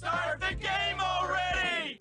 Start the game already!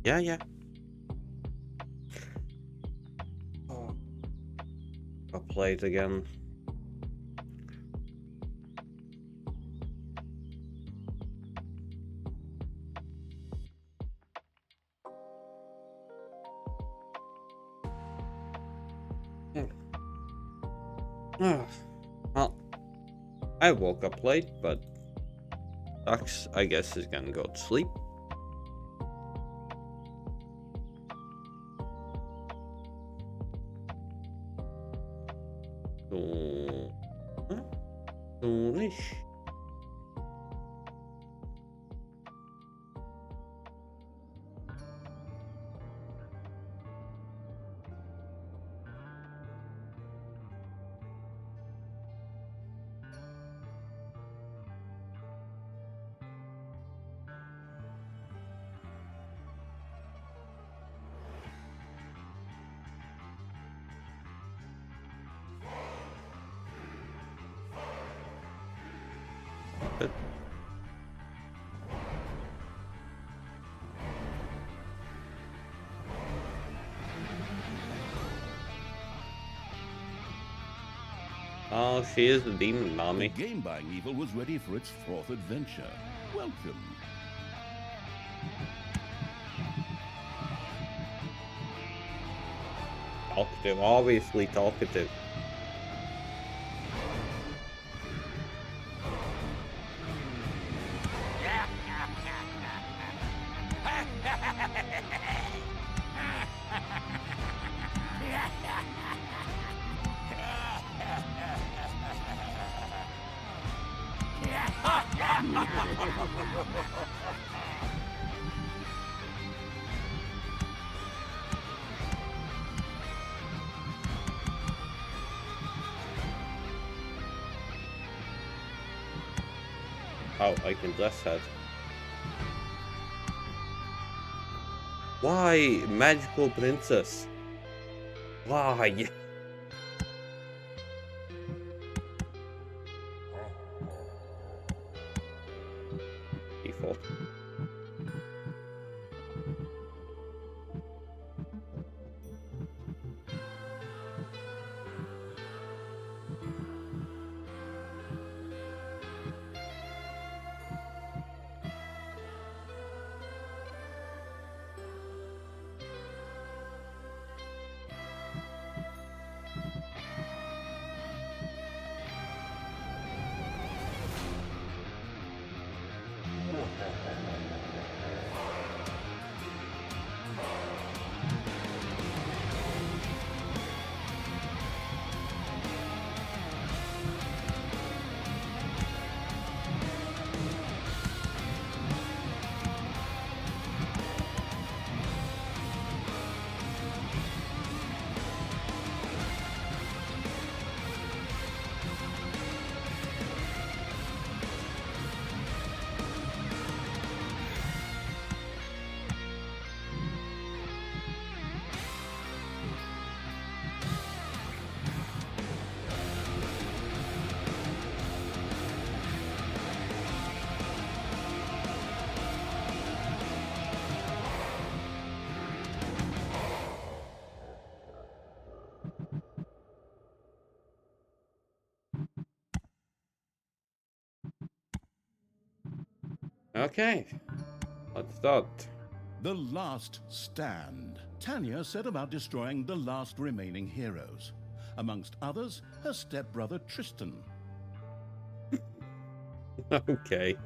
Yeah. Oh, I'll play it again. Well, I woke up late, but Dux, I guess, is gonna go to sleep. So, soonish. But oh, she is the demon mommy. The game-buying evil was ready for its fourth adventure. Welcome. Talkative, obviously talkative. Oh, I can bless that. Why, magical princess? Why? Default. Okay, let's start. The Last Stand. Tanya set about destroying the last remaining heroes. Amongst others, her stepbrother Tristan. Okay.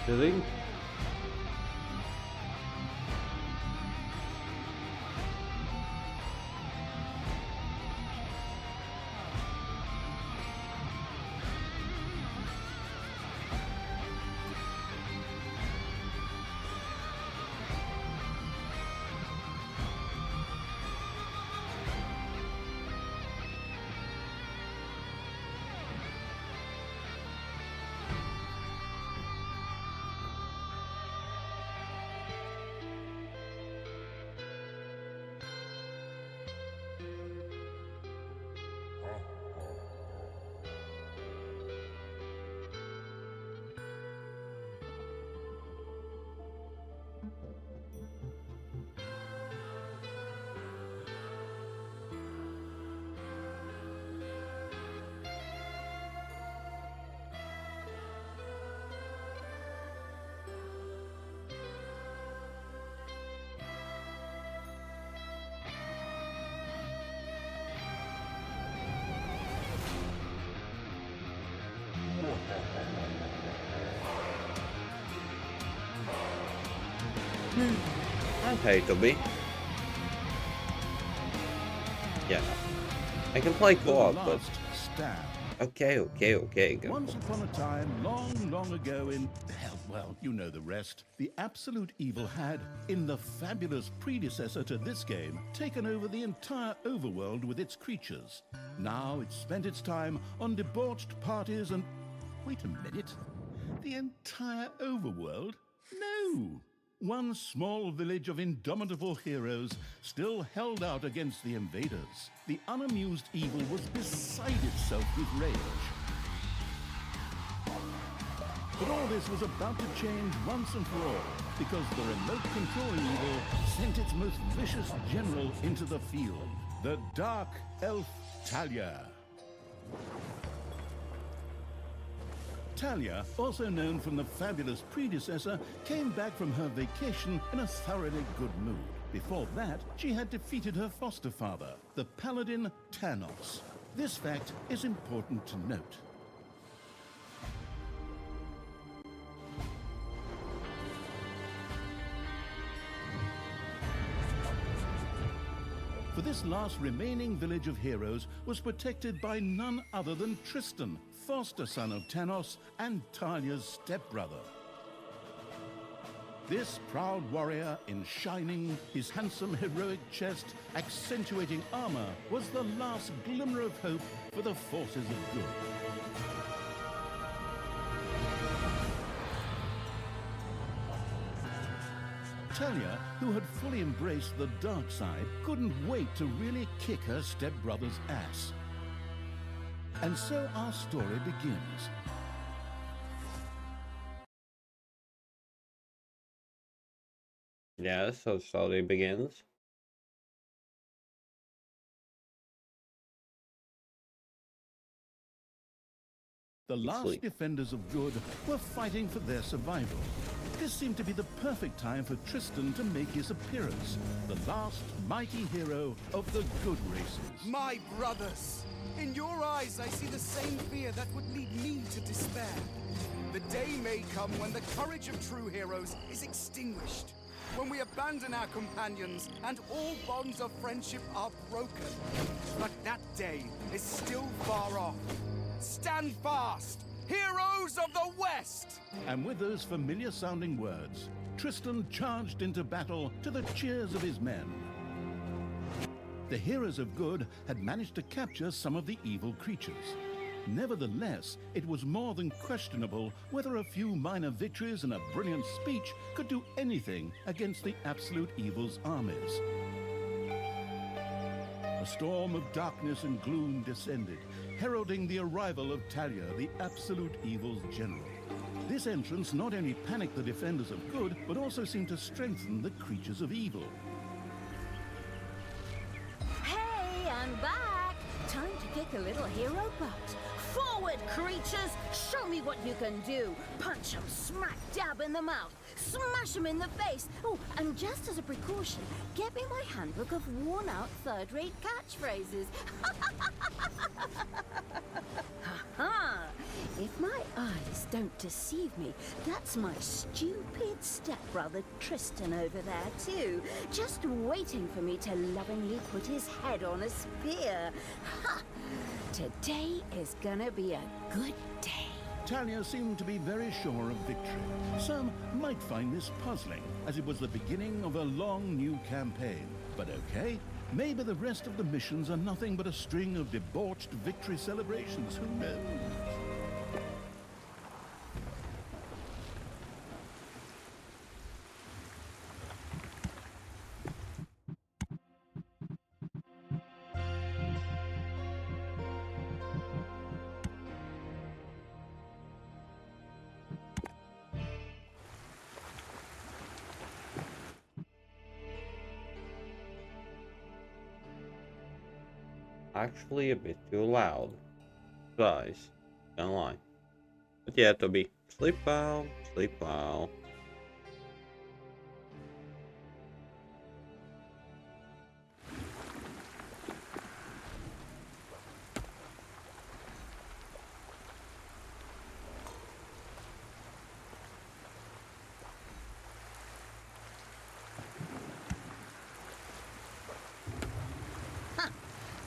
Really? Okay, Toby. Yeah. I can play co-op, but... Stand. Okay, go. Once upon a time, long, long ago in... hell, well, you know the rest. The absolute evil had, in the fabulous predecessor to this game, taken over the entire overworld with its creatures. Now it spent its time on debauched parties and... Wait a minute. The entire overworld? No! One small village of indomitable heroes still held out against the invaders. The unamused evil was beside itself with rage. But all this was about to change once and for all, because the remote controlling evil sent its most vicious general into the field, the Dark Elf Talia. Talia, also known from the fabulous predecessor, came back from her vacation in a thoroughly good mood. Before that, she had defeated her foster father, the paladin Tanos. This fact is important to note. For this last remaining village of heroes was protected by none other than Tristan, foster son of Tanos and Talia's stepbrother. This proud warrior in shining, his handsome heroic chest accentuating armor, was the last glimmer of hope for the forces of good. Talia, who had fully embraced the dark side, couldn't wait to really kick her stepbrother's ass. And so our story begins. Yeah, so story begins. The last defenders of good were fighting for their survival. This seemed to be the perfect time for Tristan to make his appearance, the last mighty hero of the good races. My brothers! In your eyes, I see the same fear that would lead me to despair. The day may come when the courage of true heroes is extinguished, when we abandon our companions and all bonds of friendship are broken. But that day is still far off. Stand fast! Heroes of the West! And with those familiar-sounding words, Tristan charged into battle to the cheers of his men. The heroes of good had managed to capture some of the evil creatures. Nevertheless, it was more than questionable whether a few minor victories and a brilliant speech could do anything against the absolute evil's armies. A storm of darkness and gloom descended, heralding the arrival of Talia, the absolute evil's general. This entrance not only panicked the defenders of good, but also seemed to strengthen the creatures of evil. Hey, I'm back! Time to kick a little hero butt. Forward, creatures! Show me what you can do! Punch 'em smack dab in the mouth! Smash 'em in the face! Oh, and just as a precaution, get me my handbook of worn-out third-rate catchphrases. Ha-ha! If my eyes don't deceive me, that's my stupid stepbrother Tristan over there too, just waiting for me to lovingly put his head on a spear. Ha! Today is gonna be a good day. Talia seemed to be very sure of victory. Some might find this puzzling, as it was the beginning of a long new campaign. But okay, maybe the rest of the missions are nothing but a string of debauched victory celebrations, who knows? Actually a bit too loud. Guys, can't lie. But yeah, Toby, sleep well, sleep well.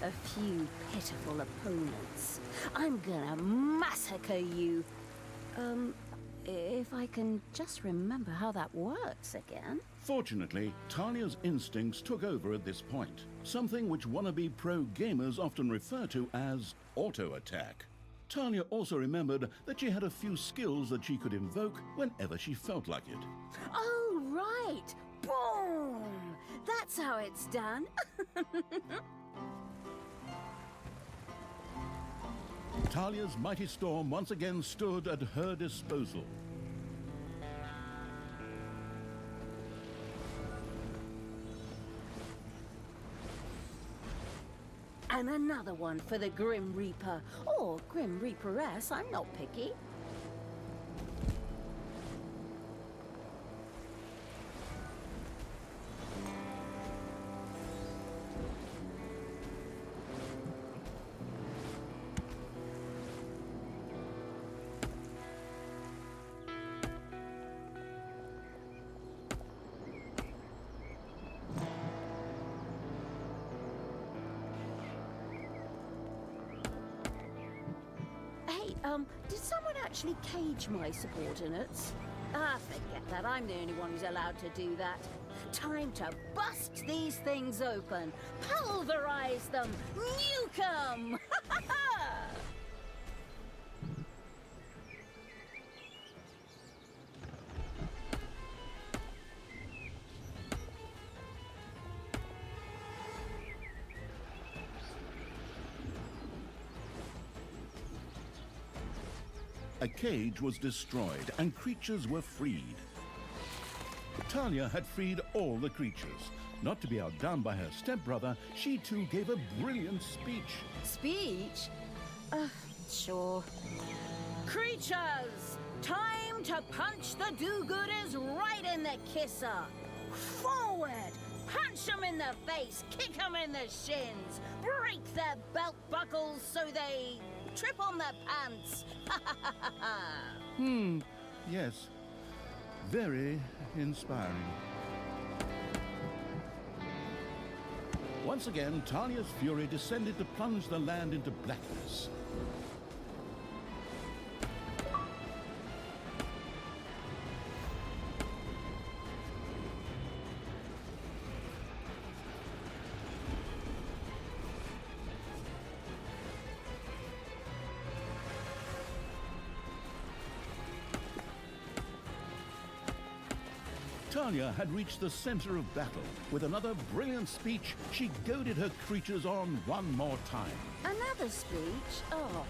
A few pitiful opponents. I'm gonna massacre you. If I can just remember how that works again. Fortunately, Talia's instincts took over at this point, something which wannabe pro gamers often refer to as auto-attack. Talia also remembered that she had a few skills that she could invoke whenever she felt like it. Oh, right! Boom! That's how it's done. Talia's mighty storm once again stood at her disposal. And another one for the Grim Reaper. Or Grim Reaperess, I'm not picky. Did someone actually cage my subordinates? Ah, forget that. I'm the only one who's allowed to do that. Time to bust these things open. Pulverize them. Nuke them. A cage was destroyed and creatures were freed. Talia had freed all the creatures. Not to be outdone by her stepbrother, she too gave a brilliant speech. Speech? Sure. Creatures! Time to punch the do-gooders right in the kisser! Forward! Punch them in the face, kick them in the shins, break their belt buckles so they trip on their pants. Yes. Very inspiring. Once again, Talia's fury descended to plunge the land into blackness. Talia had reached the center of battle. With another brilliant speech, she goaded her creatures on one more time. Another speech? Oh.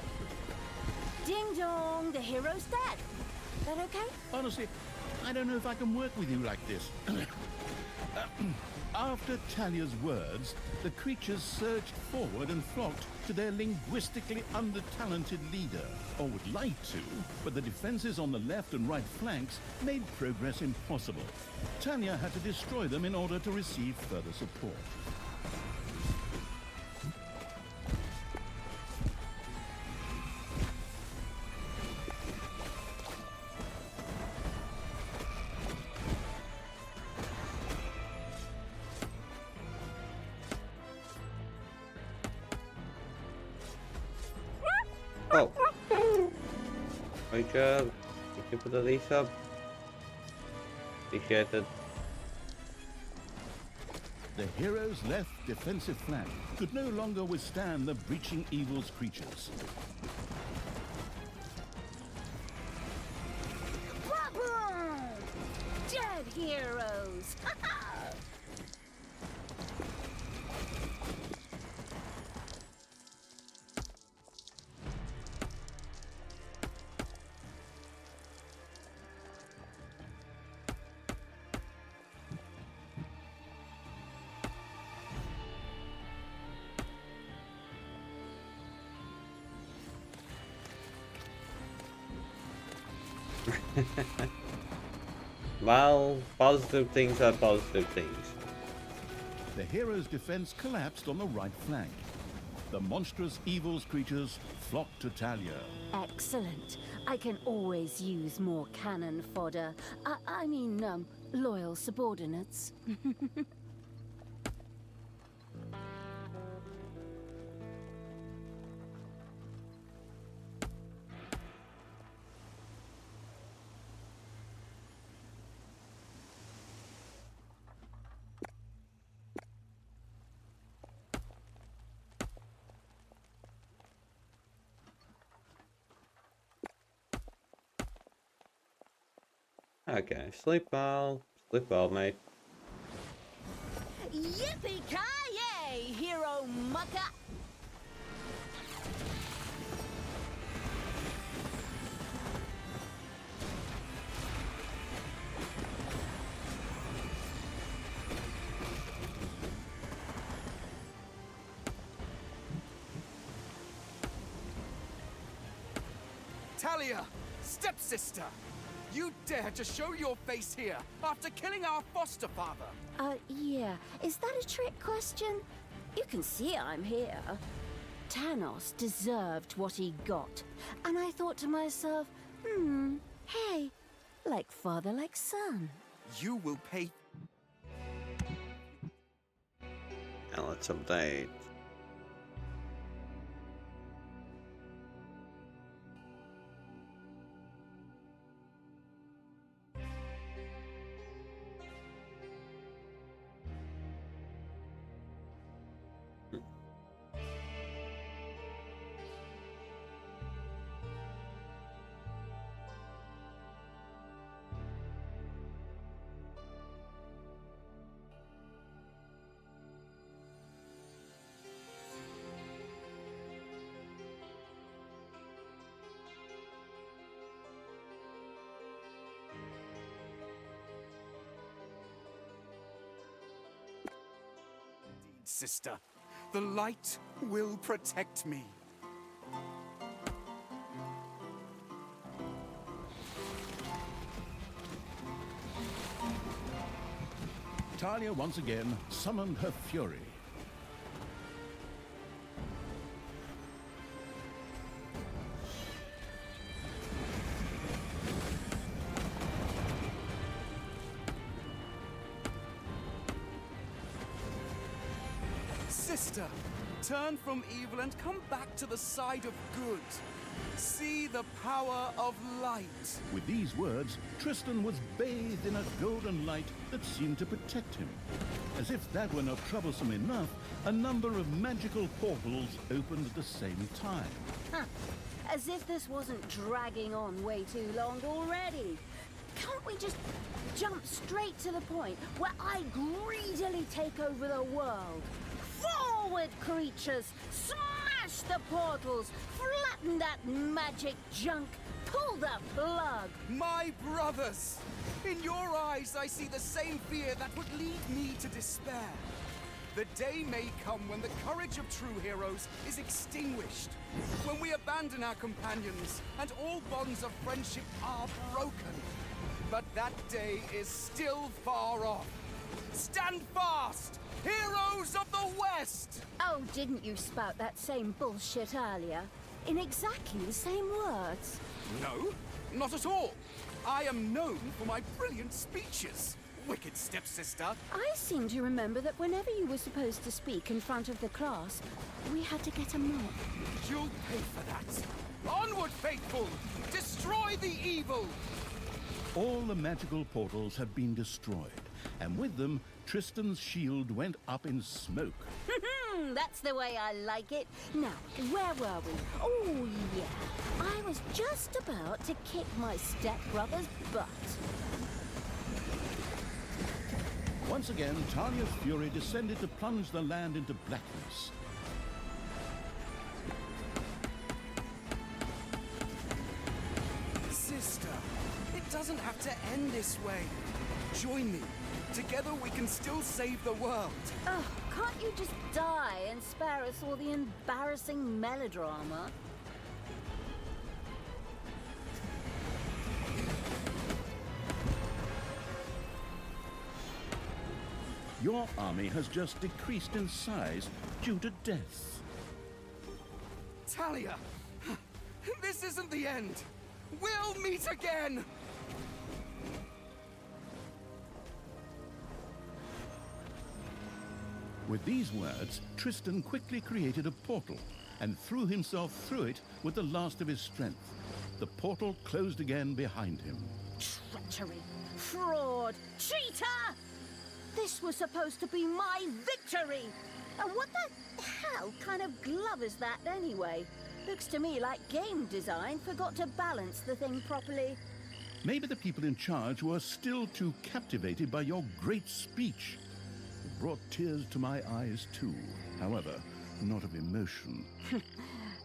Ding dong, the hero's dead. That okay? Honestly, I don't know if I can work with you like this. After Talia's words, the creatures surged forward and flocked to their linguistically under-talented leader, or would like to, but the defenses on the left and right flanks made progress impossible. Talia had to destroy them in order to receive further support. Oh. Good job. Thank you for the resub. Appreciate it. The hero's left defensive flank could no longer withstand the breaching evil's creatures. Dead heroes! Well, positive things are positive things. The hero's defense collapsed on the right flank. The monstrous evil's creatures flocked to Talia. Excellent. I can always use more cannon fodder. I mean, loyal subordinates. Okay, sleep well, mate. Yippee-ki-yay, hero mucker! Talia, stepsister! You dare to show your face here after killing our foster father? Yeah. Is that a trick question? You can see I'm here. Thanos deserved what he got. And I thought to myself, hey, like father, like son. You will pay. Now let's update. Sister, the light will protect me. Talia once again summoned her fury. Sister, turn from evil and come back to the side of good. See the power of light. With these words, Tristan was bathed in a golden light that seemed to protect him. As if that were not troublesome enough, a number of magical portals opened at the same time. Huh. As if this wasn't dragging on way too long already. Can't we we just jump straight to the point where I greedily take over the world? Forward, creatures! Smash the portals! Flatten that magic junk! Pull the plug! My brothers! In your eyes, I see the same fear that would lead me to despair. The day may come when the courage of true heroes is extinguished, when we abandon our companions and all bonds of friendship are broken. But that day is still far off. Stand fast, heroes of the West! Oh, didn't you spout that same bullshit earlier? In exactly the same words. No, not at all. I am known for my brilliant speeches, wicked stepsister. I seem to remember that whenever you were supposed to speak in front of the class, we had to get a mop. You'll pay for that. Onward, faithful! Destroy the evil! All the magical portals had been destroyed, and with them, Tristan's shield went up in smoke. That's the way I like it. Now, where were we? Oh, yeah. I was just about to kick my stepbrother's butt. Once again, Talia's fury descended to plunge the land into blackness. Sister, it doesn't have to end this way. Join me. Together we can still save the world. Oh, can't you just die and spare us all the embarrassing melodrama? Your army has just decreased in size due to deaths. Talia, this isn't the end. We'll meet again. With these words, Tristan quickly created a portal and threw himself through it with the last of his strength. The portal closed again behind him. Treachery! Fraud! Cheater! This was supposed to be my victory! And what the hell kind of glove is that anyway? Looks to me like game design forgot to balance the thing properly. Maybe the people in charge were still too captivated by your great speech. It brought tears to my eyes too, however, not of emotion.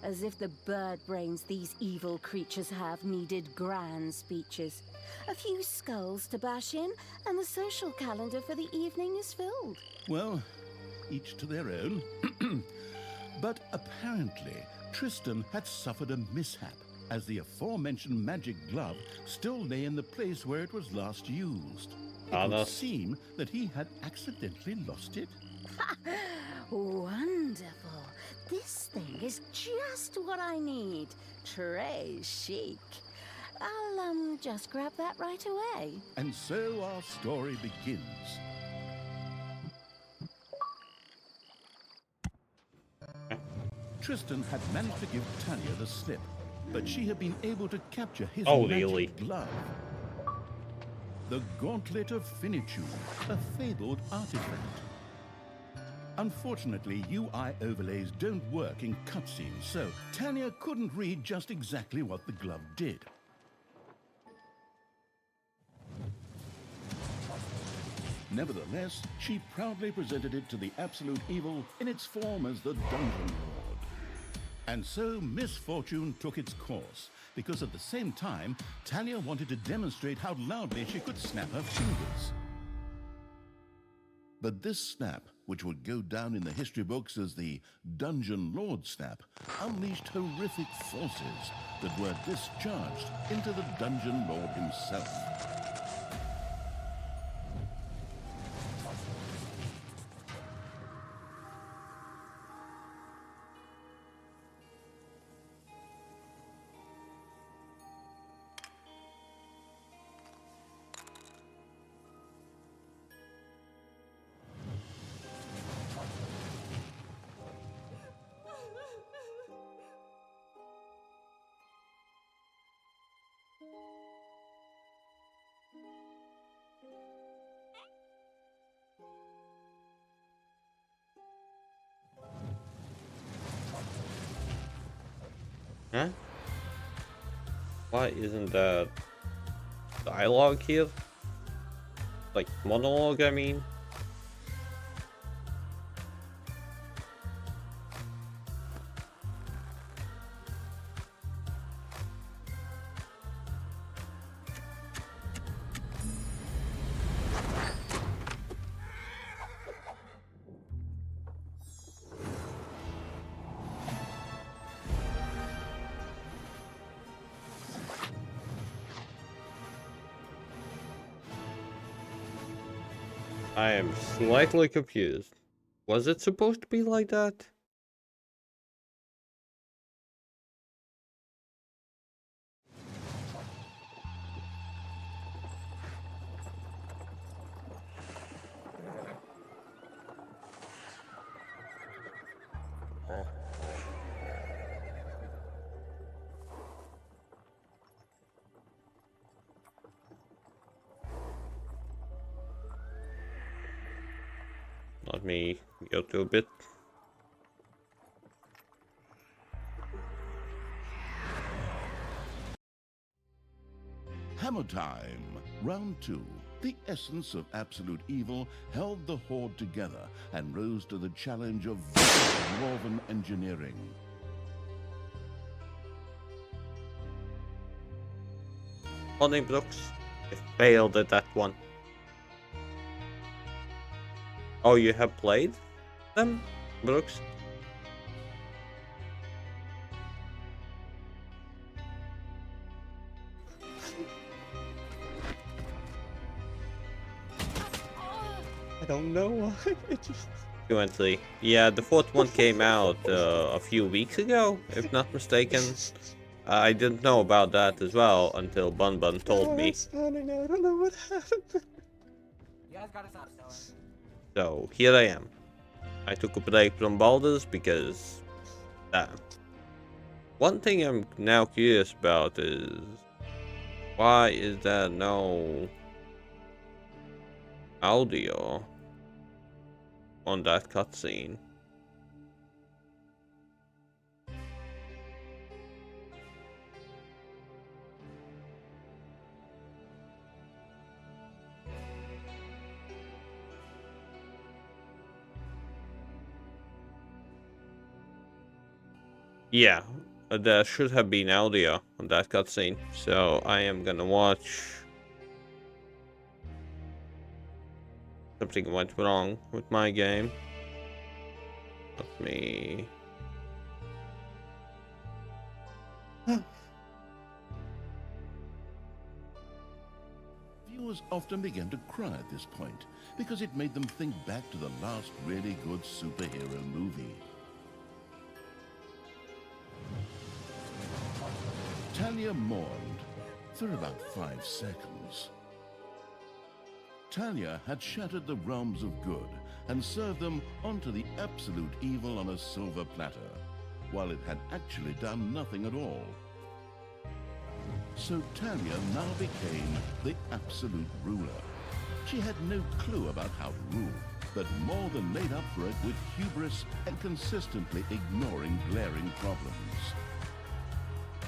As if the bird brains these evil creatures have needed grand speeches. A few skulls to bash in, and the social calendar for the evening is filled. Well, each to their own. But apparently, Tristan had suffered a mishap, as the aforementioned magic glove still lay in the place where it was last used. It would seem that he had accidentally lost it. Wonderful. This thing is just what I need. Très chic. I'll, just grab that right away. And so our story begins. Tristan had managed to give Talia the slip, but she had been able to capture his magic glove. The Gauntlet of Finitude, a fabled artifact. Unfortunately, UI overlays don't work in cutscenes, so Talia couldn't read just exactly what the glove did. Nevertheless, she proudly presented it to the Absolute Evil in its form as the Dungeon Lord. And so misfortune took its course, because at the same time, Talia wanted to demonstrate how loudly she could snap her fingers. But this snap, which would go down in the history books as the Dungeon Lord snap, unleashed horrific forces that were discharged into the Dungeon Lord himself. Huh? Why isn't that dialogue here. Like monologue, I mean. I am slightly confused. Was it supposed to be like that? Let me go to a bit. Hammer time. Round 2. The essence of absolute evil held the Horde together and rose to the challenge of dwarven engineering. Funny, Brooks. I failed at that one. Oh, you have played them, Brooks? I don't know why. It just... Currently, yeah, the fourth one came out a few weeks ago, if not mistaken. I didn't know about that as well until Bun Bun told me. I don't know what happened. You guys gotta stop selling. So here I am. I took a break from Baldurs because one thing I'm now curious about is why is there no audio on that cutscene? Yeah, there should have been audio on that cutscene, so I am gonna watch. Something went wrong with my game. Let me. Viewers often began to cry at this point because it made them think back to the last really good superhero movie. Talia mourned for about 5 seconds. Talia had shattered the realms of good and served them onto the absolute evil on a silver platter, while it had actually done nothing at all. So Talia now became the absolute ruler. She had no clue about how to rule, but more than made up for it with hubris and consistently ignoring glaring problems.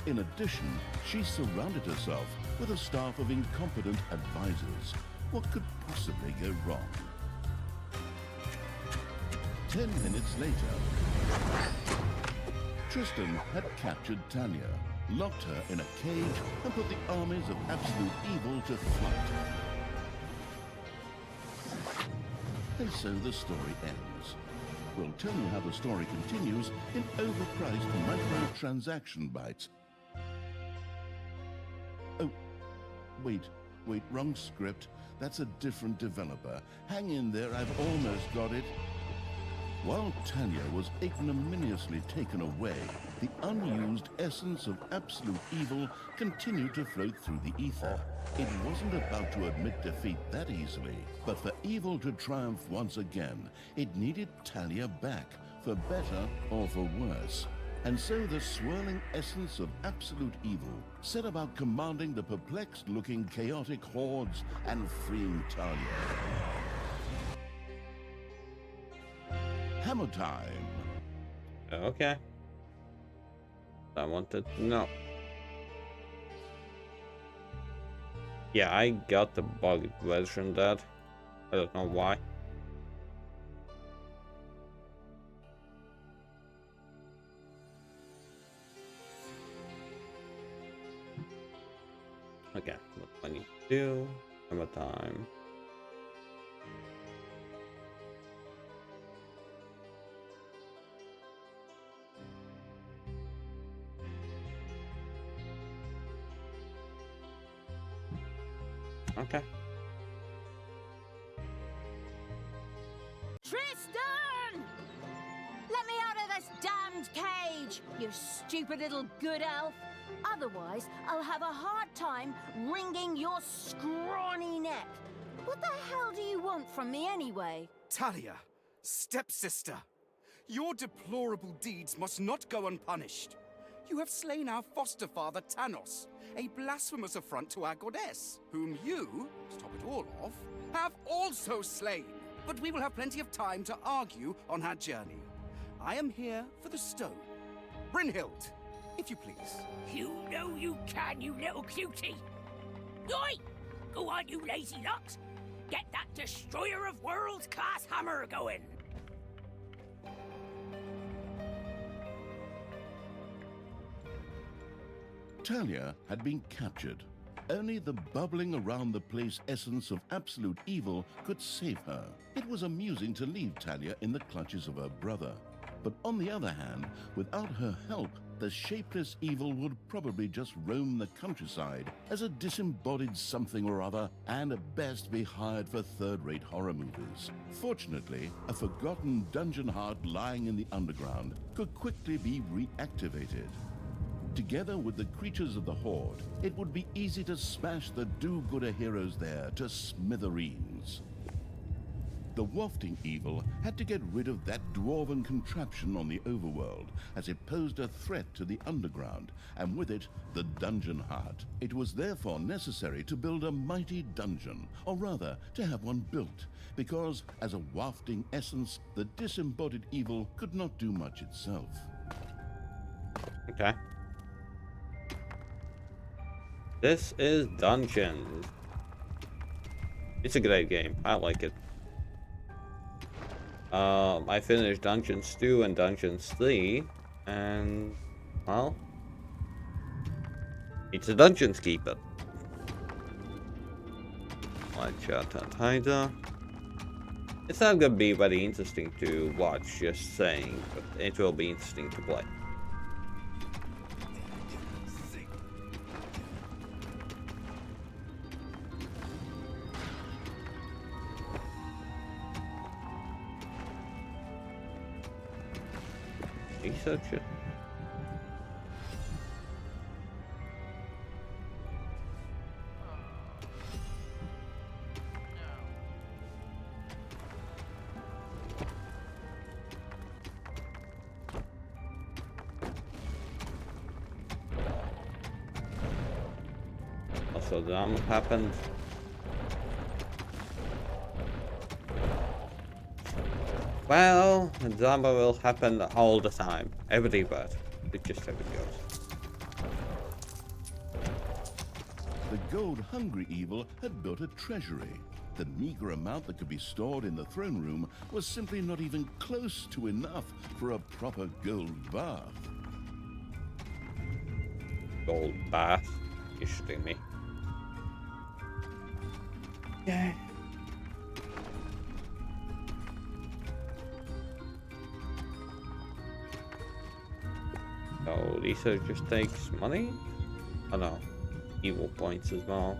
In addition, she surrounded herself with a staff of incompetent advisors. What could possibly go wrong? 10 minutes later, Tristan had captured Talia, locked her in a cage, and put the armies of absolute evil to flight. And so the story ends. We'll tell you how the story continues in overpriced microtransaction bites. Oh, wait, wrong script. That's a different developer. Hang in there, I've almost got it. While Talia was ignominiously taken away, the unused essence of absolute evil continued to float through the ether. It wasn't about to admit defeat that easily, but for evil to triumph once again, it needed Talia back, for better or for worse. And so the swirling essence of absolute evil set about commanding the perplexed-looking chaotic hordes and freeing Talia. Hammer time. Okay. I wanted to know. Yeah, I got the bugged version that. I don't know why. Okay, what do I need to do? Summertime. Okay. Tristan! Let me out of this damned cage, you stupid little good elf. Otherwise, I'll have a hard time wringing your scrawny neck. What the hell do you want from me anyway? Talia, stepsister, your deplorable deeds must not go unpunished. You have slain our foster father Tanos, a blasphemous affront to our goddess, whom you, to top it all off, have also slain. But we will have plenty of time to argue on our journey. I am here for the stone. Brynhild, if you please. You know you can, you little cutie. Oi! Go on, you lazy locks. Get that destroyer of worlds class hammer going. Talia had been captured. Only the bubbling around the place essence of absolute evil could save her. It was amusing to leave Talia in the clutches of her brother. But on the other hand, without her help, the shapeless evil would probably just roam the countryside as a disembodied something or other, and at best be hired for third-rate horror movies. Fortunately, a forgotten dungeon heart lying in the underground could quickly be reactivated. Together with the creatures of the Horde, it would be easy to smash the do-gooder heroes there to smithereens. The wafting evil had to get rid of that dwarven contraption on the overworld, as it posed a threat to the underground, and with it, the dungeon heart. It was therefore necessary to build a mighty dungeon, or rather, to have one built, because, as a wafting essence, the disembodied evil could not do much itself. Okay. This is Dungeons. It's a great game. I like it. I finished Dungeons 2 and Dungeons 3, and, well, it's a Dungeons Keeper. MnjauTheCat. It's not gonna be very interesting to watch, just saying, but it will be interesting to play. Research it. Also, the drama happened. Well, the drama will happen all the time, everywhere. It's just how it goes. The gold-hungry evil had built a treasury. The meager amount that could be stored in the throne room was simply not even close to enough for a proper gold bath. Gold bath. You're shitting me. Yeah. So research just takes money? Oh no, evil points as well.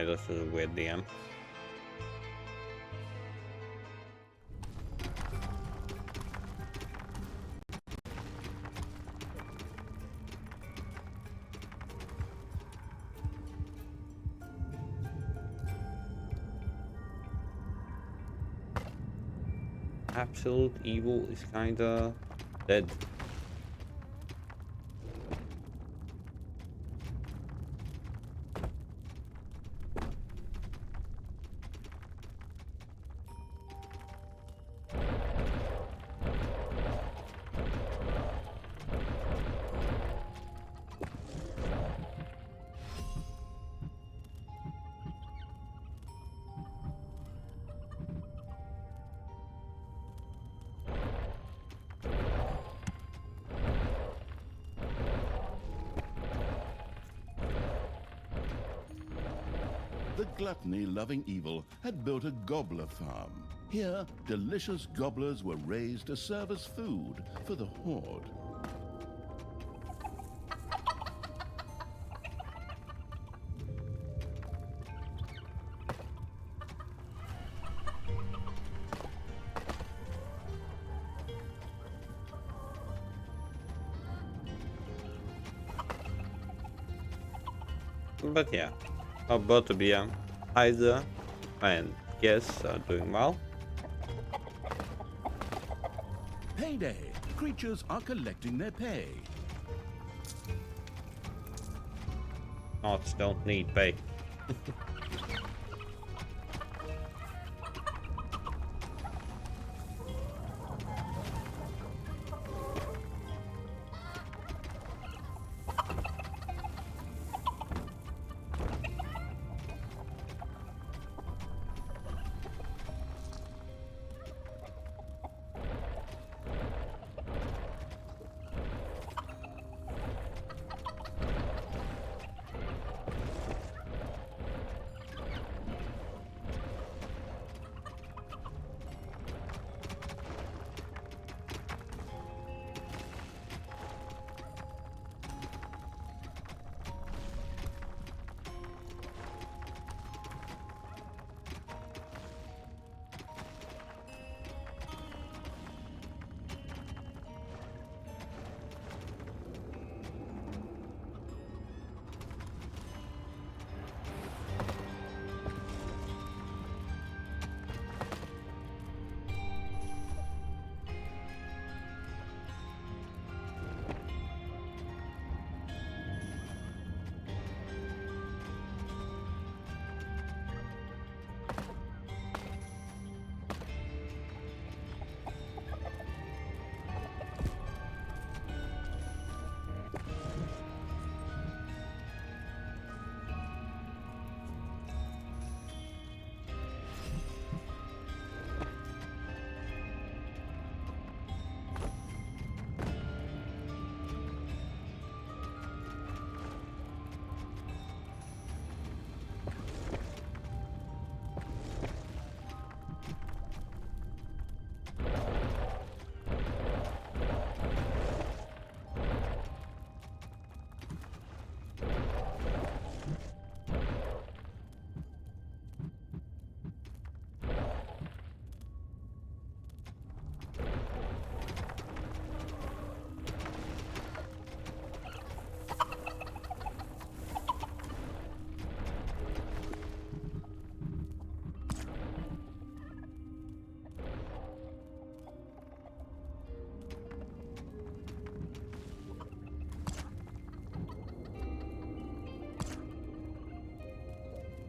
Okay, this is a weird DM. Absolute evil is kinda dead. The gluttony-loving evil had built a gobbler farm. Here, delicious gobblers were raised to serve as food for the horde. But yeah, about to be Isa and Guess are doing well. Payday! Creatures are collecting their pay. Knots don't need pay.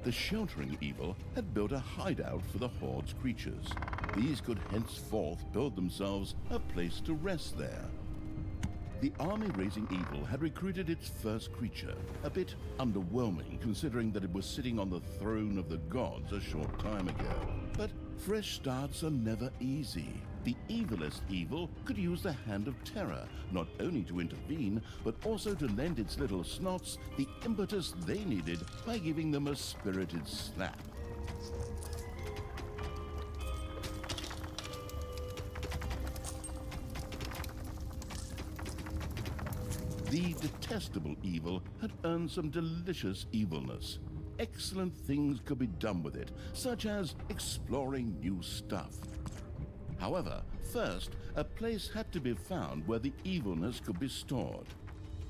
The sheltering evil had built a hideout for the horde's creatures. These could henceforth build themselves a place to rest there. The army-raising evil had recruited its first creature, a bit underwhelming considering that it was sitting on the throne of the gods a short time ago. But fresh starts are never easy. The evilest evil could use the hand of terror, not only to intervene, but also to lend its little snots the impetus they needed by giving them a spirited slap. The detestable evil had earned some delicious evilness. excellent things could be done with it, such as exploring new stuff. However, first, a place had to be found where the evilness could be stored.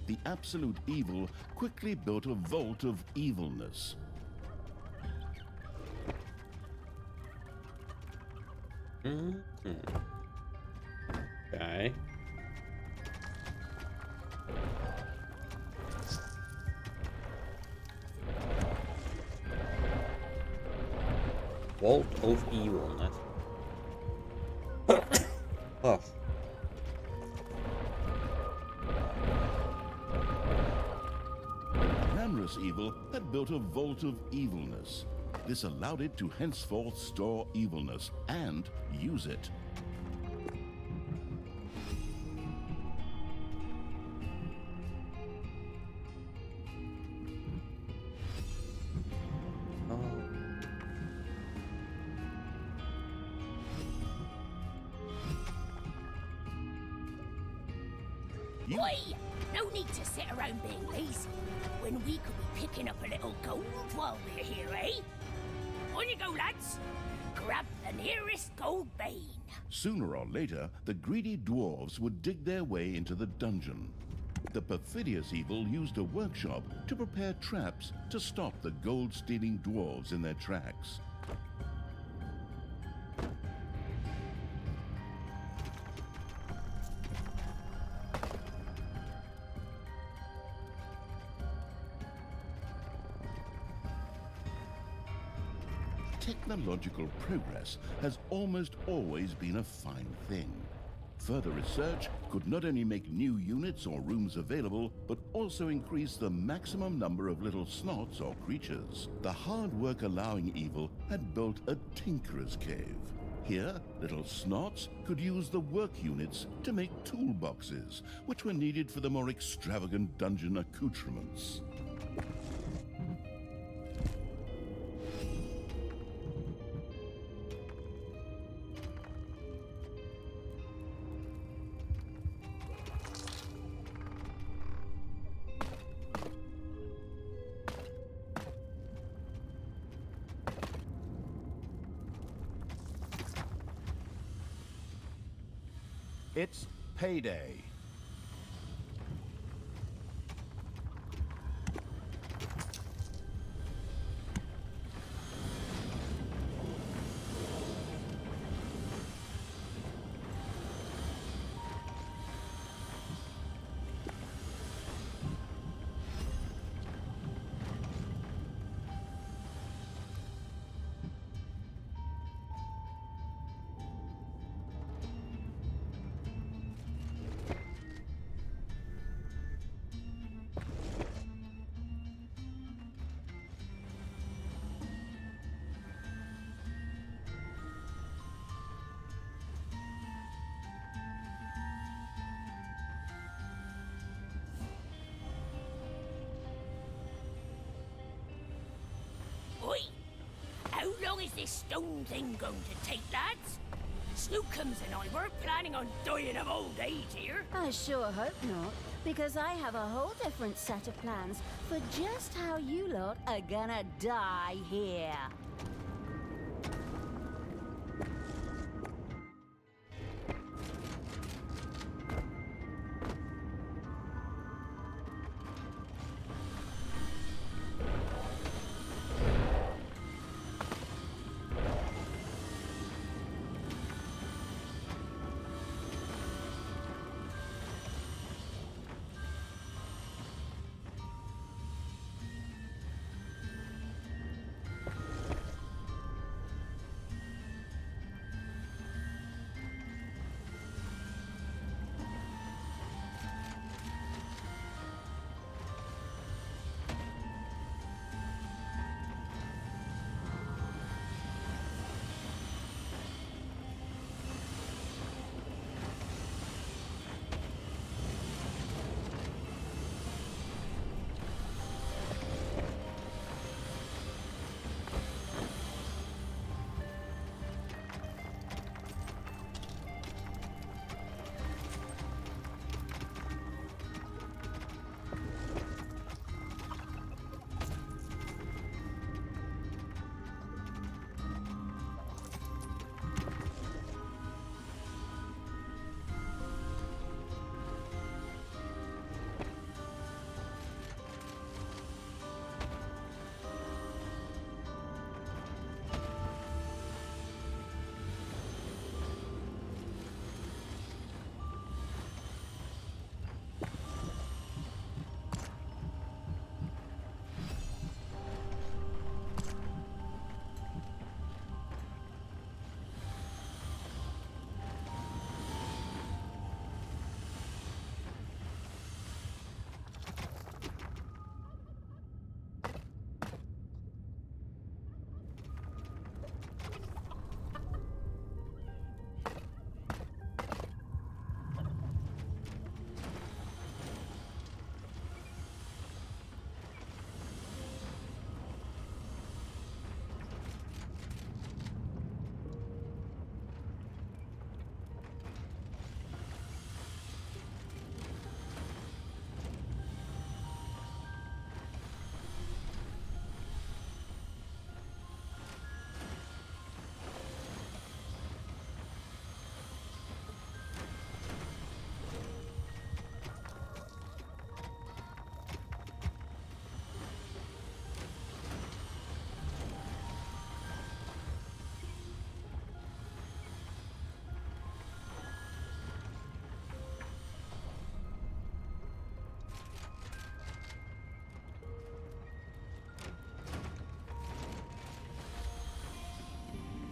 The absolute evil quickly built a vault of evilness. Okay. Vault of evilness. Oh. Glamorous evil had built a vault of evilness. This allowed it to henceforth store evilness and use it. Oi! No need to sit around being lazy when we could be picking up a little gold while we're here, eh? On you go, lads. Grab the nearest gold vein. Sooner or later, the greedy dwarves would dig their way into the dungeon. The perfidious evil used a workshop to prepare traps to stop the gold-stealing dwarves in their tracks. Technological progress has almost always been a fine thing. Further research could not only make new units or rooms available, but also increase the maximum number of little snots or creatures. The hard work allowing evil had built a tinkerer's cave. Here, little snots could use the work units to make toolboxes, which were needed for the more extravagant dungeon accoutrements. It's payday. Oi! How long is this stone thing going to take, lads? Snookums and I weren't planning on dying of old age here. I sure hope not, because I have a whole different set of plans for just how you lot are gonna die here.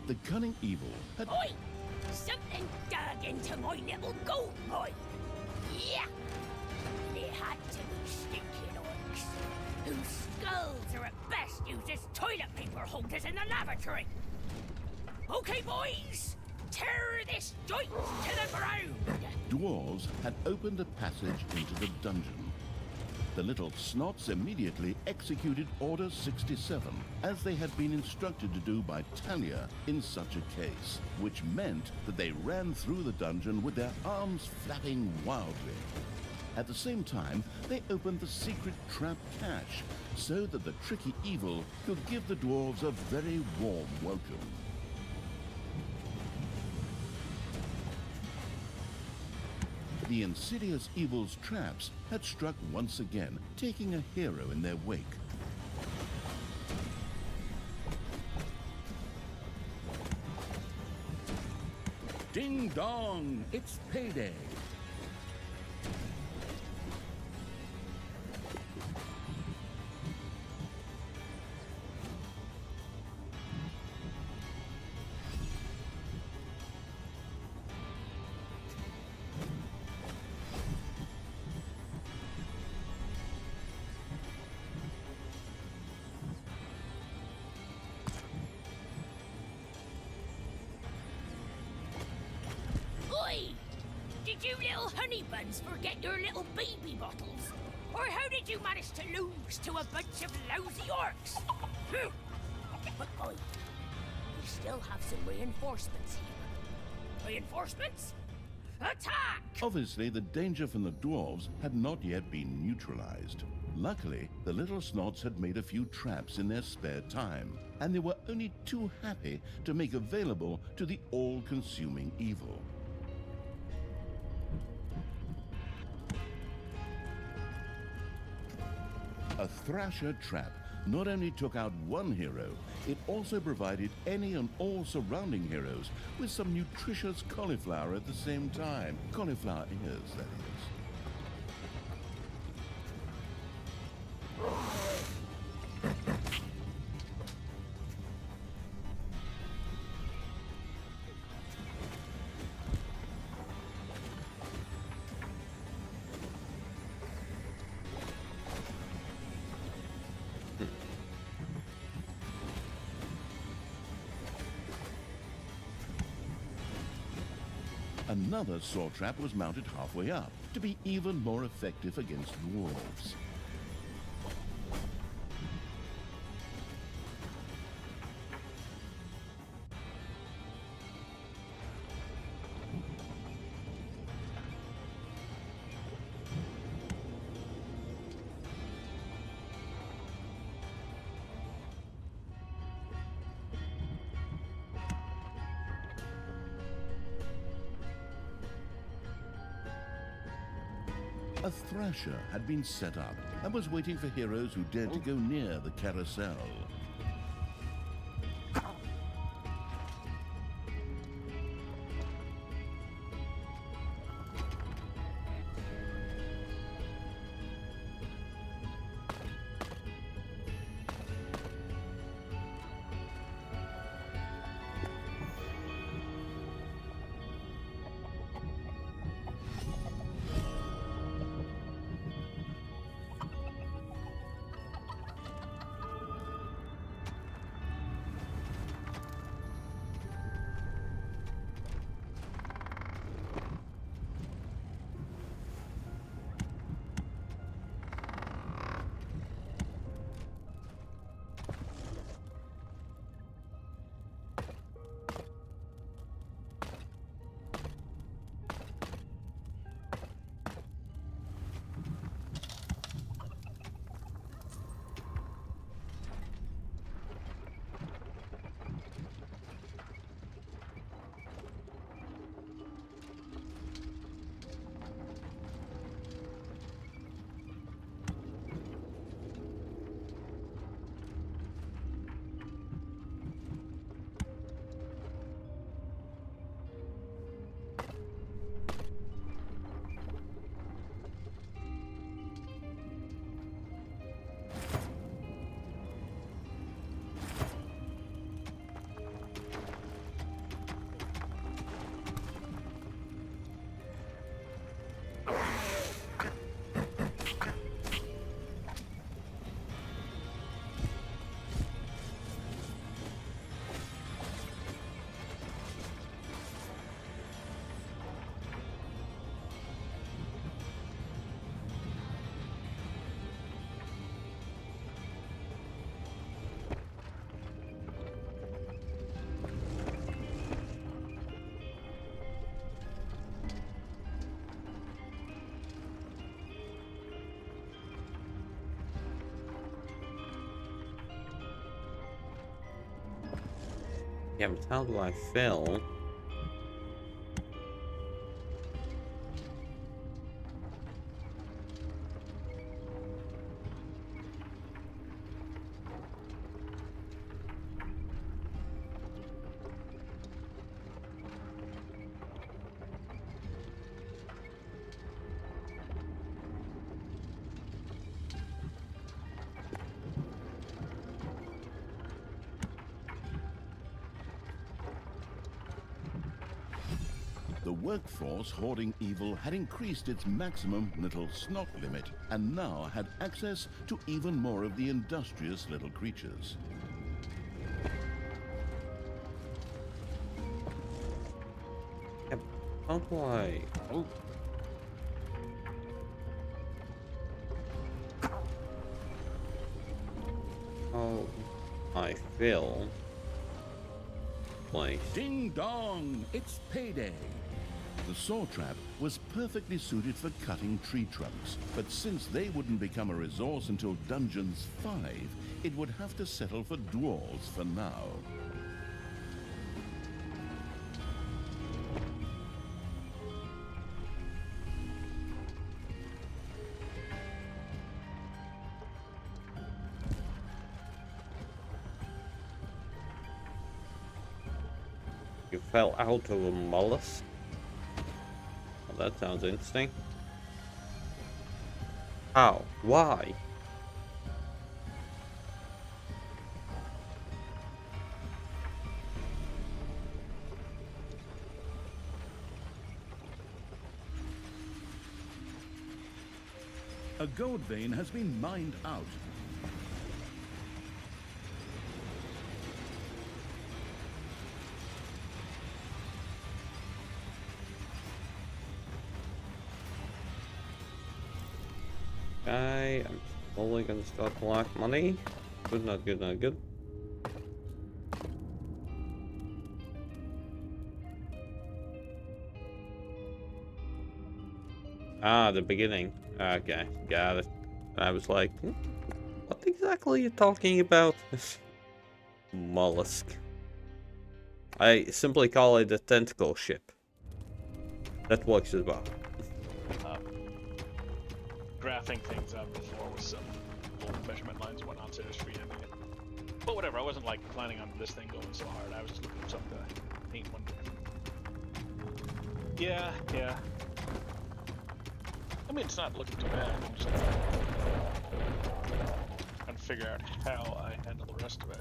The cunning evil had... Oi! Something dug into my little gold mine. Yeah! They had to be stinking orcs, whose skulls are at best used as toilet paper holders in the lavatory. Okay, boys! Tear this joint to the ground! Dwarves had opened a passage into the dungeon. The little snots immediately executed Order 67, as they had been instructed to do by Talia in such a case, which meant that they ran through the dungeon with their arms flapping wildly. At the same time, they opened the secret trap cache, so that the tricky evil could give the dwarves a very warm welcome. The insidious evil's traps had struck once again, taking a hero in their wake. Ding dong, it's payday. Oi! Did you little honey buns forget your little baby bottles? Or how did you manage to lose to a bunch of lousy orcs? But oi, we still have some reinforcements here. Reinforcements? Attack! Obviously, the danger from the dwarves had not yet been neutralized. Luckily, the little snots had made a few traps in their spare time, and they were only too happy to make available to the all-consuming evil. A Thrasher trap not only took out one hero, it also provided any and all surrounding heroes with some nutritious cauliflower at the same time. Cauliflower ears, that is. Another saw trap was mounted halfway up to be even more effective against dwarves. A Thrasher had been set up and was waiting for heroes who dared to go near the carousel. Yeah, but how do I fill? The workforce hoarding evil had increased its maximum little snot limit and now had access to even more of the industrious little creatures. Yeah, how do I? Oh. How I fill? Place. Ding dong, it's payday. The saw trap was perfectly suited for cutting tree trunks, but since they wouldn't become a resource until Dungeons 5, it would have to settle for dwarves for now. You fell out of a mollusk? Well, that sounds interesting. How? Why? A gold vein has been mined out. Okay, I'm slowly gonna start to lack money. Good, not good, not good. Ah, the beginning. Okay, got it. I was like, what exactly are you talking about? Mollusk. I simply call it a tentacle ship. That works as well. Graphing things up before with some old measurement lines and whatnot, so it was free to me. But whatever, I wasn't like planning on this thing going so hard. I was just looking for something to paint one day. Yeah. I mean, it's not looking too bad. I'm just trying to figure out how I handle the rest of it.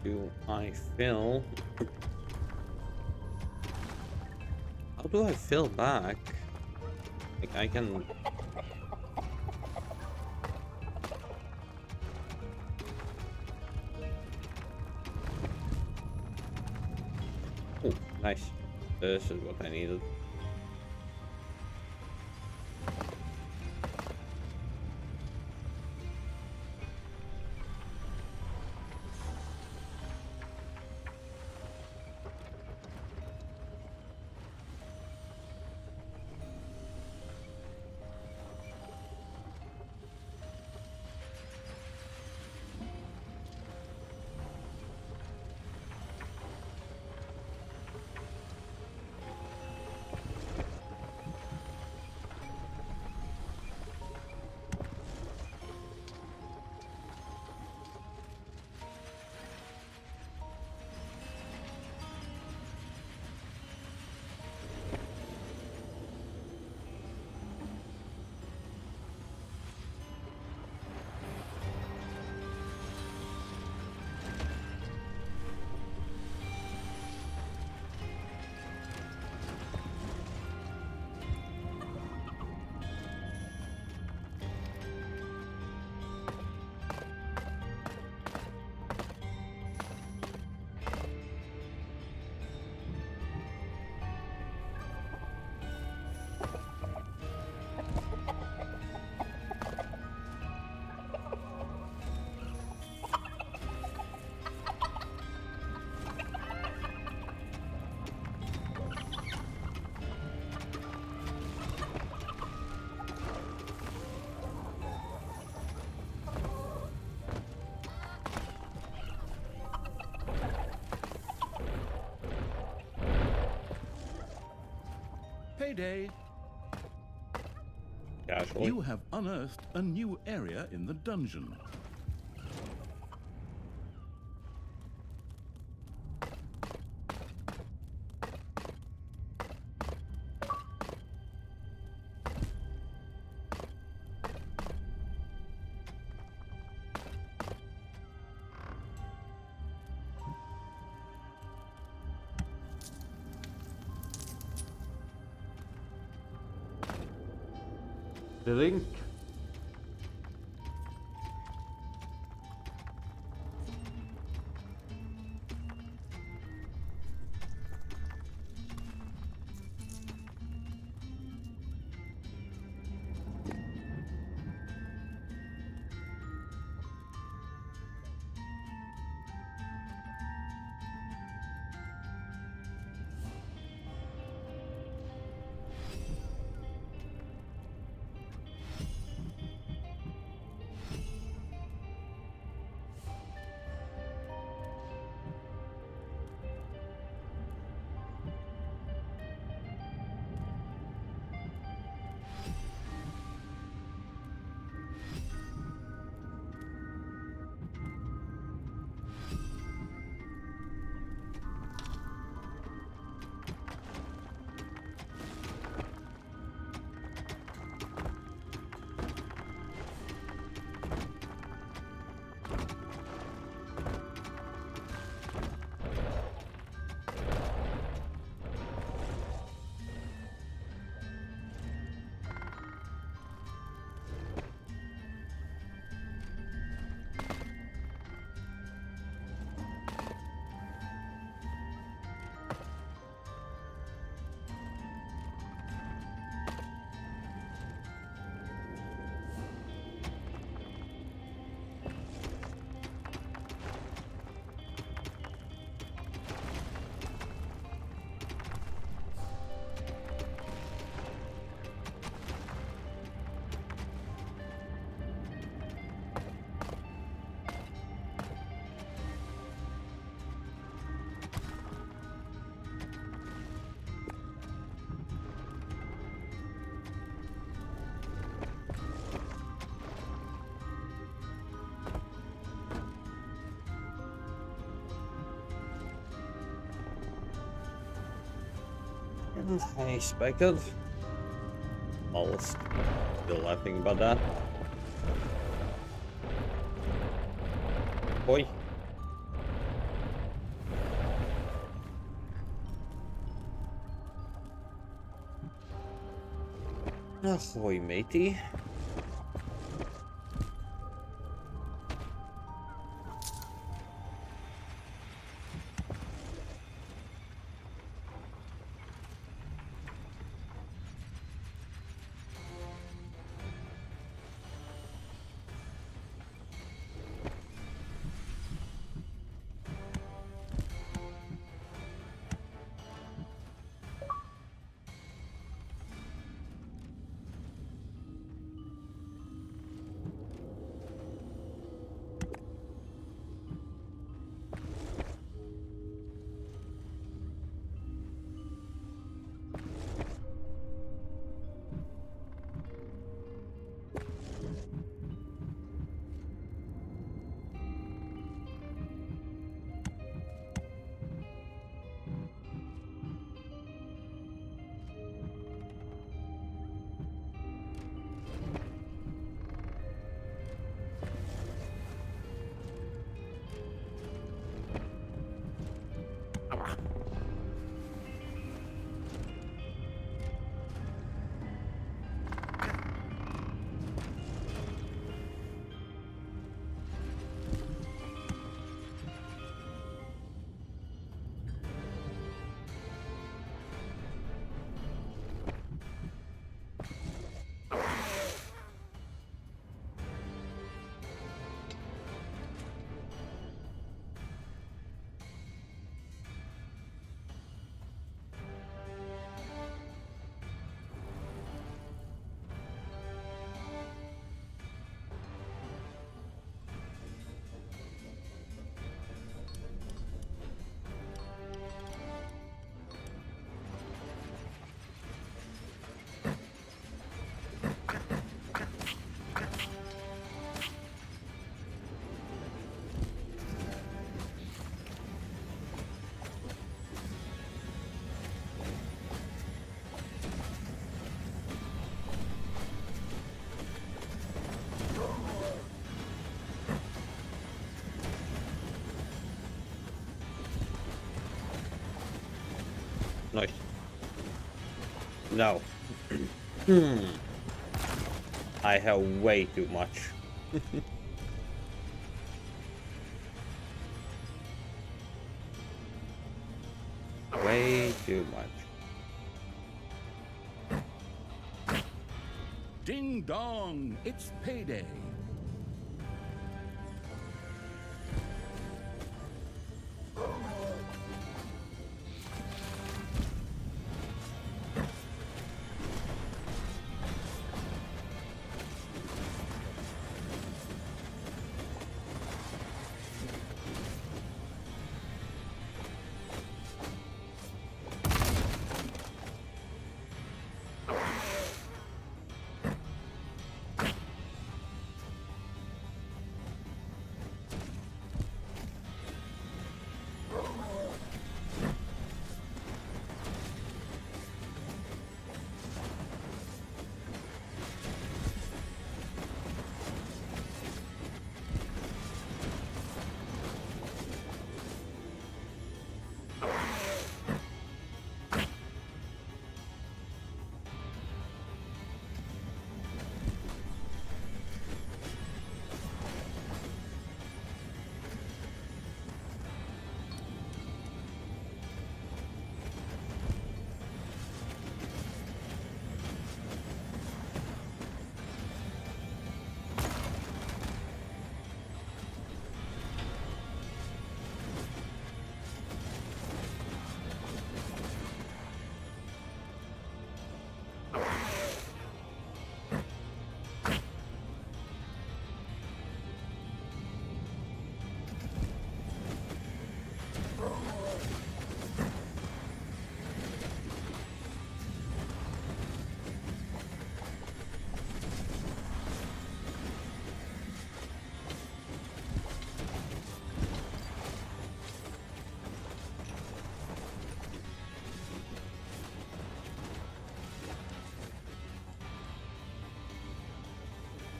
Do I fill? How do I fill back? Like I can. Oh, nice. This is what I needed. payday. Casually. You have unearthed a new area in the dungeon. The link. I expected. Almost still laughing about that. Boy. Ahoy, matey. Nice. No. I have way too much. Way too much. Ding dong, it's payday.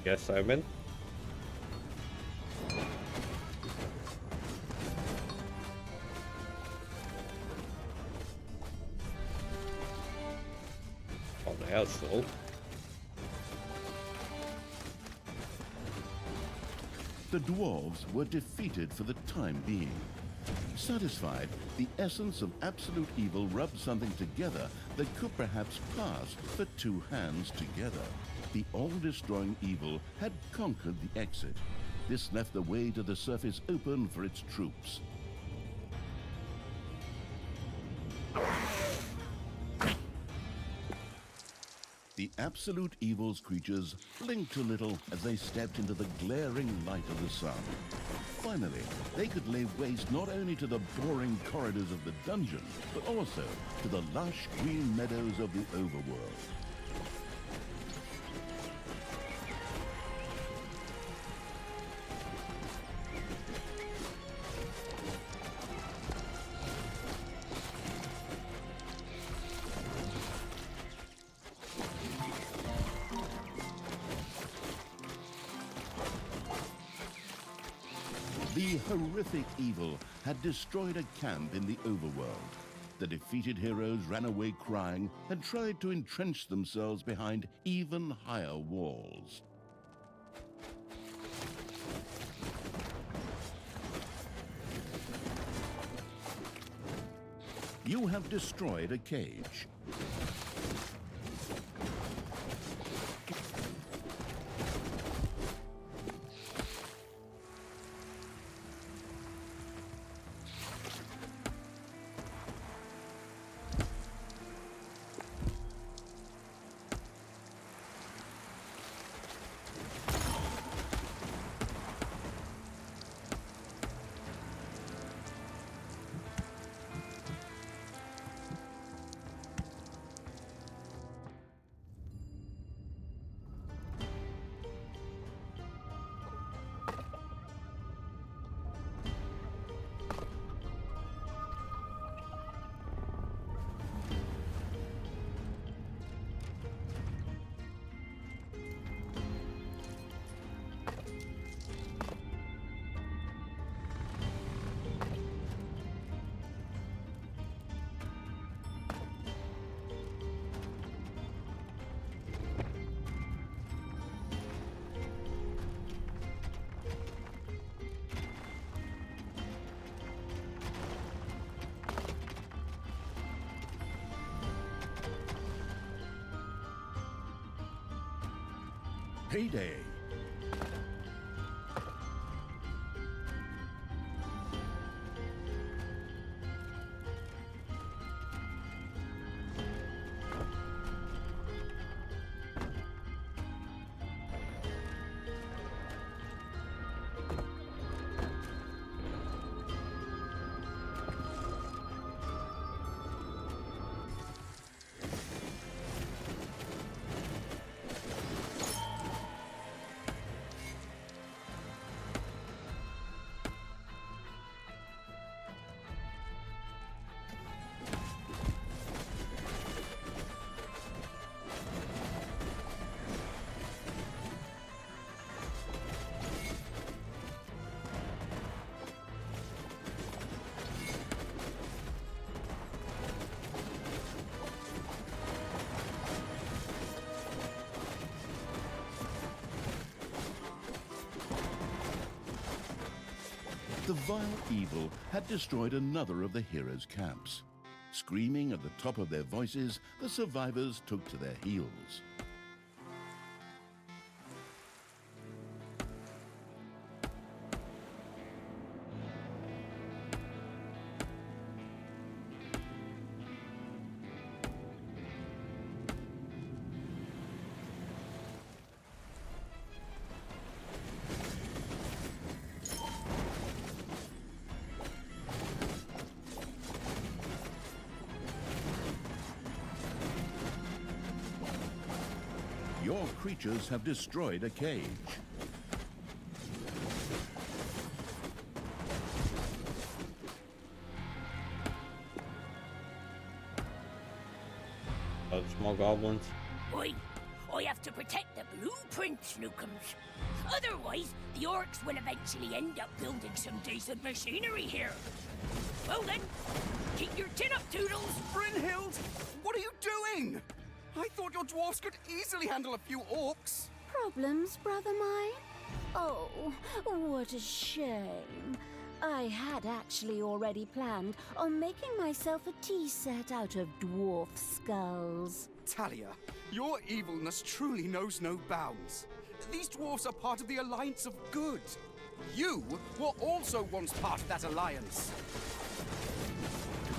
Yes, Simon. Oh, the hell's full. The dwarves were defeated for the time being. Satisfied, the essence of absolute evil rubbed something together that could perhaps pass for two hands together. The all-destroying evil had conquered the exit. This left the way to the surface open for its troops. The absolute evil's creatures blinked a little as they stepped into the glaring light of the sun. Finally, they could lay waste not only to the boring corridors of the dungeon, but also to the lush green meadows of the overworld. The horrific evil had destroyed a camp in the overworld. The defeated heroes ran away crying and tried to entrench themselves behind even higher walls. You have destroyed a cage. payday. The vile evil had destroyed another of the heroes' camps. Screaming at the top of their voices, the survivors took to their heels. Your creatures have destroyed a cage. Small goblins. Oi, I have to protect the blueprint, Snookums. Otherwise, the orcs will eventually end up building some decent machinery here. Well then, keep your chin up, Toodles. Brynhild, what are you doing? I thought your dwarfs could easily handle a few orcs. Problems, brother mine? Oh, what a shame. I had actually already planned on making myself a tea set out of dwarf skulls. Talia, your evilness truly knows no bounds. These dwarfs are part of the Alliance of Good. You were also once part of that alliance.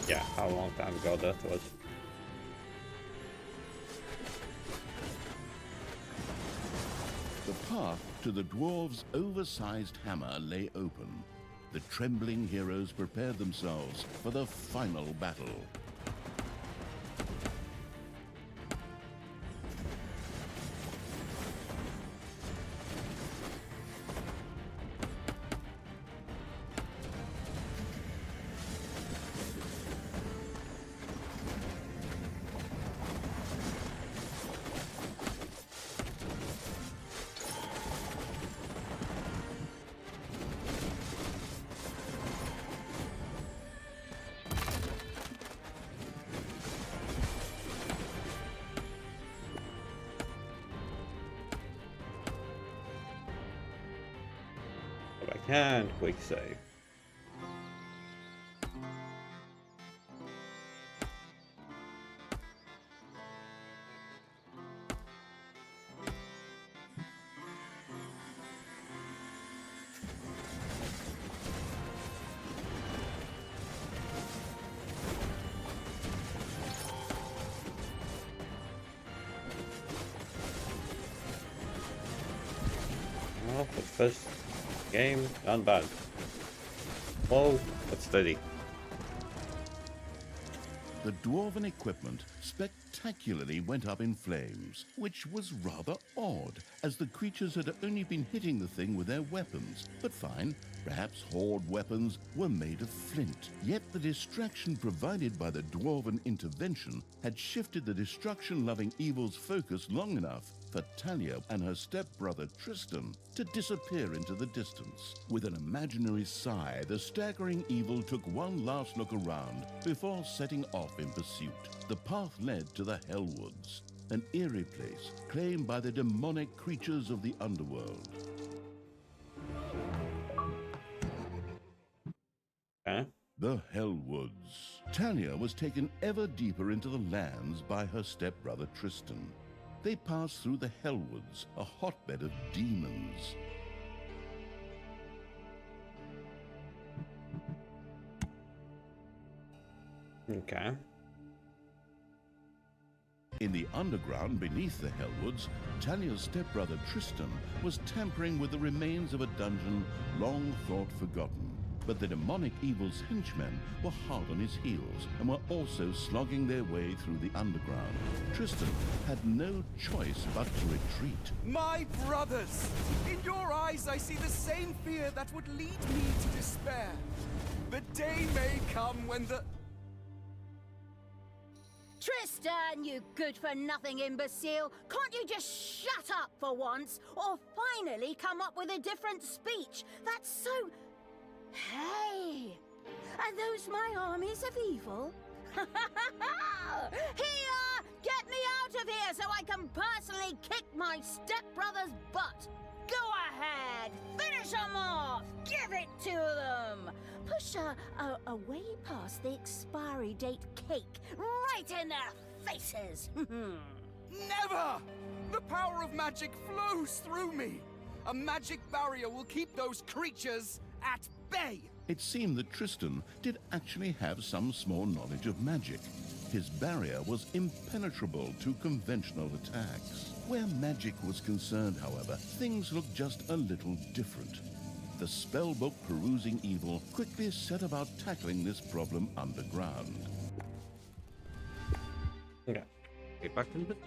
Yeah, how long time ago that was. The path to the dwarves' oversized hammer lay open. The trembling heroes prepared themselves for the final battle. And quick save. Well, the first game, not bad. Slow, but steady. The dwarven equipment spectacularly went up in flames, which was rather odd, as the creatures had only been hitting the thing with their weapons. But fine, perhaps horde weapons were made of flint. Yet the distraction provided by the dwarven intervention had shifted the destruction-loving evil's focus long enough for Talia and her stepbrother Tristan to disappear into the distance. With an imaginary sigh, the staggering evil took one last look around before setting off in pursuit. The path led to the Hellwoods, an eerie place claimed by the demonic creatures of the underworld. The Hellwoods. Talia was taken ever deeper into the lands by her stepbrother Tristan. they pass through the Hellwoods, a hotbed of demons. Okay. In the underground beneath the Hellwoods, Talia's stepbrother Tristan was tampering with the remains of a dungeon long thought forgotten. But the demonic evil's henchmen were hard on his heels and were also slogging their way through the underground. Tristan had no choice but to retreat. My brothers! In your eyes I see the same fear that would lead me to despair. The day may come when the... Tristan, you good-for-nothing imbecile! Can't you just shut up for once? Or finally come up with a different speech? That's so... Hey! Are those my armies of evil? Here! Get me out of here so I can personally kick my stepbrother's butt! Go ahead! Finish them off! Give it to them! Push away past the expiry date cake, right in their faces! Never! The power of magic flows through me! A magic barrier will keep those creatures at bay! It seemed that Tristan did actually have some small knowledge of magic. His barrier was impenetrable to conventional attacks. Where magic was concerned, however, things looked just a little different. The spellbook perusing evil quickly set about tackling this problem underground. Okay. Get back into it.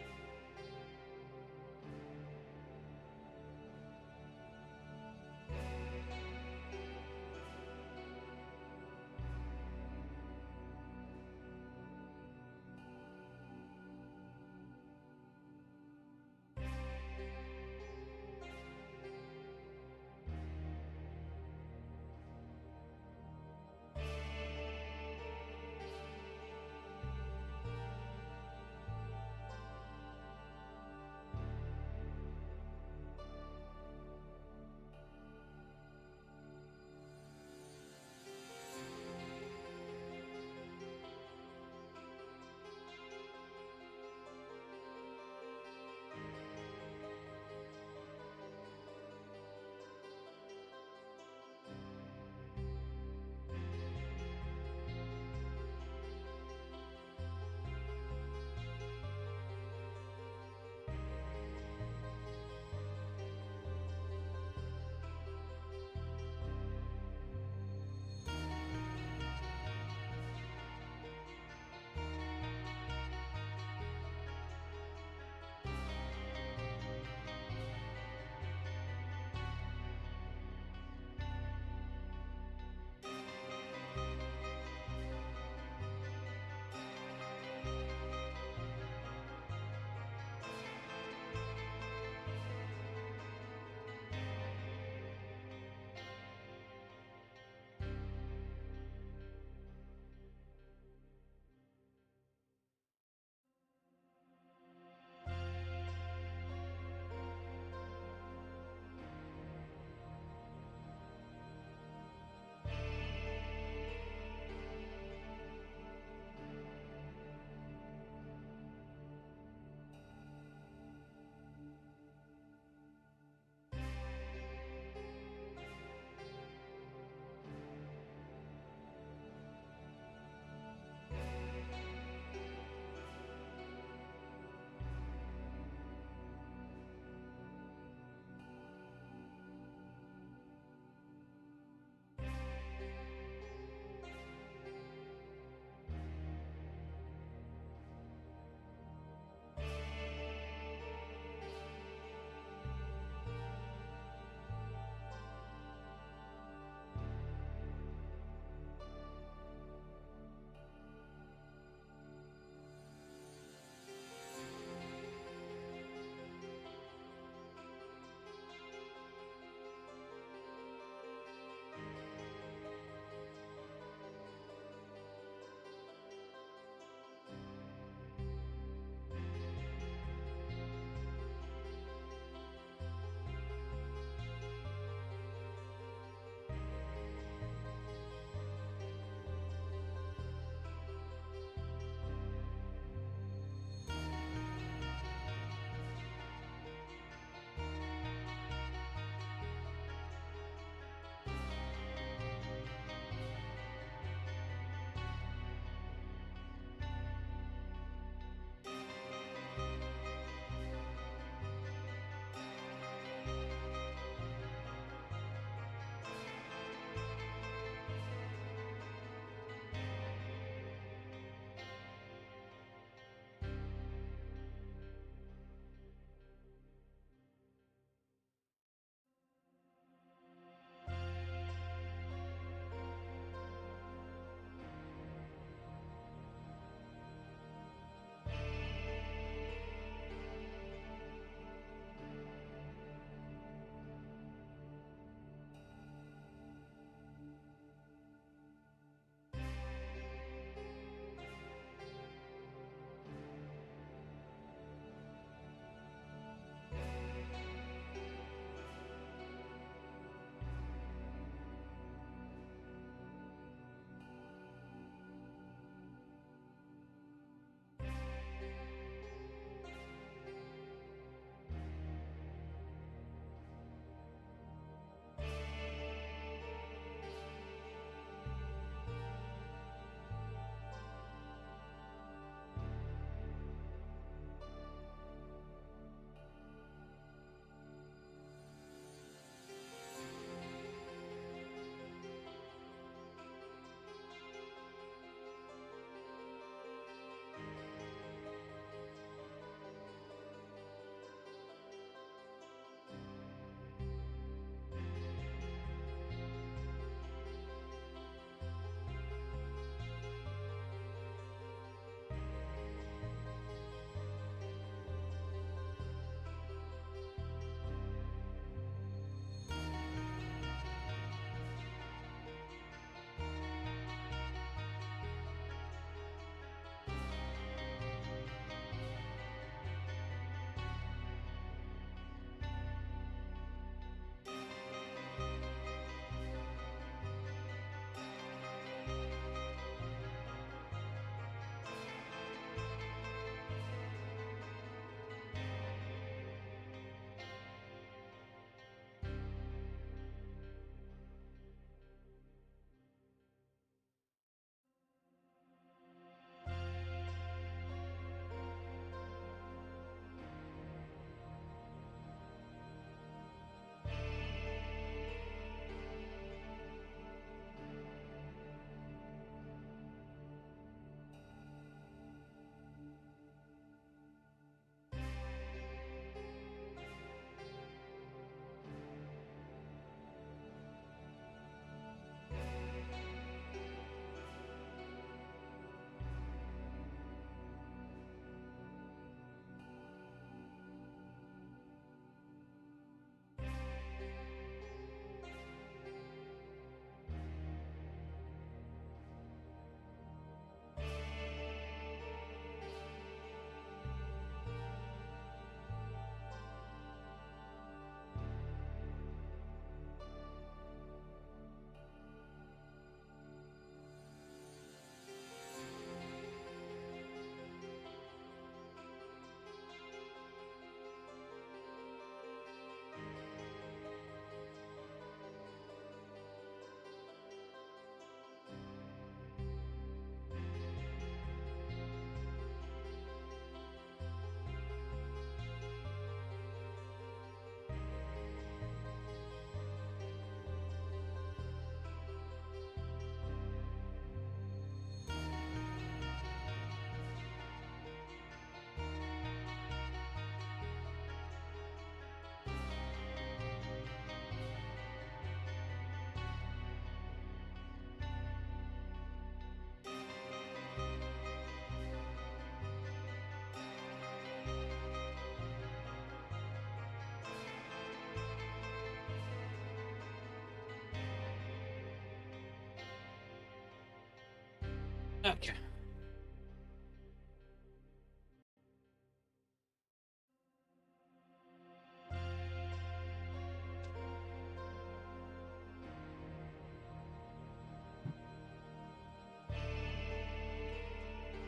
Okay.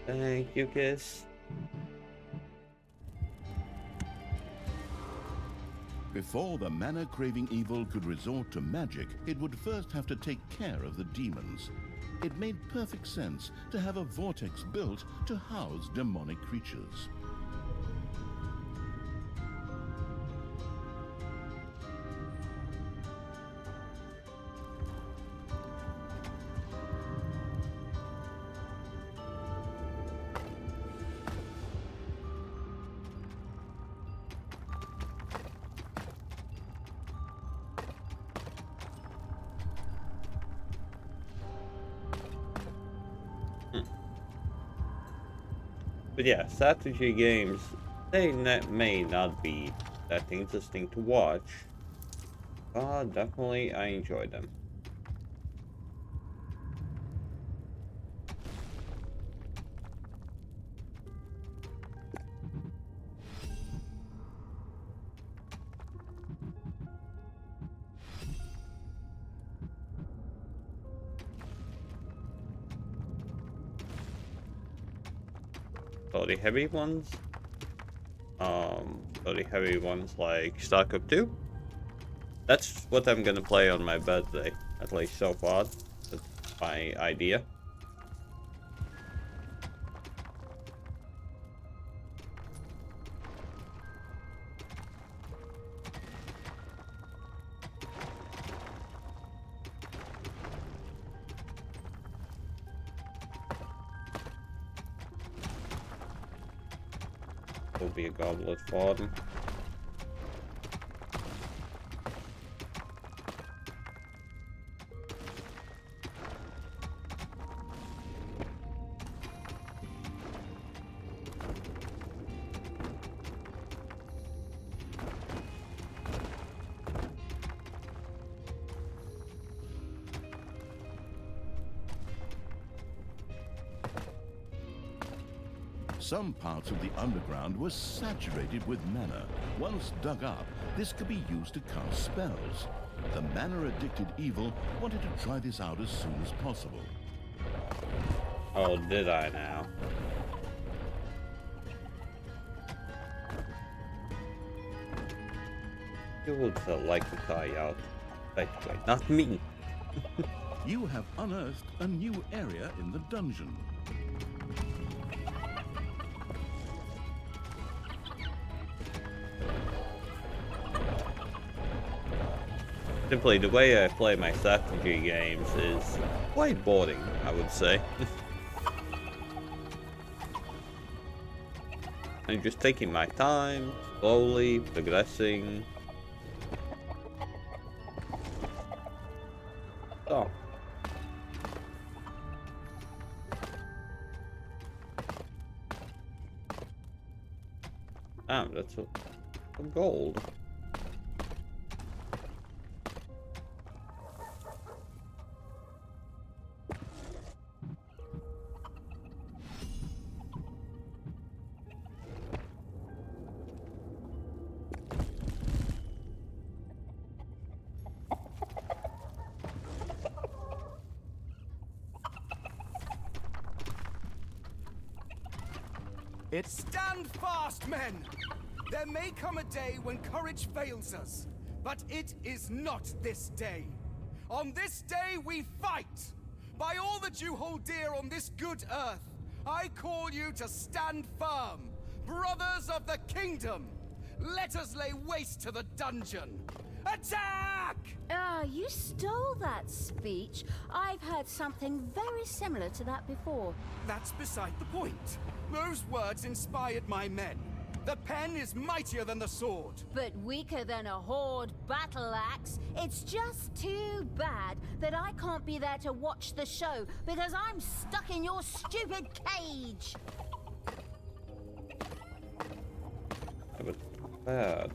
Thank you, Kiss. Before the mana-craving evil could resort to magic, it would first have to take care of the demons. It made perfect sense to have a vortex built to house demonic creatures. But yeah, strategy games, they may not be that interesting to watch, but definitely I enjoy them. So the heavy ones, like StarCraft 2. That's what I'm gonna play on my birthday, at least so far. That's my idea. Will be a goblet farm. Some parts of the underground were saturated with mana. Once dug up, this could be used to cast spells. The mana-addicted evil wanted to try this out as soon as possible. Oh, did I now? You would like to try out. Wait, not me. You have unearthed a new area in the dungeon. Simply, the way I play my strategy games is quite boring, I would say. I'm just taking my time, slowly progressing. So. Ah, that's a gold. Stand fast, men! There may come a day when courage fails us, but it is not this day. On this day we fight! By all that you hold dear on this good earth, I call you to stand firm! Brothers of the kingdom! Let us lay waste to the dungeon! Attack! Ah, you stole that speech. I've heard something very similar to that before. That's beside the point. Those words inspired my men. The pen is mightier than the sword. But weaker than a horde battle axe. It's just too bad that I can't be there to watch the show because I'm stuck in your stupid cage. But bad.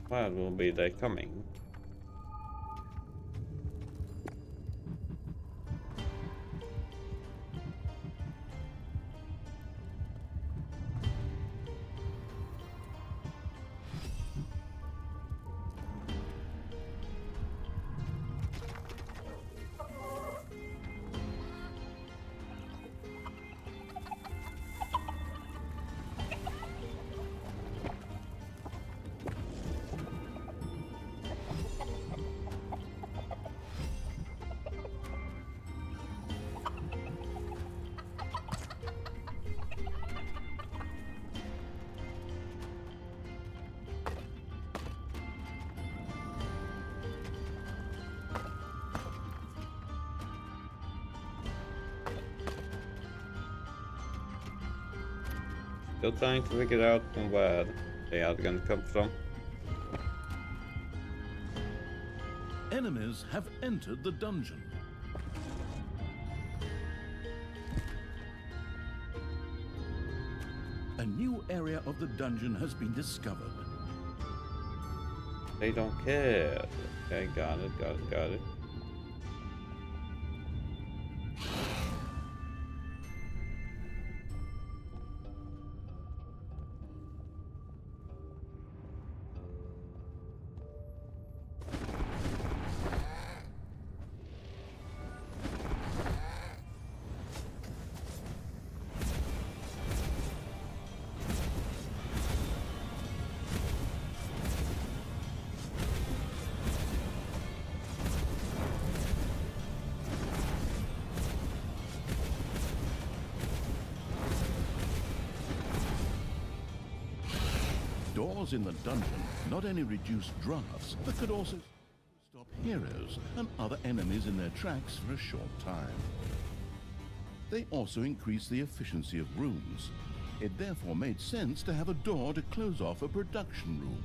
When will be they coming? Still trying to figure out from where they are gonna come from. Enemies have entered the dungeon. A new area of the dungeon has been discovered. They don't care. Okay, got it. Doors in the dungeon not only reduce drafts, but could also stop heroes and other enemies in their tracks for a short time. They also increase the efficiency of rooms. It therefore made sense to have a door to close off a production room.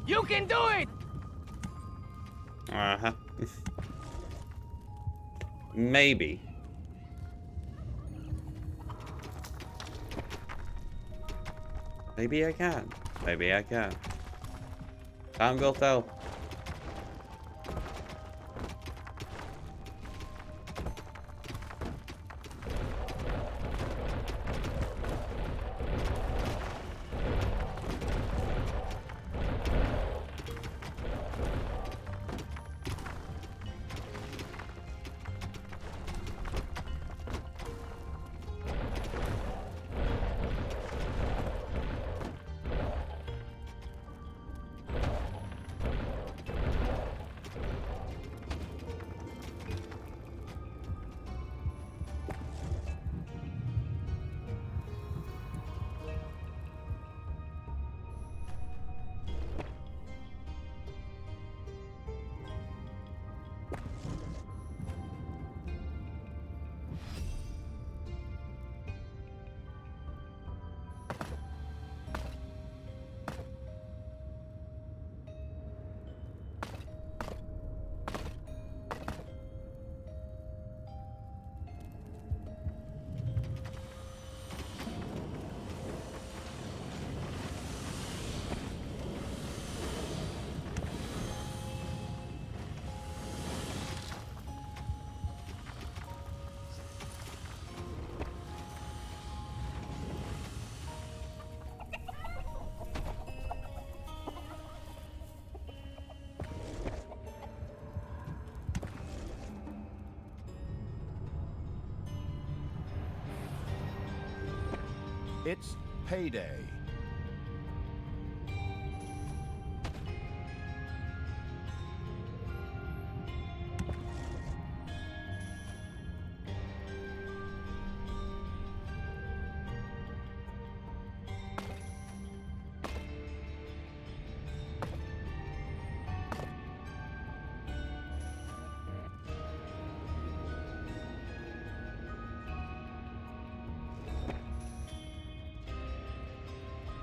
You can do it! Uh-huh. Maybe. Maybe I can. Maybe I can. Time will tell. It's payday.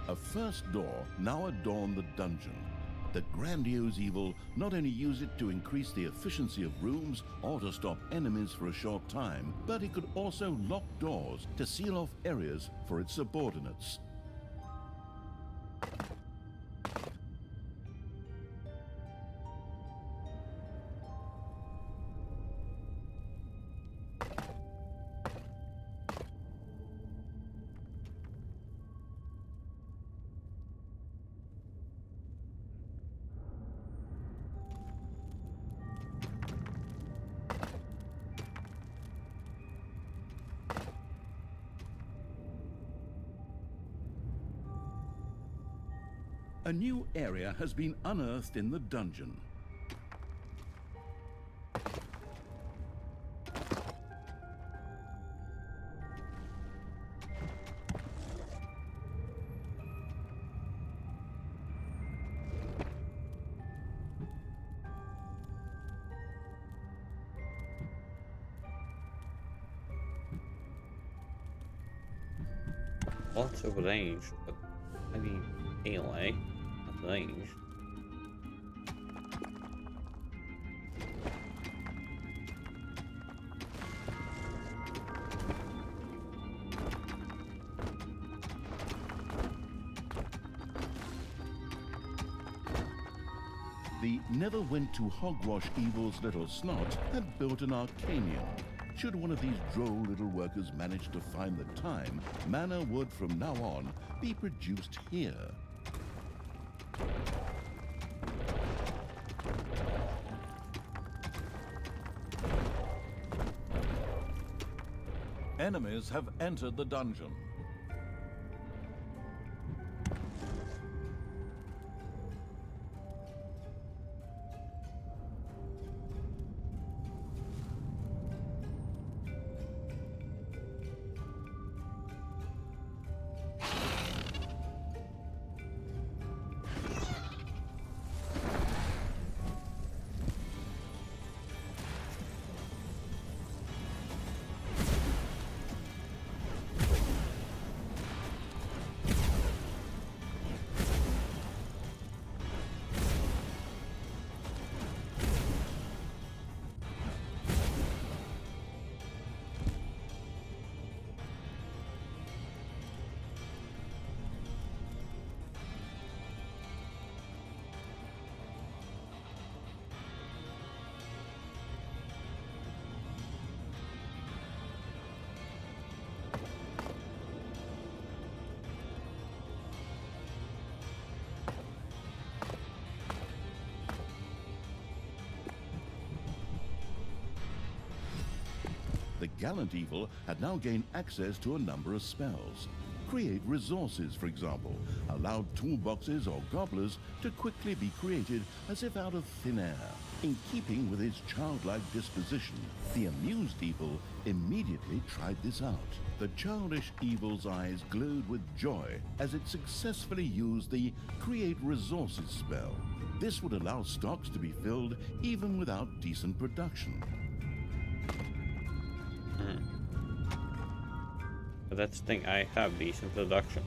A first door now adorned the dungeon. The grandiose evil not only used it to increase the efficiency of rooms or to stop enemies for a short time, but it could also lock doors to seal off areas for its subordinates. A new area has been unearthed in the dungeon. Lots of range, but I need melee, not range. The never went to hogwash evil's little snot had built an arcanium. Should one of these droll little workers manage to find the time, mana would from now on be produced here. Enemies have entered the dungeon. The gallant evil had now gained access to a number of spells. Create resources, for example, allowed toolboxes or gobblers to quickly be created as if out of thin air. In keeping with his childlike disposition, the amused evil immediately tried this out. The childish evil's eyes glowed with joy as it successfully used the Create Resources spell. This would allow stocks to be filled even without decent production. But that's the thing, I have decent production.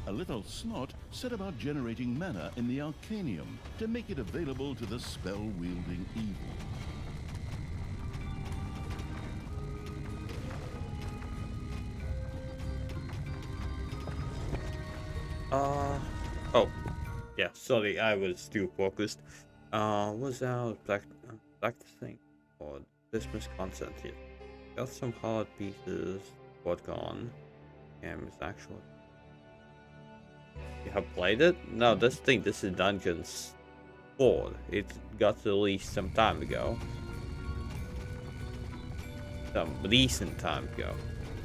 A little snot set about generating mana in the Arcanium to make it available to the spell-wielding evil. Oh. Yeah, sorry, I was too focused. Was out black thing or Christmas content here. Got some hard pieces, what gone. Game is actually. You have played it? No, this is Dungeons 4. It got released some time ago. Some recent time ago.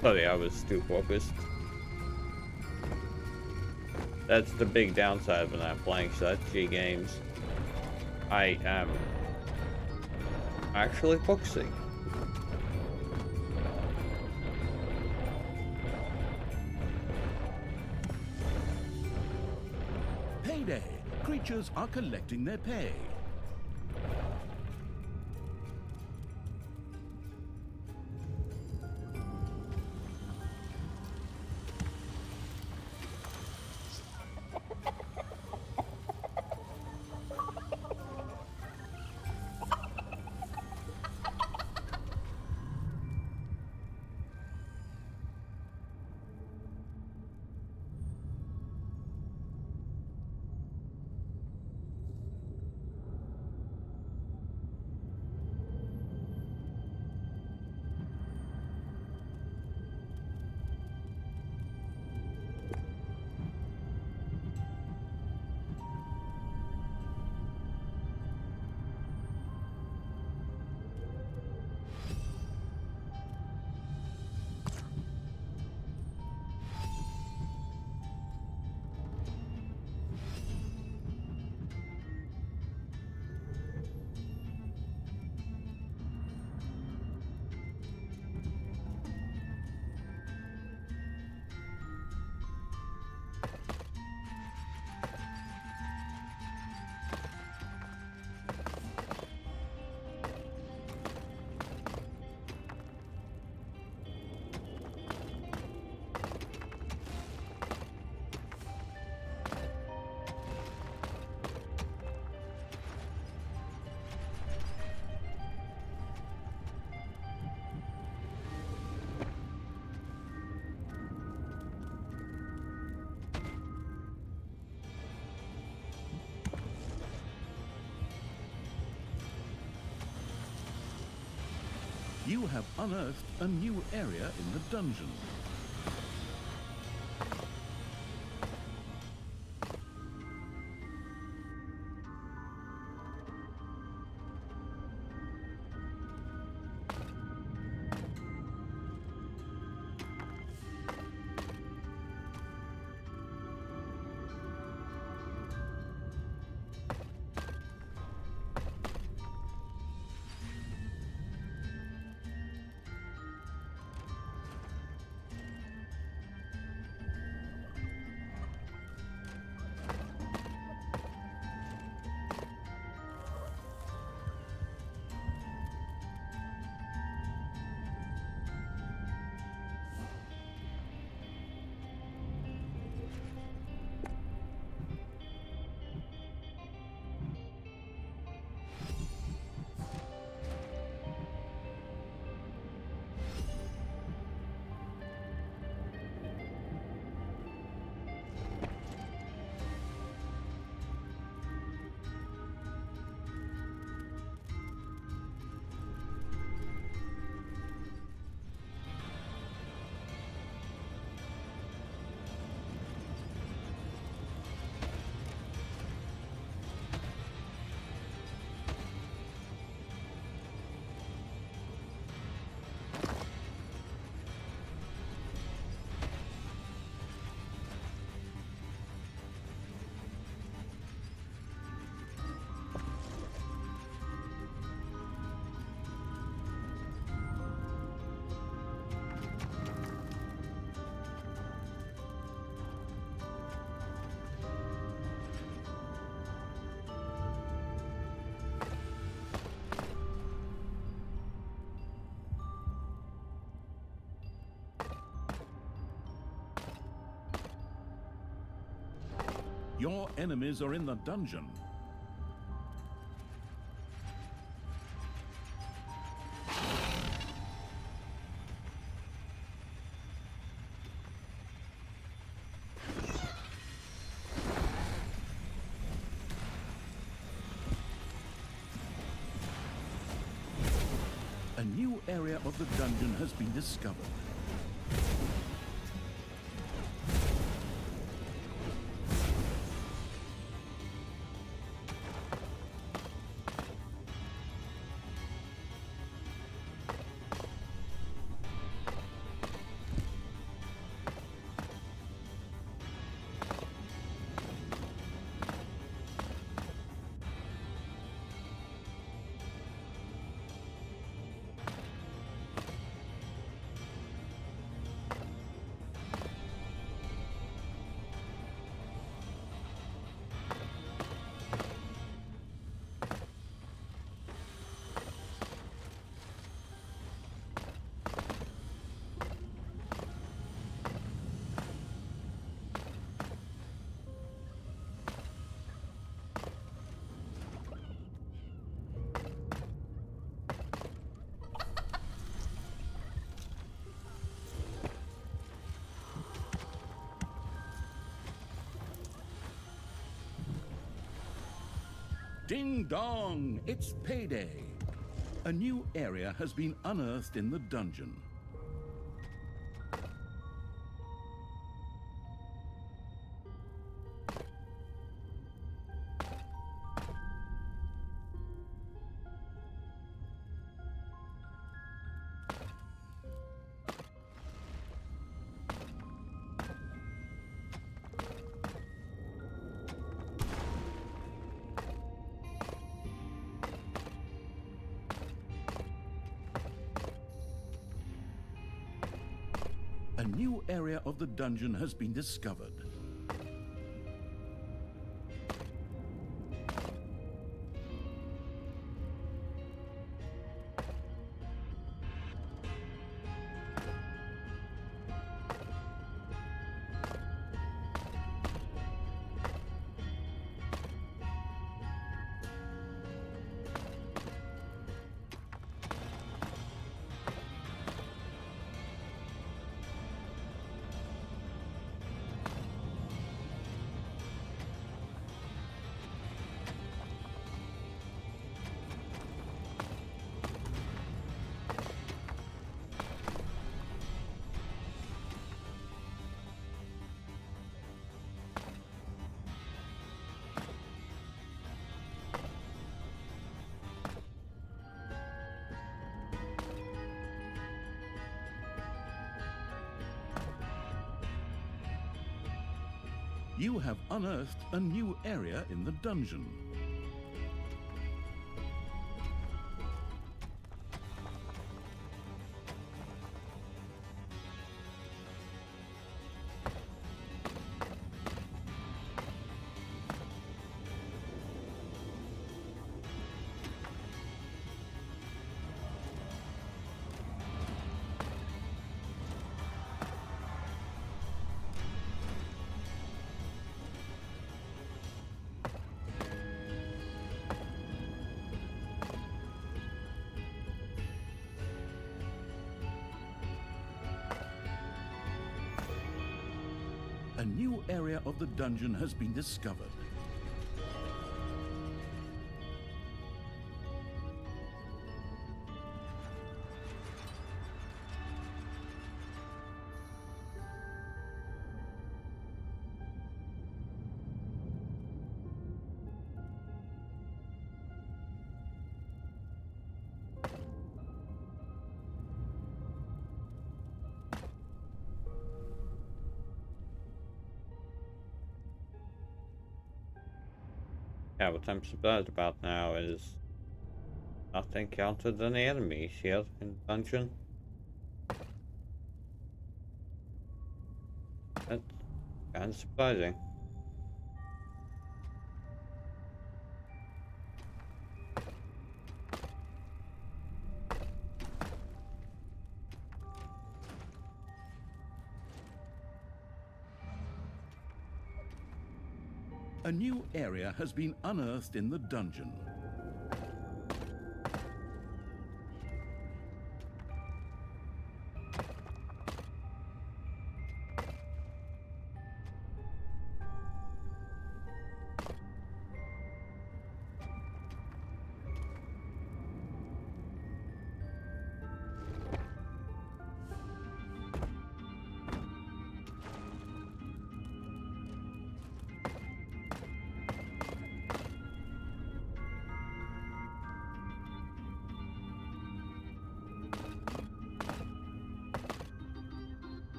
Sorry, I was too focused. That's the big downside when I'm playing strategy games. I am actually focusing. Payday! Creatures are collecting their pay. You have unearthed a new area in the dungeon. Your enemies are in the dungeon. A new area of the dungeon has been discovered. Ding dong! It's payday! A new area has been unearthed in the dungeon. A new area of the dungeon has been discovered. You have unearthed a new area in the dungeon. A new area of the dungeon has been discovered. Yeah, what I'm surprised about now is not encountered any enemies yet in the dungeon. That's kind of surprising. A new area has been unearthed in the dungeon.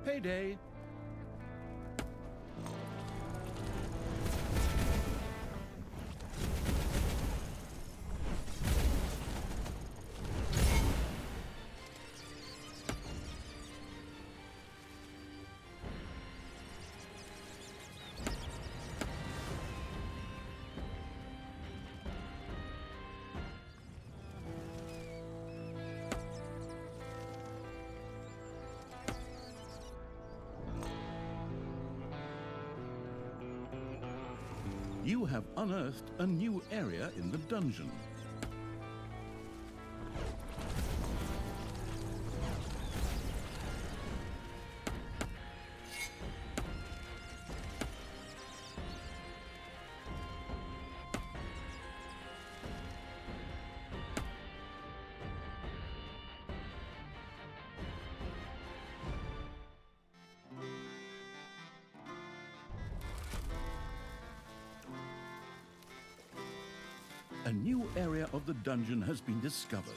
Payday! You have unearthed a new area in the dungeon. A new area of the dungeon has been discovered.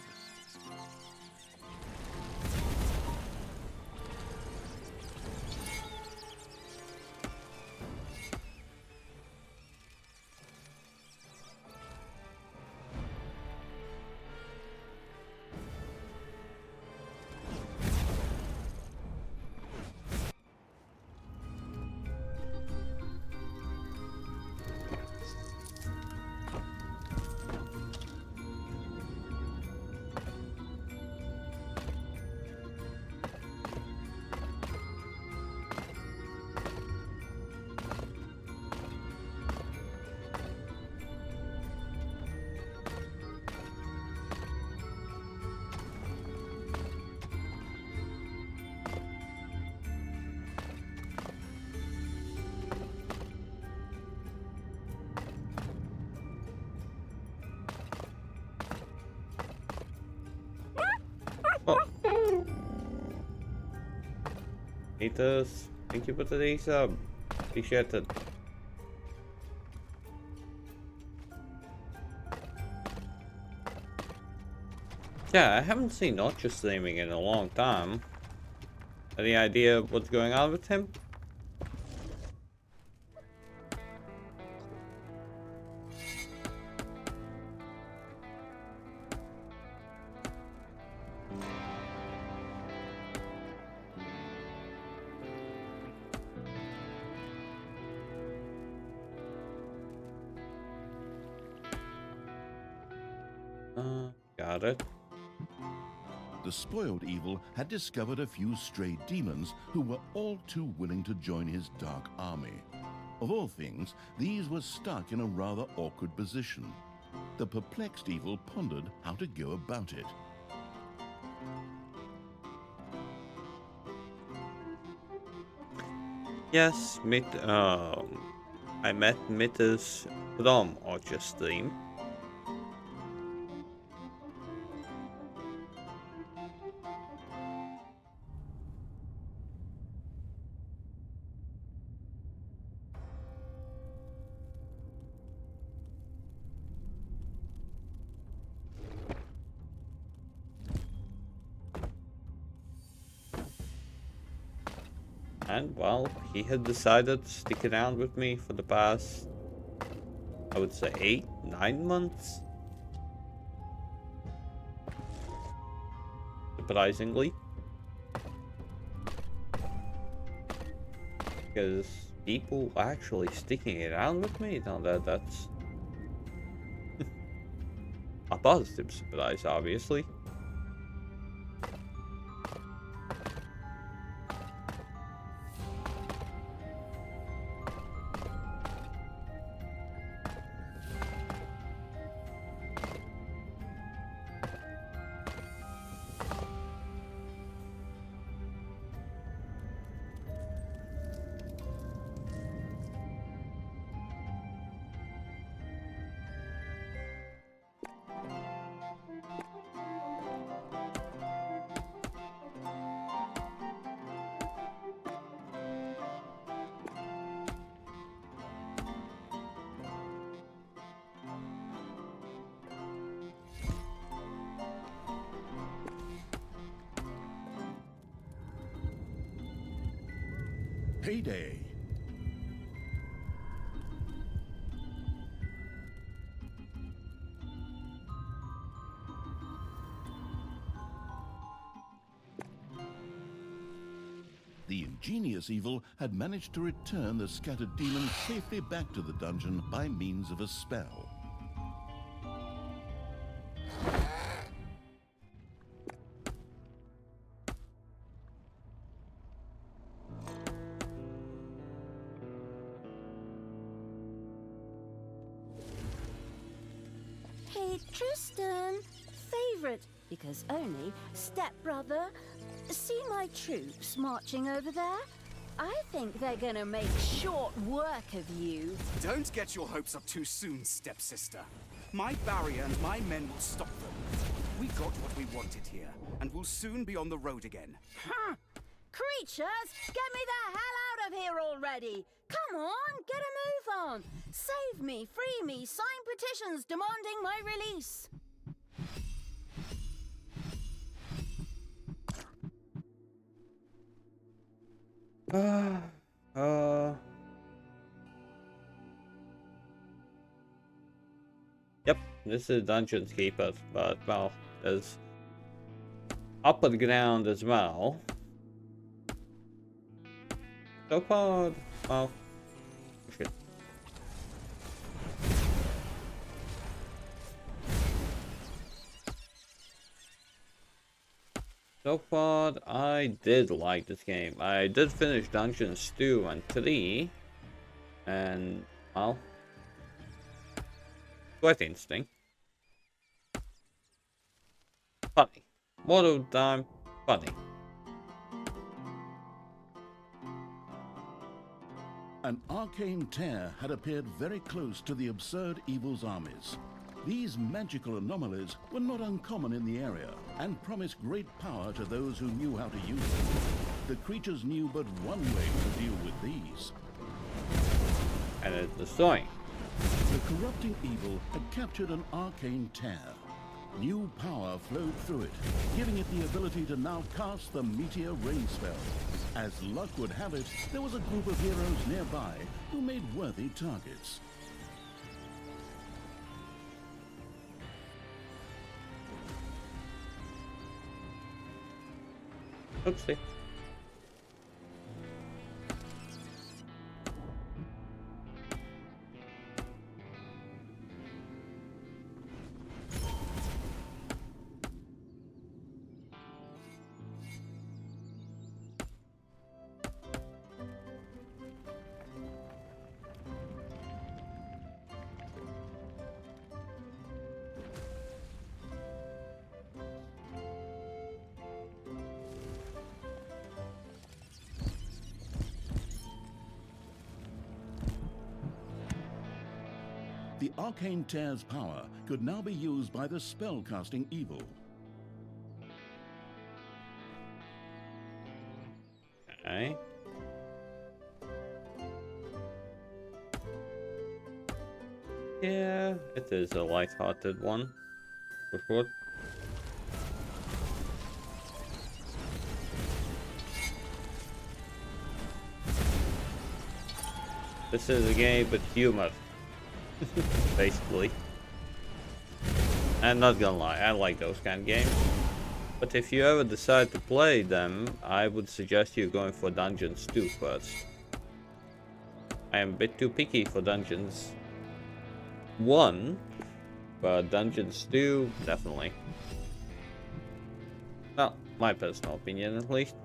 Oh. Haters, thank you for the resub. Appreciate it. Yeah, I haven't seen Notch streaming in a long time. Any idea what's going on with him? Got it. The spoiled evil had discovered a few stray demons who were all too willing to join his dark army. Of all things, these were stuck in a rather awkward position. The perplexed evil pondered how to go about it. Yes, I met Mitters from Archer stream. And well, he had decided to stick around with me for the past, I would say 8-9 months. Surprisingly. Because people actually sticking around with me, now that's a positive surprise, obviously. Payday. The ingenious evil had managed to return the scattered demons safely back to the dungeon by means of a spell. Hey, Tristan, favorite, because only stepbrother. See my troops marching over there? I think they're gonna make short work of you. Don't get your hopes up too soon, stepsister. My barrier and my men will stop them. We got what we wanted here, and we'll soon be on the road again. Huh. Creatures, get me the hell out of here already! Come on, get a move on! Save me, free me, sign petitions demanding my release! Yep, this is Dungeon Keeper, but well, there's upper ground as well. So far, well, shit. So far, I did like this game. I did finish Dungeons 2 and 3, and well, quite interesting. Funny. More of the time, funny. An arcane tear had appeared very close to the absurd evil's armies. These magical anomalies were not uncommon in the area and promised great power to those who knew how to use them. The creatures knew but one way to deal with these. And it's destroying. The corrupting evil had captured an arcane tear. New power flowed through it, giving it the ability to now cast the meteor rain spell. As luck would have it, there was a group of heroes nearby who made worthy targets. Oopsie. The arcane tear's power could now be used by the spell-casting evil. Okay. Yeah, it is a light-hearted one. For sure. This is a game with humor. Basically. I'm not gonna lie, I like those kind of games. But if you ever decide to play them, I would suggest you going for Dungeons 2 first. I am a bit too picky for Dungeons 1, but Dungeons 2, definitely. Well, my personal opinion at least.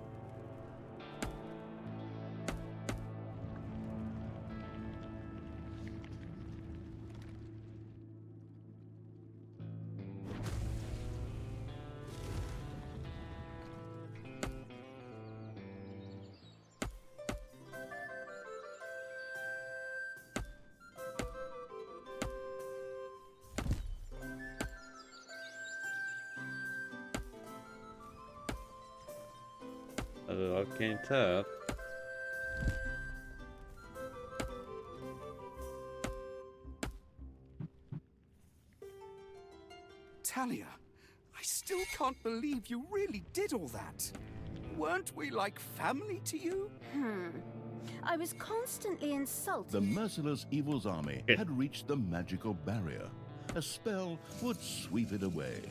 Arcane tear. Talia, I still can't believe you really did all that. Weren't we like family to you? I was constantly insulted. The merciless evil's army had reached the magical barrier. A spell would sweep it away.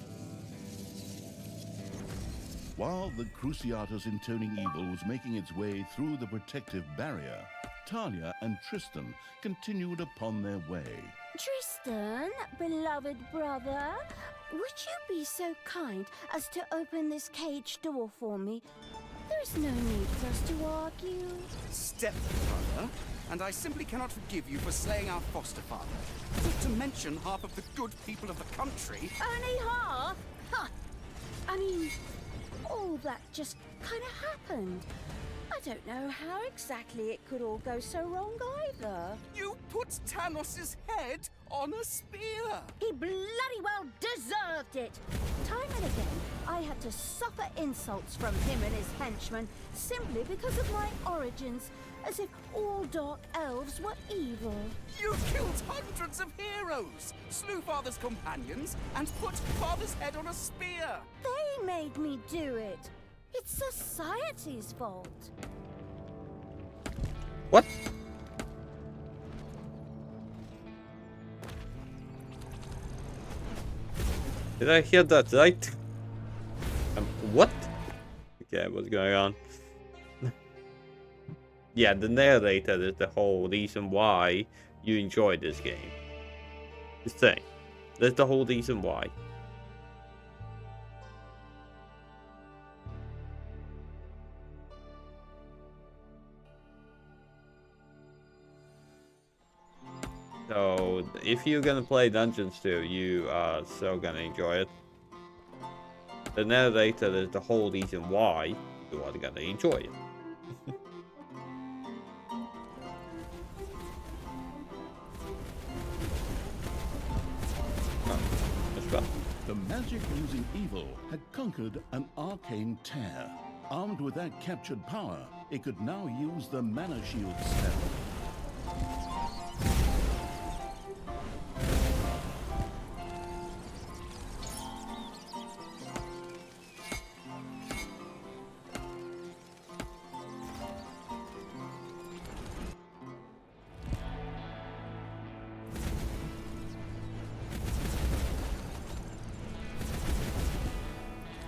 While the Cruciatus intoning evil was making its way through the protective barrier, Talia and Tristan continued upon their way. Tristan, beloved brother, would you be so kind as to open this cage door for me? There is no need for us to argue. Stepbrother, and I simply cannot forgive you for slaying our foster father. Not to mention half of the good people of the country. Only half? Huh. I mean, all that just kind of happened. I don't know how exactly it could all go so wrong either. You put Tanos's head on a spear. He bloody well deserved it. Time and again, I had to suffer insults from him and his henchmen simply because of my origins, as if all dark elves were evil. You killed hundreds of heroes, slew Father's companions, and put Father's head on a spear. They made me do it. It's society's fault. What? Did I hear that right? What? Okay, what's going on? Yeah, the narrator is the whole reason why you enjoy this game. Just saying. That's the whole reason why. So, if you're gonna play Dungeons 2, you are so gonna enjoy it. The narrator is the whole reason why you are gonna enjoy it. Oh, The magic using evil had conquered an arcane tear. Armed with that captured power, it could now use the mana shield spell.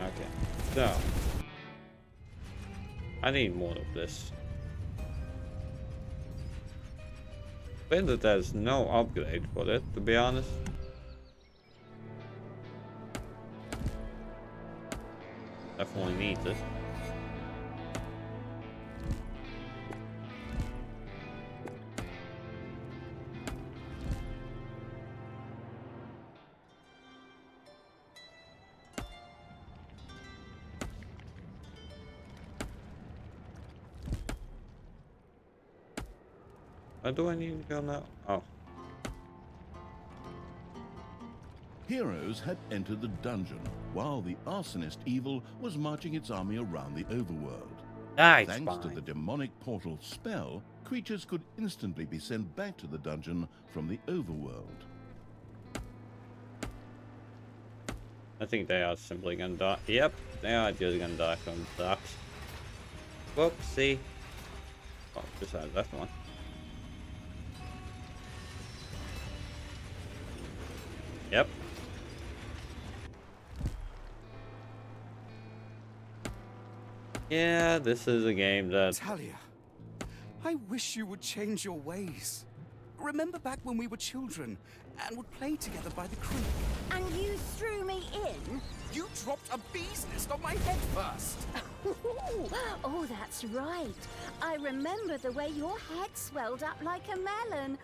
Okay, so I need more of this. Bet that there's no upgrade for it, to be honest. Definitely need it. Where do I need to go now? Oh. Heroes had entered the dungeon, while the arsonist evil was marching its army around the overworld. That's Thanks to fine. the demonic portal spell, creatures could instantly be sent back to the dungeon from the overworld. I think they are simply gonna die. Yep, they are just gonna die from ducks. Whoopsie. Oh, just had that one. Yep. Yeah, this is a game that... Talia, I wish you would change your ways. Remember back when we were children and would play together by the creek? And you threw me in? You dropped a bee's nest on my head first. Oh, that's right. I remember the way your head swelled up like a melon.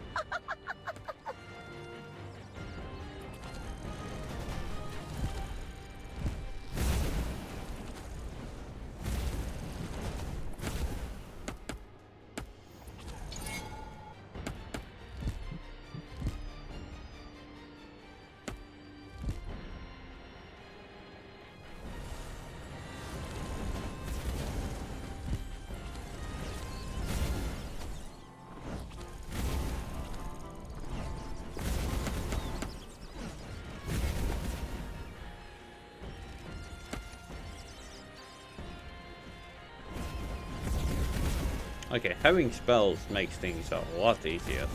Okay, having spells makes things a lot easier.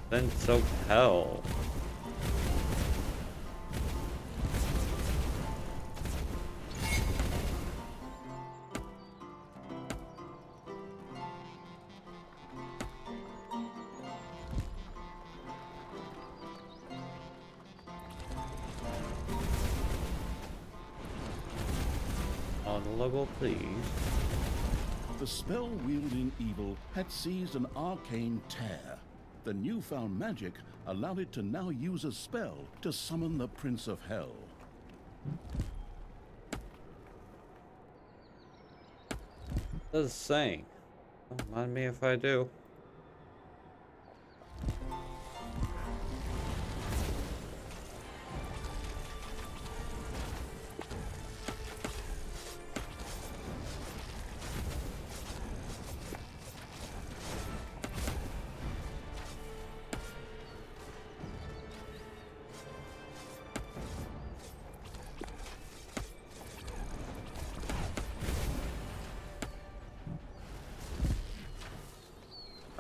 Sense of hell. On level, please. The spell-wielding evil had seized an arcane tear. The newfound magic allowed it to now use a spell to summon the Prince of Hell. Does it saying? Don't mind me if I do.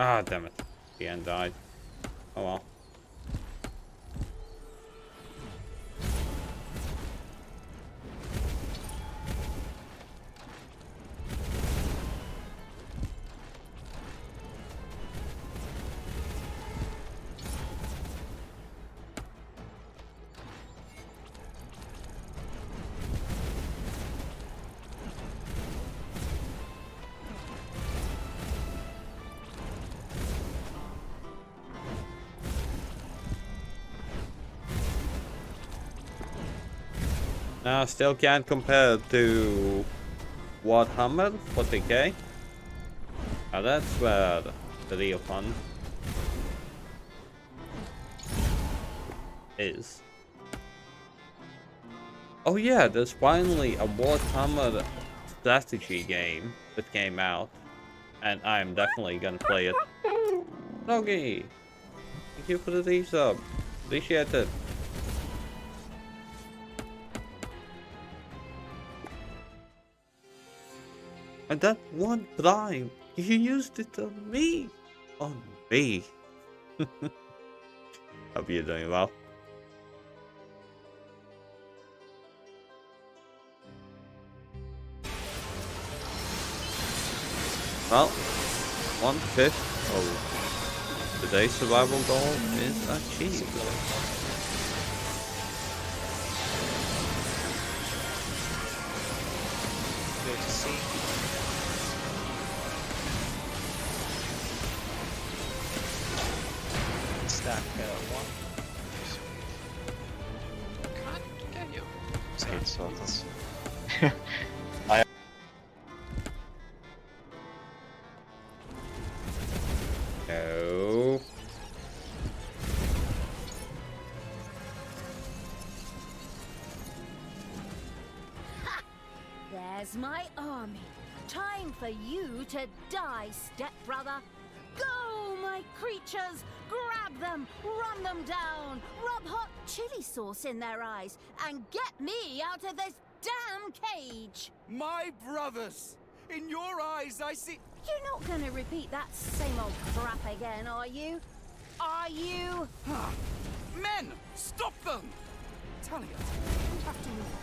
Ah, damn it. The end died. Oh well. Now, still can't compare to what Hammer, 40k. Now that's bad. the real fun is. Oh yeah, there's finally a Warhammer strategy game that came out, and I'm definitely gonna play it. Doggy, thank you for the resub. Appreciate it. And that one time, you used it on me. On me. Hope you're doing well. Well, 1/5 of today's survival goal is achieved. Good to see. Stack 1. Can't get you. Same circles. No. There's my army. Time for you to die, stepbrother. Go, my creatures! Grab them, run them down, rub hot chili sauce in their eyes, and get me out of this damn cage! My brothers! In your eyes, I see. You're not gonna repeat that same old crap again, are you? Are you? Men! Stop them! Talia, we have to move on.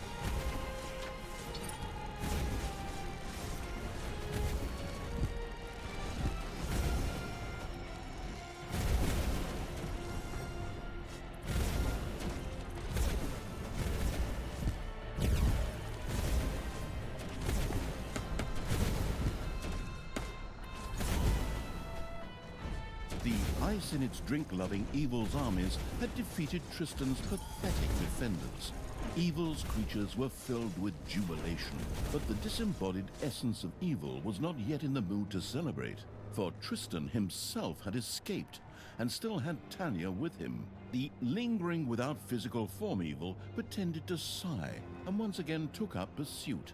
The ice in its drink-loving Evil's armies had defeated Tristan's pathetic defenders. Evil's creatures were filled with jubilation, but the disembodied essence of Evil was not yet in the mood to celebrate, for Tristan himself had escaped and still had Talia with him. The lingering without physical form Evil pretended to sigh and once again took up pursuit.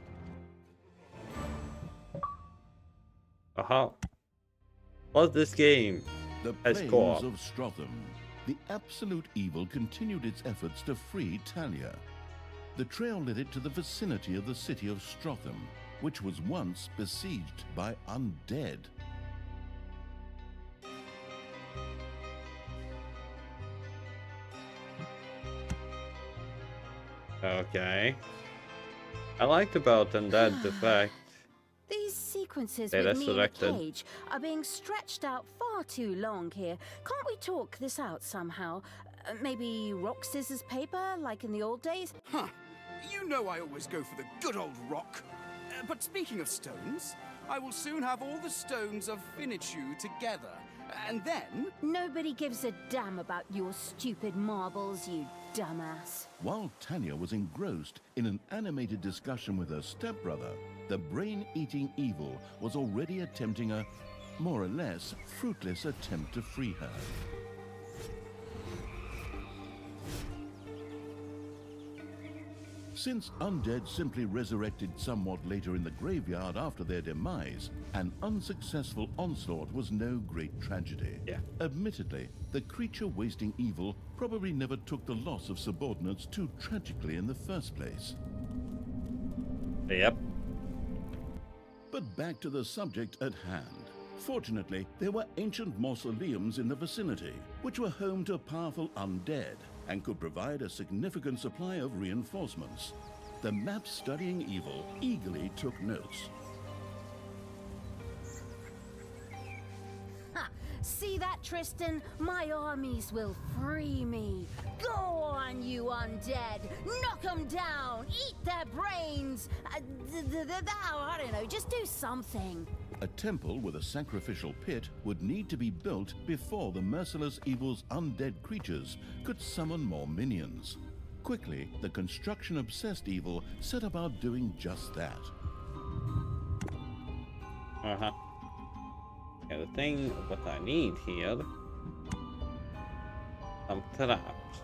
Aha. What's this game? The As plains co-op. of Strotham. The absolute Evil continued its efforts to free Talia. The trail led it to the vicinity of the city of Strotham, which was once besieged by undead. Okay. I liked about Undead the fact These sequences They with me in the resurrected. cage are being stretched out far too long here. Can't we talk this out somehow? Maybe rock, scissors, paper, like in the old days? Huh. You know I always go for the good old rock. But speaking of stones, I will soon have all the stones of Finichu together. And then... Nobody gives a damn about your stupid marbles, you dumbass. While Talia was engrossed in an animated discussion with her stepbrother, the brain-eating Evil was already attempting a, more or less, fruitless attempt to free her. Since undead simply resurrected somewhat later in the graveyard after their demise, an unsuccessful onslaught was no great tragedy. Yeah. Admittedly, the creature-wasting Evil probably never took the loss of subordinates too tragically in the first place. Yep. But back to the subject at hand. Fortunately, there were ancient mausoleums in the vicinity, which were home to powerful undead and could provide a significant supply of reinforcements. The map-studying Evil eagerly took notes. Ha! See that, Tristan? My armies will free me. Go on, you undead! Knock them down! Eat their brains! I don't know, just do something. A temple with a sacrificial pit would need to be built before the merciless Evil's undead creatures could summon more minions. Quickly, the construction-obsessed Evil set about doing just that. Uh-huh. And the thing what I need here, some traps.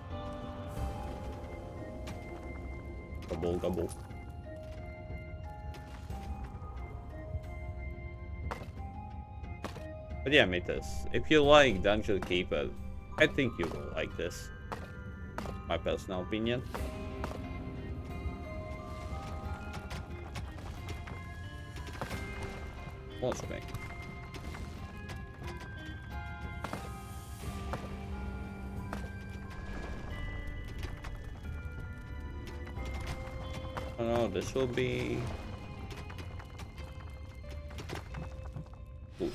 Gobble gobble. But yeah, Matas, if you like Dungeon Keeper, I think you will like this. My personal opinion. Watch me. Oh no, this will be... Ooh.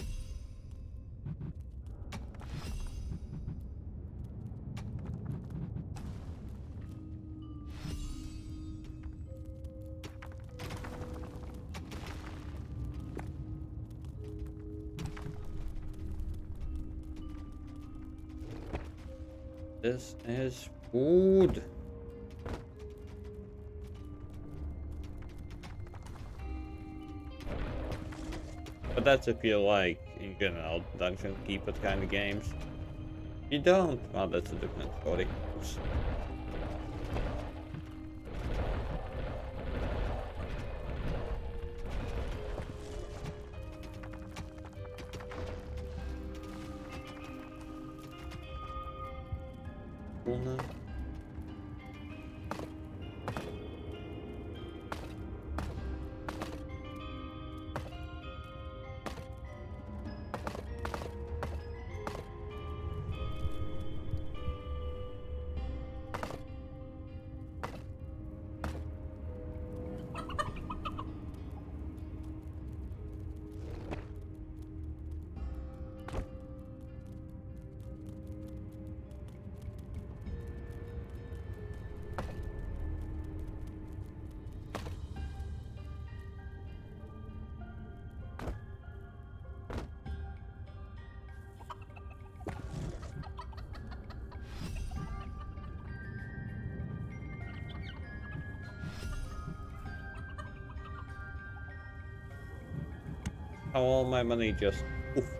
This is food. But that's if you like, in general, Dungeon Keeper kind of games. If you don't, well, that's a different story. Cool now. How all my money just oofed.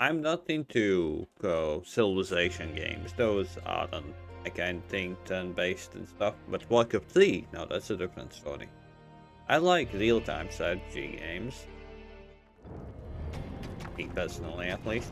I'm not into civilization games. Those aren't, I can't think, turn-based and stuff. But Warcraft 3, now that's a different story. I like real-time strategy games. Me personally, at least.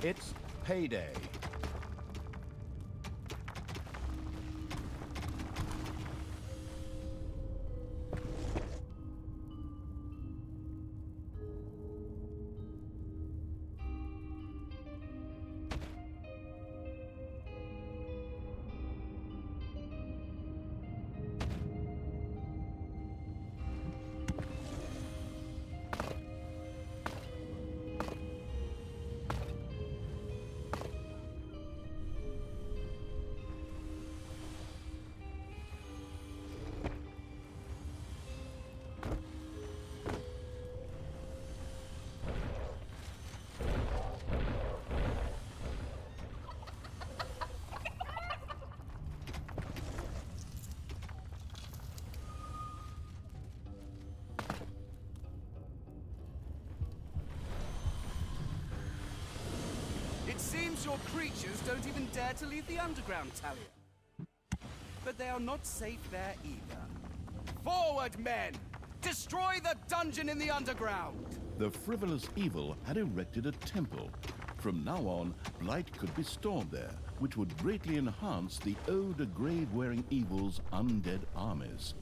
It's payday. It seems your creatures don't even dare to leave the underground, Talia. but they are not safe there either. Forward, men! Destroy the dungeon in the underground! The frivolous evil had erected a temple. From now on, Blight could be stored there, which would greatly enhance the ode to grave-wearing evil's undead armies.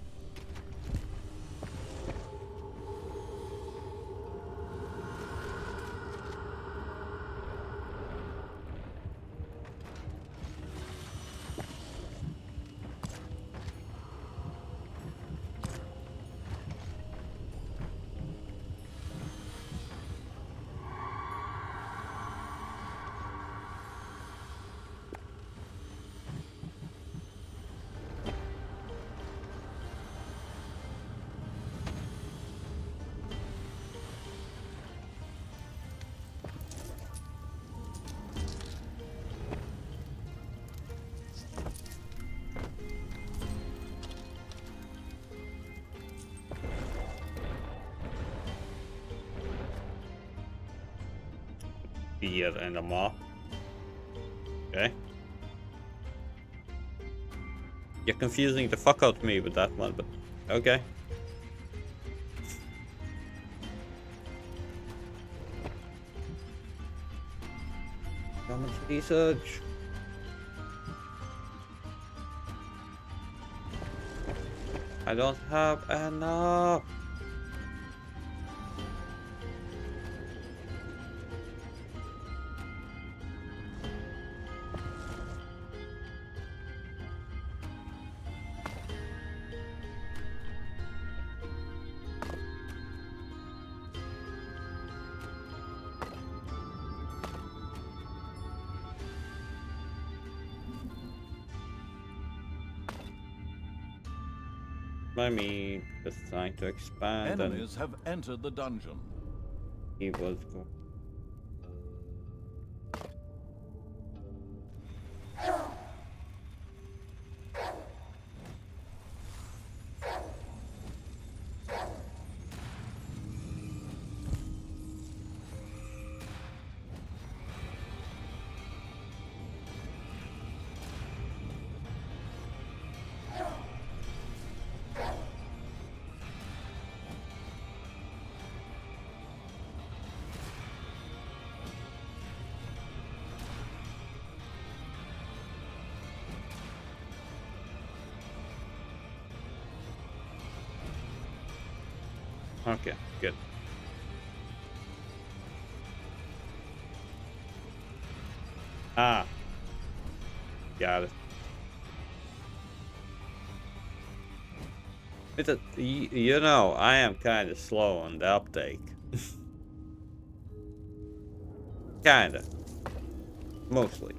Beer and a mop. Okay. You're confusing the fuck out of me with that one, but okay. How much research? I don't have enough. I mean, just trying to expand. Enemies have entered the dungeon. He was going. Okay, good. Ah. Got it. You know, I am kind of slow on the uptake. Kinda. Mostly.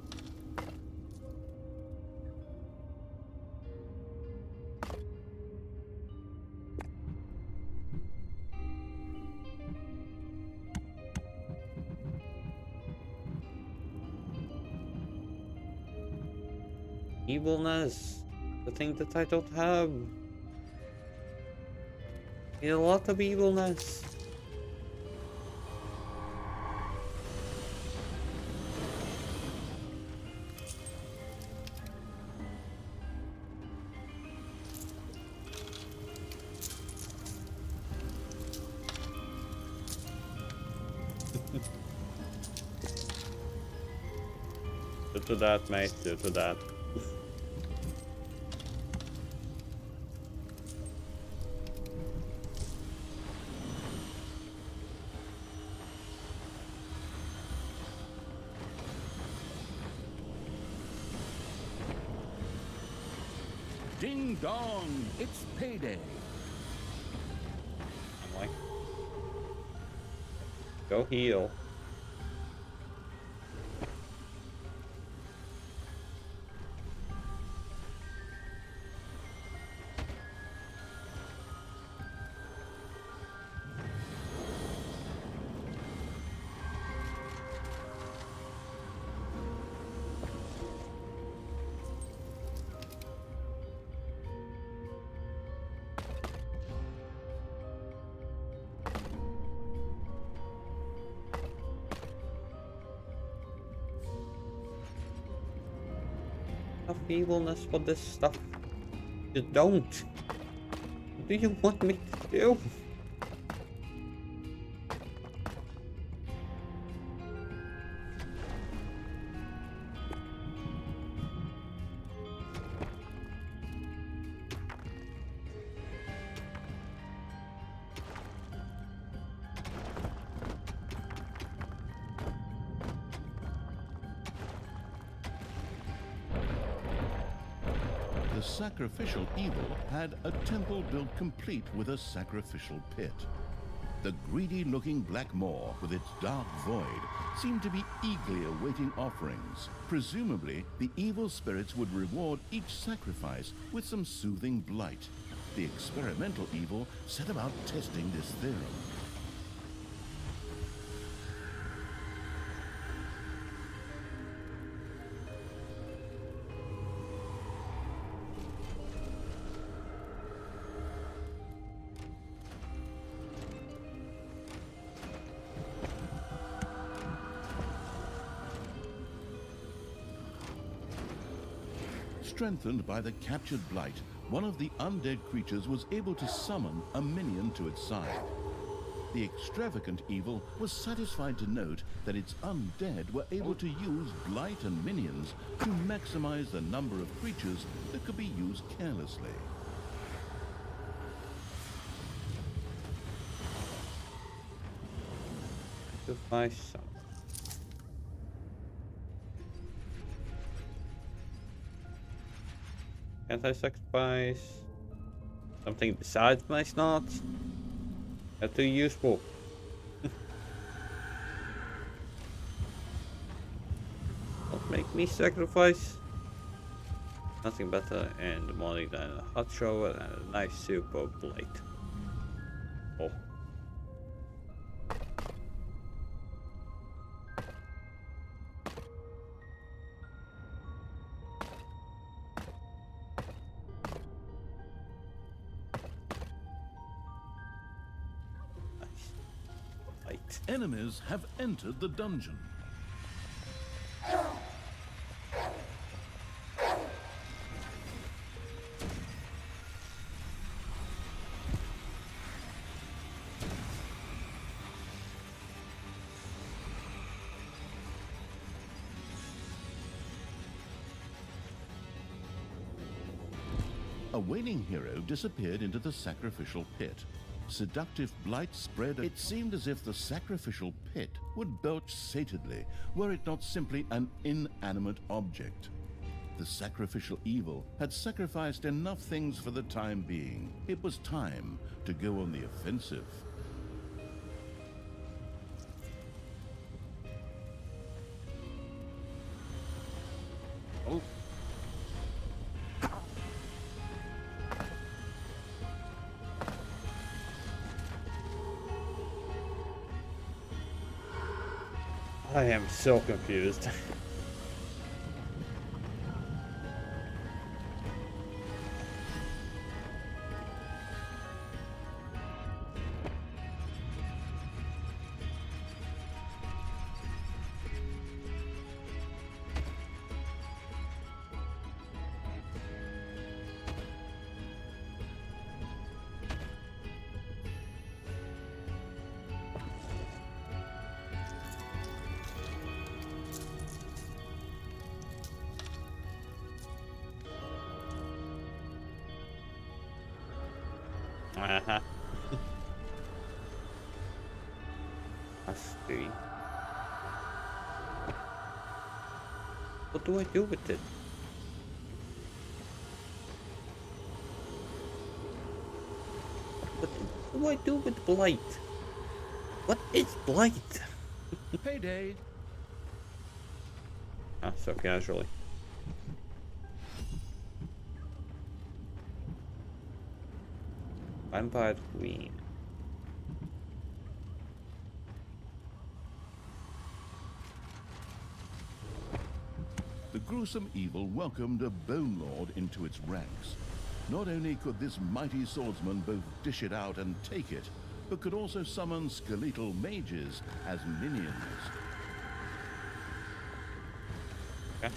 Evilness. The thing that I don't have. Need a lot of evilness. Do to that, mate. Do to that. Ding dong, it's payday. I'm like, go heal. Enough evilness for this stuff. Just don't. What do you want me to do? The sacrificial evil had a temple built complete with a sacrificial pit. The greedy-looking black maw with its dark void seemed to be eagerly awaiting offerings. Presumably, the evil spirits would reward each sacrifice with some soothing blight. The experimental evil set about testing this theorem. Strengthened by the captured blight, one of the undead creatures was able to summon a minion to its side. The extravagant evil was satisfied to note that its undead were able to use blight and minions to maximize the number of creatures that could be used carelessly. Sacrifice some. Can't I sacrifice something besides my snot? That's too useful. Don't make me sacrifice. Nothing better in the morning than a hot shower and a nice soup or plate. Oh. Enemies have entered the dungeon. A wailing hero disappeared into the sacrificial pit. Seductive blight spread. It seemed as if the sacrificial pit would belch satedly were it not simply an inanimate object. The sacrificial evil had sacrificed enough things for the time being. It was time to go on the offensive. Oh. I am so confused. Uh-huh. Must be. What do I do with it? What do I do with blight? What is blight? Payday. Ah, so casually. Vampire Queen. The gruesome evil welcomed a Bone Lord into its ranks. Not only could this mighty swordsman both dish it out and take it, but could also summon skeletal mages as minions. Okay.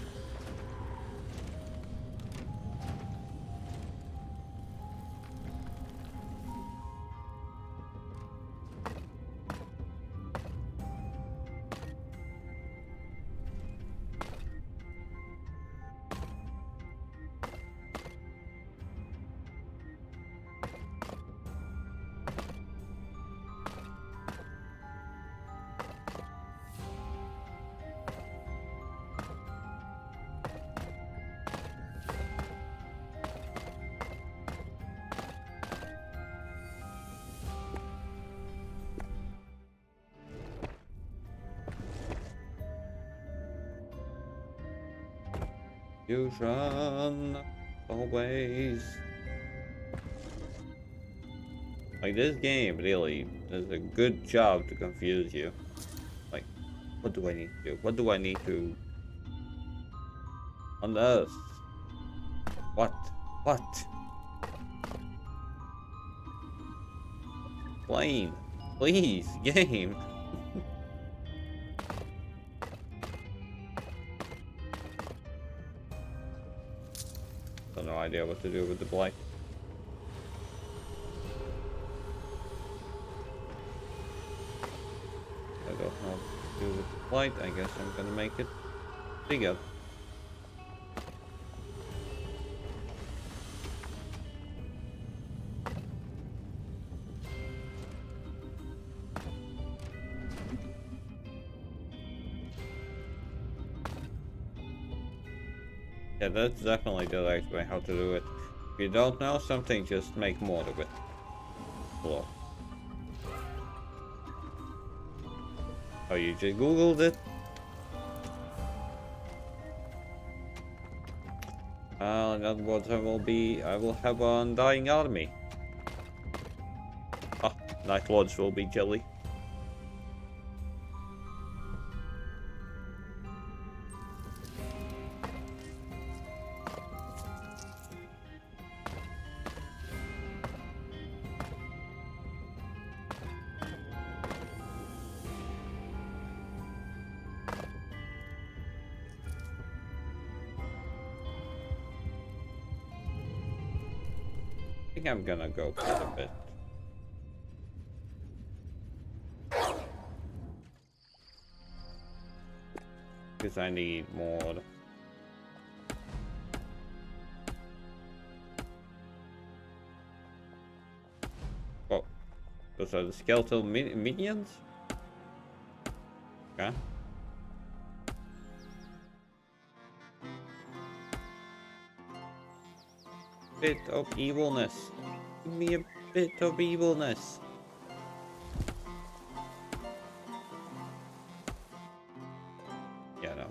Fusion. Always. Like, this game really does a good job to confuse you. Like, what do I need to do? What do I need to... unearth? What? What? Explain. Please, game. Got no idea what to do with the blight. I don't know what to do with the blight. I guess I'm gonna make it bigger. Yeah, that's definitely the right way how to do it. If you don't know something, just make more of it. Hello. Oh, you just googled it? In other words, I will have an undying army. Ah, Night Lords will be jelly. I think I'm gonna go quite a bit. Because I need more. Oh, those are the skeletal minions? Okay. Bit of evilness. Give me a bit of evilness. Yeah, no.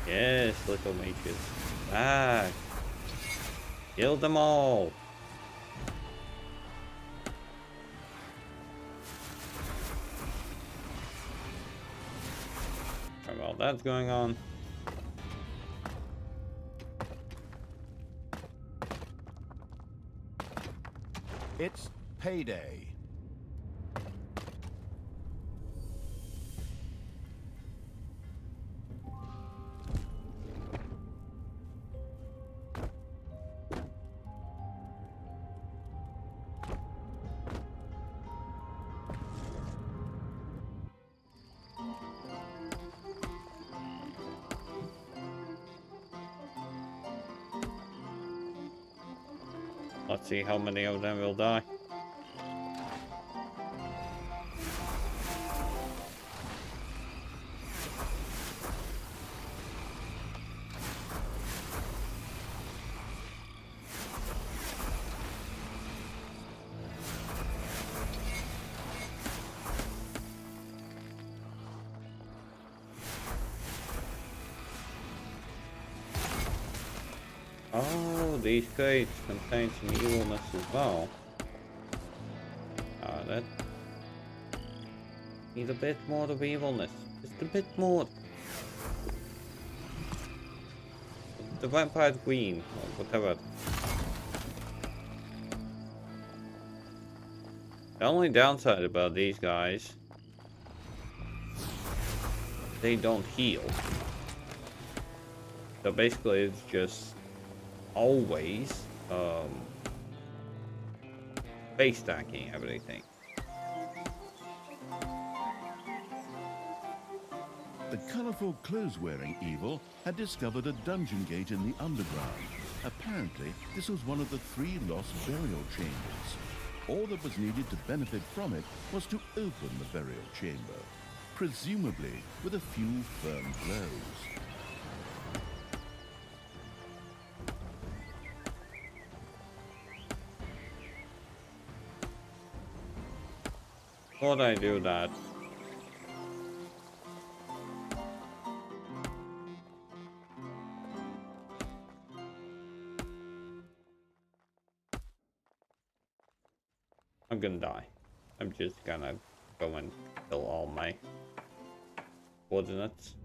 Yes, little mages. Ah, kill them all. Well, that's going on. It's payday. Let's see how many of them will die. Oh, these crates contain some evilness as well. That needs a bit more of evilness. Just a bit more. the vampire queen, or whatever. The only downside about these guys, they don't heal. So basically it's just always face stacking everything. The colorful clothes-wearing evil had discovered a dungeon gate in the underground. Apparently, this was one of the 3 lost burial chambers. All that was needed to benefit from it was to open the burial chamber, presumably with a few firm blows. Thought I do that. I'm gonna die. I'm just gonna go and kill all my coordinates.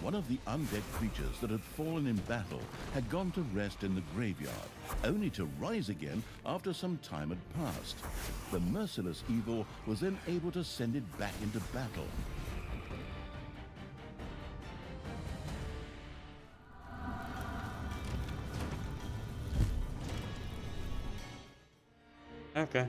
One of the undead creatures that had fallen in battle had gone to rest in the graveyard, only to rise again after some time had passed. The merciless evil was then able to send it back into battle. Okay.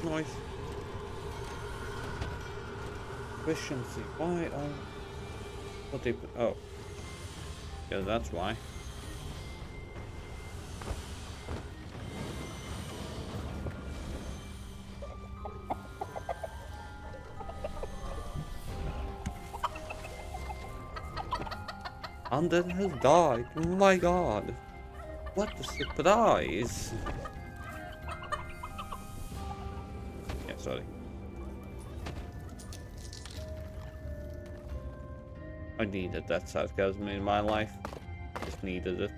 Nice. Efficiency. Why? What they put? Oh. Yeah, that's why. Undead has died. Oh my god. What a surprise. Yeah, sorry. I needed that sarcasm in my life. Just needed it.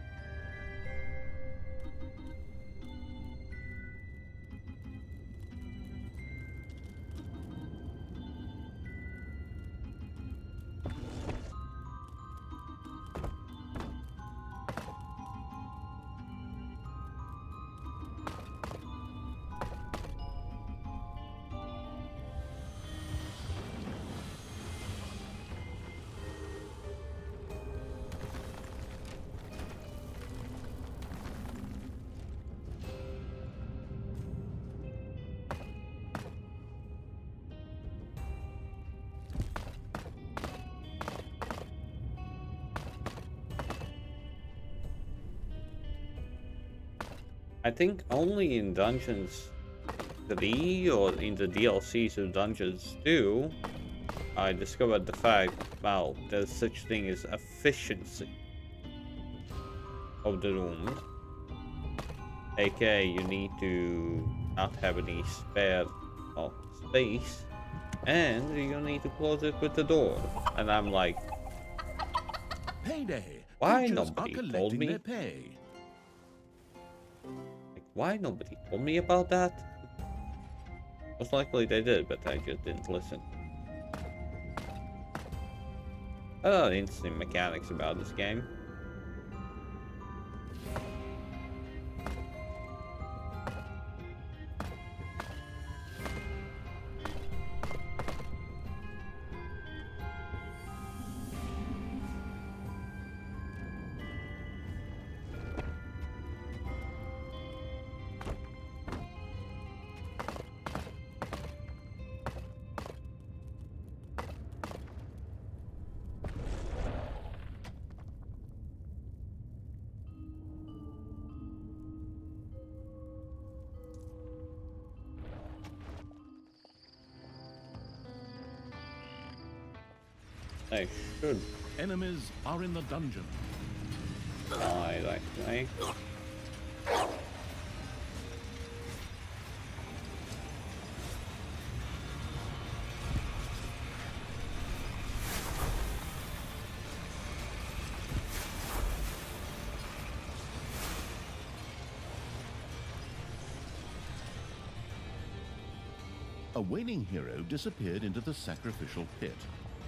I think only in Dungeons 3 or in the DLCs of Dungeons 2, I discovered the fact, well, there's such thing as efficiency of the rooms. aka you need to not have any spare space, and you need to close it with the door. And I'm like, Payday. why Creatures nobody are told collecting me? their pay. Like, why nobody told me about that? Most likely they did, but I just didn't listen. Interesting mechanics about this game. I should Enemies are in the dungeon. die that way. A waning hero disappeared into the sacrificial pit.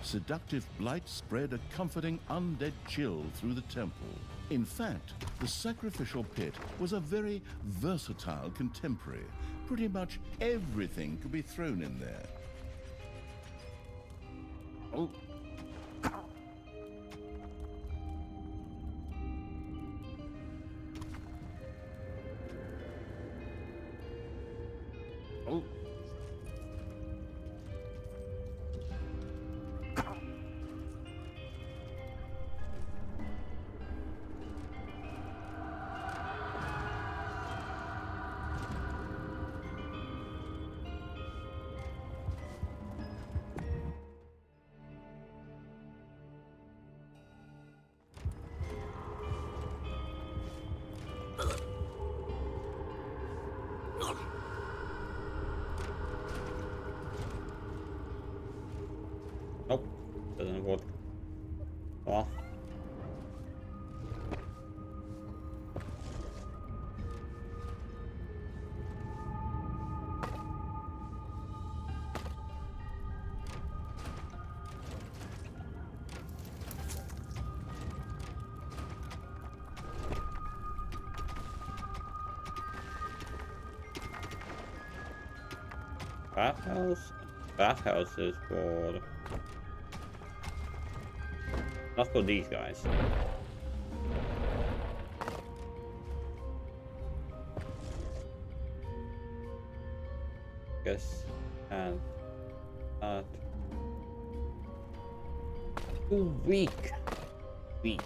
Seductive blight spread a comforting undead chill through the temple. In fact, the sacrificial pit was a very versatile contemporary. Pretty much everything could be thrown in there. Oh. Oh. Nope, doesn't work. Well. Bathhouse? Bathhouse is for... not for these guys. Guess and not too weak. Weak.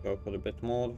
Go for a bit more.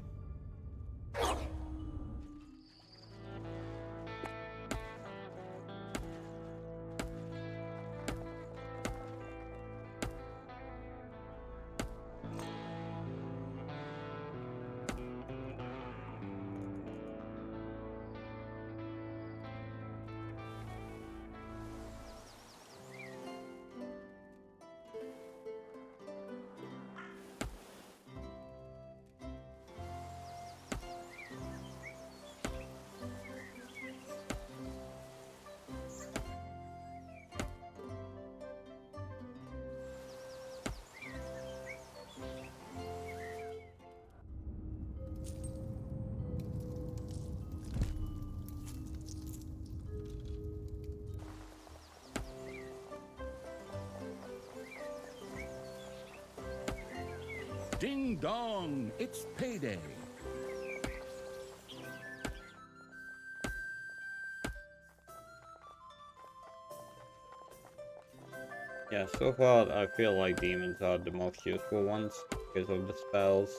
Ding dong, it's payday. Yeah, so far I feel like demons are the most useful ones because of the spells.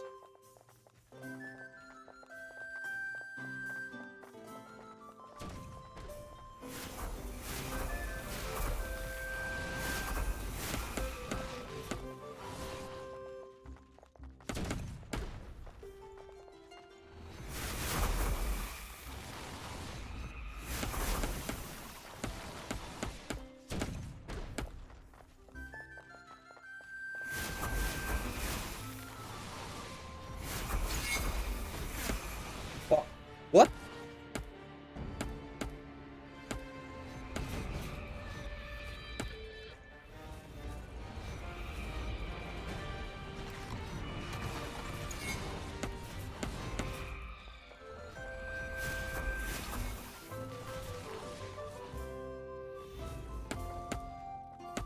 What?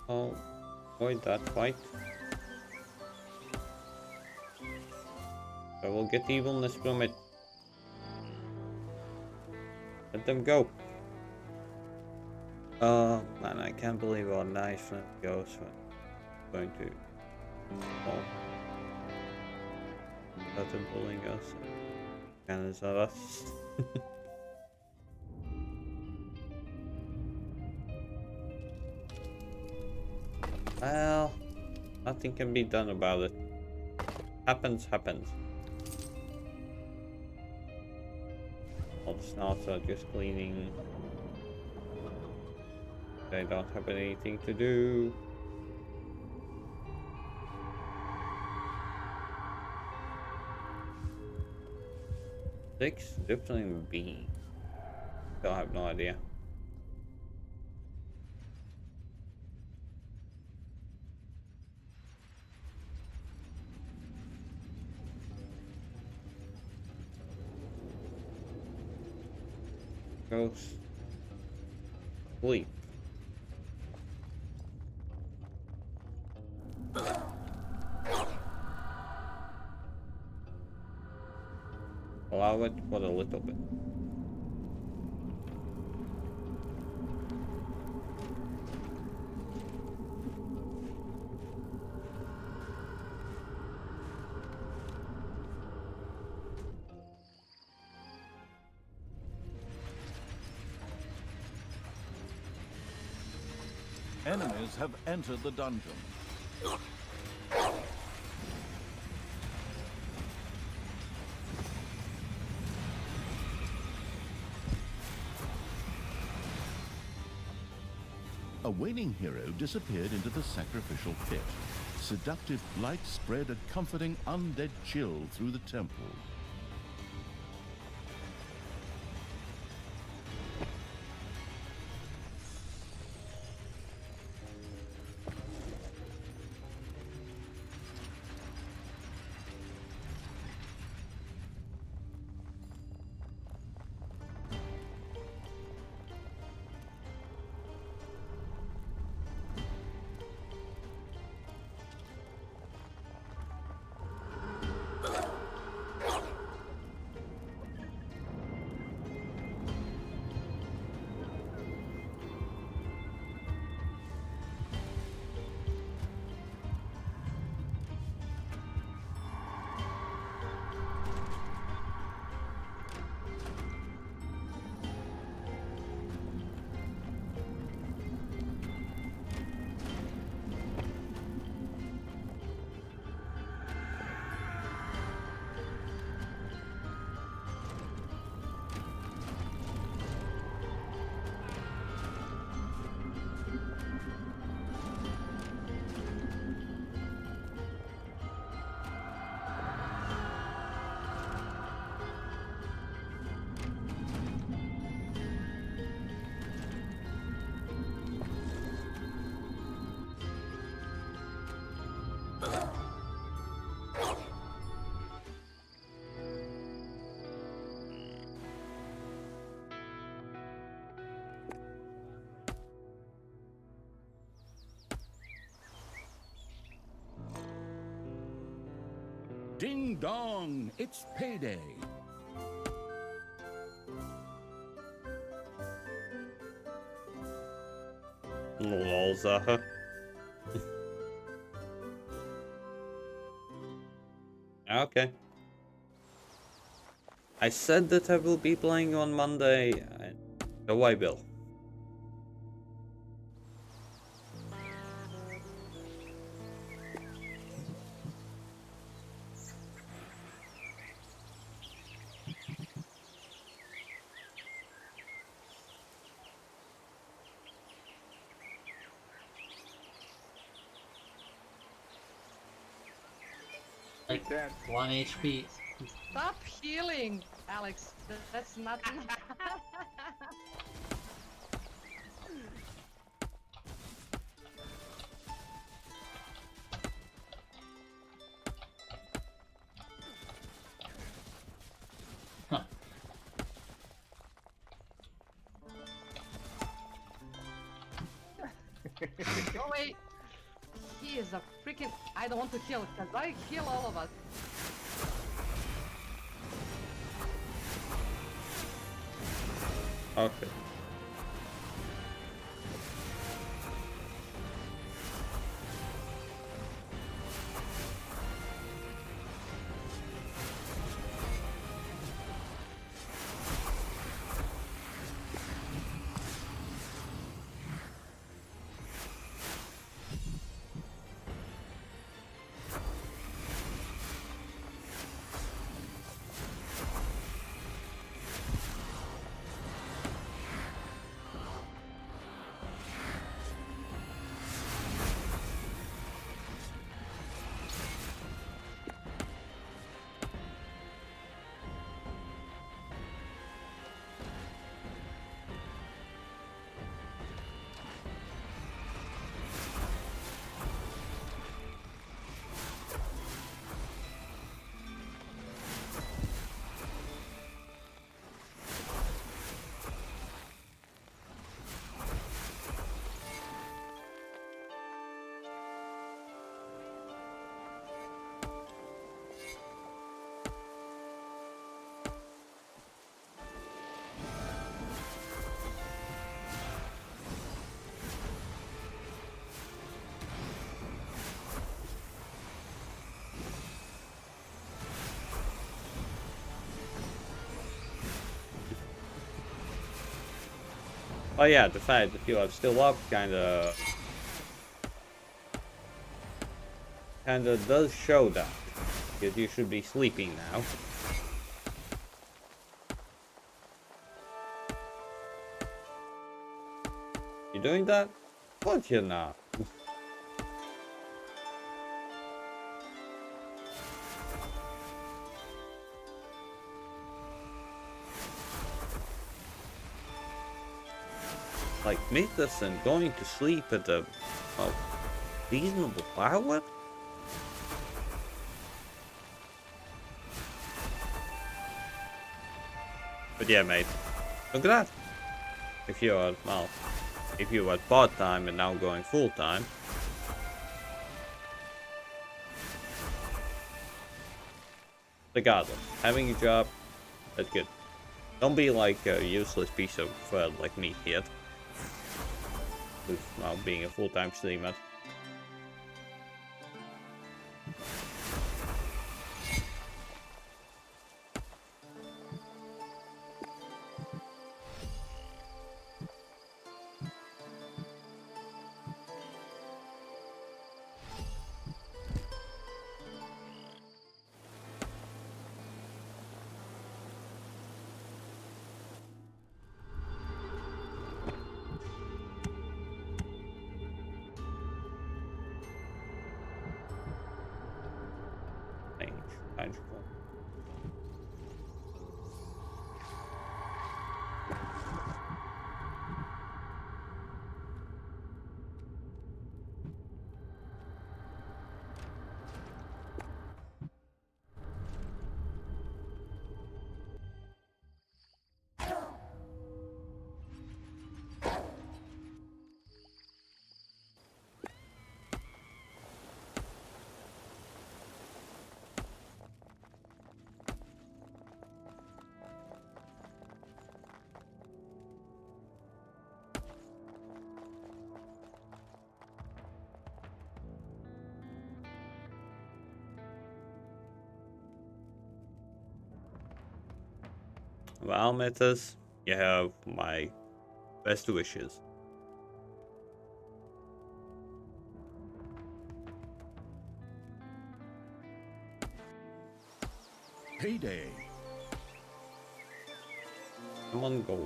Oh, avoid that fight. I will get evilness from it. Let them go. Oh man, I can't believe how nice when it goes when it's going to fall. Let them bullying us. And it's not us. Well, nothing can be done about it. Happens. All the snouts are just cleaning. They don't have anything to do. Six different beans. Still have no idea. Go sleep. Allow it for a little bit. Enemies have entered the dungeon. A waning hero disappeared into the sacrificial pit. Seductive light spread a comforting undead chill through the temple. Ding dong, it's payday. Lol, Zaha. Okay. I said that I will be playing on Monday, and so I will. Like 1 HP. Stop healing, Alex. That's not. Huh. Oh wait. He is a freaking. I don't want to kill because I kill all of us. Okay. Oh yeah, the fact that you are still up kinda does show that. Because you should be sleeping now. You doing that? What you not? Like Mythos and going to sleep at a reasonable hour? But yeah, mate. Look at that. If you are, well, if you were part-time and now going full-time. Regardless, having a job, that's good. Don't be like a useless piece of like me yet. Who's now being a full-time streamer. Magical. Well, Metas, you have my best wishes. Payday. Come on, go.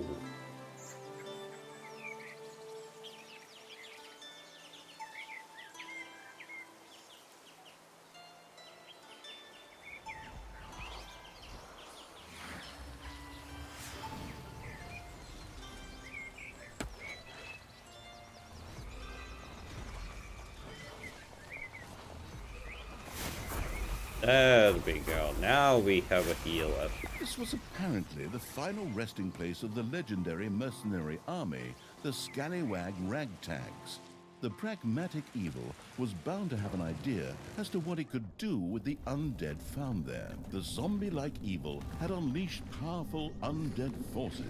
There we go. Now we have a healer. This was apparently the final resting place of the legendary mercenary army, the Scallywag Ragtags. The pragmatic evil was bound to have an idea as to what it could do with the undead found there. The zombie-like evil had unleashed powerful undead forces.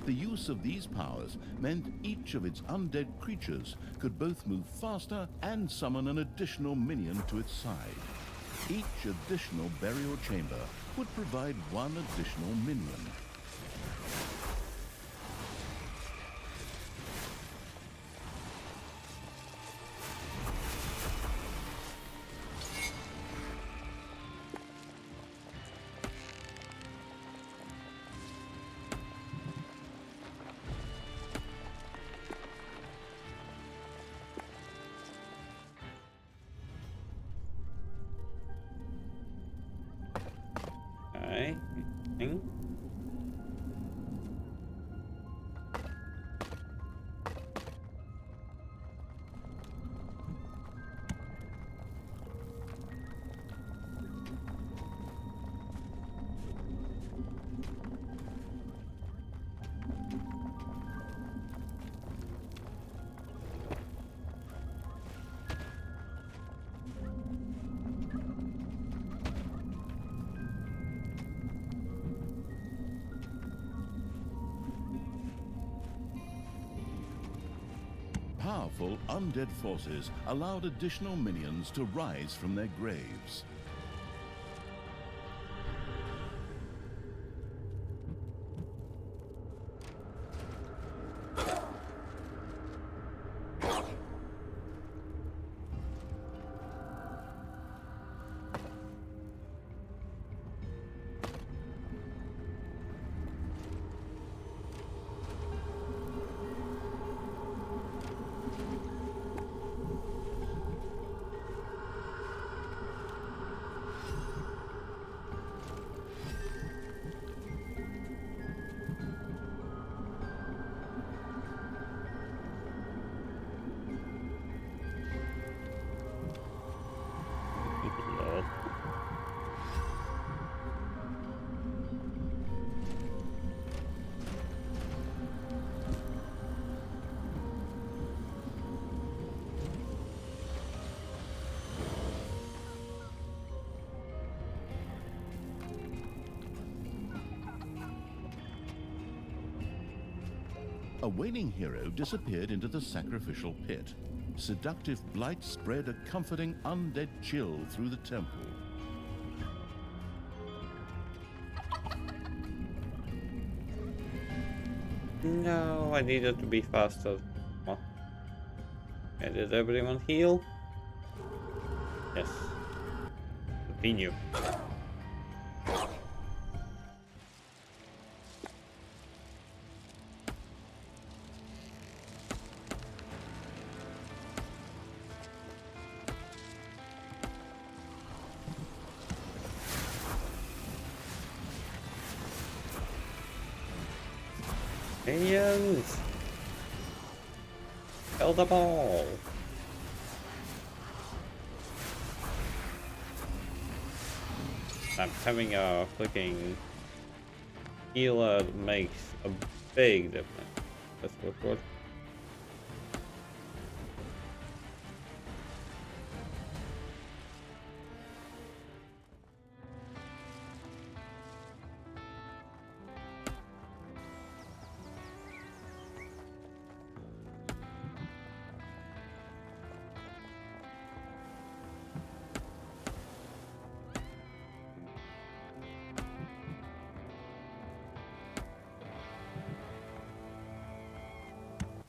The use of these powers meant each of its undead creatures could both move faster and summon an additional minion to its side. Each additional burial chamber would provide one additional minion. Okay. Powerful undead forces allowed additional minions to rise from their graves. Lord. A wailing hero disappeared into the sacrificial pit. Seductive blight spread a comforting undead chill through the temple. No, I needed to be faster. Well, okay, did everyone heal? Yes. Continue. Minions! Kill the ball! I'm having a freaking healer makes a big difference. That's what.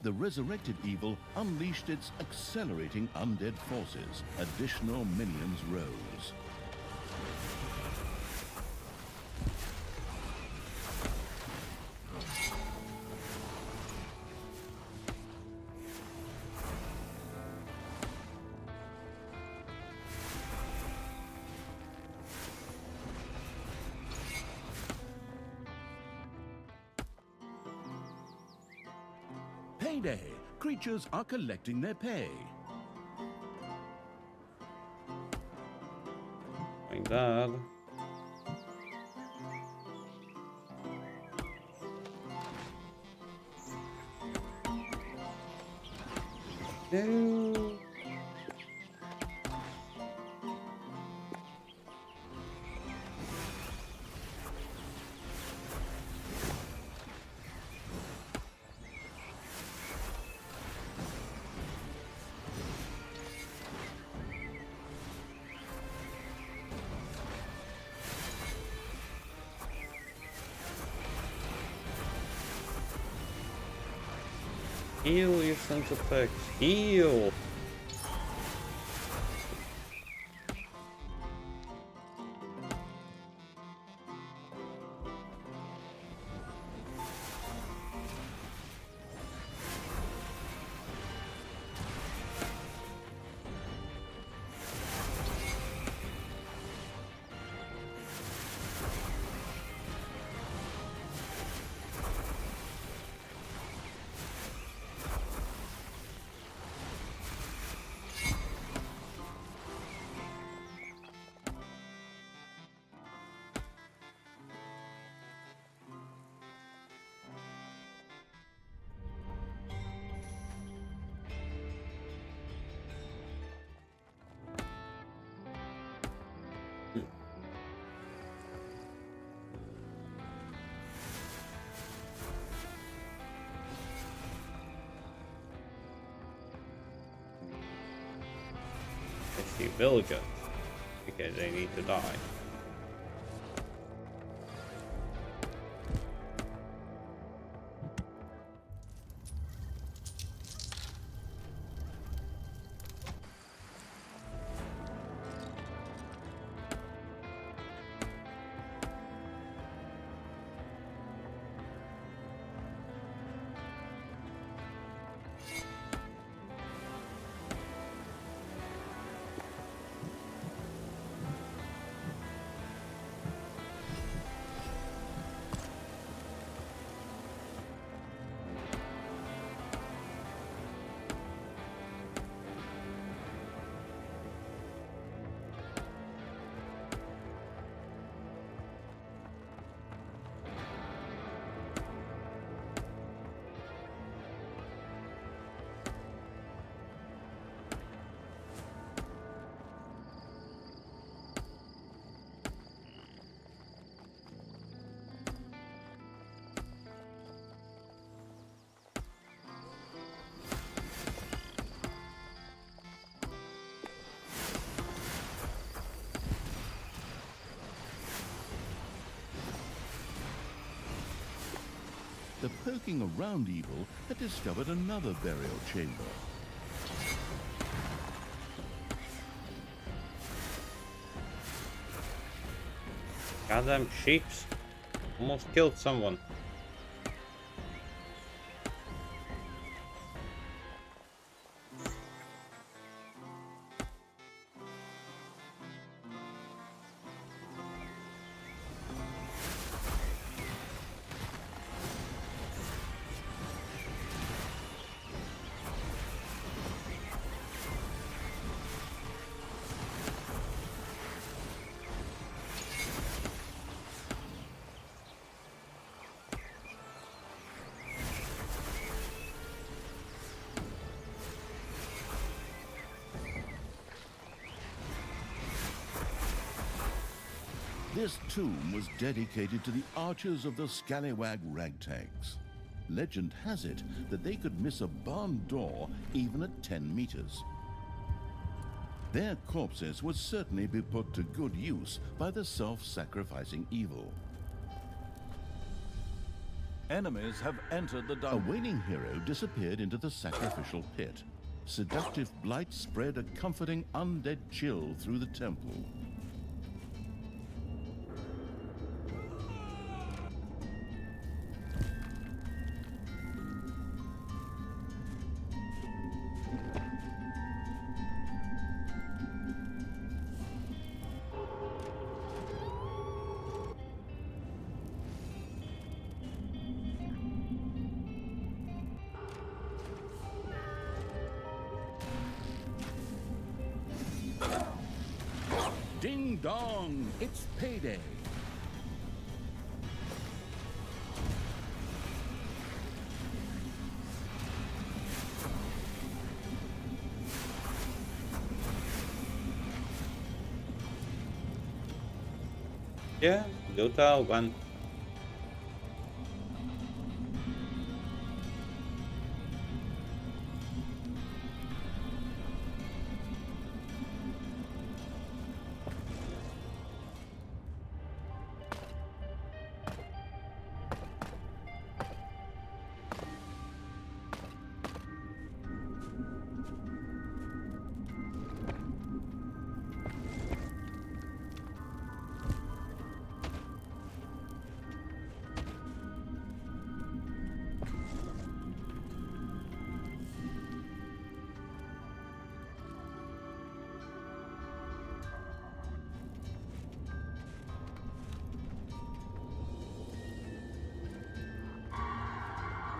The resurrected evil unleashed its accelerating undead forces. Additional minions rose. Payday! Creatures are collecting their pay. Like that. No. Heal, you sons of pigs. Heal! I see villagers, because they need to die. The poking around evil had discovered another burial chamber. Goddamn sheeps. Almost killed someone. This tomb was dedicated to the archers of the Scallywag Ragtags. Legend has it that they could miss a barn door even at 10 meters. Their corpses would certainly be put to good use by the self-sacrificing evil. Enemies have entered the A dungeon. waning hero disappeared into the sacrificial pit. Seductive blight spread a comforting undead chill through the temple. Ding dong, it's payday. Yeah, do tell when.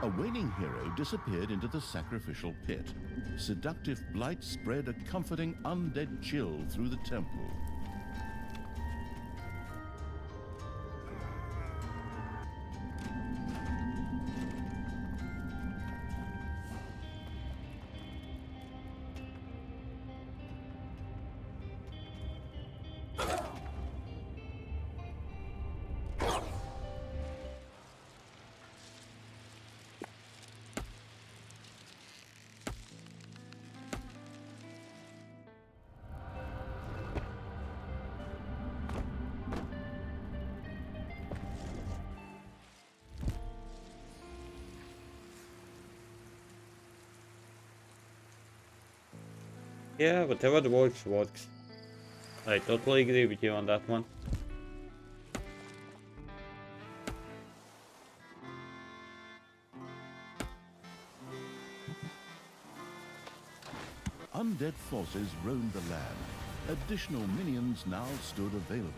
A waning hero disappeared into the sacrificial pit. Seductive blight spread a comforting undead chill through the temple. Yeah, whatever works, works. I totally agree with you on that one. Undead forces roamed the land. Additional minions now stood available.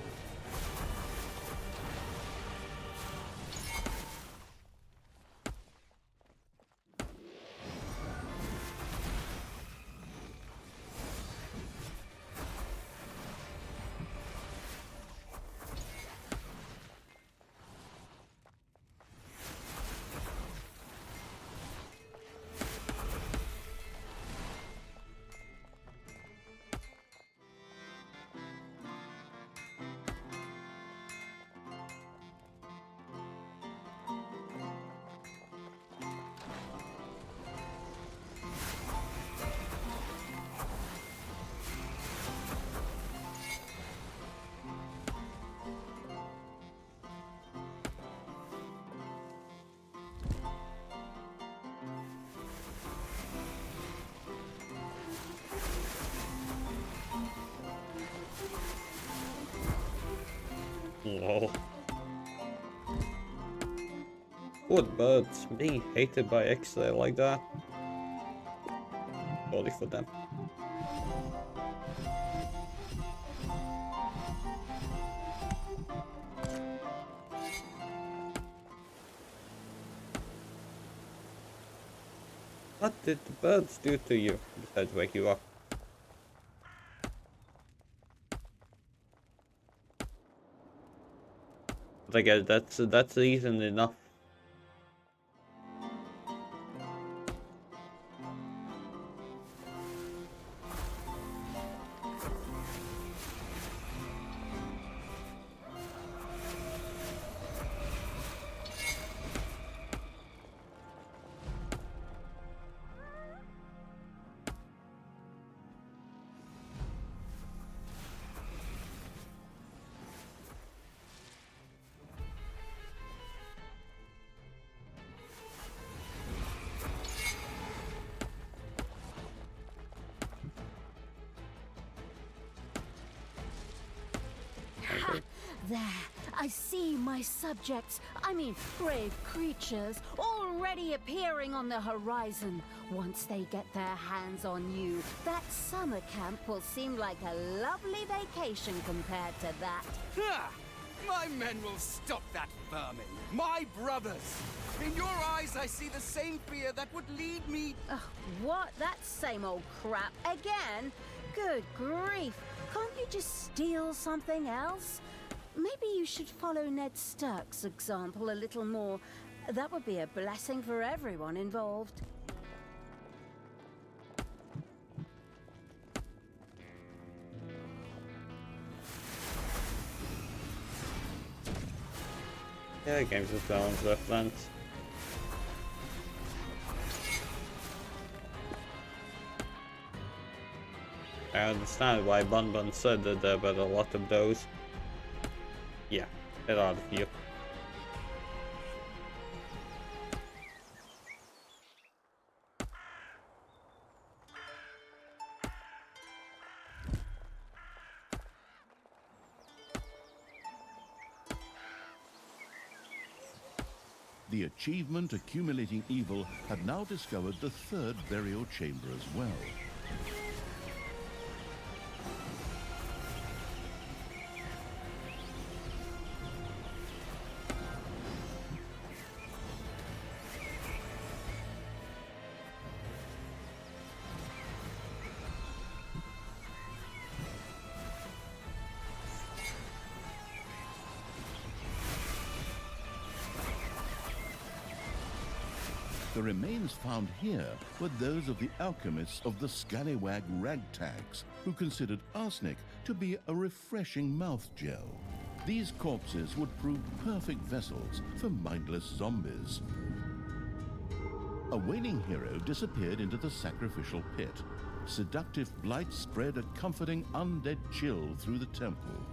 Lol. What birds being hated by X-Ray like that? Sorry for them. What did the birds do to you besides wake you up? But I guess that's reason enough. There, I see my subjects, I mean brave creatures, already appearing on the horizon. Once they get their hands on you, that summer camp will seem like a lovely vacation compared to that. Ha! My men will stop that vermin. My brothers. In your eyes, I see the same fear that would lead me... Ugh, what? That same old crap again? Good grief. Can't you just steal something else? Maybe you should follow Ned Stark's example a little more. That would be a blessing for everyone involved. Yeah, games of Thrones reference. I understand why Bun Bun said that there were a lot of those. Yeah, there are a few. The achievement accumulating evil had now discovered the third burial chamber as well. The remains found here were those of the alchemists of the scallywag ragtags, who considered arsenic to be a refreshing mouth gel. These corpses would prove perfect vessels for mindless zombies. A waning hero disappeared into the sacrificial pit. Seductive blight spread a comforting undead chill through the temple.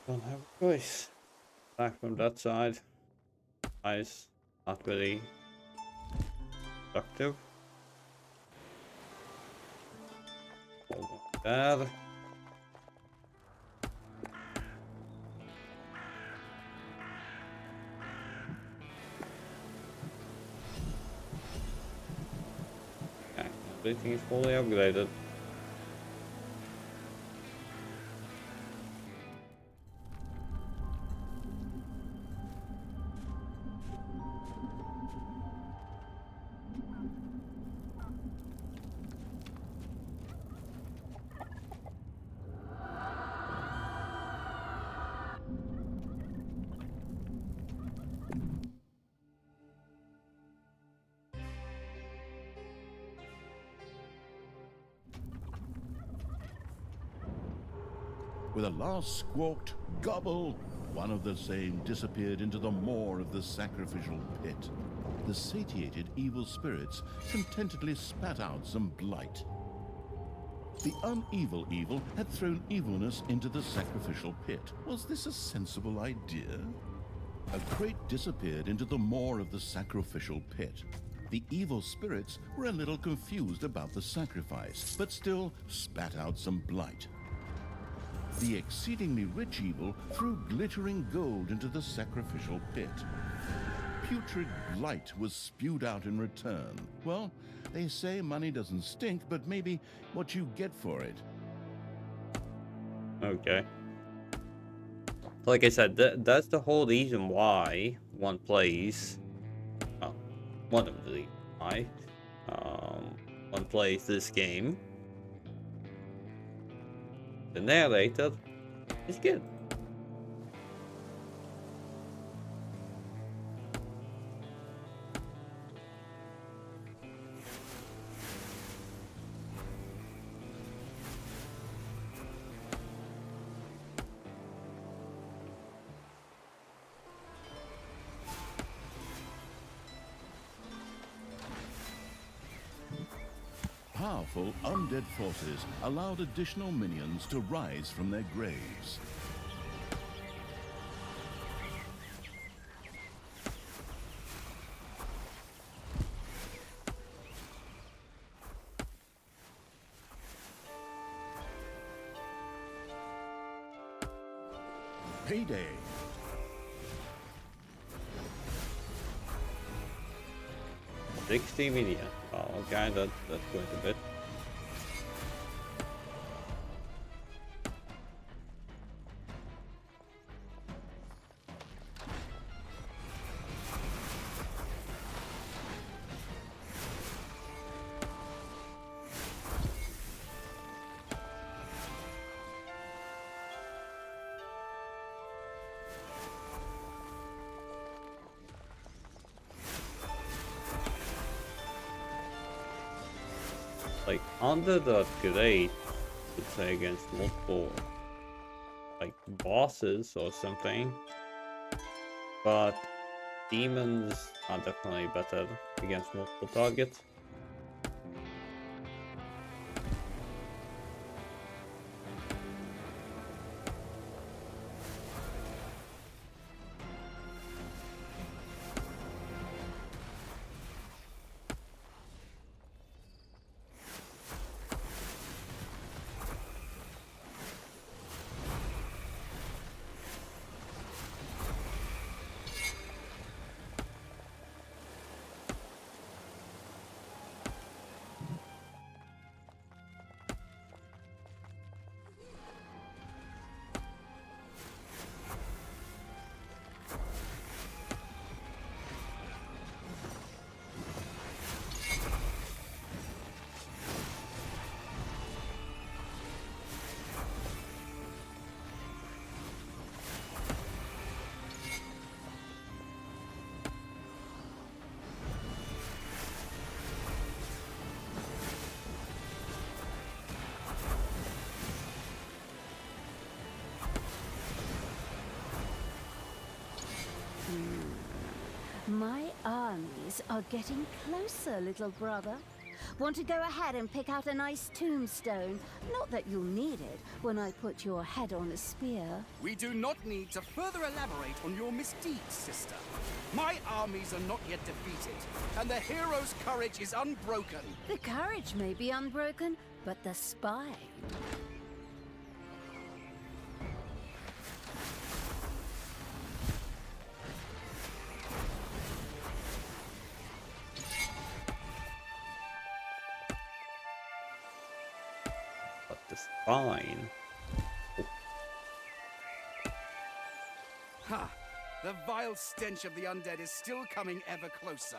Don't have a choice. Back from that side. Eyes not very productive. Almost there. Okay, everything is fully upgraded. With a last squawked gobble, one of the same disappeared into the maw of the sacrificial pit. The satiated evil spirits contentedly spat out some blight. The uneval evil had thrown evilness into the sacrificial pit. Was this a sensible idea? A crate disappeared into the maw of the sacrificial pit. The evil spirits were a little confused about the sacrifice, but still spat out some blight. The exceedingly rich evil threw glittering gold into the sacrificial pit. Putrid blight was spewed out in return. Well, they say money doesn't stink, but maybe what you get for it. Okay. Like I said, that's the whole reason why one plays. Well, one of the reasons why one plays this game. The narrator is good. Powerful undead forces allowed additional minions to rise from their graves. payday. 60 million. Oh, okay, that's quite a bit. Like, under the great, would say, against multiple, like, bosses or something. But demons are definitely better against multiple targets. My armies are getting closer, little brother. Want to go ahead and pick out a nice tombstone? Not that you'll need it when I put your head on a spear. We do not need to further elaborate on your misdeeds, sister. My armies are not yet defeated, and the hero's courage is unbroken. The courage may be unbroken, but the spine... Fine. Ha! The vile stench of the undead is still coming ever closer.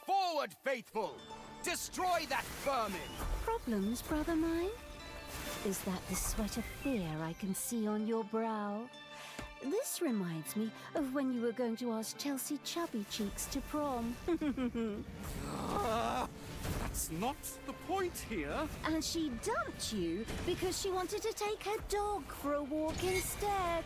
Forward, faithful! Destroy that vermin! Problems, brother mine? Is that the sweat of fear I can see on your brow? This reminds me of when you were going to ask Chelsea Chubby Cheeks to prom. That's not the point here. And she dumped you because she wanted to take her dog for a walk instead.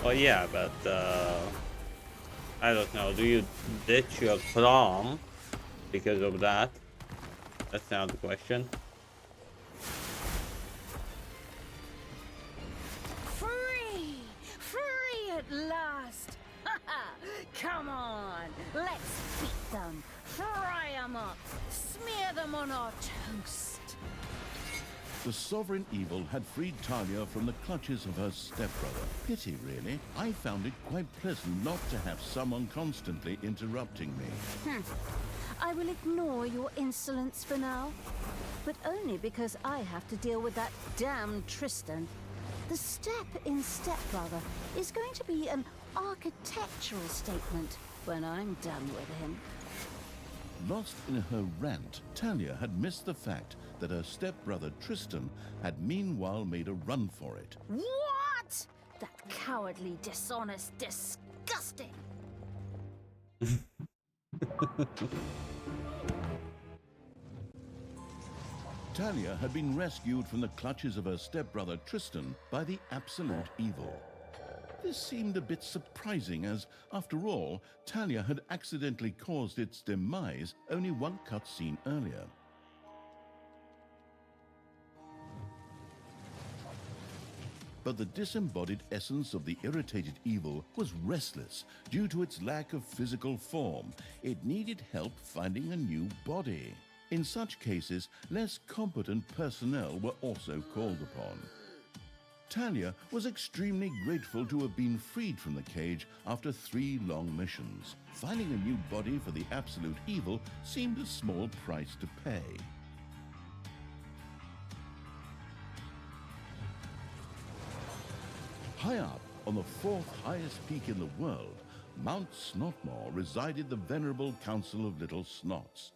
Well, yeah, but I don't know. Do you ditch your prom because of that? That's now the question. Free! Free at last! Come on, let's beat them, fry them up, smear them on our toast. The sovereign evil had freed Talia from the clutches of her stepbrother. Pity, really. I found it quite pleasant not to have someone constantly interrupting me. I will ignore your insolence for now, but only because I have to deal with that damn Tristan. The step in Stepbrother is going to be an architectural statement when I'm done with him. Lost in her rant, Talia had missed the fact that her stepbrother Tristan had meanwhile made a run for it. What? That cowardly, dishonest, disgusting! Talia had been rescued from the clutches of her stepbrother Tristan by the absolute evil. This seemed a bit surprising as, after all, Talia had accidentally caused its demise only one cutscene earlier. But the disembodied essence of the irritated evil was restless due to its lack of physical form. It needed help finding a new body. In such cases, less competent personnel were also called upon. Talia was extremely grateful to have been freed from the cage after 3 long missions. Finding a new body for the absolute evil seemed a small price to pay. High up, on the 4th highest peak in the world, Mount Snotmore, resided the venerable Council of Little Snots.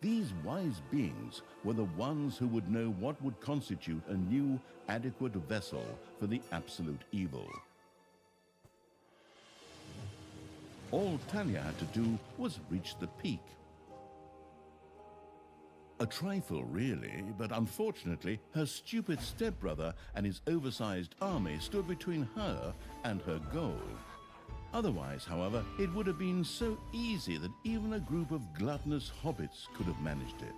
These wise beings were the ones who would know what would constitute a new, adequate vessel for the absolute evil. All Talia had to do was reach the peak. A trifle, really, but unfortunately, her stupid stepbrother and his oversized army stood between her and her goal. Otherwise, however, it would have been so easy that even a group of gluttonous hobbits could have managed it.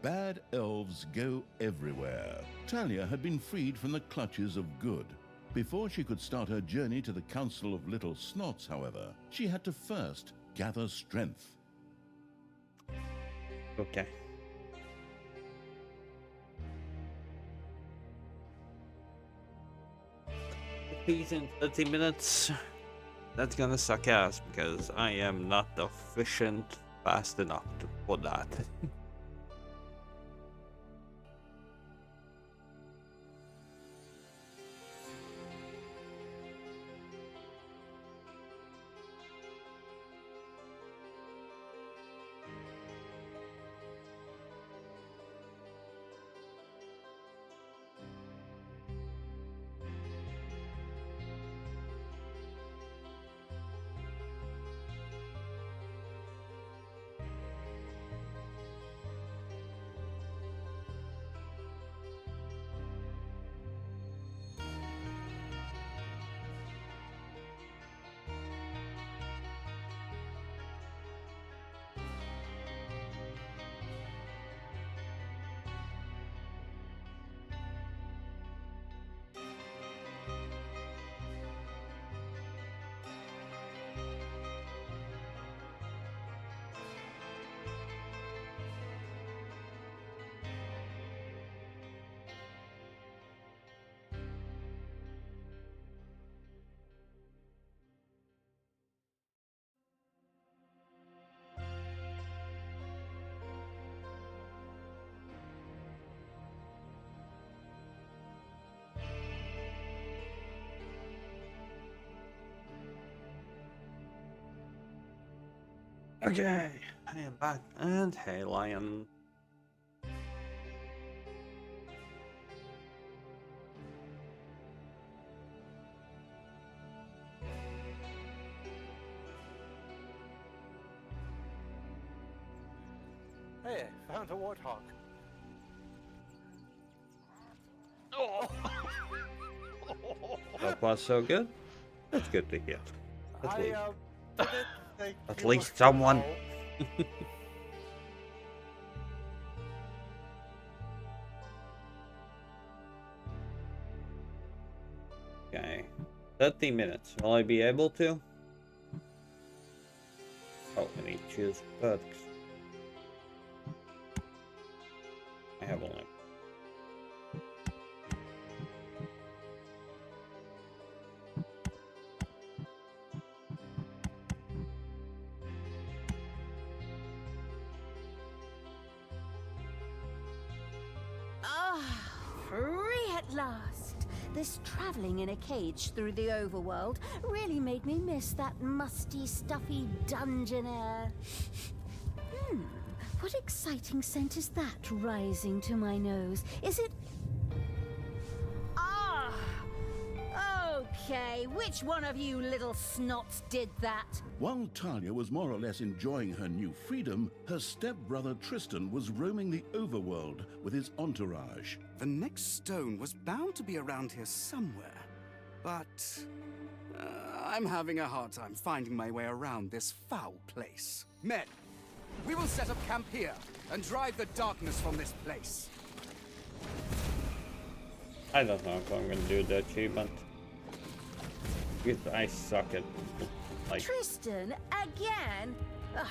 Bad elves go everywhere. Talia had been freed from the clutches of good. Before she could start her journey to the Council of Little Snots, however, she had to first gather strength. Okay. Peace in 30 minutes. That's gonna suck ass because I am not efficient fast enough for that. Okay, I am back, and hey, Lion. Hey, found a warthog. Oh. That was so good. That's good to hear. At least, Didn't think at you least would someone. know. Okay, 30 minutes. Will I be able to? Oh, I need to choose perks. I have only. Ah, free at last. This traveling in a cage through the overworld really made me miss that musty, stuffy dungeon air. What exciting scent is that rising to my nose? Is it... Ah! Okay, which one of you little snots did that? While Talia was more or less enjoying her new freedom, her stepbrother Tristan was roaming the overworld with his entourage. The next stone was bound to be around here somewhere, but I'm having a hard time finding my way around this foul place. Men, we will set up camp here and drive the darkness from this place. I don't know if I'm gonna do the achievement. Because I suck at like Tristan, again? Ugh,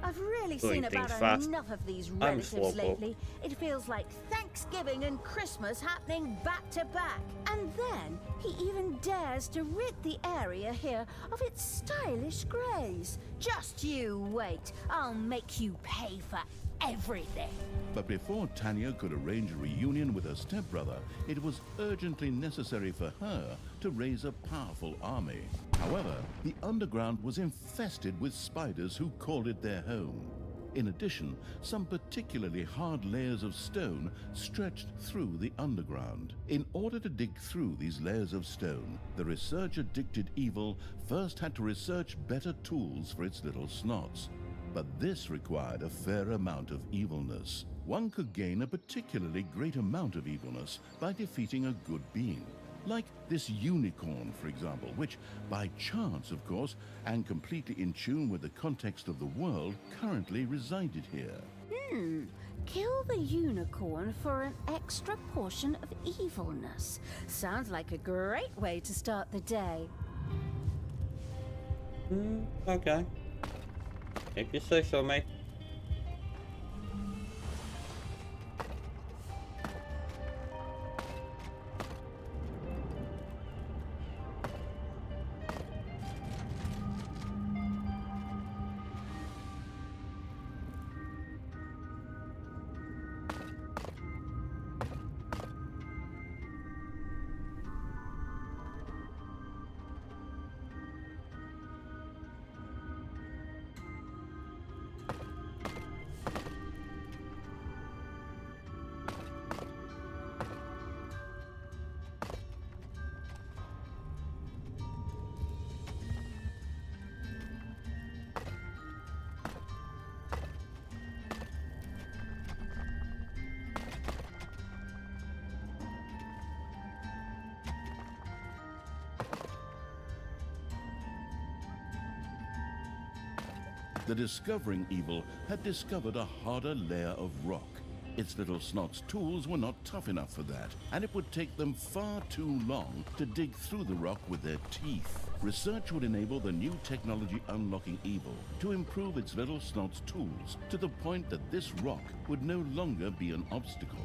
I've really doing seen about things fast. enough of these I'm relatives slowpoke. lately. It feels like Thanksgiving and Christmas happening back to back. And then he even dares to rid the area here of its stylish greys. Just you wait. I'll make you pay for everything. But before Tanya could arrange a reunion with her stepbrother, it was urgently necessary for her to raise a powerful army. However, the underground was infested with spiders who called it their home. In addition, some particularly hard layers of stone stretched through the underground. In order to dig through these layers of stone, the research-addicted evil first had to research better tools for its little snots. But this required a fair amount of evilness. One could gain a particularly great amount of evilness by defeating a good being. Like this unicorn, for example, which, by chance, of course, and completely in tune with the context of the world, currently resided here. Kill the unicorn for an extra portion of evilness. Sounds like a great way to start the day. Okay. If you say so, mate. The discovering evil had discovered a harder layer of rock. Its little snot's tools were not tough enough for that, and it would take them far too long to dig through the rock with their teeth. Research would enable the new technology unlocking evil to improve its little snot's tools to the point that this rock would no longer be an obstacle.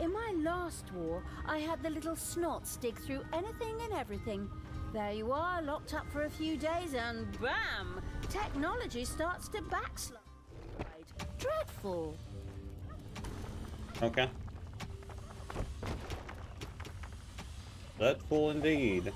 In my last war, I had the little snots dig through anything and everything. There you are, locked up for a few days, and bam! Technology starts to backslide. Dreadful. Okay. Dreadful indeed.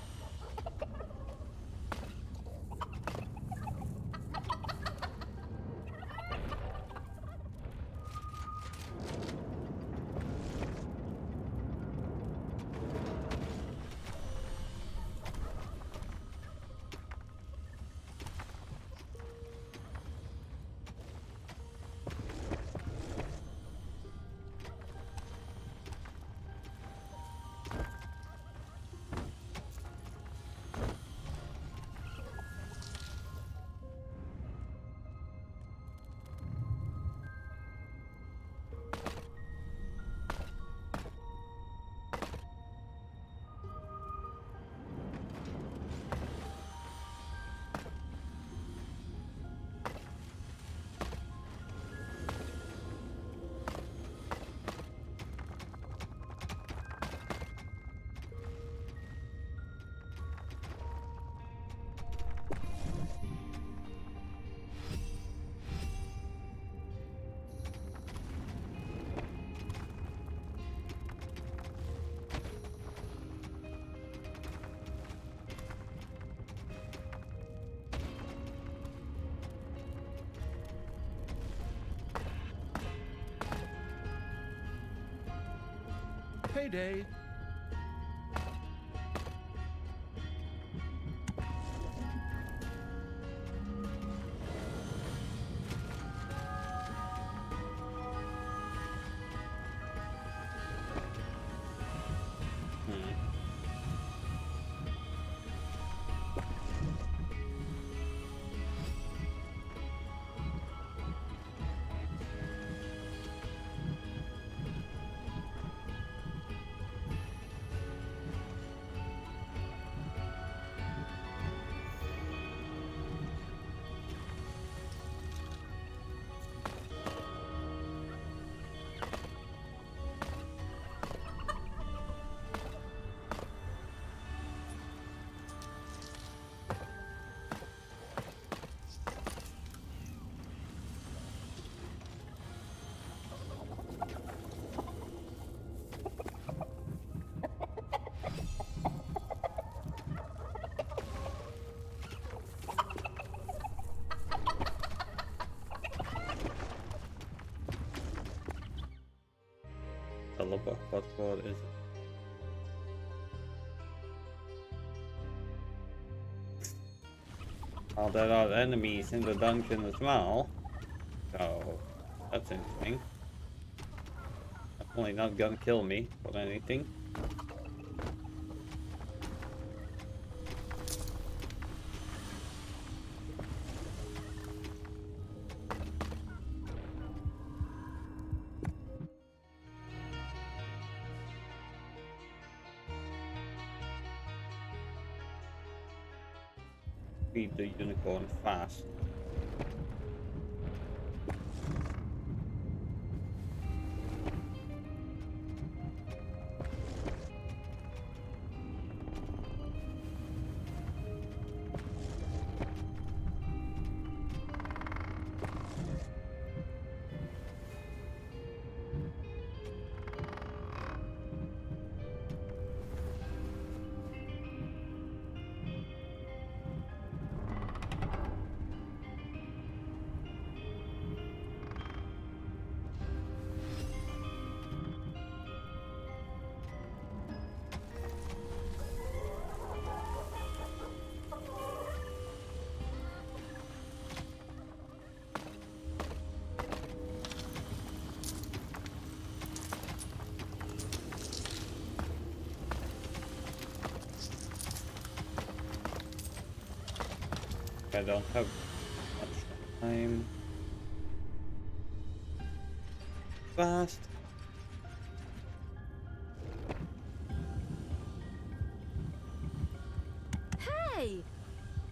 Payday! developer, but what is it? Oh, there are enemies in the dungeon as well. So, that's interesting. Definitely not gonna kill me or anything. Feed the unicorn fast. I don't have much time. Fast. Hey!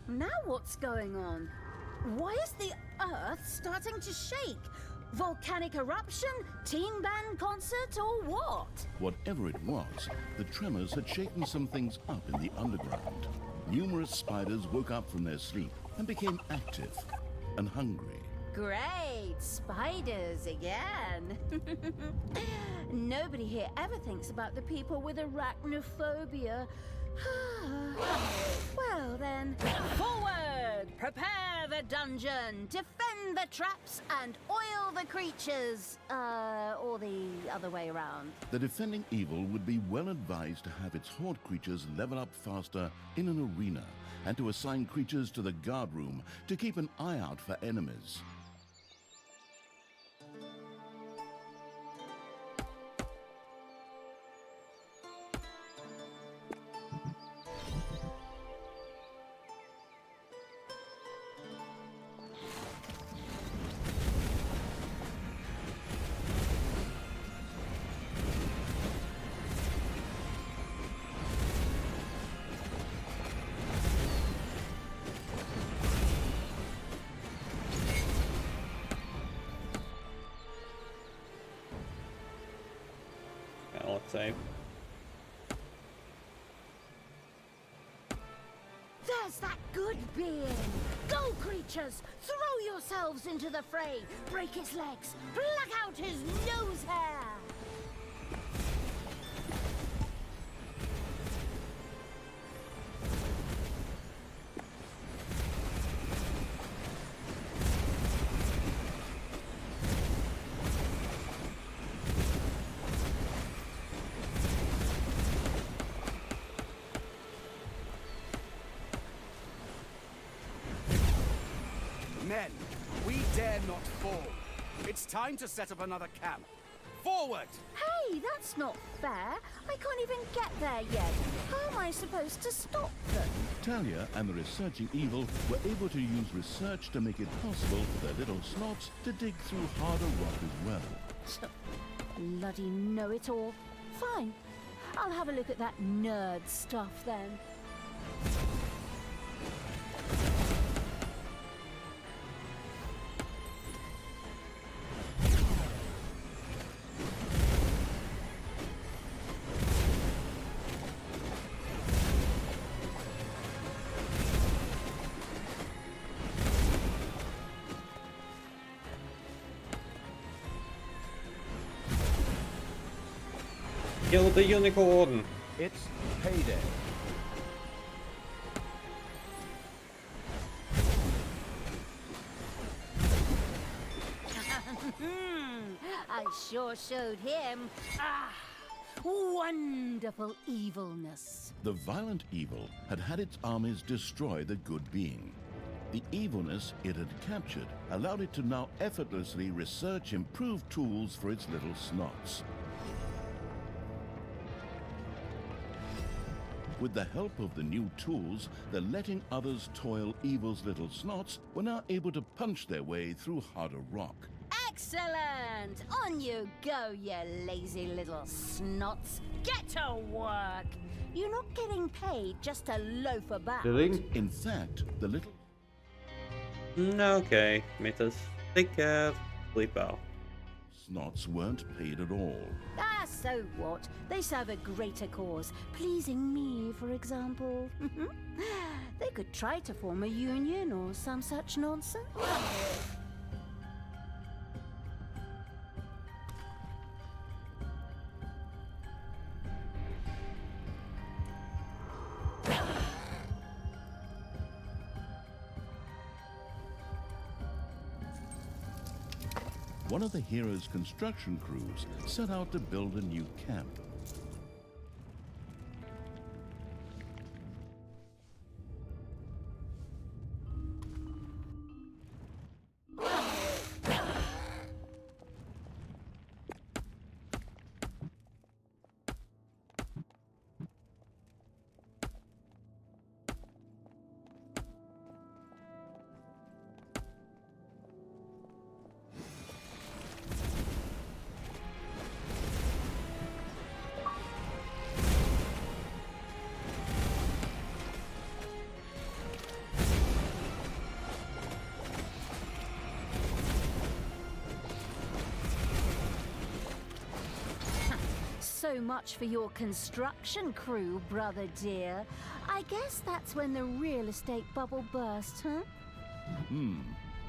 Now what's going on? Why is the Earth starting to shake? Volcanic eruption? Teen band concert or what? Whatever it was, the tremors had shaken some things up in the underground. Numerous spiders woke up from their sleep and became active and hungry. Great! Spiders again! Nobody here ever thinks about the people with arachnophobia. Well then, forward! Prepare the dungeon! Defend the traps and oil the creatures! Or the other way around. The defending evil would be well advised to have its horde creatures level up faster in an arena and to assign creatures to the guard room to keep an eye out for enemies. Let's say. There's that good being! Go, creatures! Throw yourselves into the fray! Break its legs! Pluck out his nose hair! Men, we dare not fall. It's time to set up another camp. Forward! Hey, that's not fair. I can't even get there yet. How am I supposed to stop them? Talia and the researching evil were able to use research to make it possible for their little slots to dig through harder rock as well. Bloody know-it-all. Fine. I'll have a look at that nerd stuff then. Kill the unicorn! It's payday. I sure showed him. Ah! Wonderful evilness. The violent evil had had its armies destroy the good being. The evilness it had captured allowed it to now effortlessly research improved tools for its little snots. With the help of the new tools, the letting others toil evil's little snots were now able to punch their way through harder rock. Excellent! On you go, you lazy little snots. Get to work! You're not getting paid just to loaf about. In fact, the little... Okay, Matas. Take care. Sleep well. snots weren't paid at all. Ah, so what? They serve a greater cause. Pleasing me, for example. They could try to form a union or some such nonsense. One of the hero's construction crews set out to build a new camp. So much for your construction crew, brother dear. I guess that's when the real estate bubble burst, huh?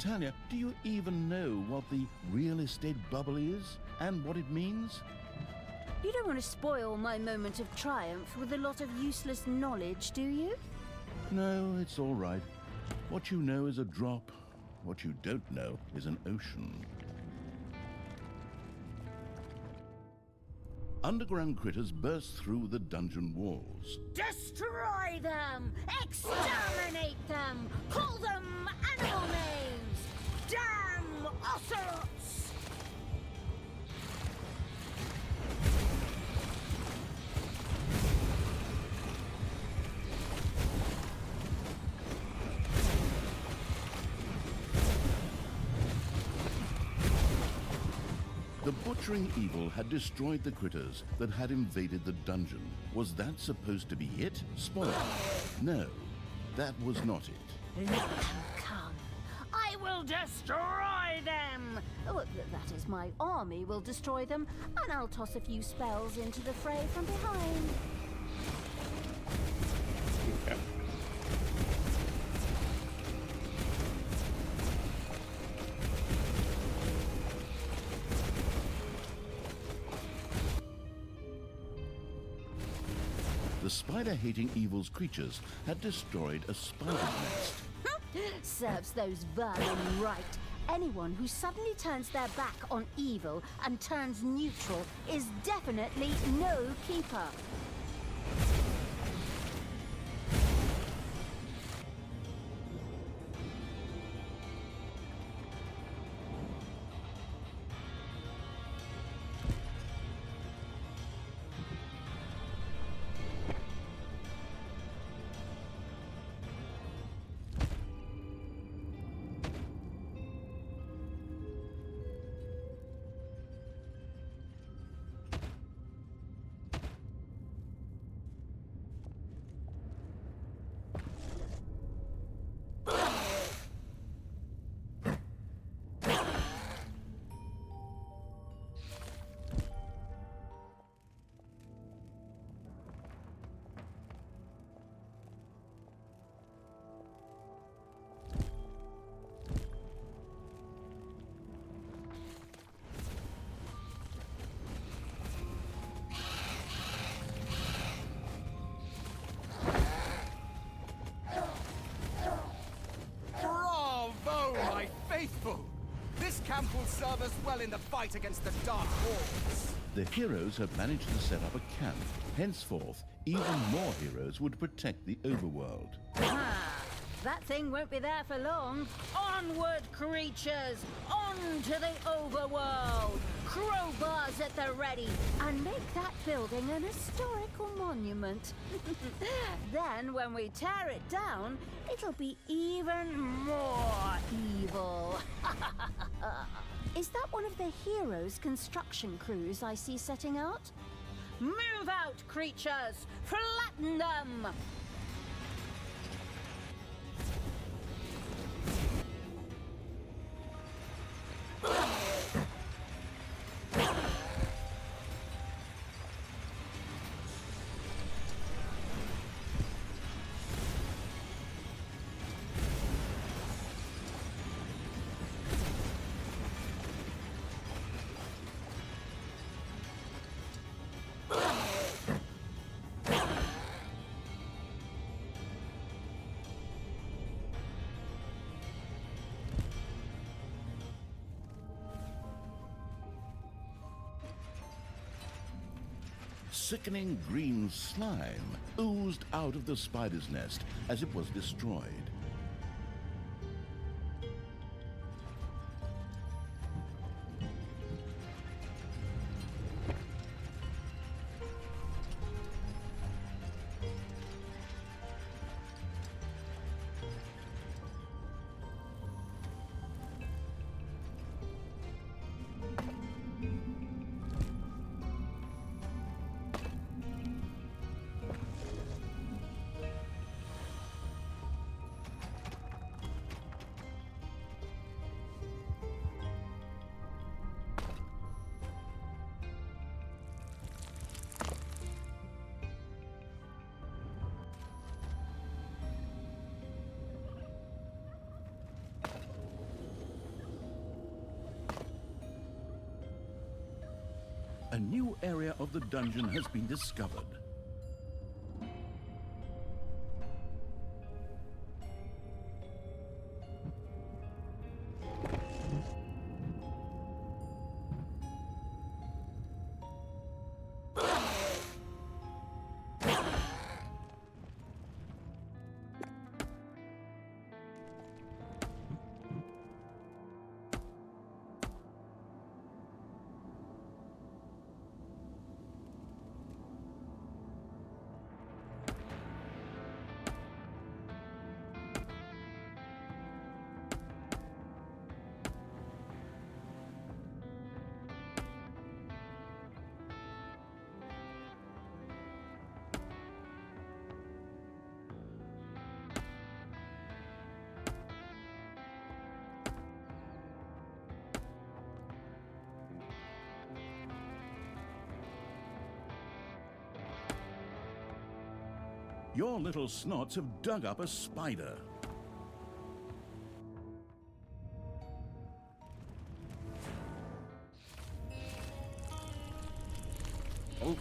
Talia, do you even know what the real estate bubble is and what it means? You don't want to spoil my moment of triumph with a lot of useless knowledge, do you? No, it's all right. What you know is a drop. What you don't know is an ocean. Underground critters burst through the dungeon walls. Destroy them! Exterminate them! Call them animal names! Damn ocelots! The butchering evil had destroyed the critters that had invaded the dungeon. Was that supposed to be it? Spoiler. No, that was not it. Let them come. I will destroy them! Oh, that is, my army will destroy them, and I'll toss a few spells into the fray from behind. Okay. The spider-hating evil's creatures had destroyed a spider nest. Serves those vermin right. Anyone who suddenly turns their back on evil and turns neutral is definitely no keeper. camp will serve us well in the fight against the Dark Hordes. The heroes have managed to set up a camp. Henceforth, even more heroes would protect the overworld. Ah, that thing won't be there for long. Onward, creatures! On to the overworld! Crowbars at the ready, and make that building an historical monument. Then, when we tear it down, it'll be even more evil. Is that one of the heroes' construction crews I see setting out? Move out, creatures! Flatten them! Sickening green slime oozed out of the spider's nest as it was destroyed. A new area of the dungeon has been discovered. Your little snots have dug up a spider. Oh.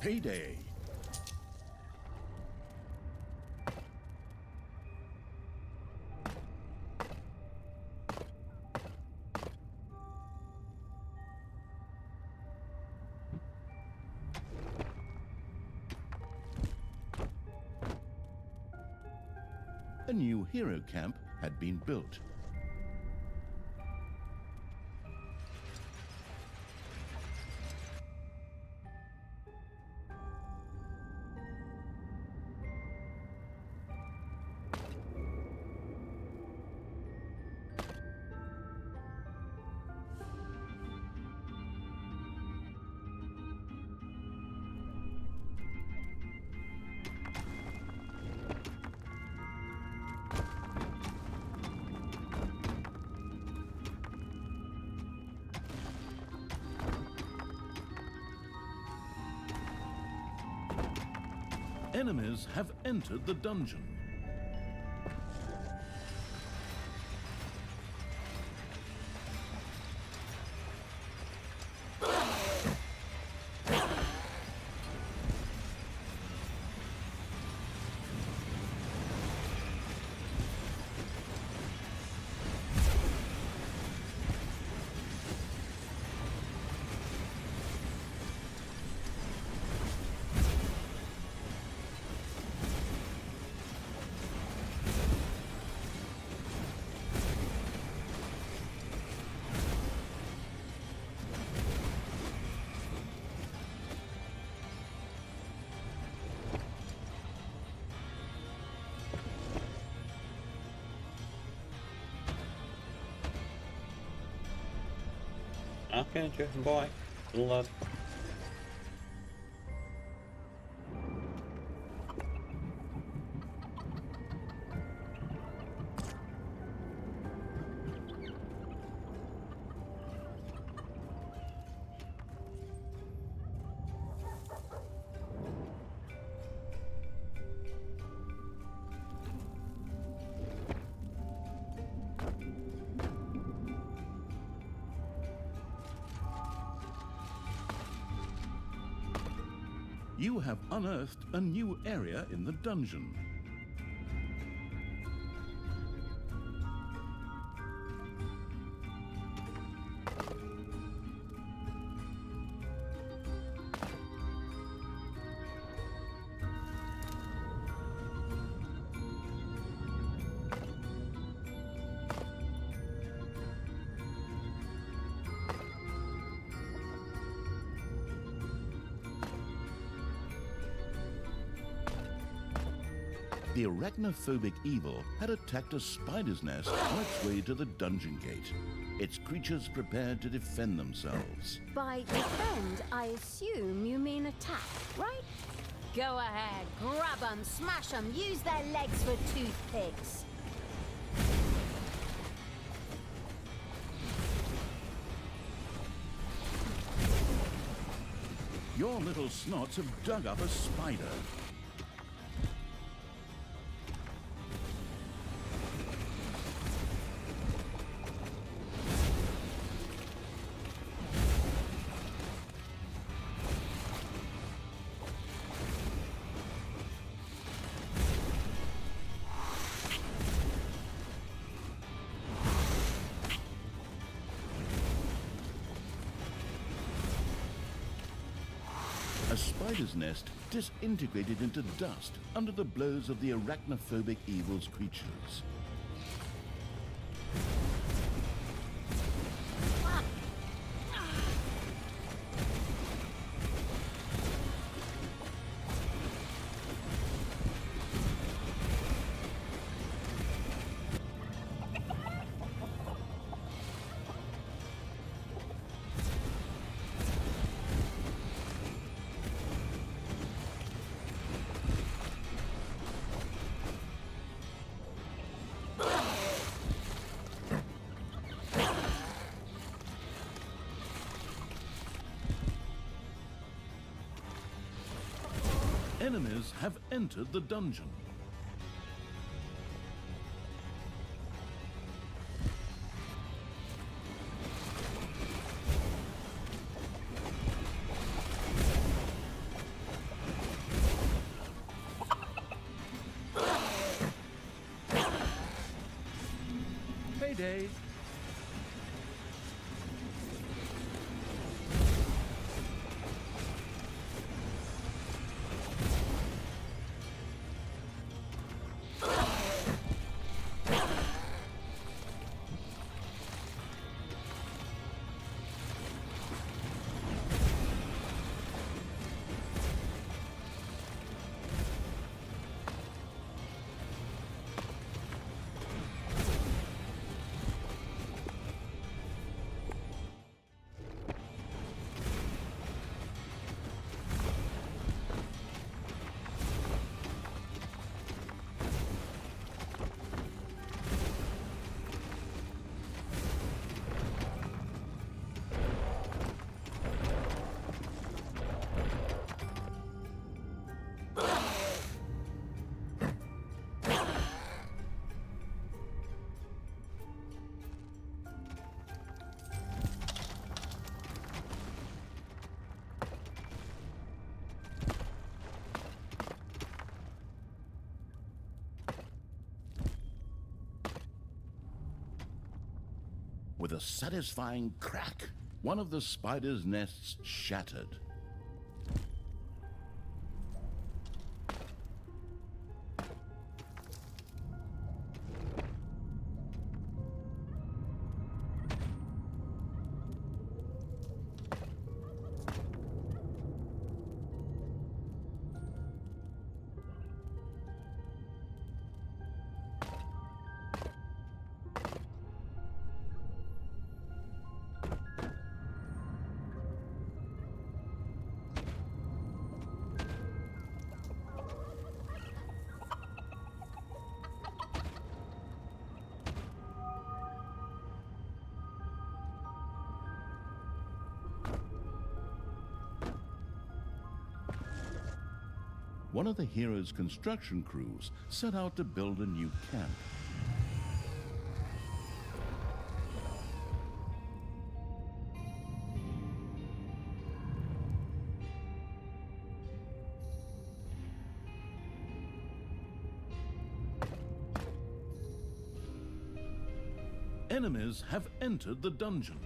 payday. A new hero camp had been built. Enemies have entered the dungeon. Okay, bye. Good luck. You have unearthed a new area in the dungeon. The arachnophobic evil had attacked a spider's nest on its way to the dungeon gate. Its creatures prepared to defend themselves. By defend, I assume you mean attack, right? Go ahead, grab them, smash them, use their legs for toothpicks. Your little snots have dug up a spider. A spider's nest disintegrated into dust under the blows of the arachnophobic evil's creatures. Enemies have entered the dungeon. payday. With a satisfying crack, one of the spider's nests shattered. One of the hero's construction crews set out to build a new camp. Enemies have entered the dungeon.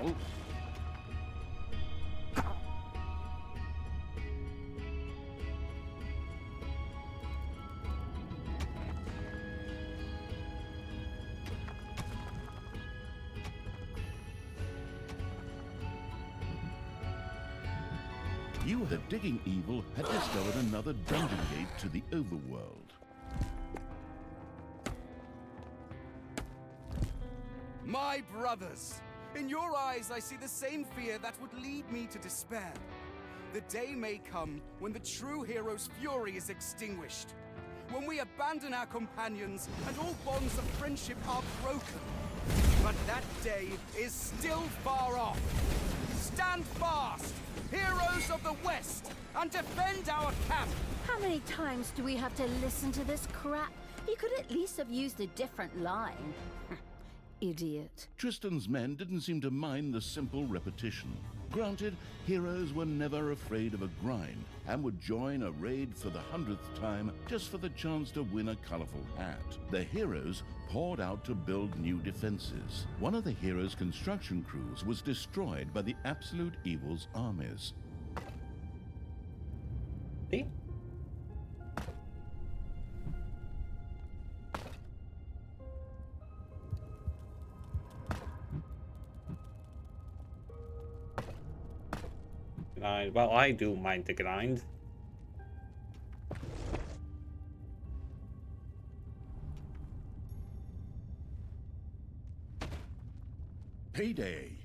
Oh. You, the digging evil, had discovered another dungeon gate to the overworld. My brothers! In your eyes, I see the same fear that would lead me to despair. The day may come when the true hero's fury is extinguished. When we abandon our companions and all bonds of friendship are broken. But that day is still far off. Stand fast, heroes of the West, and defend our camp! How many times do we have to listen to this crap? You could at least have used a different line. Idiot. Tristan's men didn't seem to mind the simple repetition. Granted, heroes were never afraid of a grind and would join a raid for the 100th time just for the chance to win a colorful hat. The heroes poured out to build new defenses. One of the heroes' construction crews was destroyed by the absolute evil's armies. See? Well, I do mind the grind. Payday.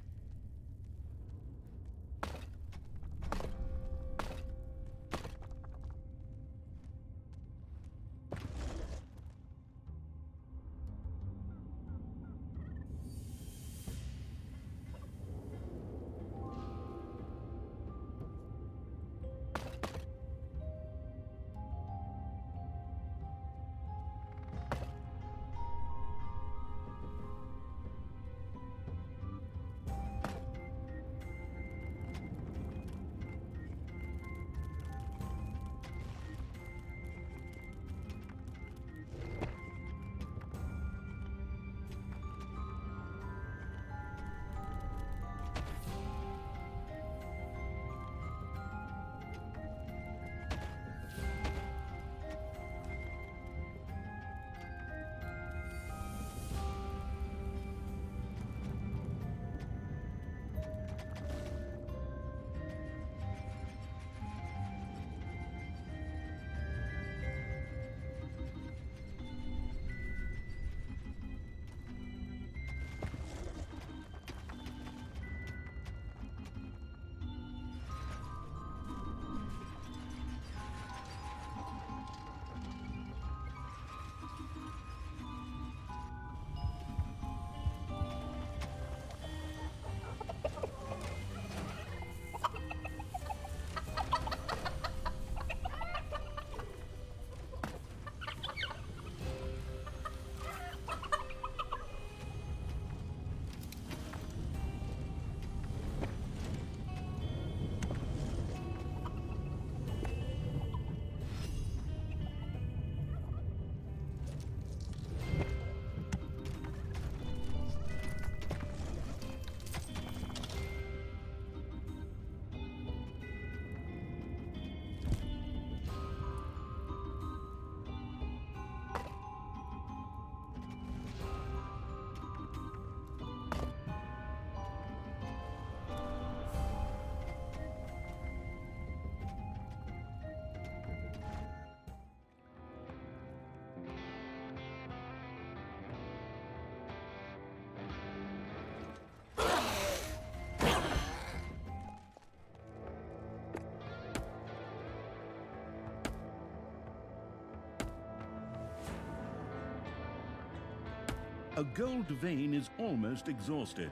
A gold vein is almost exhausted.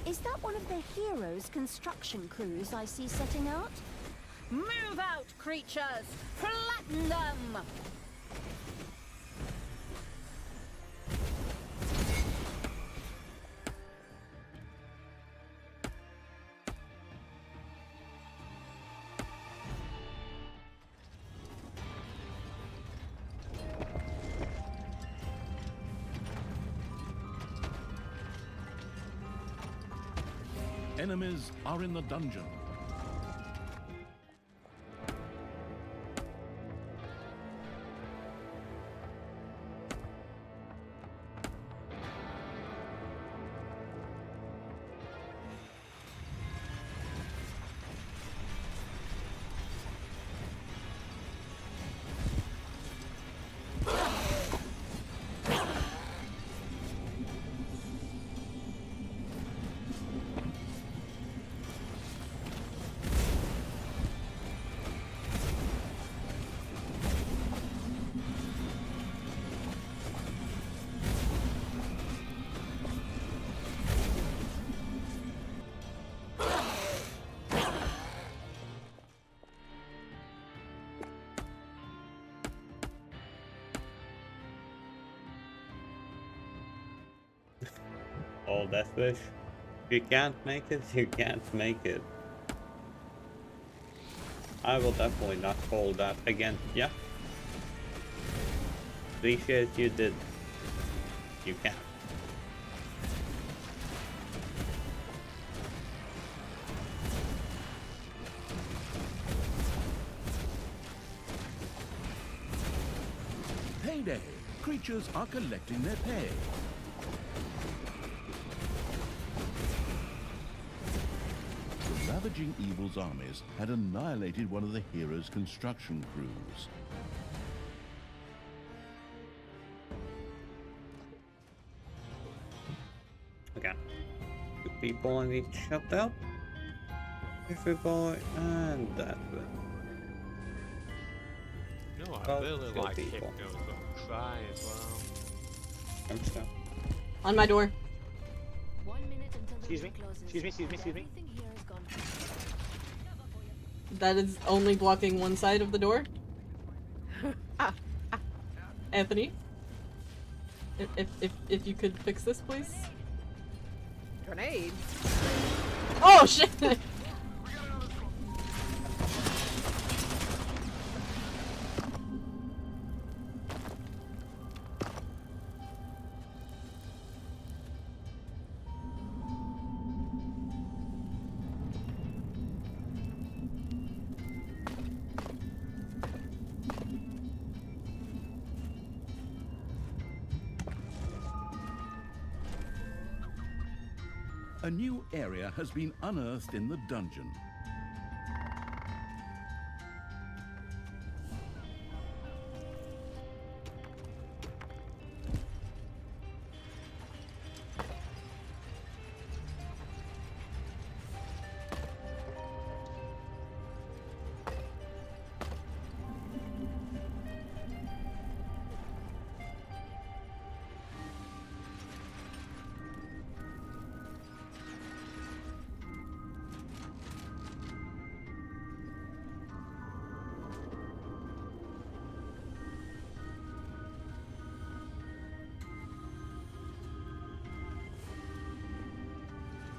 Is that one of the heroes' construction crews I see setting out? Move out, creatures! Flatten them! Enemies are in the dungeon. All death wish. If you can't make it, you can't make it. I will definitely not call that again. Yeah. Appreciate you did. You can. payday. Creatures are collecting their pay. The ravaging evil's armies had annihilated one of the heroes' construction crews. Okay. 2 people I need to shut down. Everybody and that one. No, I Well, really still like people. Hipno's on try as well. I'm still. On my door. 1 minute until the Excuse me? door closes, Excuse me, excuse me, and excuse me? everything here is gone. That is only blocking one side of the door. Anthony, if you could fix this, please. Grenade? Oh shit! A new area has been unearthed in the dungeon.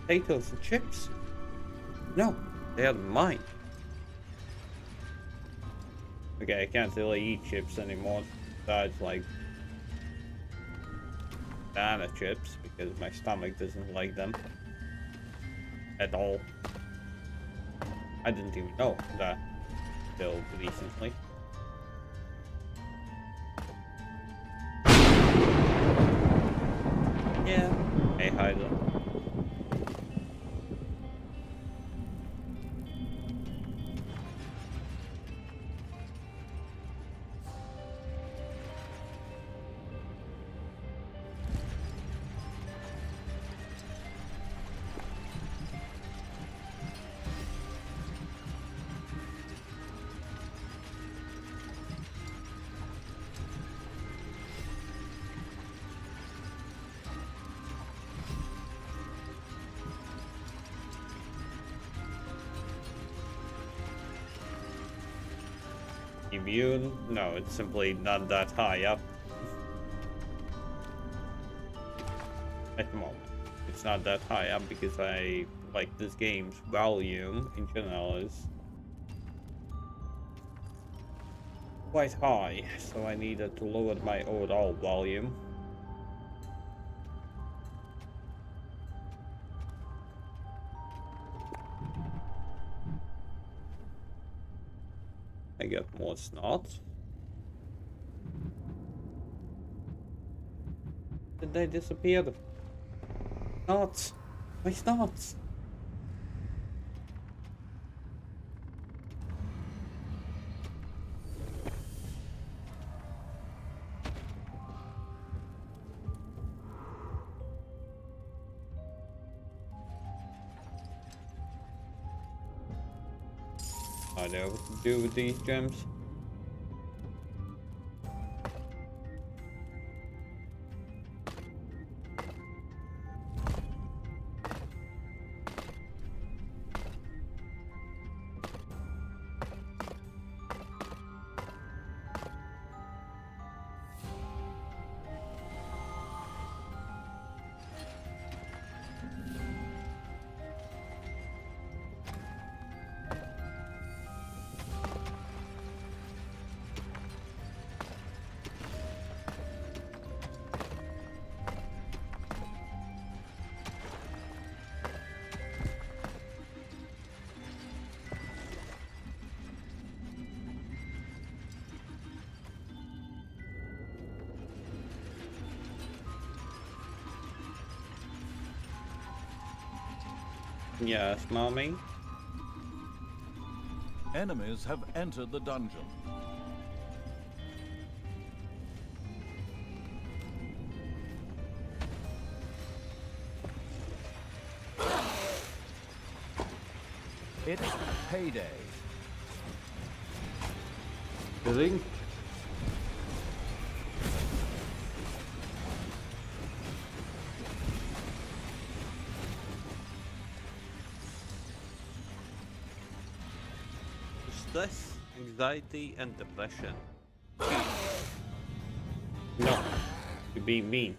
Potatoes and chips? No, they are mine. Okay, I can't really eat chips anymore. Besides, like, banana chips, because my stomach doesn't like them. At all. I didn't even know that till recently. Yeah. Hey, Hyder. Immune? No, it's simply not that high up. At the moment. It's not that high up because I like this game's volume in general is quite high, so I needed to lower my overall volume. I got more snot. Did they disappear? Snots! My snots! I know what to do with these gems. Yes, mommy. Enemies have entered the dungeon. It's payday. Drink. Stress, anxiety, and depression. No, you're being mean.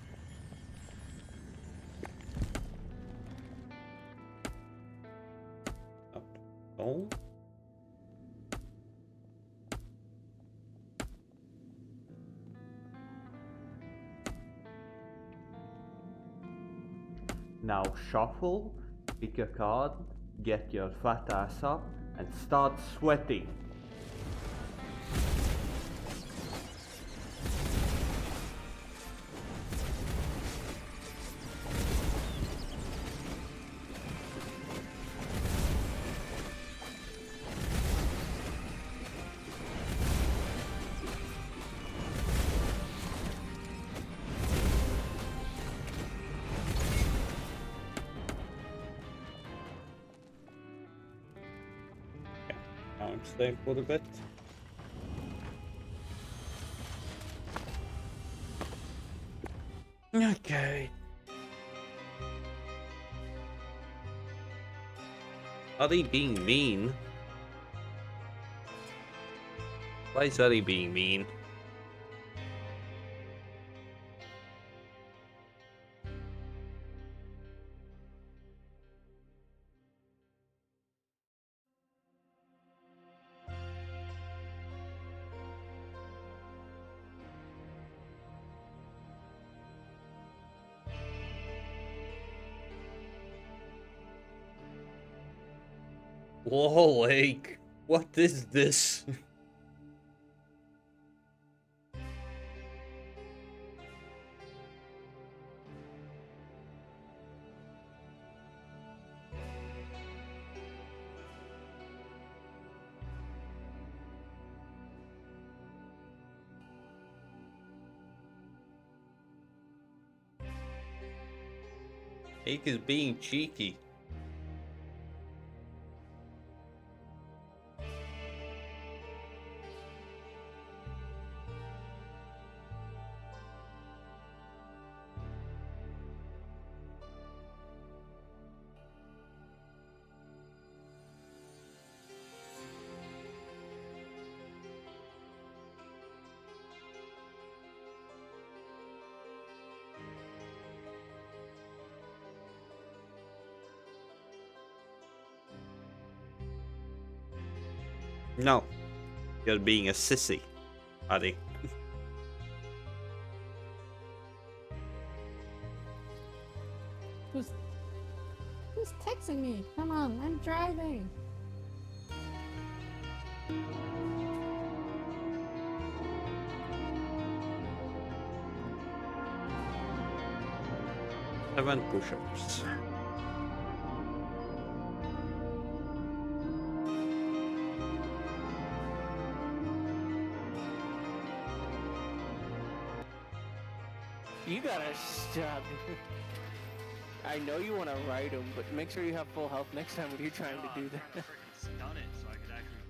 Oh. Now shuffle, pick a card, get your fat ass up, and start sweating. I'm staying for a bit. Okay. Are they being mean? Why is Eddie being mean? Whoa, Lake. What is this? Lake is being cheeky. No, you're being a sissy, Addy. Who's texting me? Come on, I'm driving. Seven push-ups. You gotta stop. I know you want to ride him, but make sure you have full health next time when you're trying to do that. Stun it so I could actually.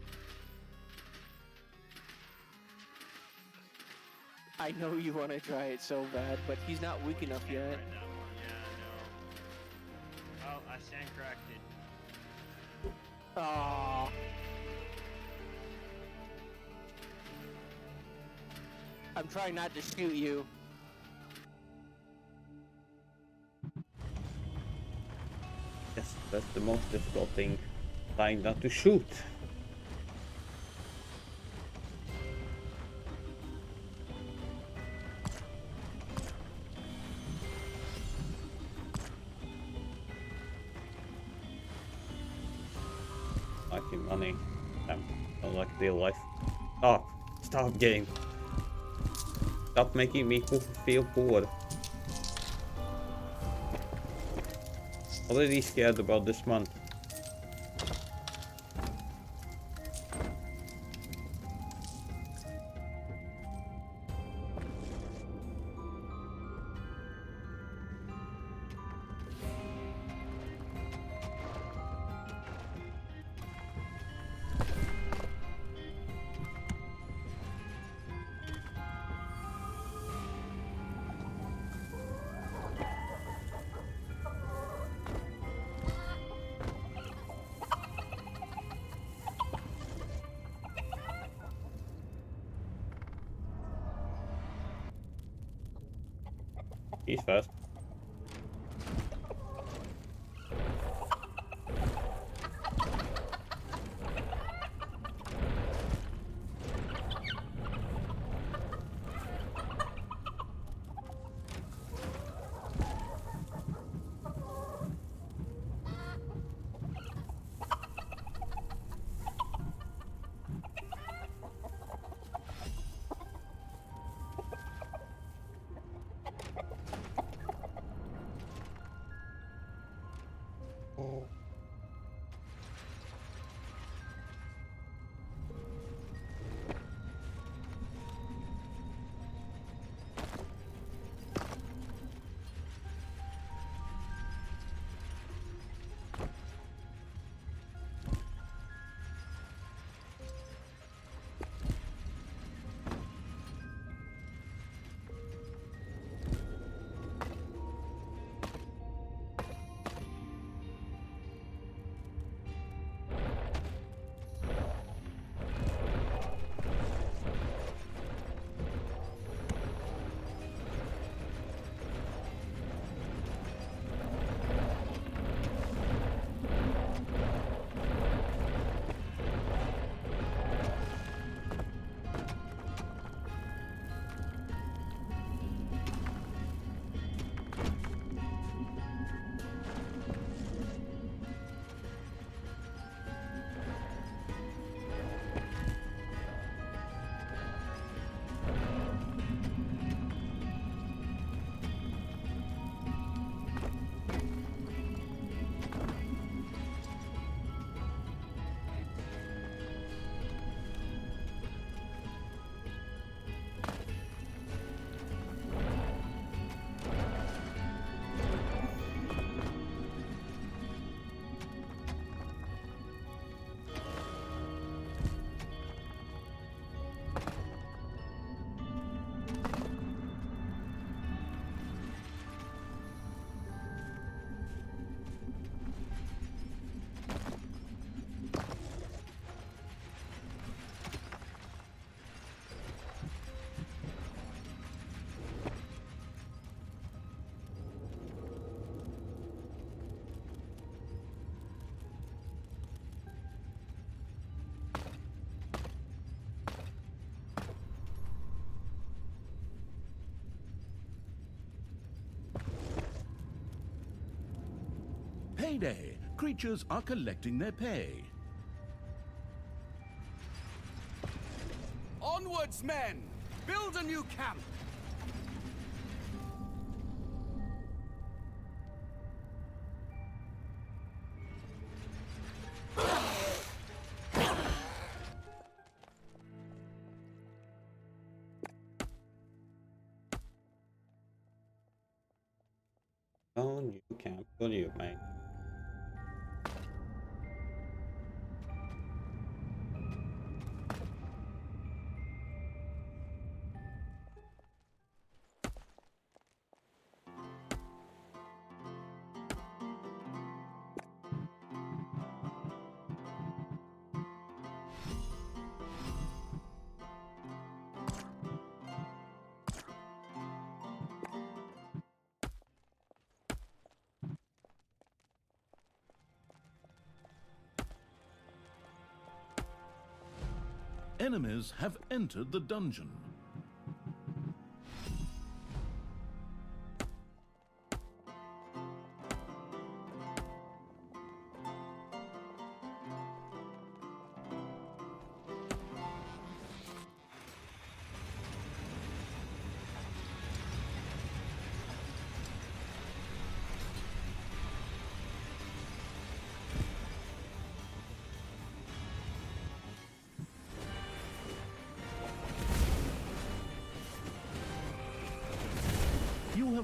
I know you want to try it so bad, but he's not weak enough yet. Yeah, no. Oh, I stand corrected. Aww. I'm trying not to shoot you. Yes, that's the most difficult thing. Trying not to shoot. Making money. Don't like real life. Oh, stop game. Stop making me feel poor. Already scared about this month. He's fast. Payday! Creatures are collecting their pay. Onwards, men! Build a new camp! Oh, new camp. What do you make? Enemies have entered the dungeon.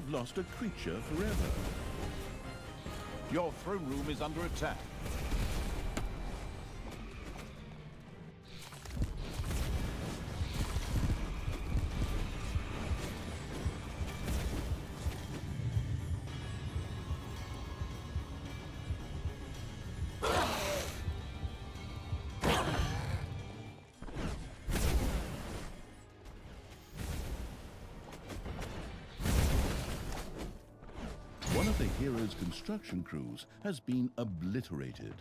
have lost a creature forever. Your throne room is under attack. One of the hero's construction crews has been obliterated.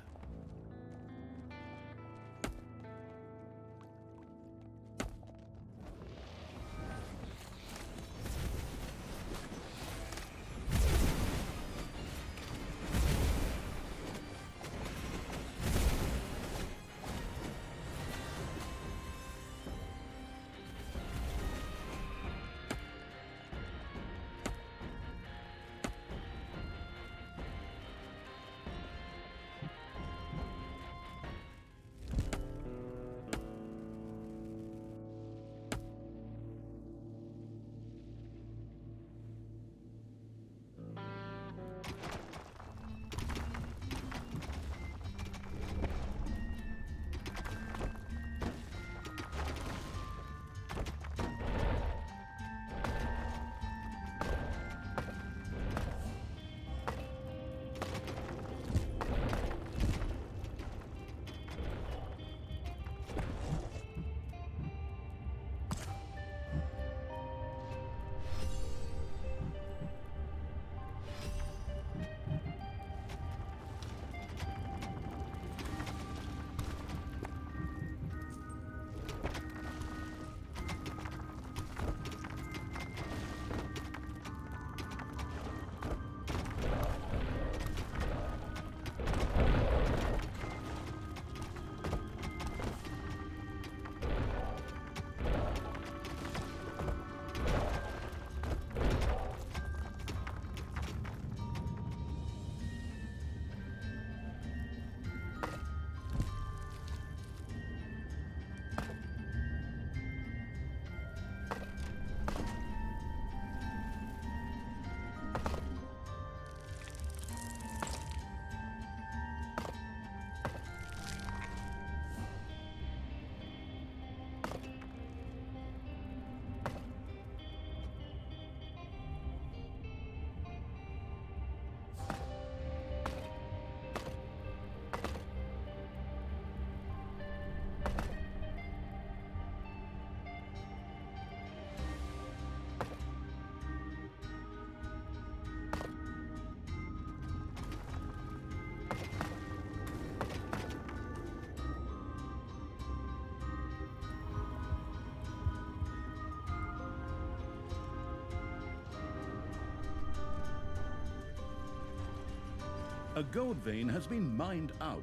A gold vein has been mined out.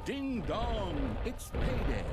Ding dong, it's payday.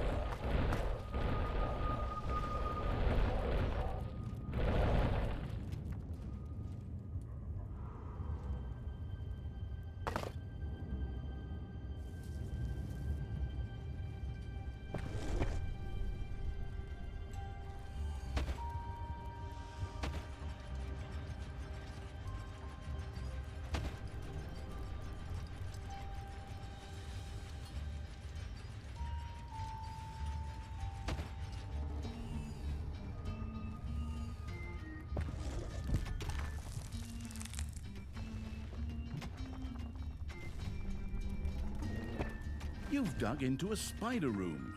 You've dug into a spider room.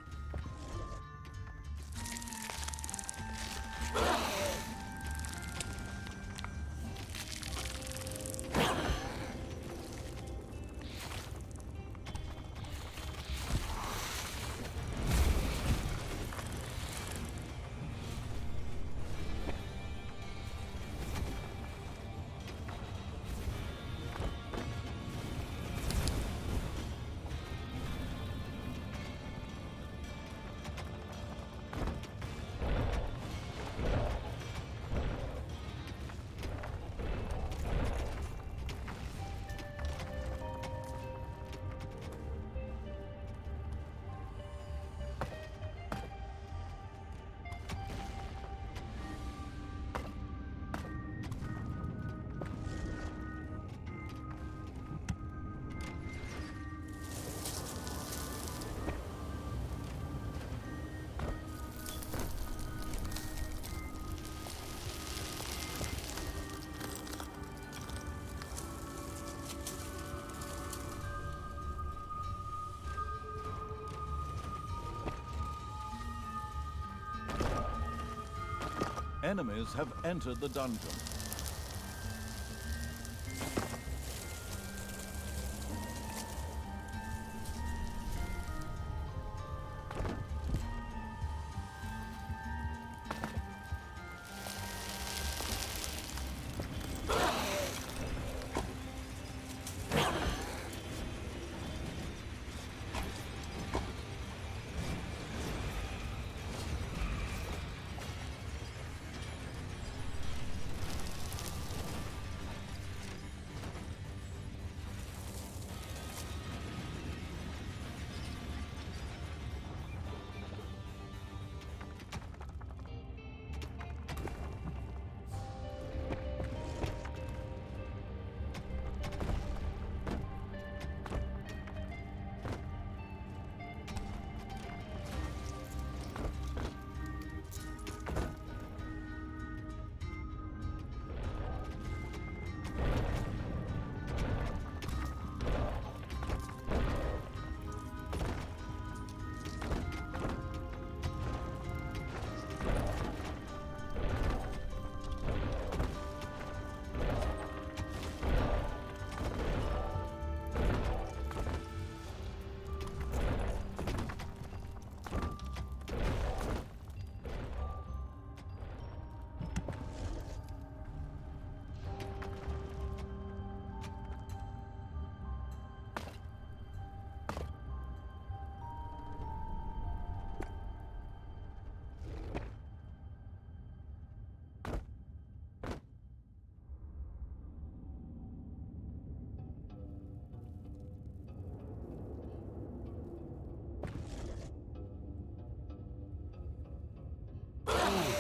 Enemies have entered the dungeon.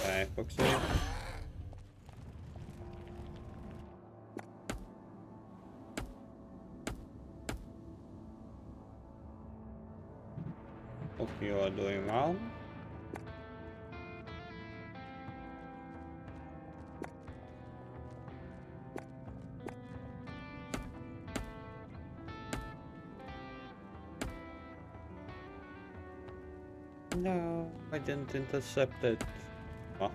Okay, Foxy. Hope you are doing well. No, I didn't intercept it. Oh.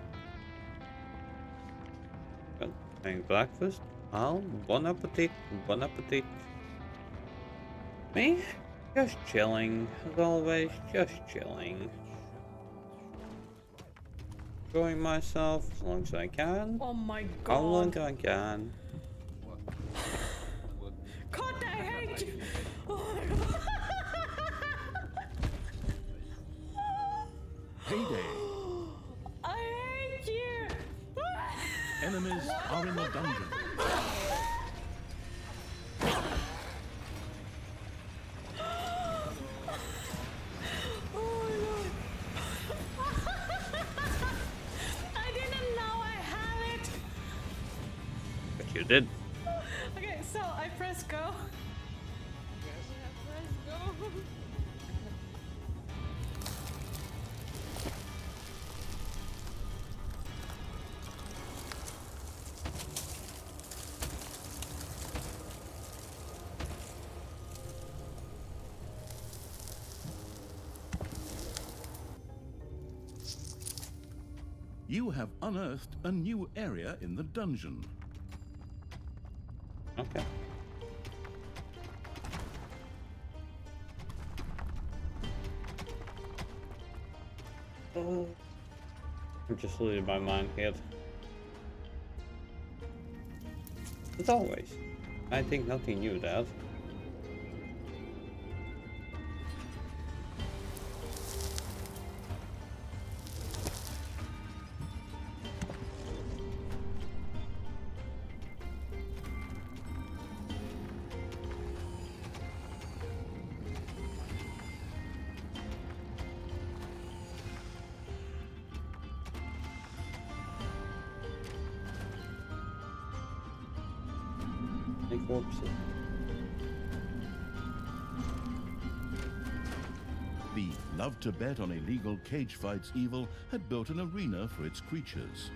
Good. Having breakfast? Well, bon appetit, bon appetit. Me? Just chilling, as always, just chilling. Enjoying myself as long as I can. Oh my god. How long I can. God, I hate you. Oh my god. Payday. I hate you. Enemies are in the dungeon. I didn't know I had it. But you did. Okay, so I press go. Yes. I press go. You have unearthed a new area in the dungeon. Okay. I'm just losing my mind here. As always, I think nothing new, Dad. The love to bet on illegal cage fights evil had built an arena for its creatures.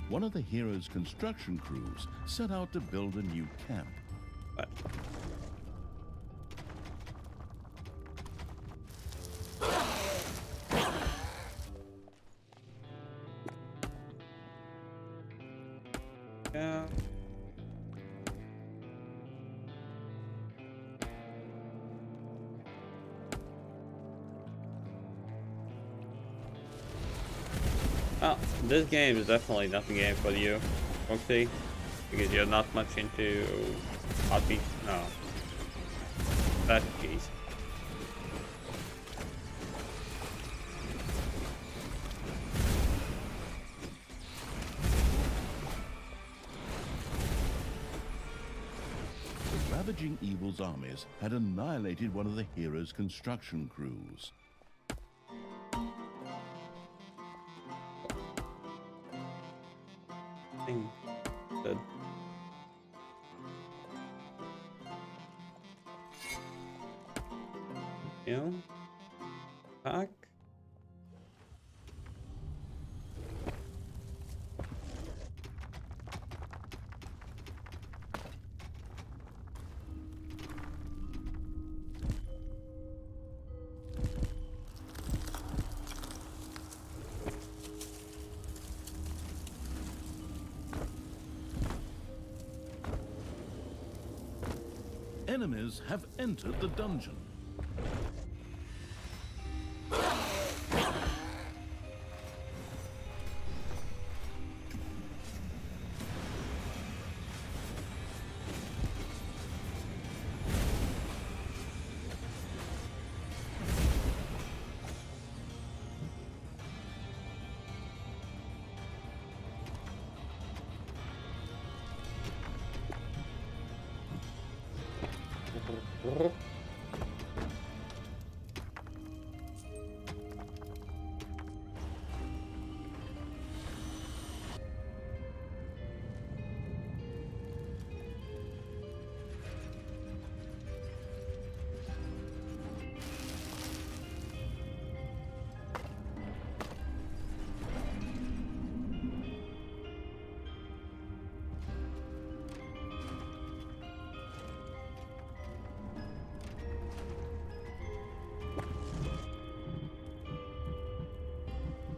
one of the hero's construction crews set out to build a new camp. What? Yeah. Well, this game is definitely not the game for you, Foxy, because you're not much into RPG. No. Strategies. The ravaging evil's armies had annihilated one of the hero's construction crews. Good. You back. Enemies have entered the dungeon.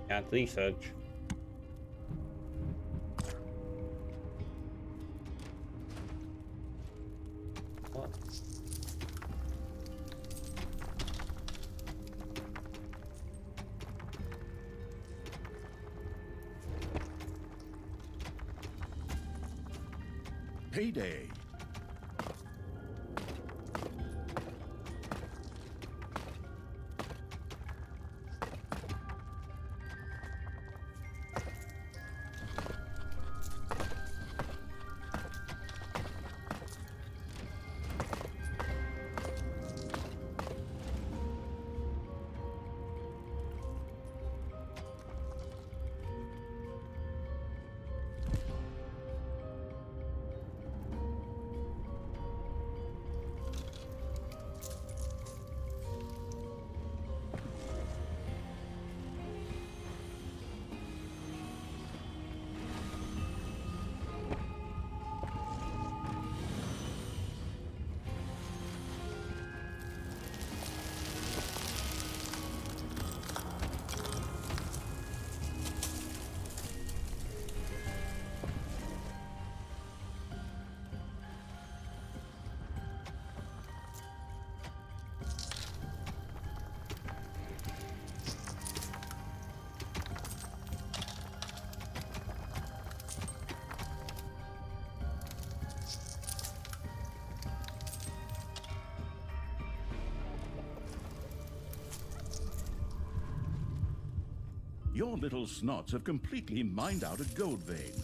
Can't research. What? Payday. Your little snots have completely mined out a gold vein.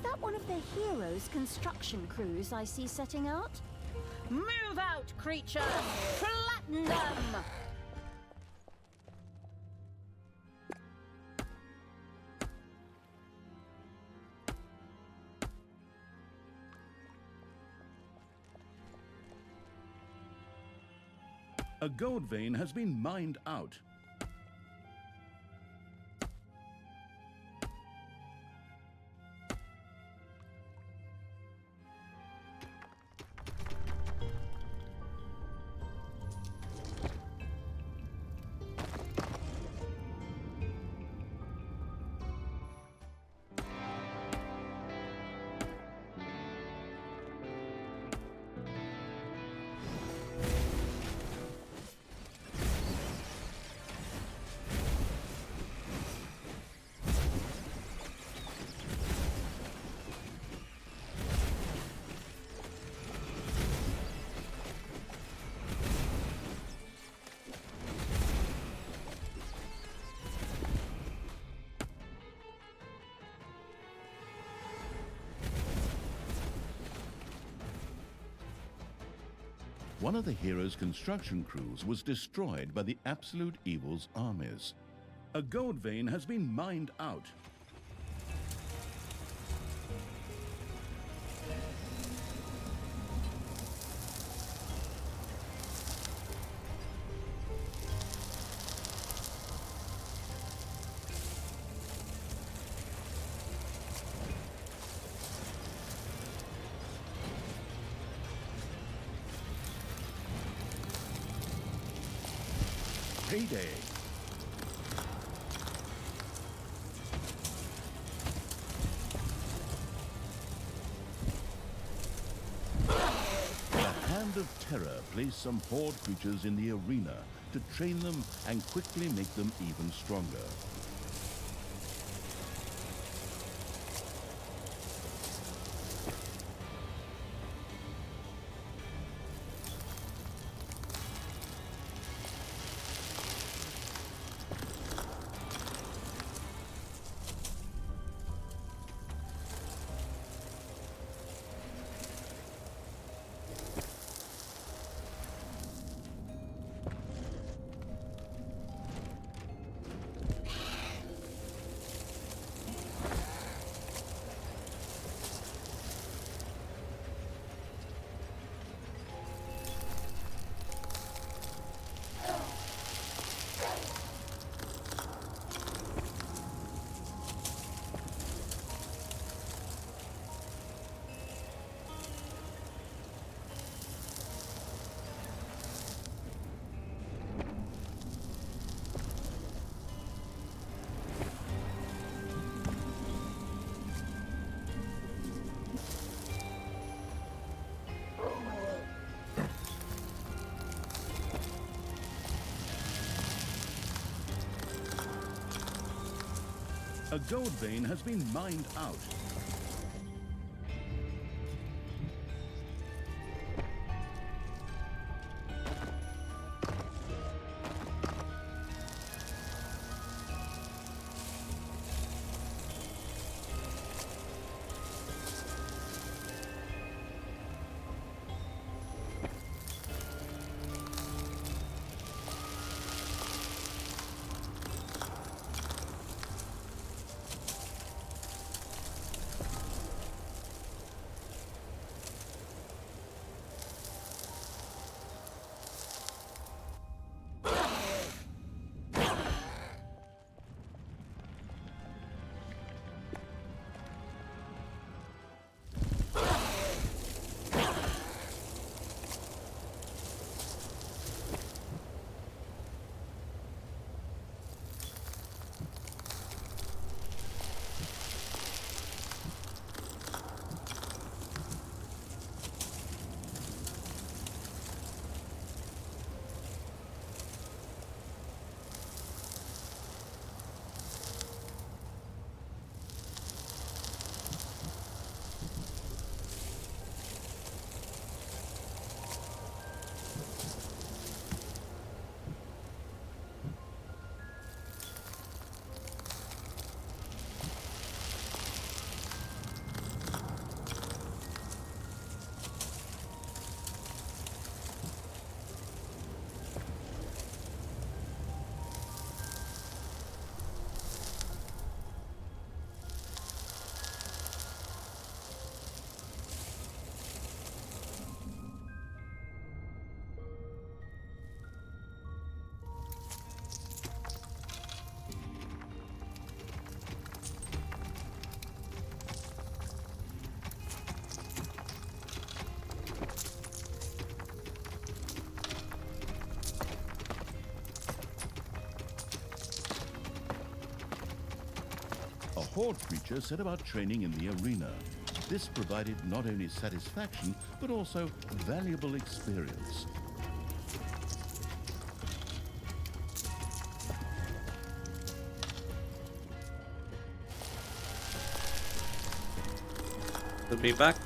that one of the heroes' construction crews I see setting out? Move out, creature! Flatten them! A gold vein has been mined out. One of the hero's construction crews was destroyed by the Absolute Evil's armies. A gold vein has been mined out. Payday. The Hand of Terror placed some horde creatures in the arena to train them and quickly make them even stronger. A gold vein has been mined out. horde creature set about training in the arena. This provided not only satisfaction, but also valuable experience. We'll be back.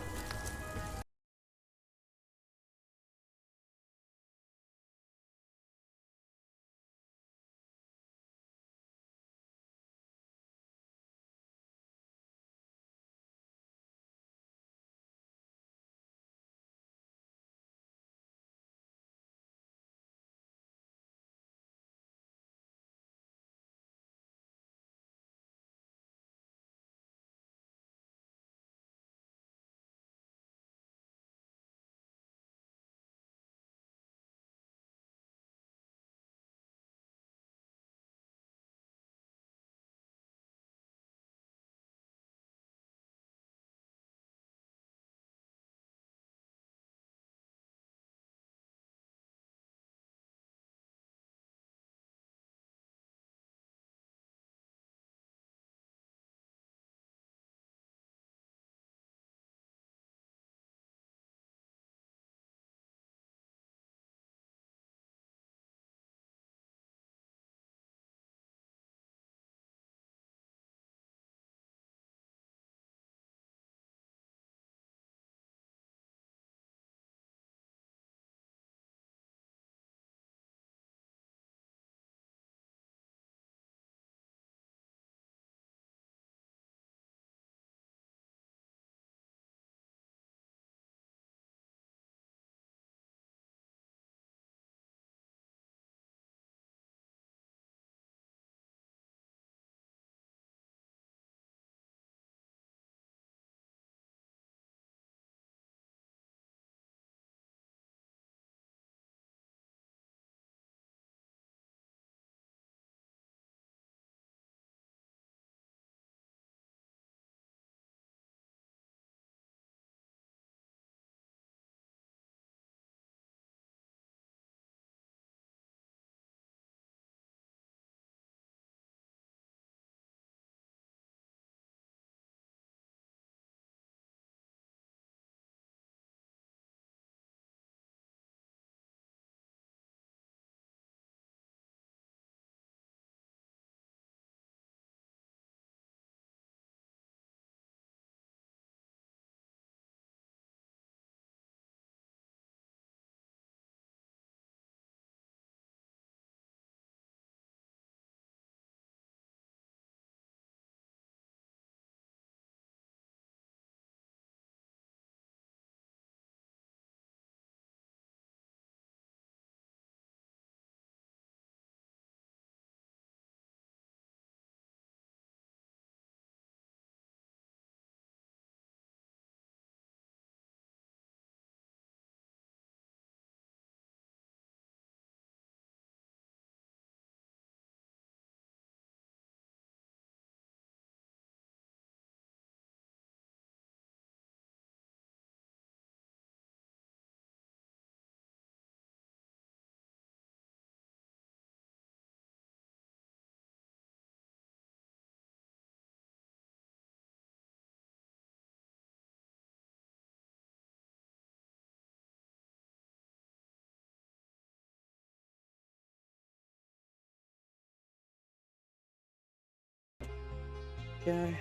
Okay.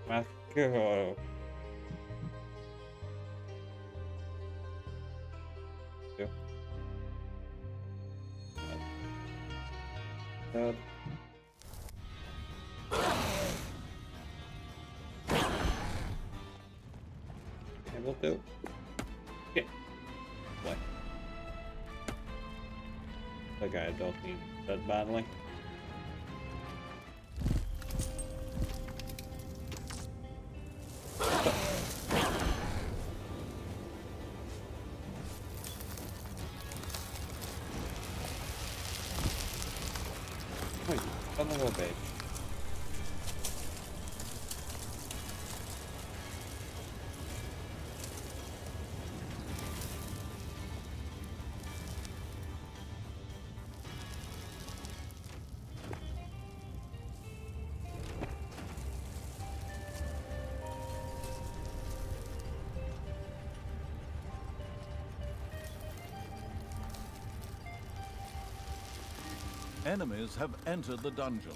Let's go. Yeah. That. Able to. Okay. What? Okay, I don't need that badly. Wait, son of a bitch. Enemies have entered the dungeon.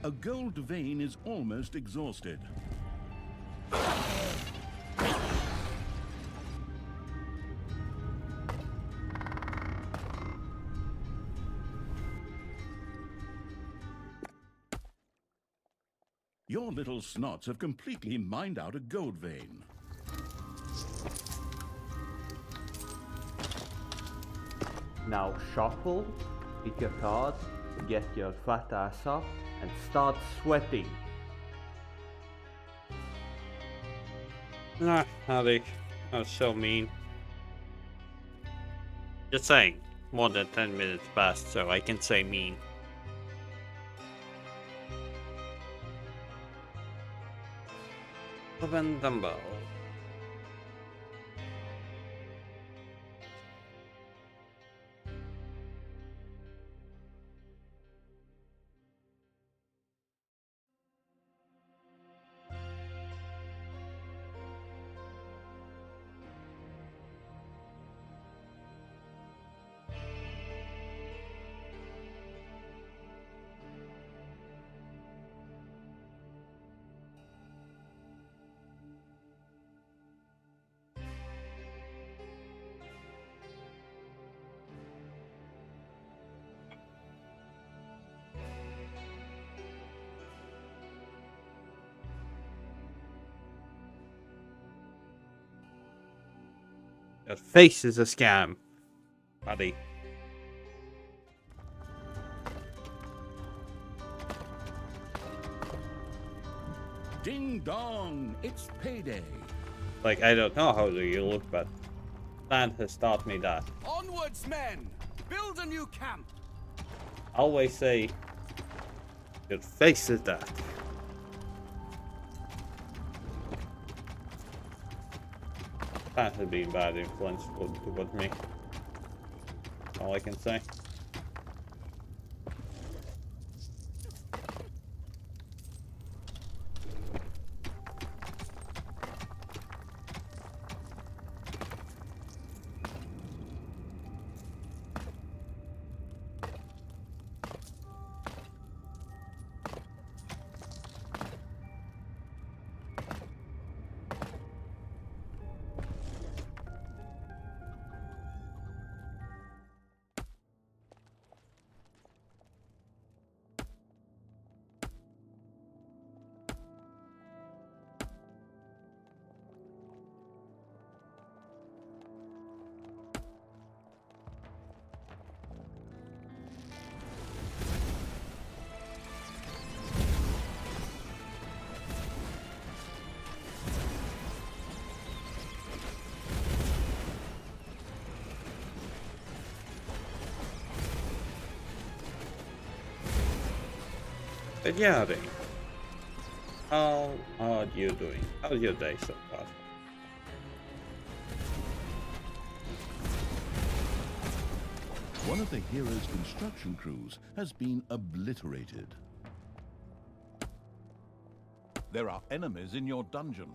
A gold vein is almost exhausted. Your little snots have completely mined out a gold vein. Now shuffle, pick your cards, get your fat ass up, and start sweating. Nah, Harry, that was so mean. Just saying, more than 10 minutes passed, so I can say mean. Open Dumbo. Your face is a scam, buddy. Ding dong, it's payday. Like, I don't know how do you look, but Land has taught me that. Onwards, men! Build a new camp! Always say, your face is that. That has been bad influence with me. All I can say. But yeah, Ring, how are you doing? How's your day so far? One of the hero's construction crews has been obliterated. There are enemies in your dungeon.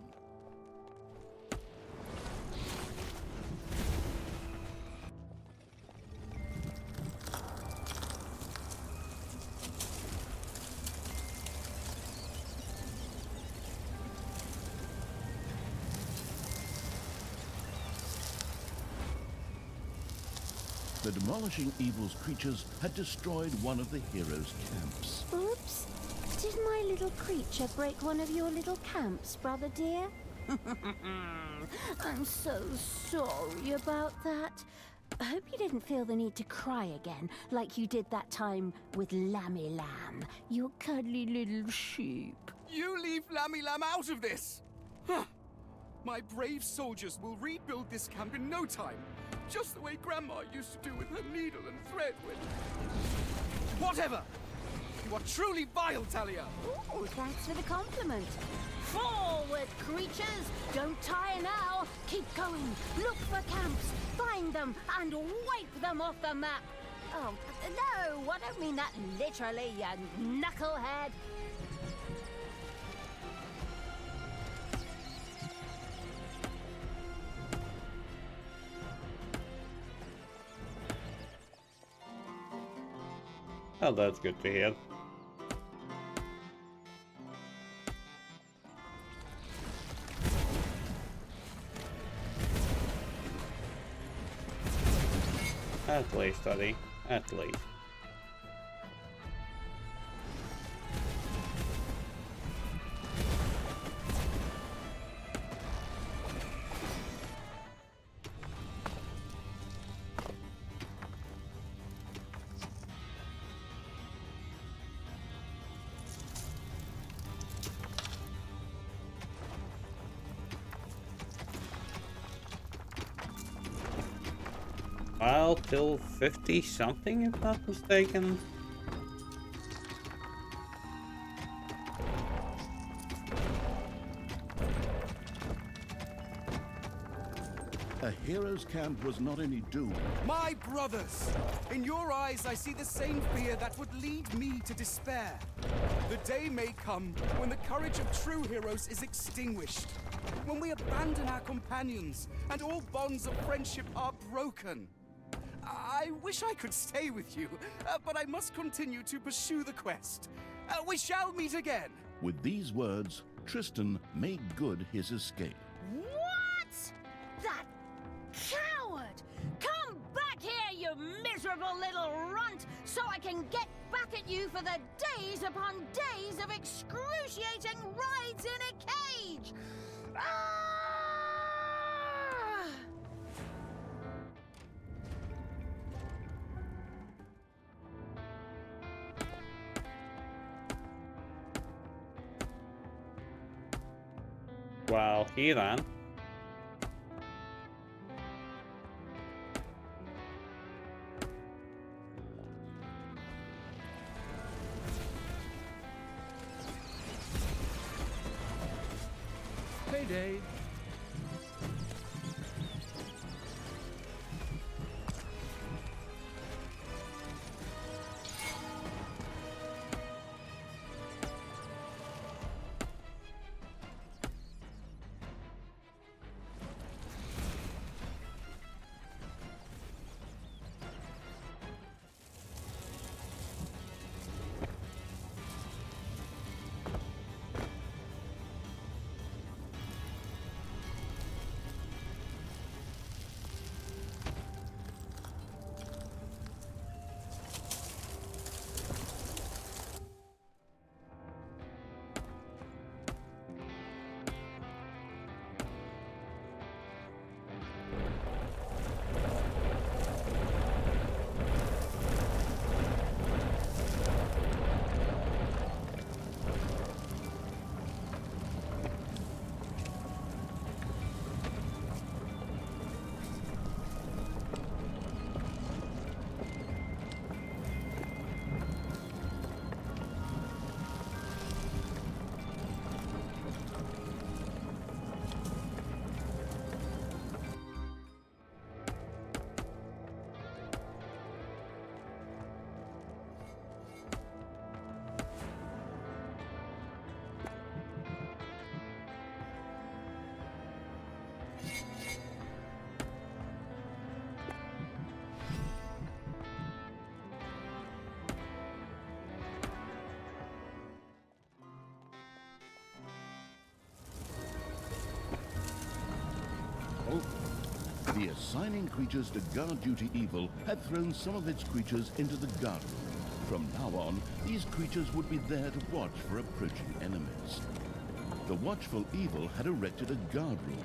The demolishing evil's creatures had destroyed one of the hero's camps. Oops. Did my little creature break one of your little camps, brother dear? I'm so sorry about that. I hope you didn't feel the need to cry again, like you did that time with Lammy Lamb, your cuddly little sheep. You leave Lammy Lamb out of this! Huh. My brave soldiers will rebuild this camp in no time, just the way Grandma used to do with her needle and thread when... Whatever! You are truly vile, Talia! Oh, thanks for the compliment. Forward, creatures! Don't tire now! Keep going! Look for camps! Find them and wipe them off the map! Oh, no! I don't mean that literally, you knucklehead! Oh, that's good to hear. At least, buddy. At least. Well, till 50 something, if not mistaken. A hero's camp was not only doomed. My brothers! In your eyes, I see the same fear that would lead me to despair. The day may come when the courage of true heroes is extinguished. When we abandon our companions and all bonds of friendship are broken. I wish I could stay with you, but I must continue to pursue the quest. We shall meet again. With these words, Tristan made good his escape. What? That coward! Come back here, you miserable little runt, so I can get back at you for the days upon days of excruciating rides in a cage! Ah! Well, he ran. Payday. the assigning creatures to guard duty evil had thrown some of its creatures into the guard room. From now on, these creatures would be there to watch for approaching enemies. The watchful evil had erected a guard room.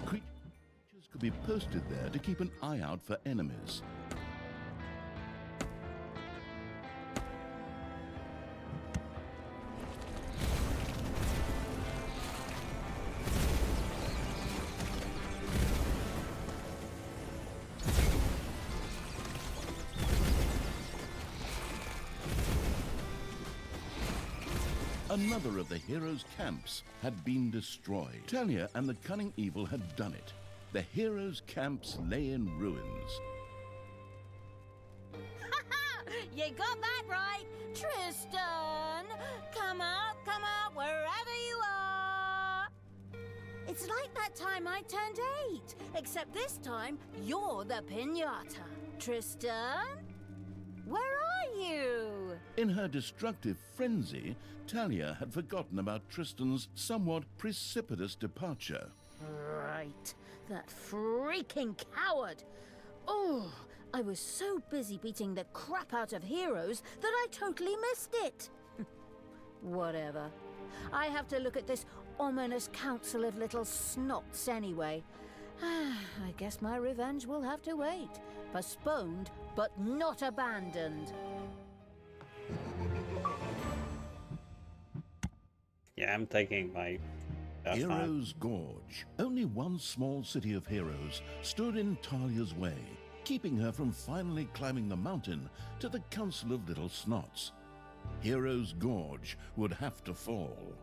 Creatures could be posted there to keep an eye out for enemies. Another of the heroes' camps had been destroyed. Talia and the cunning evil had done it. The heroes' camps lay in ruins. You got that right, Tristan! Come out, wherever you are! It's like that time I turned 8, except this time you're the piñata. Tristan? Where are you? In her destructive frenzy, Talia had forgotten about Tristan's somewhat precipitous departure. Right, that freaking coward! Oh, I was so busy beating the crap out of heroes that I totally missed it. Whatever. I have to look at this ominous council of little snots anyway. I guess my revenge will have to wait. Postponed, but not abandoned. Yeah, I'm taking my... Heroes' Gorge. Only one small city of heroes stood in Talia's way, keeping her from finally climbing the mountain to the Council of Little Snots. Heroes' Gorge would have to fall.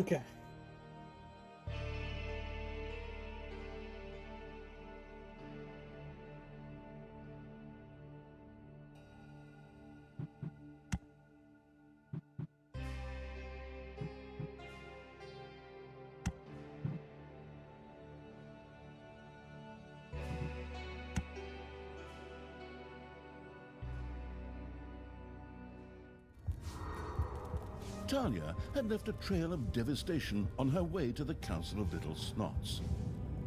Okay. Talia had left a trail of devastation on her way to the Council of Little Snots.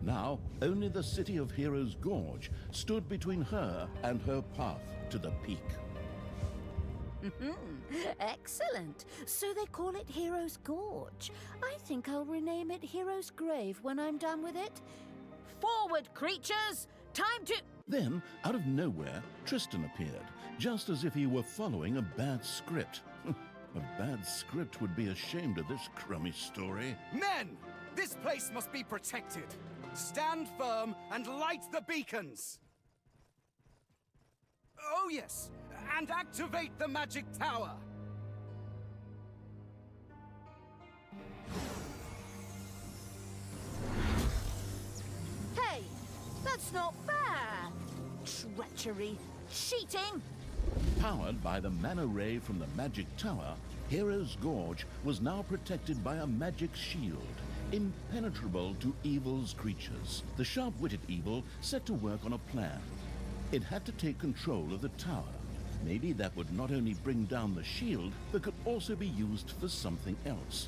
Now, only the city of Heroes' Gorge stood between her and her path to the peak. Excellent. So they call it Heroes' Gorge. I think I'll rename it Heroes' Grave when I'm done with it. Forward, creatures! Time to... Then, out of nowhere, Tristan appeared, just as if he were following a bad script. A bad script would be ashamed of this crummy story. Men! This place must be protected. Stand firm and light the beacons. Oh yes, and activate the magic tower. Hey, that's not fair! Treachery, cheating! Powered by the mana ray from the magic tower, Heroes' Gorge was now protected by a magic shield, impenetrable to evil's creatures. The sharp-witted evil set to work on a plan. It had to take control of the tower. Maybe that would not only bring down the shield, but could also be used for something else.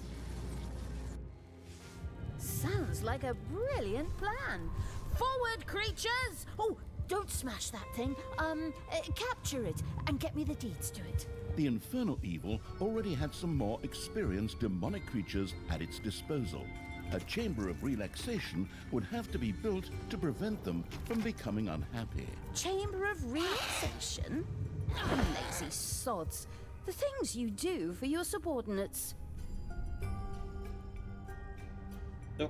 sounds like a brilliant plan. Forward, creatures! Oh, don't smash that thing. Capture it and get me the deeds to it. The infernal evil already had some more experienced demonic creatures at its disposal. A chamber of relaxation would have to be built to prevent them from becoming unhappy. Chamber of relaxation? Lazy sods. The things you do for your subordinates. No.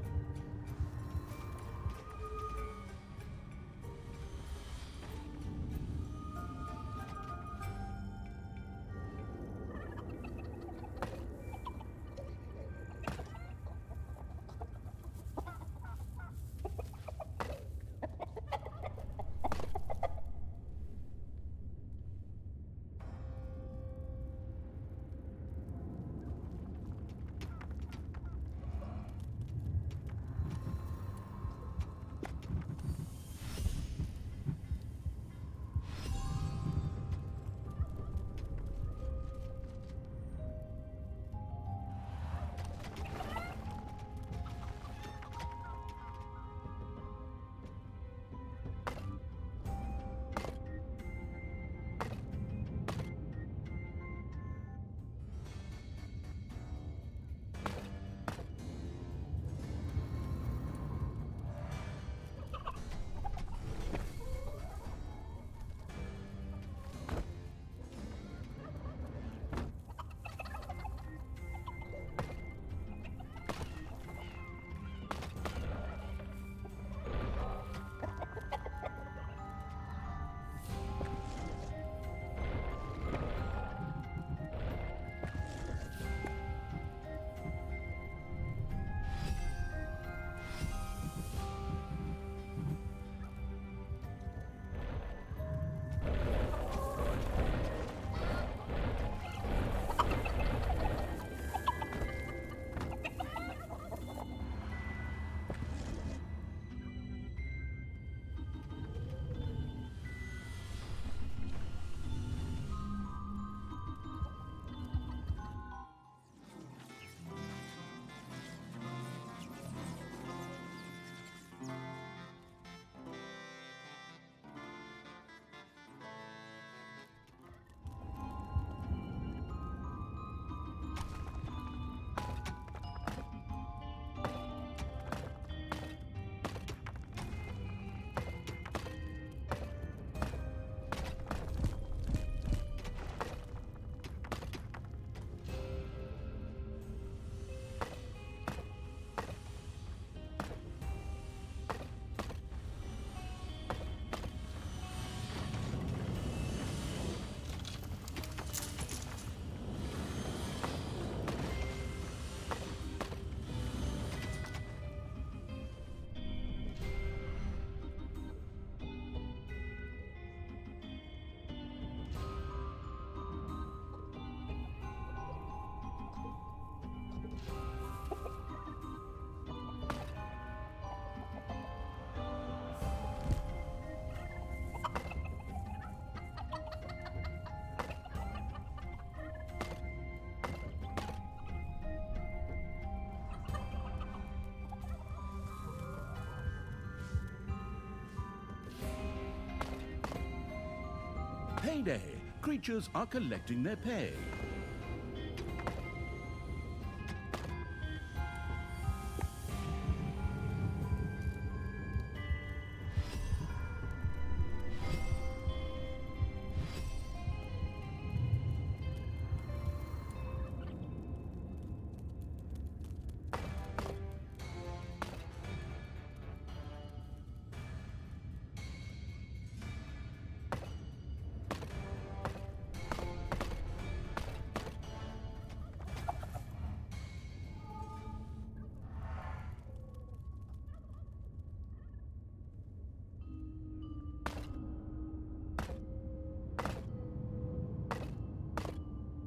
Payday! Creatures are collecting their pay.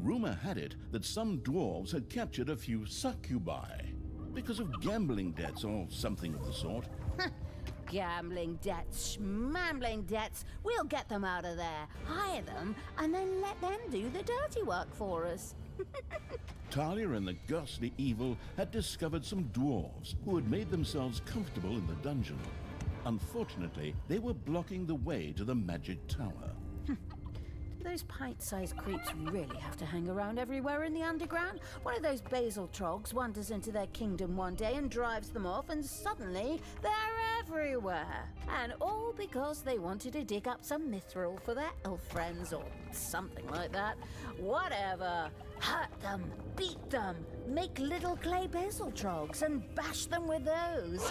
Rumor had it that some dwarves had captured a few succubi because of gambling debts or something of the sort. Gambling debts, schmambling debts. We'll get them out of there, hire them, and then let them do the dirty work for us. Talia and the ghastly evil had discovered some dwarves who had made themselves comfortable in the dungeon. Unfortunately, they were blocking the way to the magic tower. Those pint-sized creeps really have to hang around everywhere in the underground. One of those basil trogs wanders into their kingdom one day and drives them off, and suddenly they're everywhere. And all because they wanted to dig up some mithril for their elf friends or something like that. Whatever. Hurt them, beat them, make little clay basil trogs and bash them with those.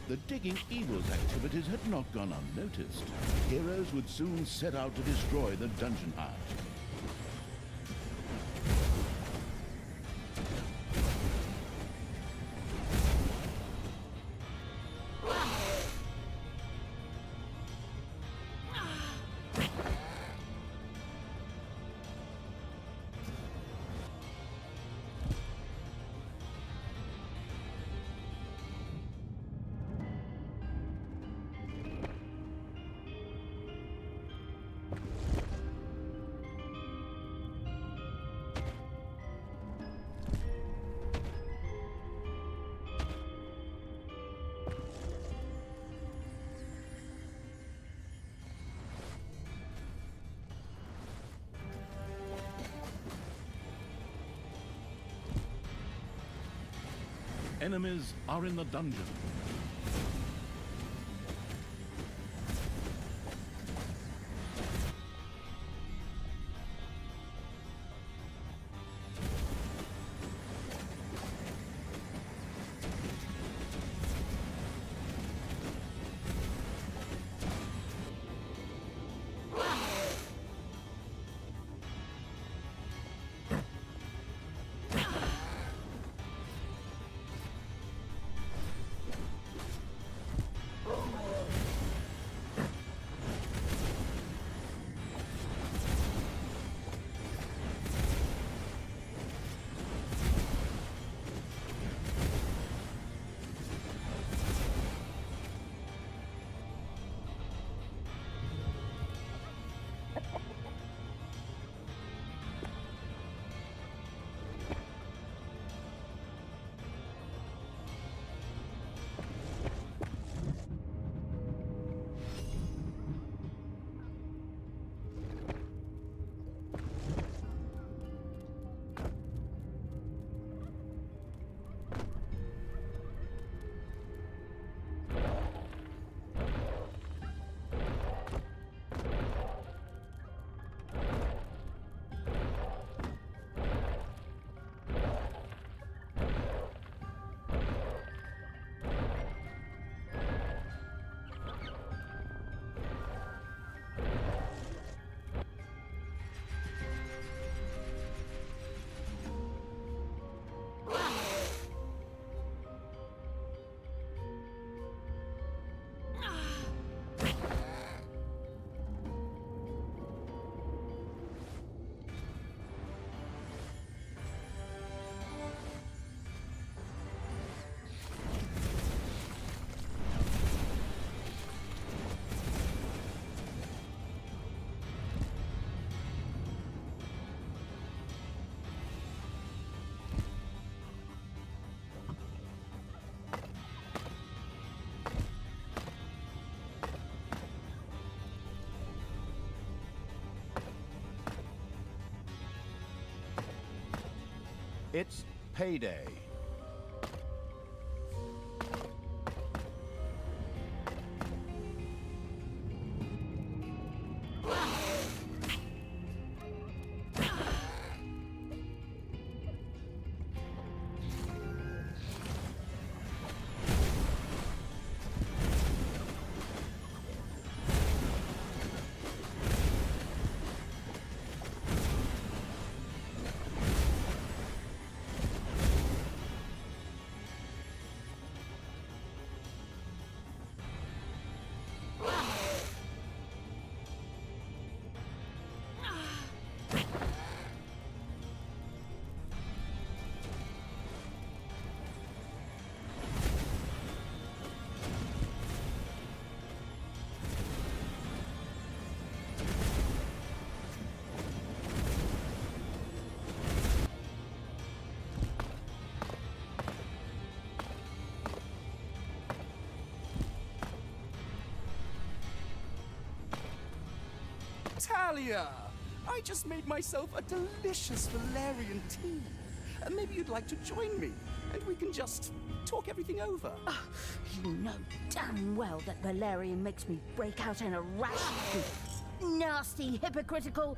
The digging evil's activities had not gone unnoticed. Heroes would soon set out to destroy the dungeon heart. Enemies are in the dungeon. It's payday. Thalia! I just made myself a delicious Valerian tea. Maybe you'd like to join me, and we can just talk everything over. You know damn well that Valerian makes me break out in a rash. Nasty, hypocritical...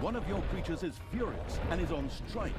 One of your creatures is furious and is on strike.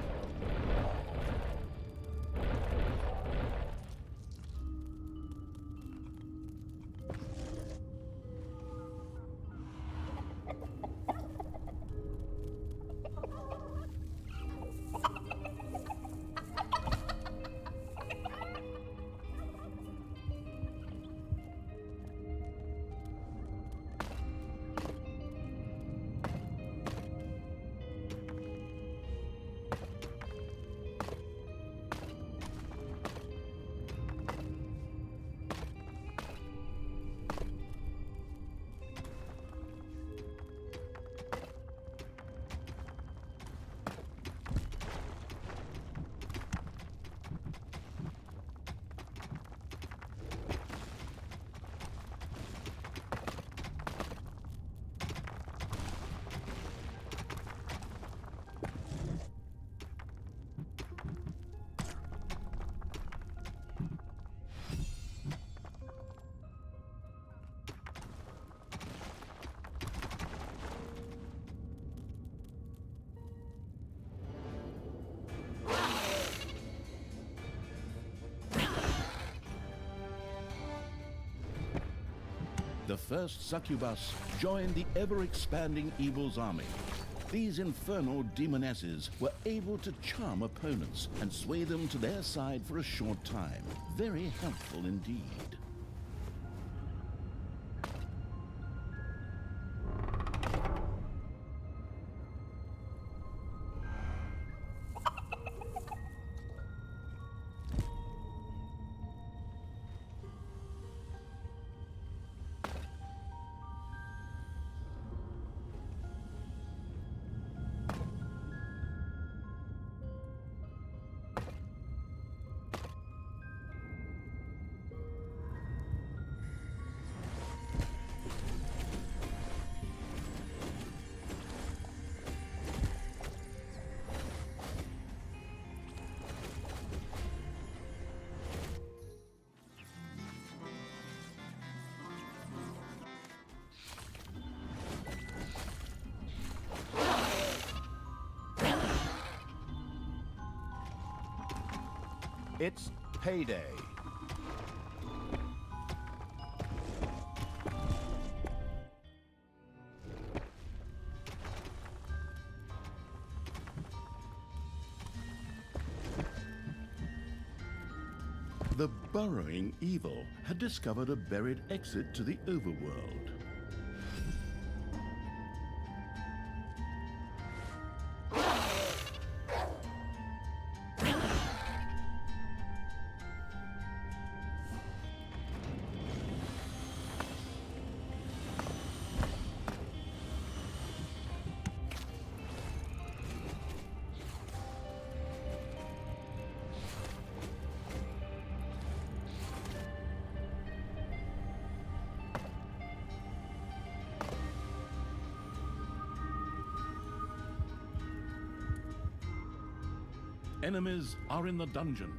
The first succubus joined the ever-expanding evil's army. These infernal demonesses were able to charm opponents and sway them to their side for a short time. Very helpful indeed. It's payday. The burrowing evil had discovered a buried exit to the overworld. enemies are in the dungeon.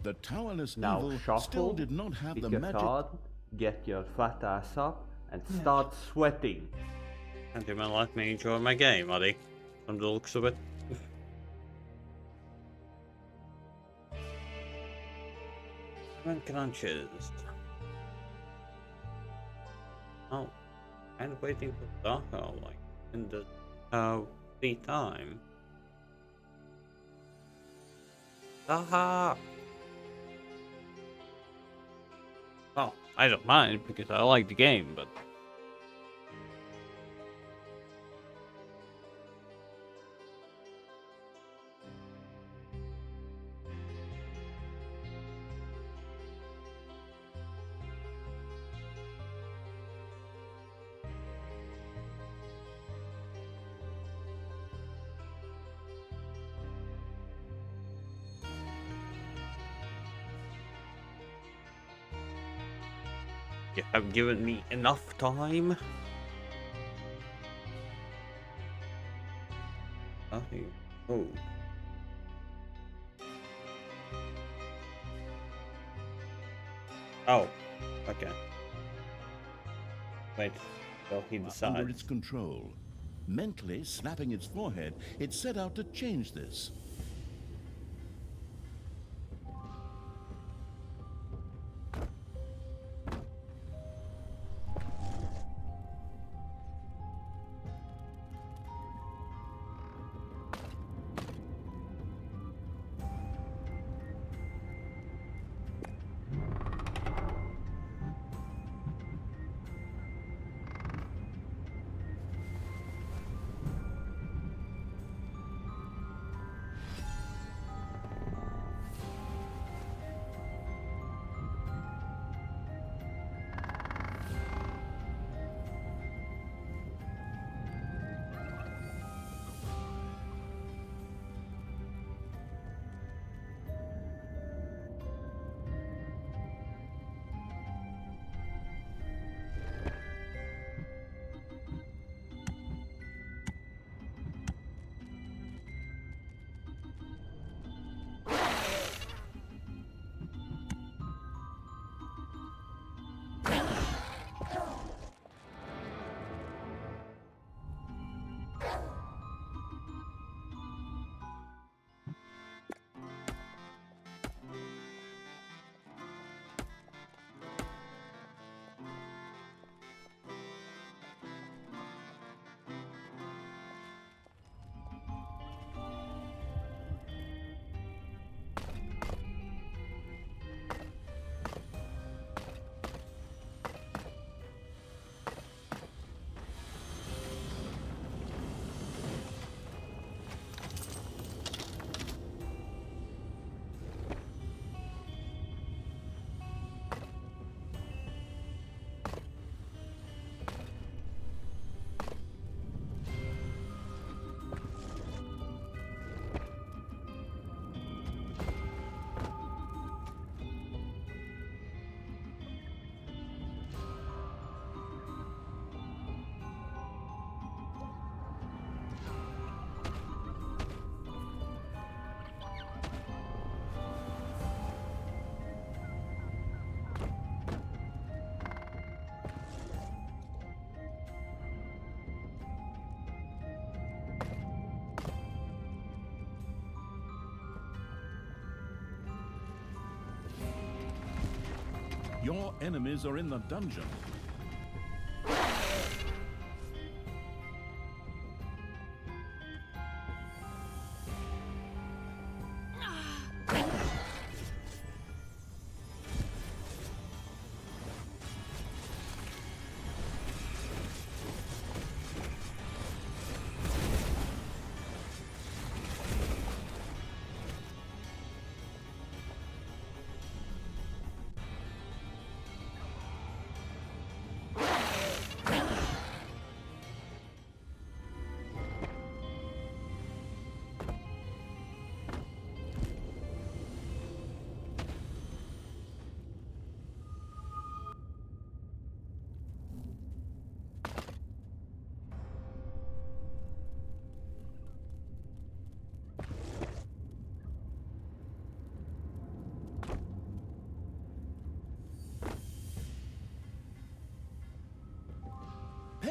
The towerless Now evil shuffle, still did not have pick the your magic. card, get your fat ass up, and start sweating. Can't even let me enjoy my game, Addy. From the looks of it. When crunches. Oh, and waiting for Darko, like in the free time. Aha! Oh, I don't mind because I like the game, but you have given me enough time. Nothing. Oh. Oh. Okay. Wait. Well, he decides. Under its control. Mentally slapping its forehead, it set out to change this. Your enemies are in the dungeon.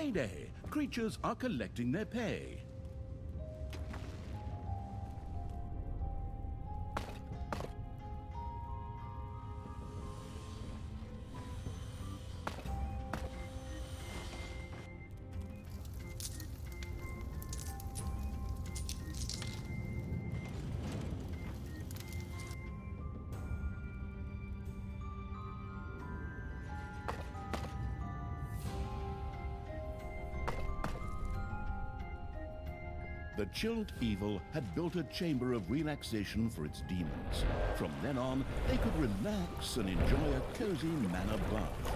payday! Creatures are collecting their pay. The chilled evil had built a chamber of relaxation for its demons. From then on, they could relax and enjoy a cozy manor bath.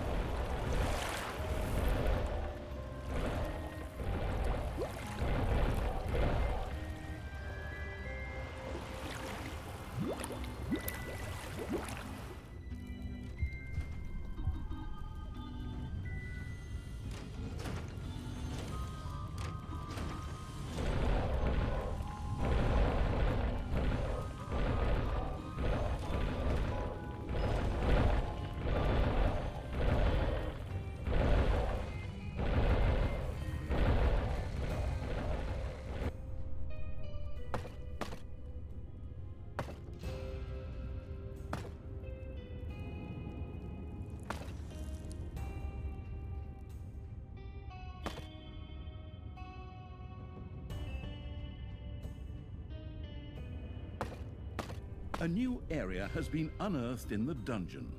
A new area has been unearthed in the dungeon.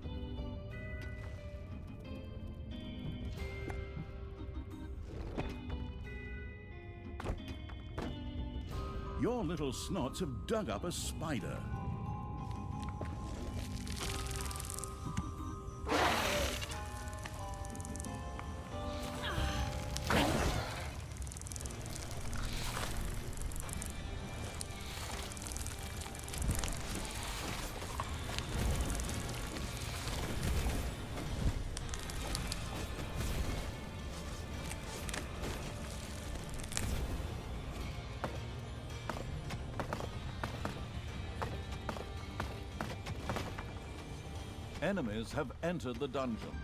Your little snots have dug up a spider. Enemies have entered the dungeon.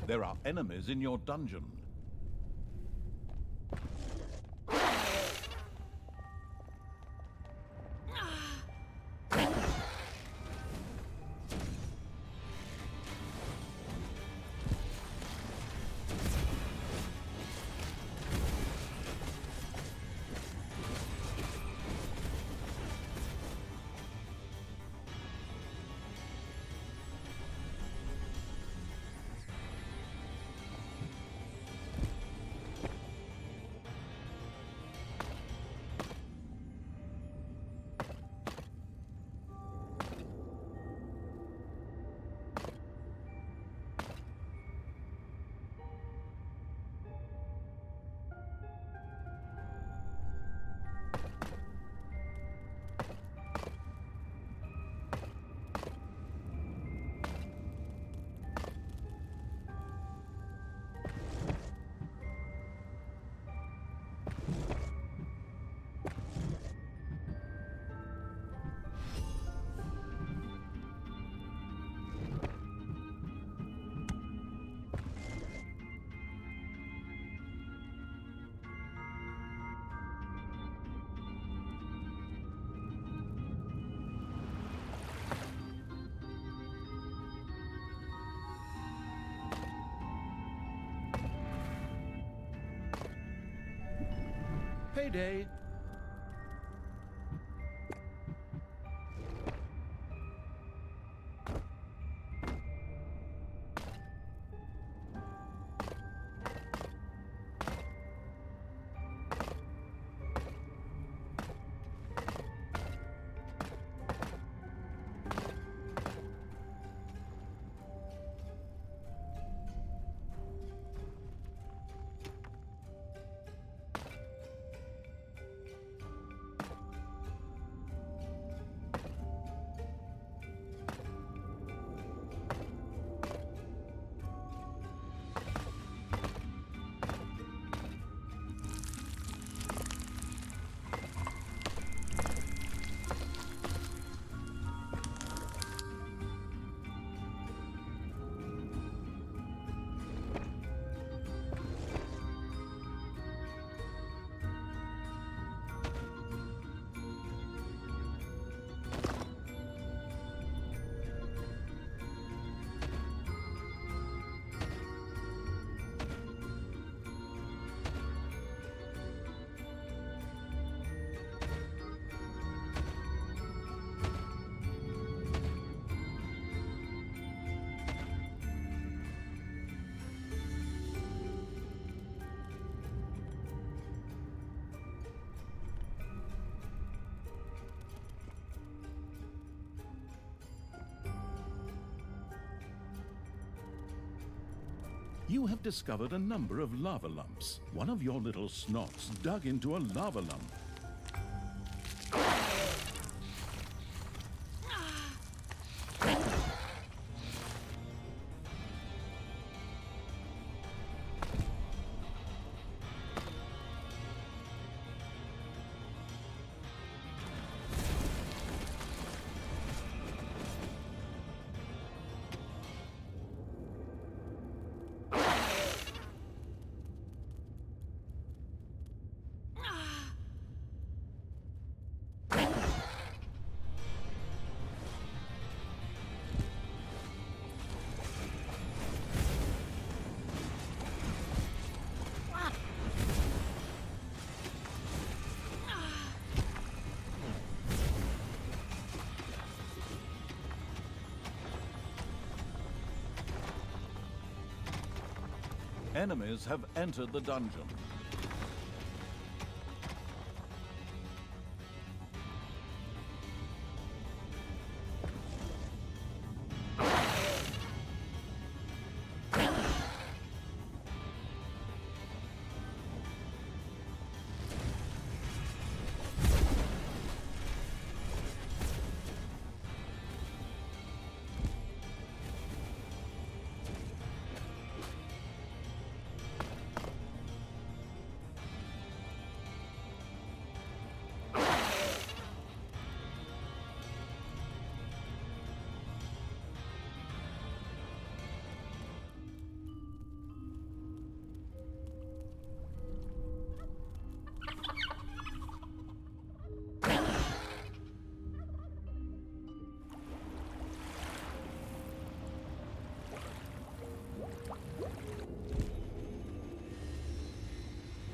There are enemies in your dungeon. Payday. You have discovered a number of lava lumps. One of your little snots dug into a lava lump. Enemies have entered the dungeon.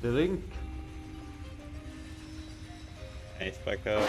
The link. Nice back up.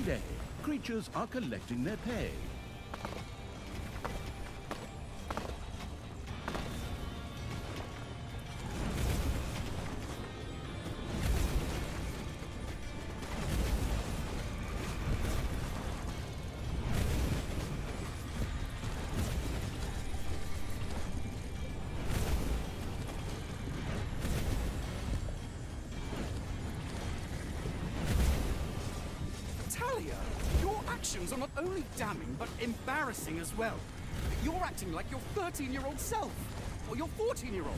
payday. Creatures are collecting their pay. Talia, your actions are not only damning, but embarrassing as well. You're acting like your 13-year-old self, or your 14-year-old,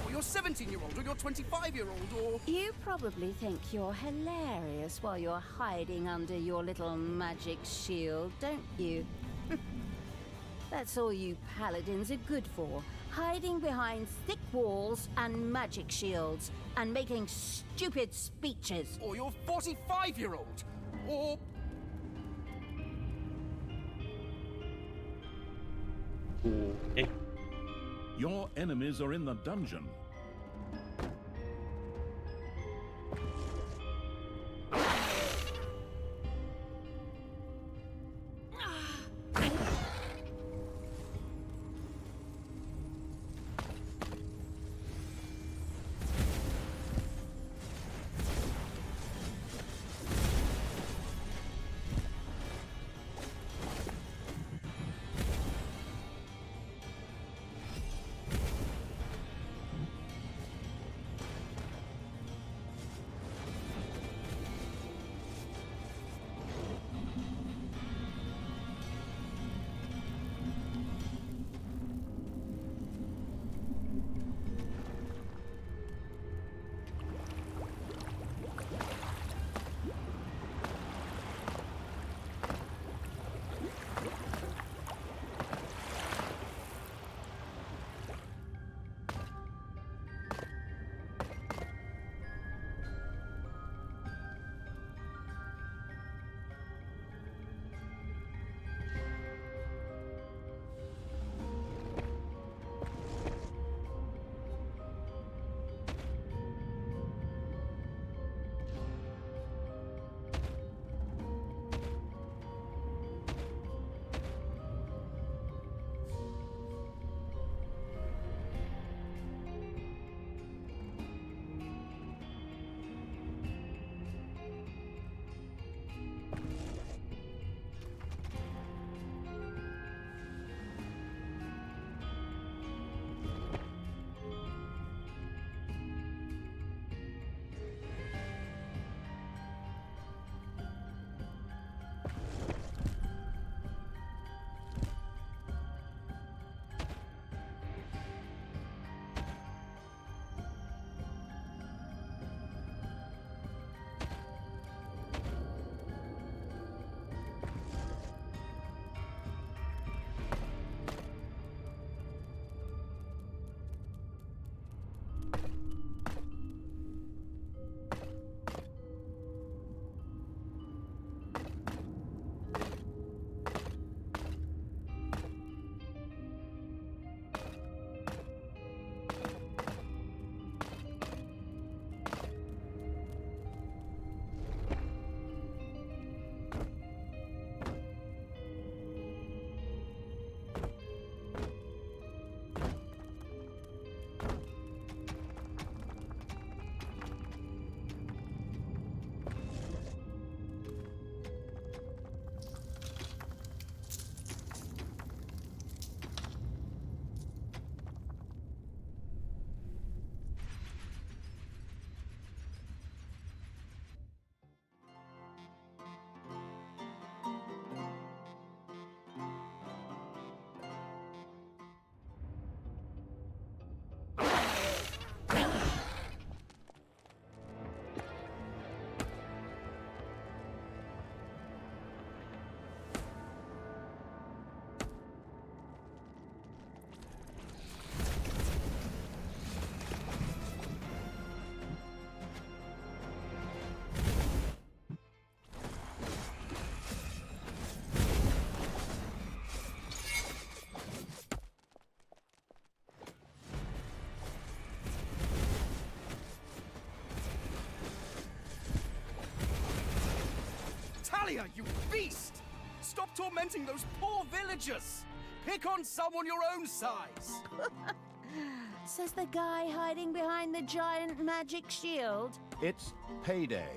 or your 17-year-old, or your 25-year-old, or... You probably think you're hilarious while you're hiding under your little magic shield, don't you? That's all you paladins are good for. Hiding behind thick walls and magic shields, and making stupid speeches. Or your 45-year-old, or... Okay. Your enemies are in the dungeon. Talia, you beast! Stop tormenting those poor villagers! Pick on someone your own size! Says the guy hiding behind the giant magic shield. It's payday.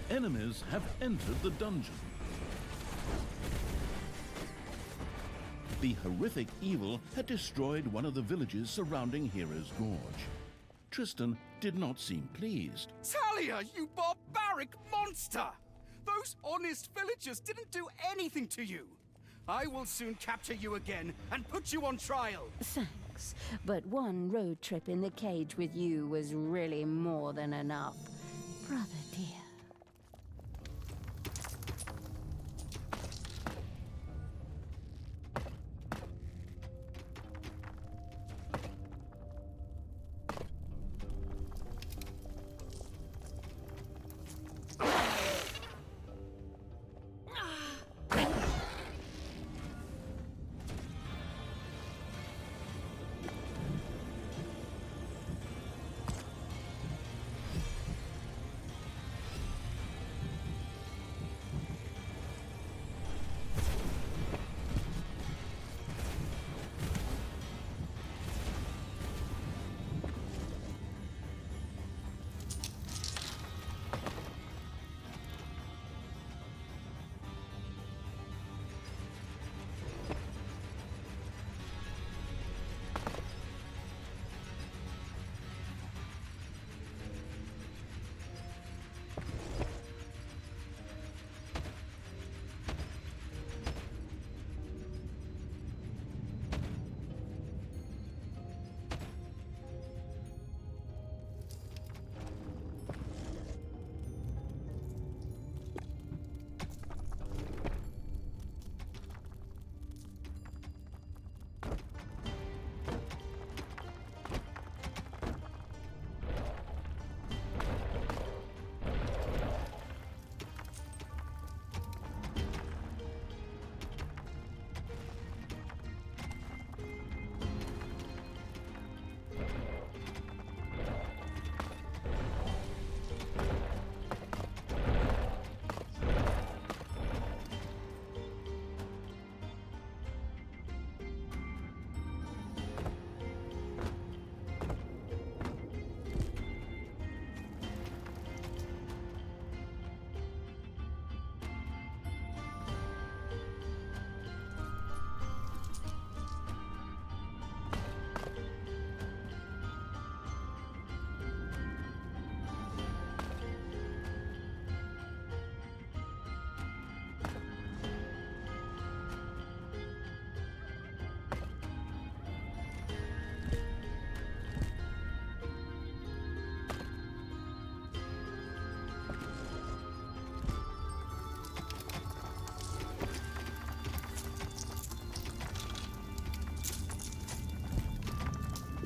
Enemies have entered the dungeon. The horrific evil had destroyed one of the villages surrounding Hero's Gorge. Tristan did not seem pleased. Talia, you barbaric monster! Those honest villagers didn't do anything to you. I will soon capture you again and put you on trial. Thanks, but one road trip in the cage with you was really more than enough. Brother dear.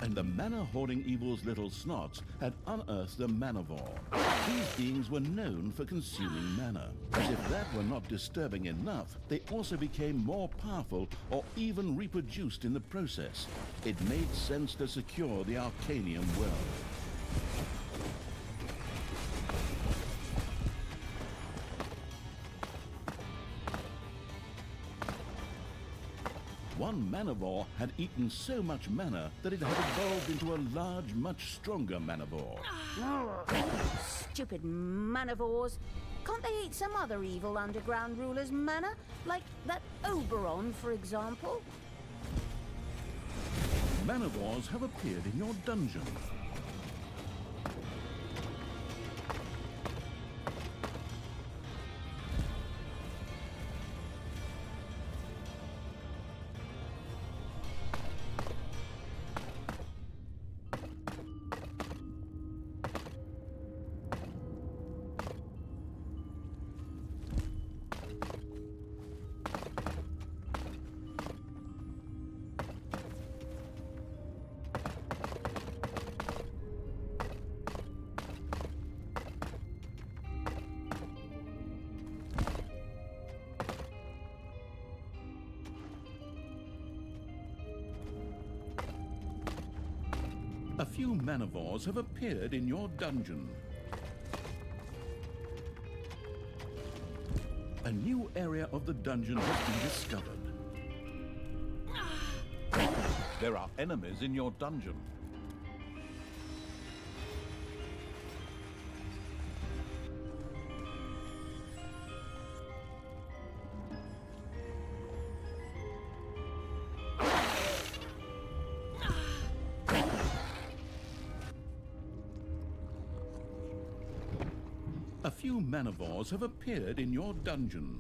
And the mana-hoarding evil's little snots had unearthed the Manivore. These beings were known for consuming mana. As if that were not disturbing enough, they also became more powerful or even reproduced in the process. It made sense to secure the Arcanium well. One Manivore had eaten so much mana that it had evolved into a large, much stronger Manivore. Stupid Manivores. Can't they eat some other evil underground ruler's mana? Like that Oberon, for example? Manivores have appeared in your dungeon. A few manivores have appeared in your dungeon. A new area of the dungeon has been discovered. There are enemies in your dungeon. A few manivores have appeared in your dungeon.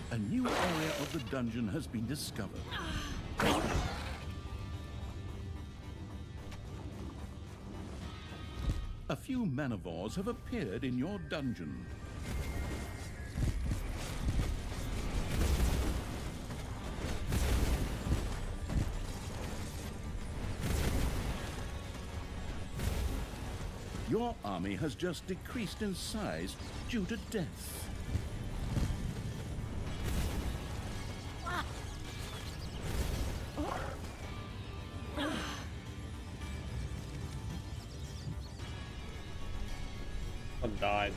A new area of the dungeon has been discovered. A few manivores have appeared in your dungeon. Your army has just decreased in size due to death. I died.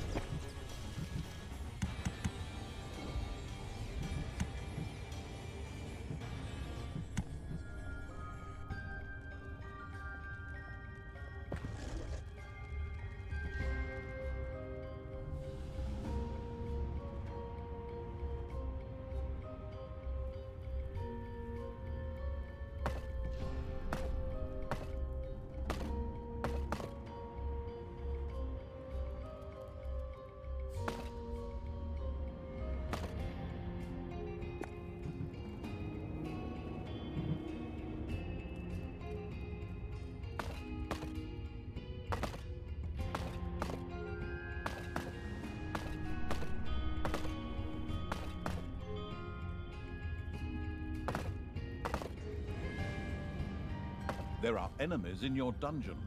There are enemies in your dungeon.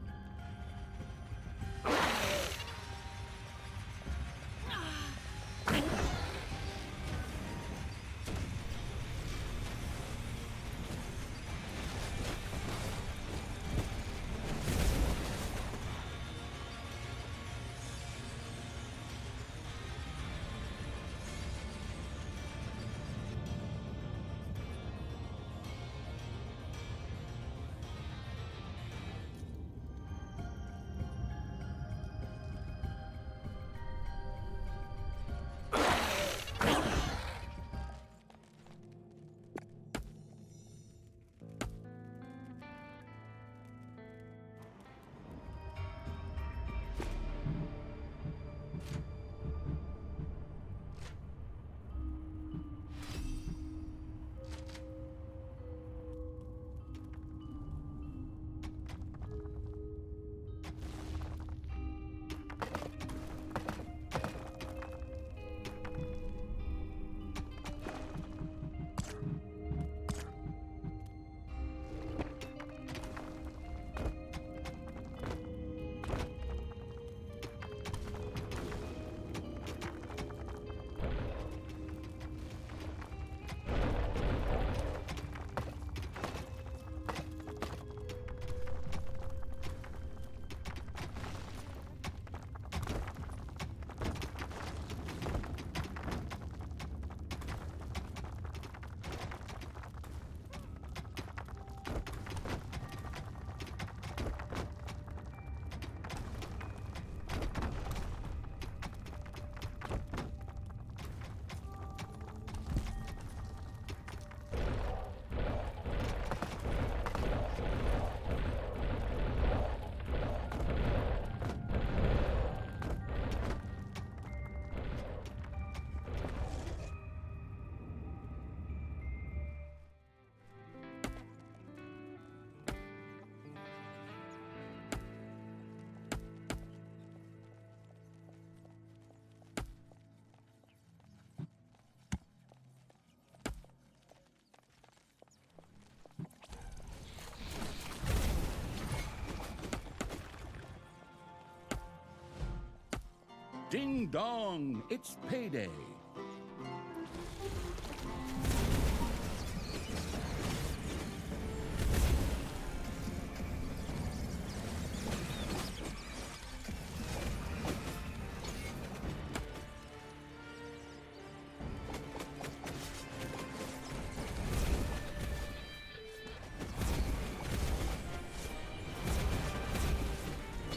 Ding dong, it's payday.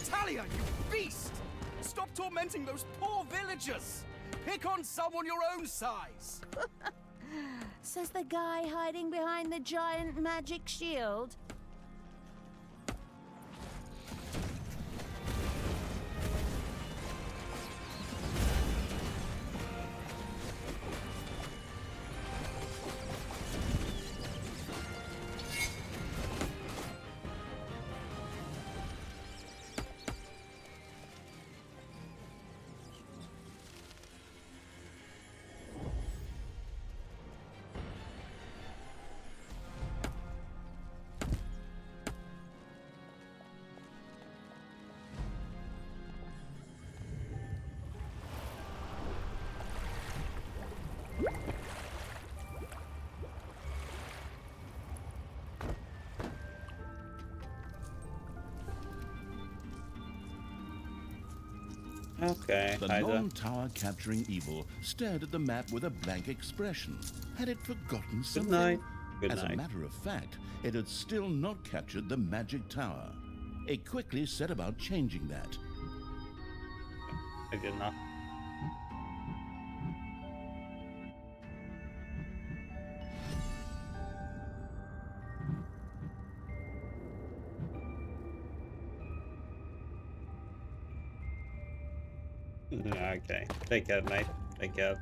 Talia, you beast! Stop tormenting those poor villagers! Pick on someone your own size! Says the guy hiding behind the giant magic shield. Okay, The either. non-tower capturing evil stared at the map with a blank expression. Had it forgotten Good something? night. Good As night. a matter of fact, it had still not captured the magic tower. It quickly set about changing that. I did not. Okay. Take care, mate. Take care.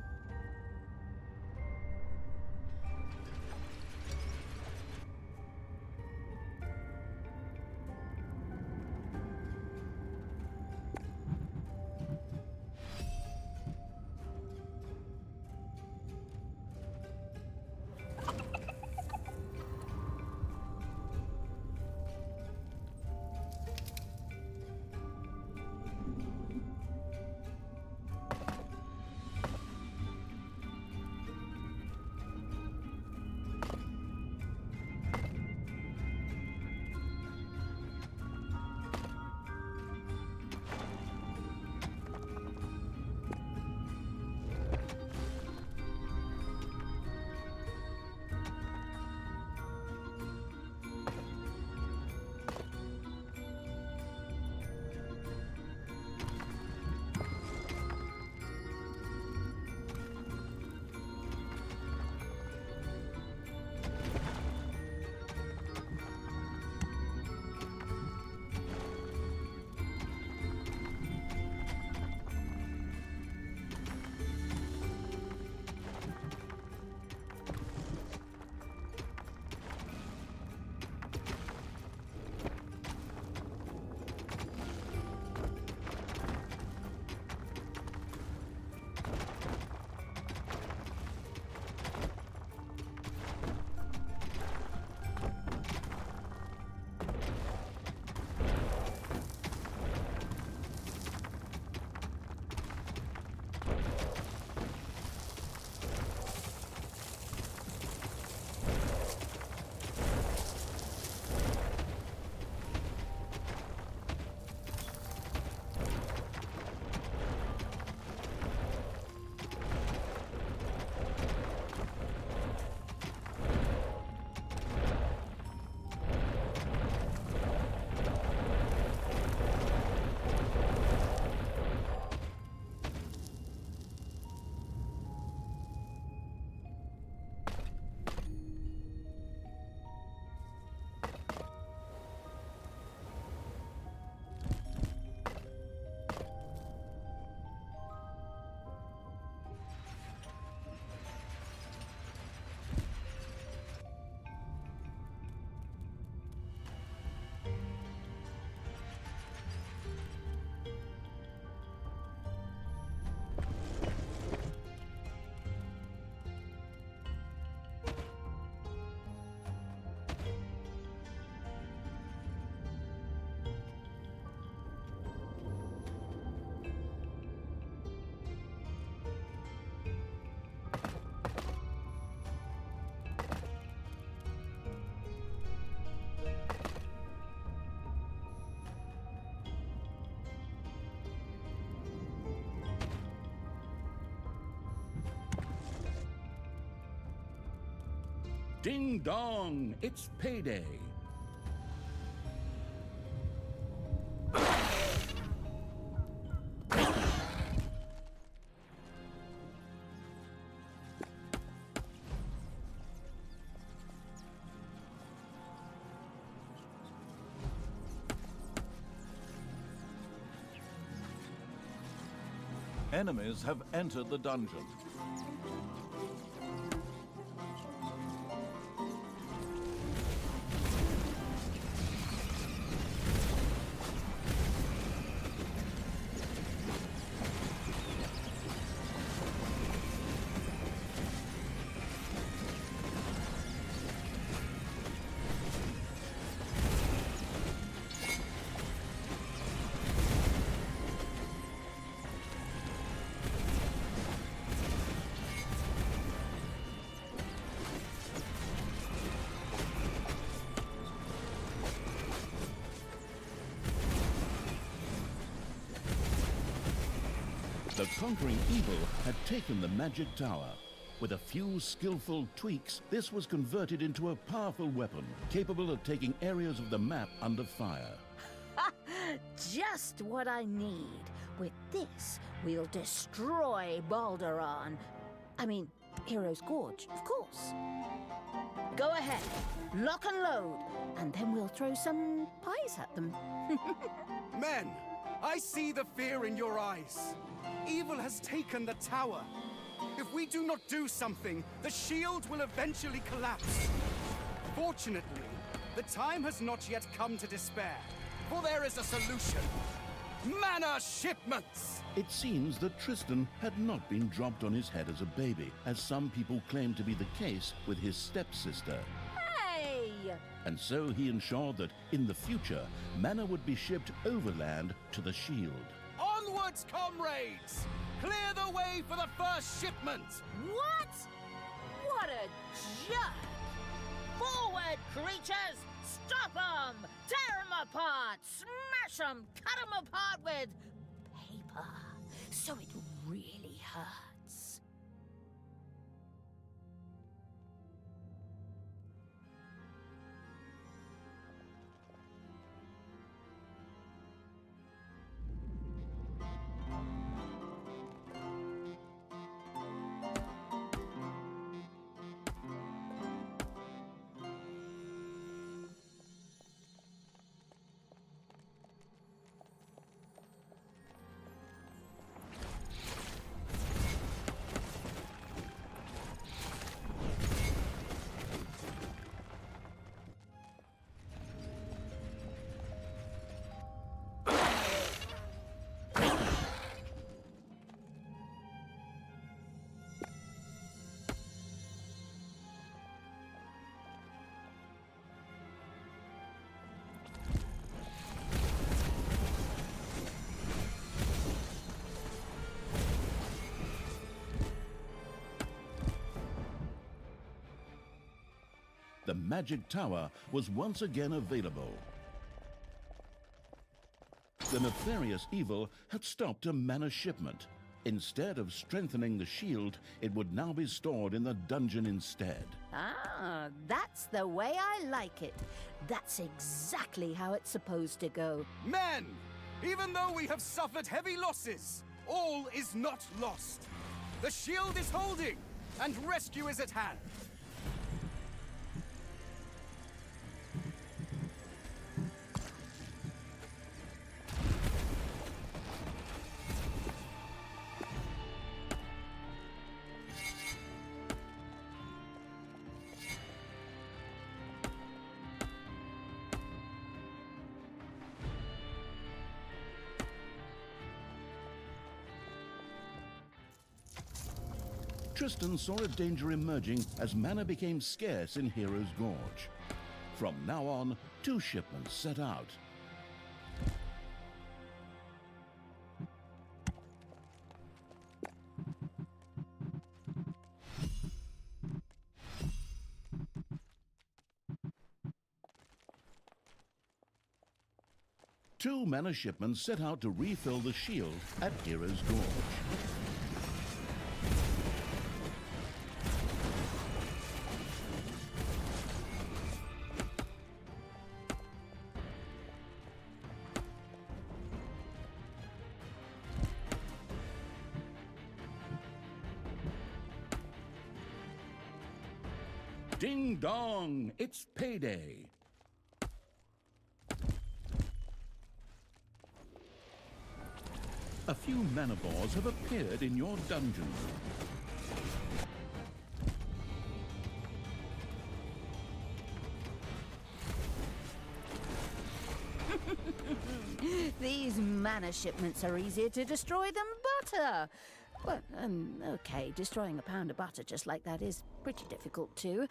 Ding dong, it's payday. Enemies have entered the dungeon. The conquering evil had taken the magic tower. With a few skillful tweaks, this was converted into a powerful weapon, capable of taking areas of the map under fire. Just what I need. With this, we'll destroy Balduran. I mean, Hero's Gorge, of course. Go ahead, lock and load, and then we'll throw some pies at them. Men, I see the fear in your eyes. Evil has taken the tower. If we do not do something, the shield will eventually collapse. Fortunately, the time has not yet come to despair, for there is a solution. Mana shipments! It seems that Tristan had not been dropped on his head as a baby, as some people claim to be the case with his stepsister. Hey! And so he ensured that, in the future, mana would be shipped overland to the shield. Onwards, comrades! Clear the way for the first shipment! What? What a jerk! Forward, creatures! Stop them! Tear them apart! Smash them! Cut them apart with paper, so it really hurts. The magic tower was once again available. The nefarious evil had stopped a mana shipment. Instead of strengthening the shield, it would now be stored in the dungeon instead. Ah, that's the way I like it. That's exactly how it's supposed to go. Men! Even though we have suffered heavy losses, all is not lost. The shield is holding, and rescue is at hand. Tristan saw a danger emerging as mana became scarce in Hero's Gorge. From now on, 2 shipments set out. Two mana shipments set out to refill the shield at Hero's Gorge. Ding dong, it's payday. A few manivores have appeared in your dungeon. These mana shipments are easier to destroy than butter. Well, okay, destroying a pound of butter just like that is pretty difficult too,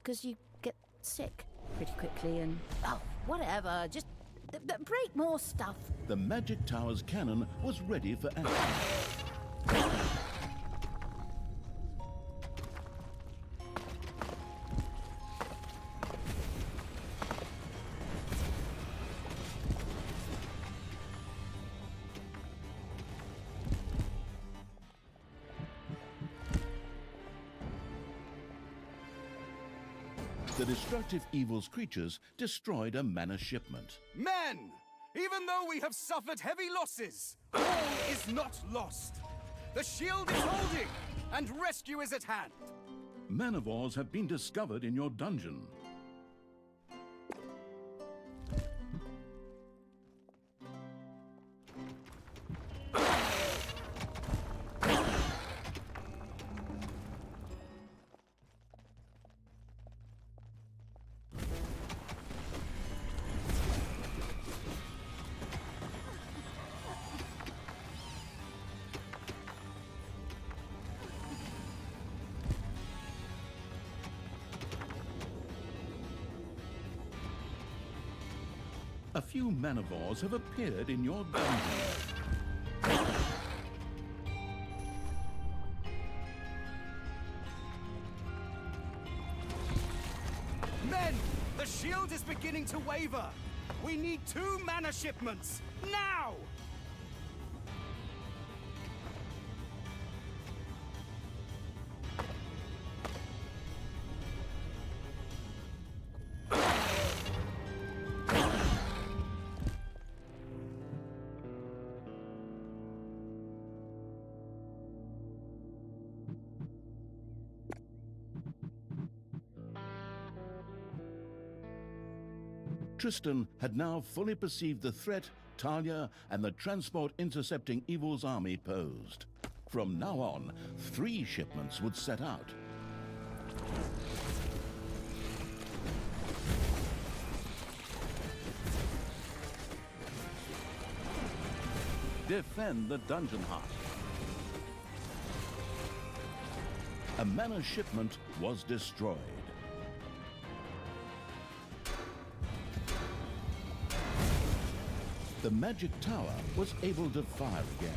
because you get sick pretty quickly and, oh, whatever, just break more stuff. The magic tower's cannon was ready for action. The destructive evil's creatures destroyed a mana shipment. Men! Even though we have suffered heavy losses, all is not lost. The shield is holding, and rescue is at hand. Manivores have been discovered in your dungeon. A few manivores have appeared in your dungeon. Men! The shield is beginning to waver. We need 2 mana shipments, now! Tristan had now fully perceived the threat Talia and the transport intercepting evil's army posed. From now on, 3 shipments would set out. Defend the dungeon heart. A mana shipment was destroyed. The magic tower was able to fire again.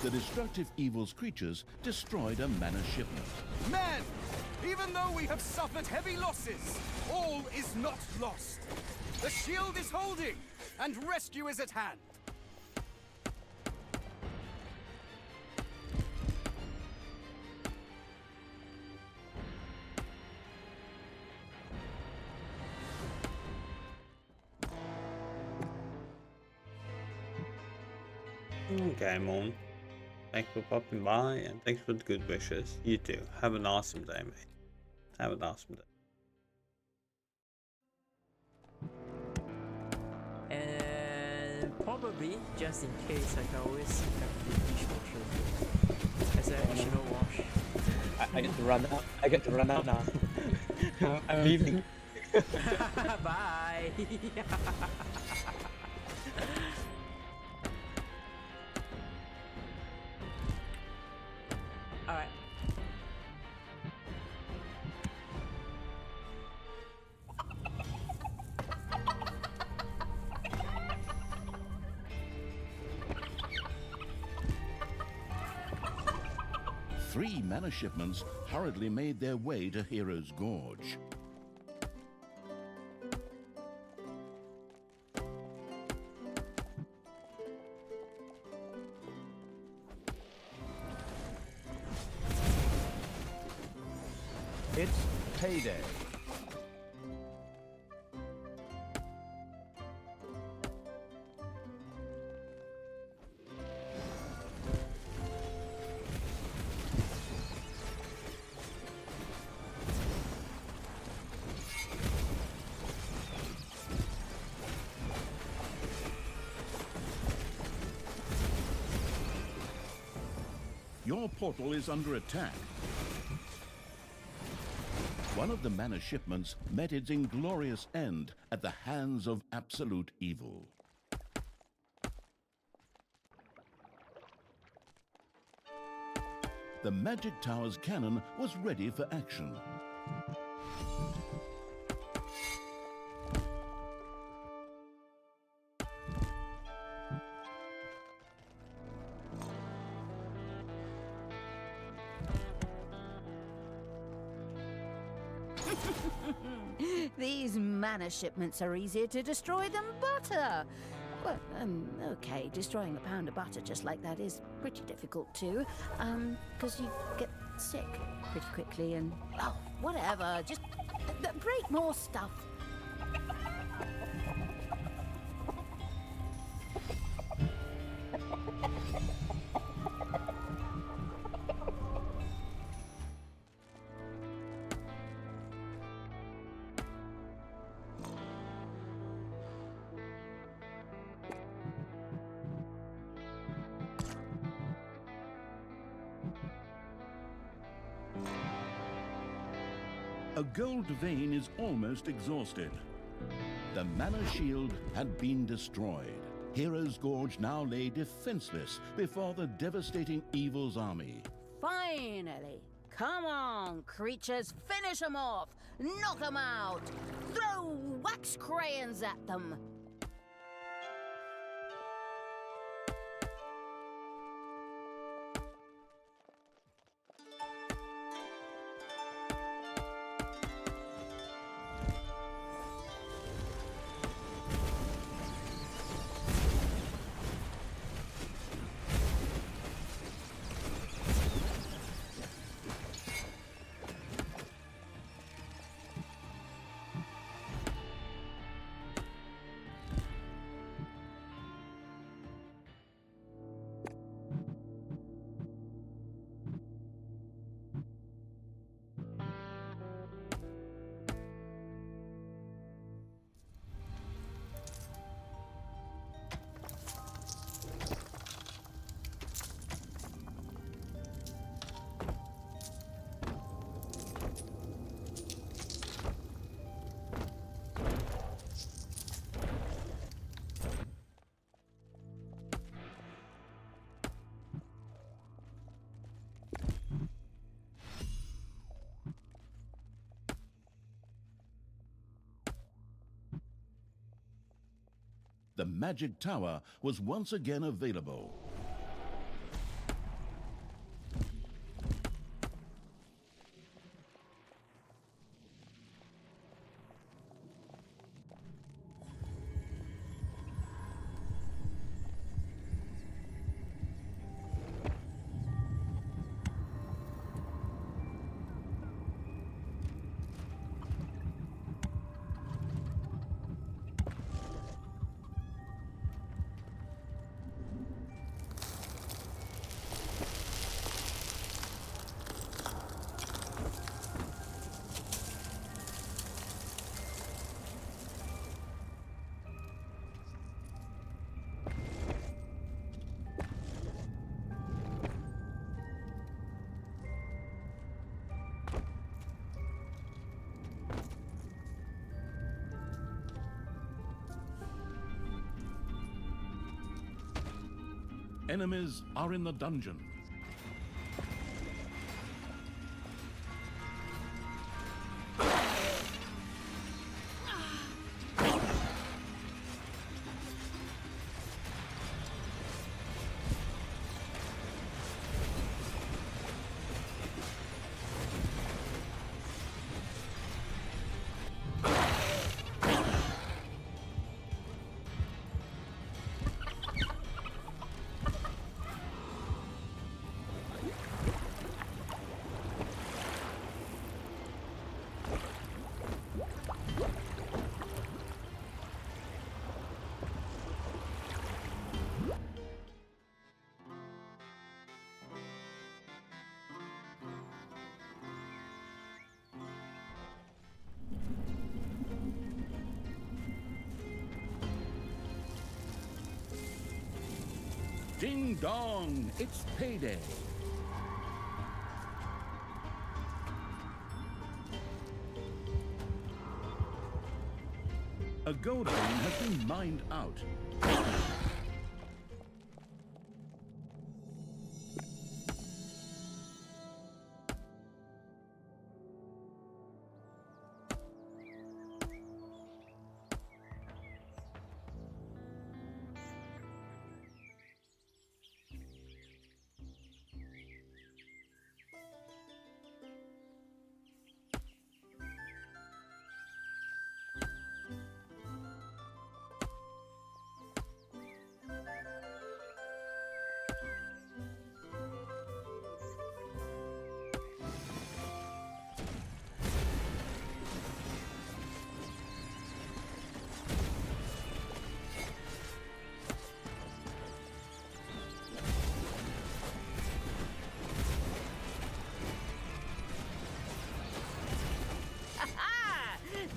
The destructive evil's creatures destroyed a mana shipment. Men! Even though we have suffered heavy losses, all is not lost. The shield is holding, and rescue is at hand. Okay, Moon. Thanks for popping by and thanks for the good wishes. You too. Have an awesome day, mate. Have an awesome day. And probably, just in case, I can always have the dishwasher as an additional wash. I get to run out. I get to run out now. I'm leaving. Bye. Alright. 3 mana shipments hurriedly made their way to Hero's Gorge. It's payday. Your portal is under attack. One of the mana shipments met its inglorious end at the hands of absolute evil. The Magic Tower's cannon was ready for action. These mana shipments are easier to destroy than butter. Well, okay, destroying a pound of butter just like that is pretty difficult too, because you get sick pretty quickly and, oh, whatever, just break more stuff. A gold vein is almost exhausted. The mana shield had been destroyed. Hero's Gorge now lay defenseless before the devastating evil's army. Finally! Come on, creatures, finish them off! Knock them out! Throw wax crayons at them! The Magic Tower was once again available. Enemies are in the dungeon. Ding dong, it's payday. A gold vein has been mined out.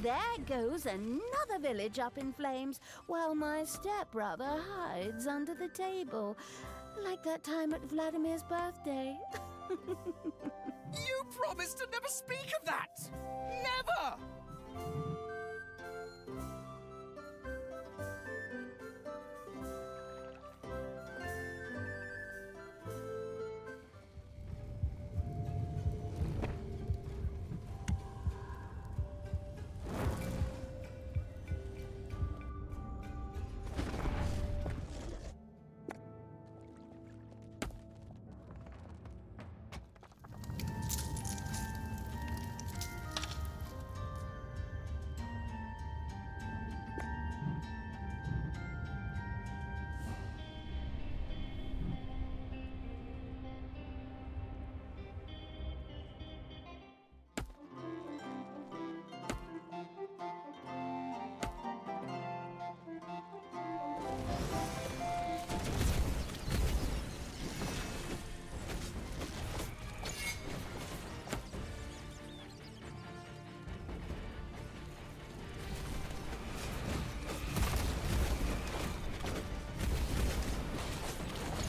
There goes another village up in flames, while my stepbrother hides under the table. Like that time at Vladimir's birthday. You promised to never speak of that! Never!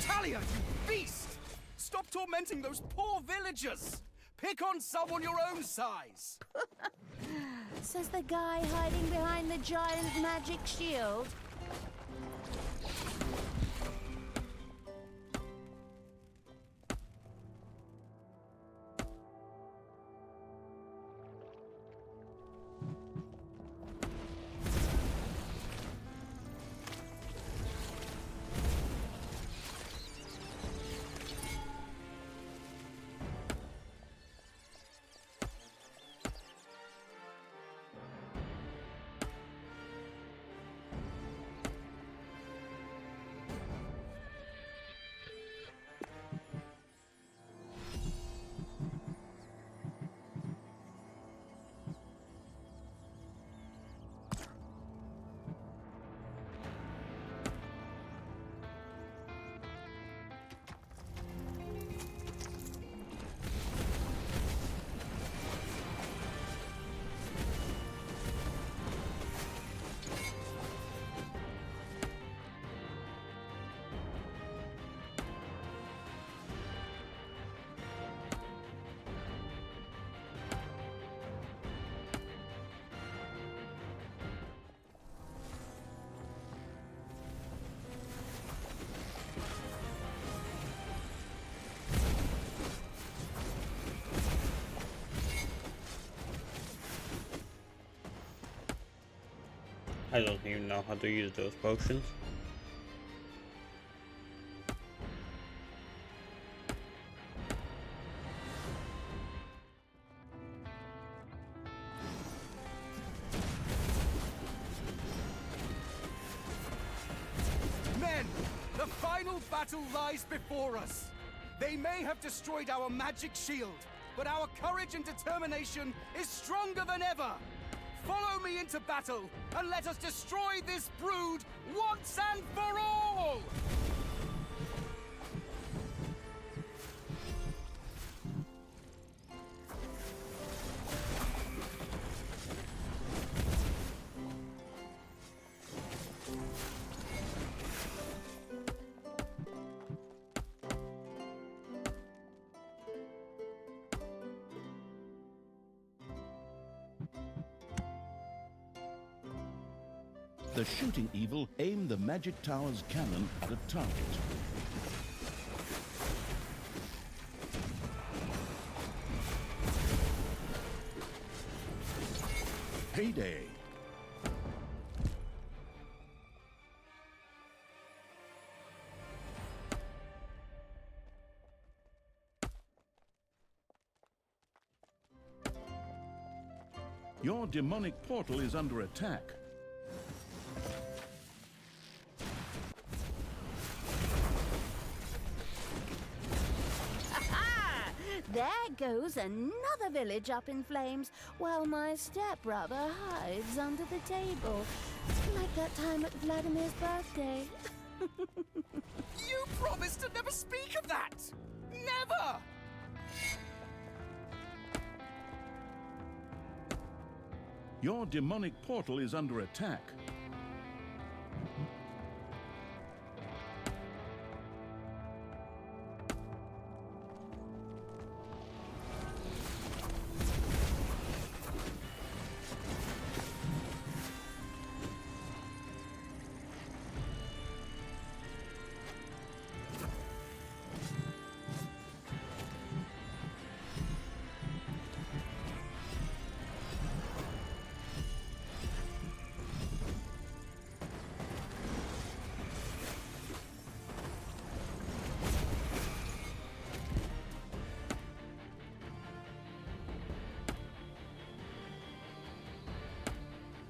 Talia, you beast! Stop tormenting those poor villagers! Pick on someone your own size! Says the guy hiding behind the giant magic shield. I don't even know how to use those potions. Men, the final battle lies before us. They may have destroyed our magic shield, but our courage and determination is stronger than ever. Follow me into battle, and let us destroy this brood once and for all! The shooting evil aimed the magic tower's cannon at a target. Payday. Your demonic portal is under attack. There goes another village up in flames, while my stepbrother hides under the table. Like that time at Vladimir's birthday. You promised to never speak of that! Never! Your demonic portal is under attack.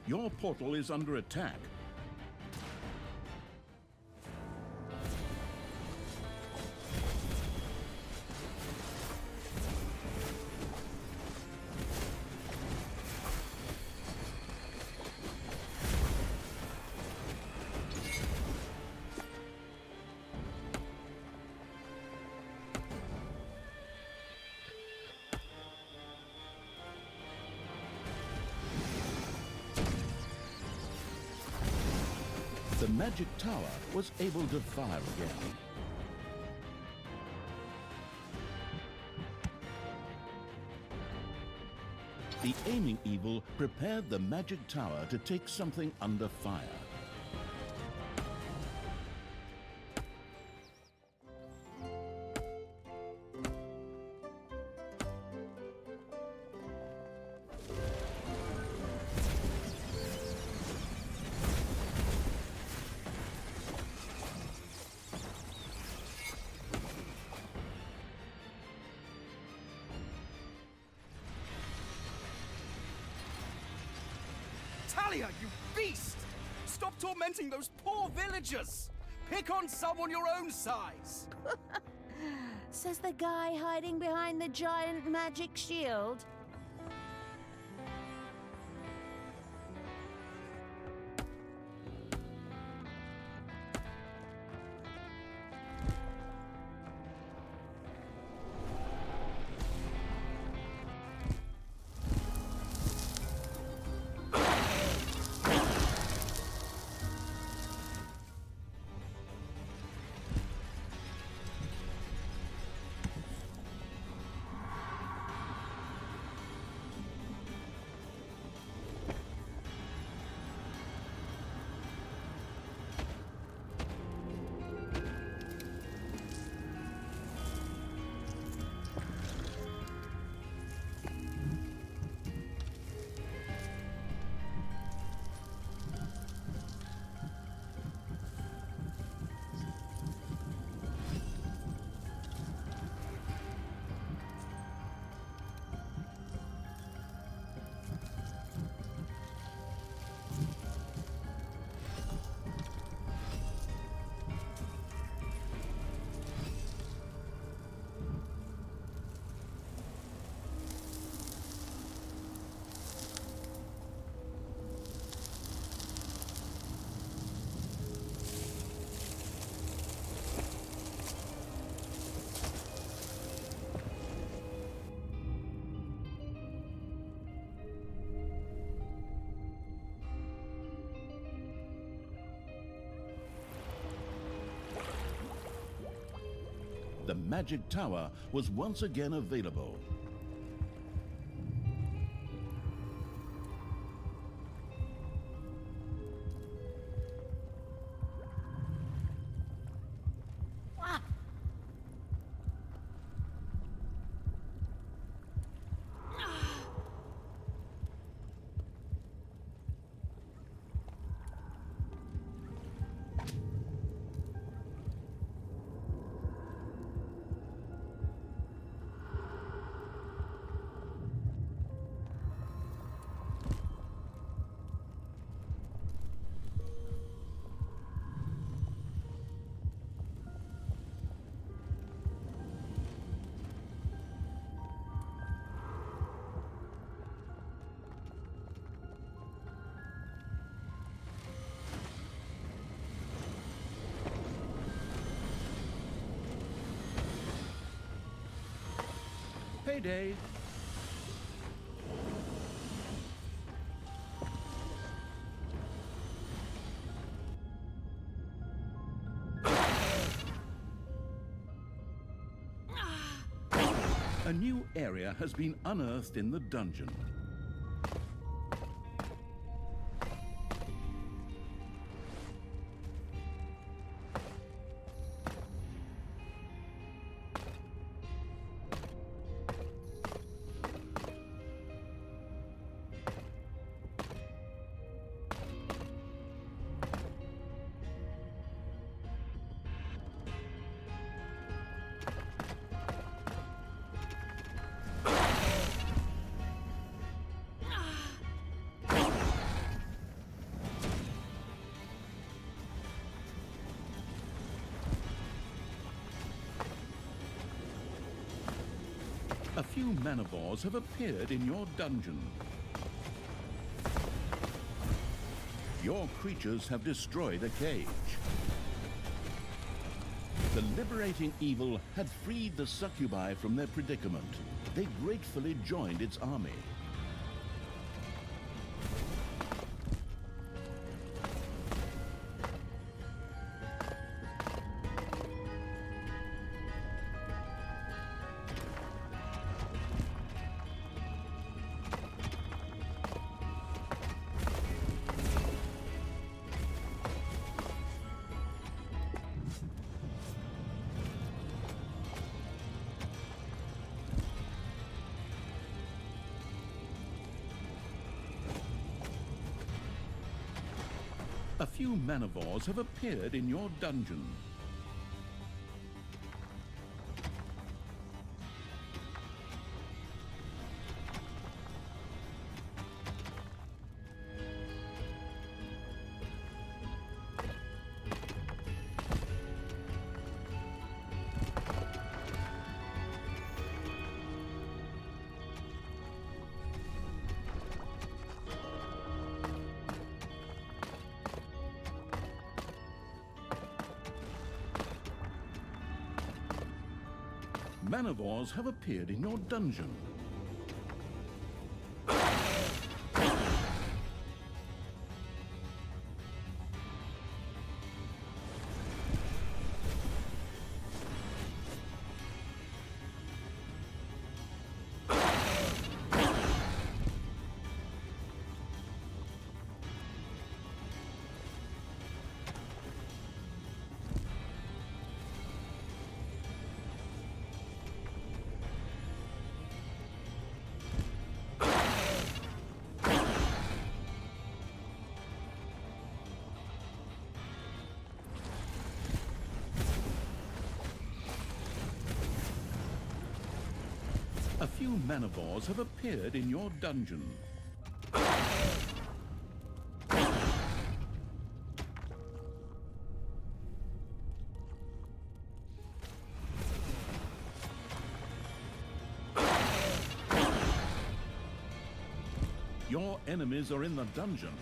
Your portal is under attack. The magic tower was able to fire again. The aiming evil prepared the magic tower to take something under fire. Talia, you beast! Stop tormenting those poor villagers! Pick on someone your own size! Says the guy hiding behind the giant magic shield. The magic tower was once again available. payday. A new area has been unearthed in the dungeon. A few manivores have appeared in your dungeon. Your creatures have destroyed a cage. The liberating evil had freed the succubi from their predicament. They gratefully joined its army. A few manivores have appeared in your dungeon. Manivores have appeared in your dungeon. A few manivores have appeared in your dungeon. Your enemies are in the dungeon.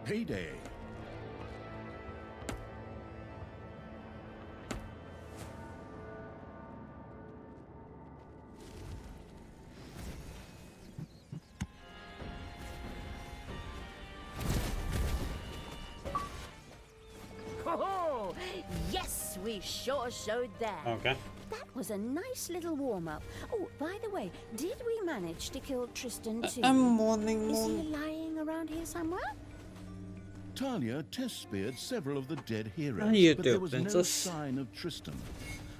Payday. Oh, yes, we sure showed that. Okay. That was a nice little warm-up. Oh, by the way, did we manage to kill Tristan too? Morning. Is he lying around here somewhere? Talia test-speared several of the dead heroes, How you but do, there was no princess? sign of Tristan.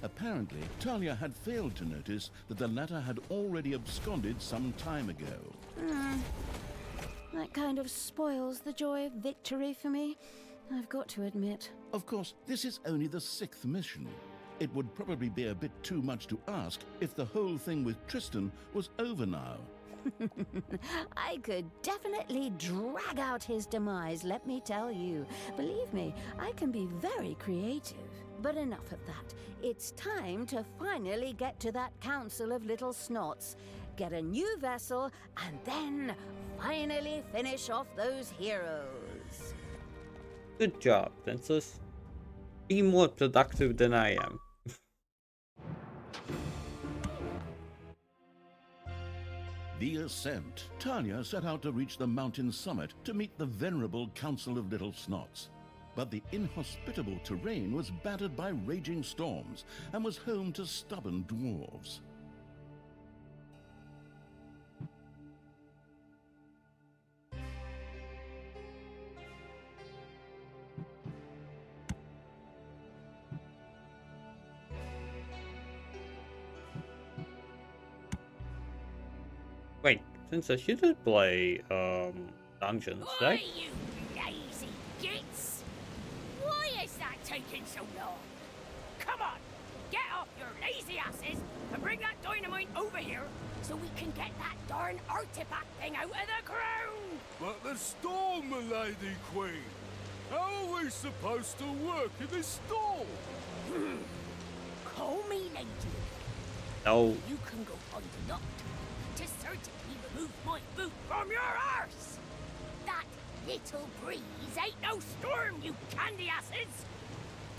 Apparently, Talia had failed to notice that the latter had already absconded some time ago. That kind of spoils the joy of victory for me, I've got to admit. Of course, this is only the 6th mission. It would probably be a bit too much to ask if the whole thing with Tristan was over now. I could definitely drag out his demise, let me tell you. Believe me, I can be very creative. But enough of that. It's time to finally get to that Council of Little Snots, get a new vessel, and then finally finish off those heroes. Good job, princess. Be more productive than I am. The ascent. Talia set out to reach the mountain summit to meet the venerable Council of Little Snots. But the inhospitable terrain was battered by raging storms and was home to stubborn dwarves. Wait, princess, you did play dungeons, Why, right? you lazy gits! Why is that taking so long? Come on, get off your lazy asses and bring that dynamite over here so we can get that darn artifact thing out of the ground! But the storm, milady queen! How are we supposed to work in this storm? Call me lady. No. You can go find a nut to certainly remove my boot from your arse! That little breeze ain't no storm, you candy asses!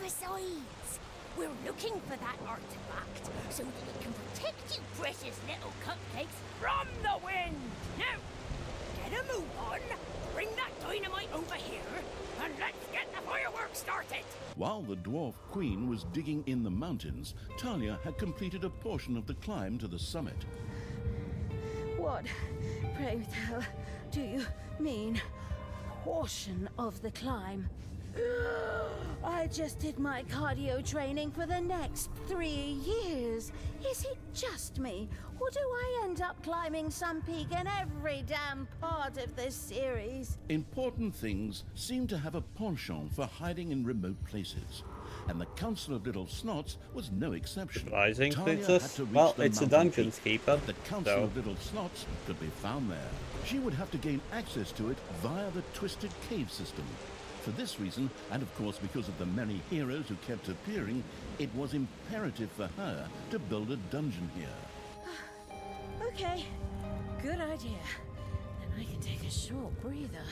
Besides, we're looking for that artifact so that it can protect you precious little cupcakes from the wind! Now, get a move on, bring that dynamite over here, and let's get the fireworks started! While the dwarf queen was digging in the mountains, Talia had completed a portion of the climb to the summit. What, pray tell, do you mean portion of the climb? I just did my cardio training for the next 3 years. Is it just me, or do I end up climbing some peak in every damn part of this series? Important things seemed to have a penchant for hiding in remote places, and the Council of Little Snots was no exception. Rising, Talia princess? had to reach Well, the it's a mountain dungeons peak, keeper, but the Council so- of Little Snots could be found there. She would have to gain access to it via the Twisted Cave system. For this reason, and of course because of the many heroes who kept appearing, it was imperative for her to build a dungeon here. Okay, good idea. Then I can take a short breather.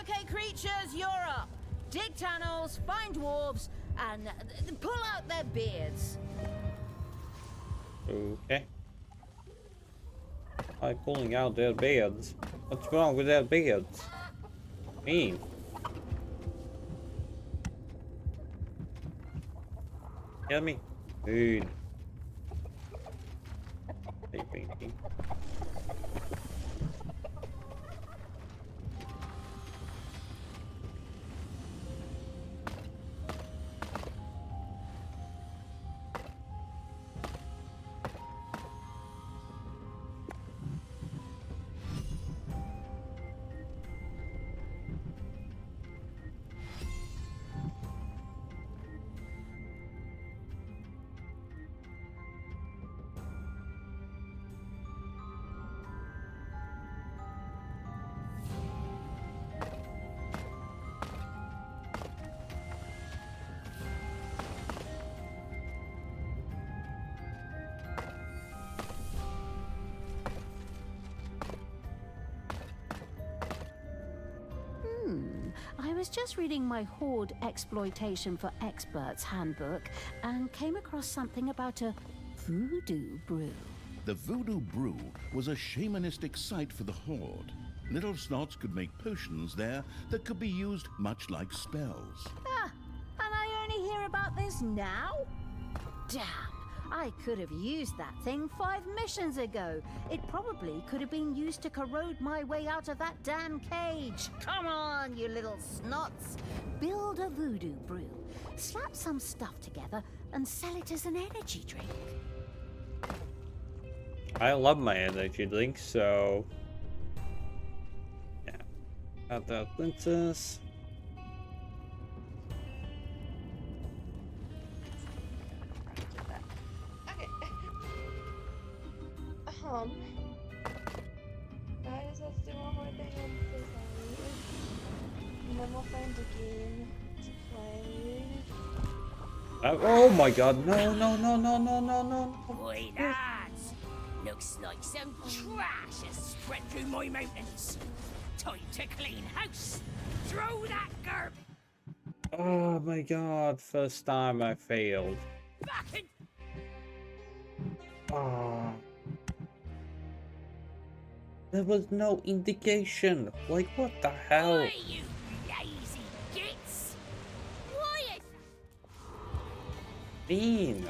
Okay, creatures, you're up. Dig tunnels, find dwarves, and pull out their beards. Okay. By pulling out their beards. What's wrong with their beards? Mean. Kill me. Dude. Hey, baby. was just reading my Horde Exploitation for Experts handbook and came across something about a voodoo brew. The Voodoo Brew was a shamanistic site for the Horde. Little Snots could make potions there that could be used much like spells. Ah, and I only hear about this now? Damn, I could have used that thing 5 missions ago. It probably could have been used to corrode my way out of that damn cage. Come on, you little snots. Build a voodoo brew, slap some stuff together, and sell it as an energy drink. I love my energy drinks, so... yeah. Got that princess. Okay. Guys, let's do one more thing on this side. And then we'll find a game to play. Oh my god, no, no, no, no, no, no, no. Boy, lads! Looks like some trash has spread through my mountains. Time to clean house. Throw that garb Oh my god, first time I failed. back in. Ah. There was no indication. Like, what the hell? Why, you lazy gits? Why Mean.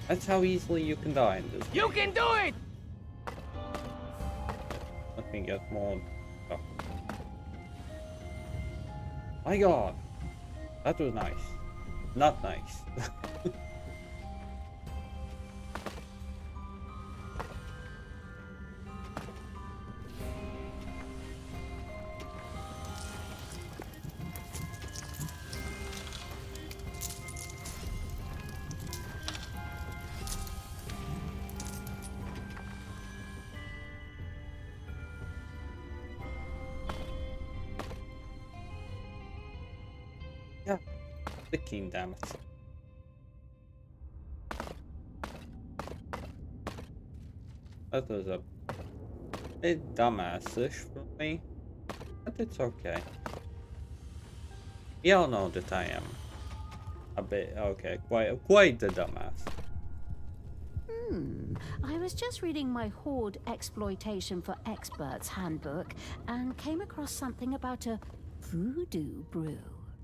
That's how easily you can die in this. You can do it! Let me get more. Oh. My god. That was nice. Not nice. Yeah, freaking damn it. That was a bit dumbassish for me, but it's okay. Y'all know that I am a bit, okay, quite the dumbass. I was just reading my Horde Exploitation for Experts handbook and came across something about a voodoo brew.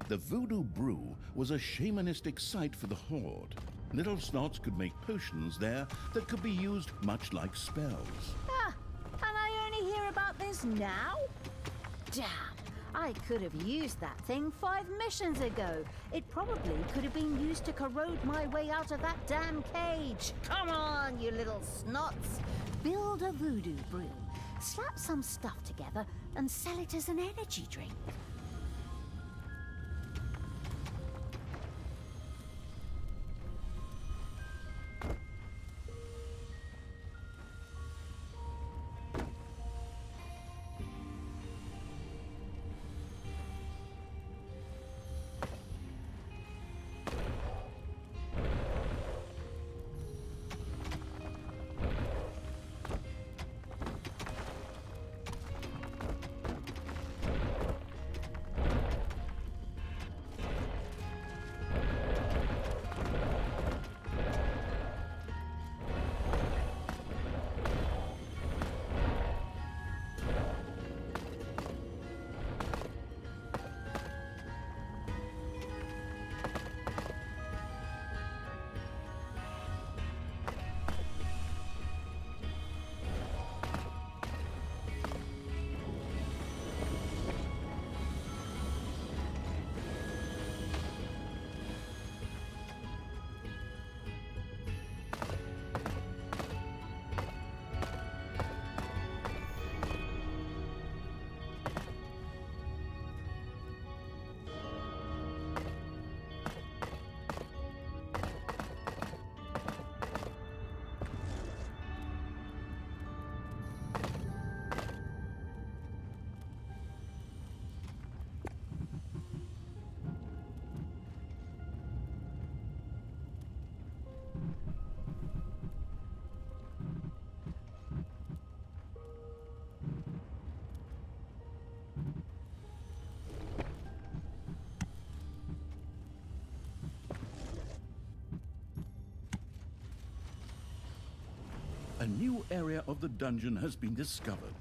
The Voodoo Brew was a shamanistic site for the Horde. Little Snots could make potions there that could be used much like spells. Ah, and I only hear about this now? Damn, I could have used that thing 5 missions ago. It probably could have been used to corrode my way out of that damn cage. Come on, you little snots. Build a voodoo brew, slap some stuff together, and sell it as an energy drink. new area of the dungeon has been discovered.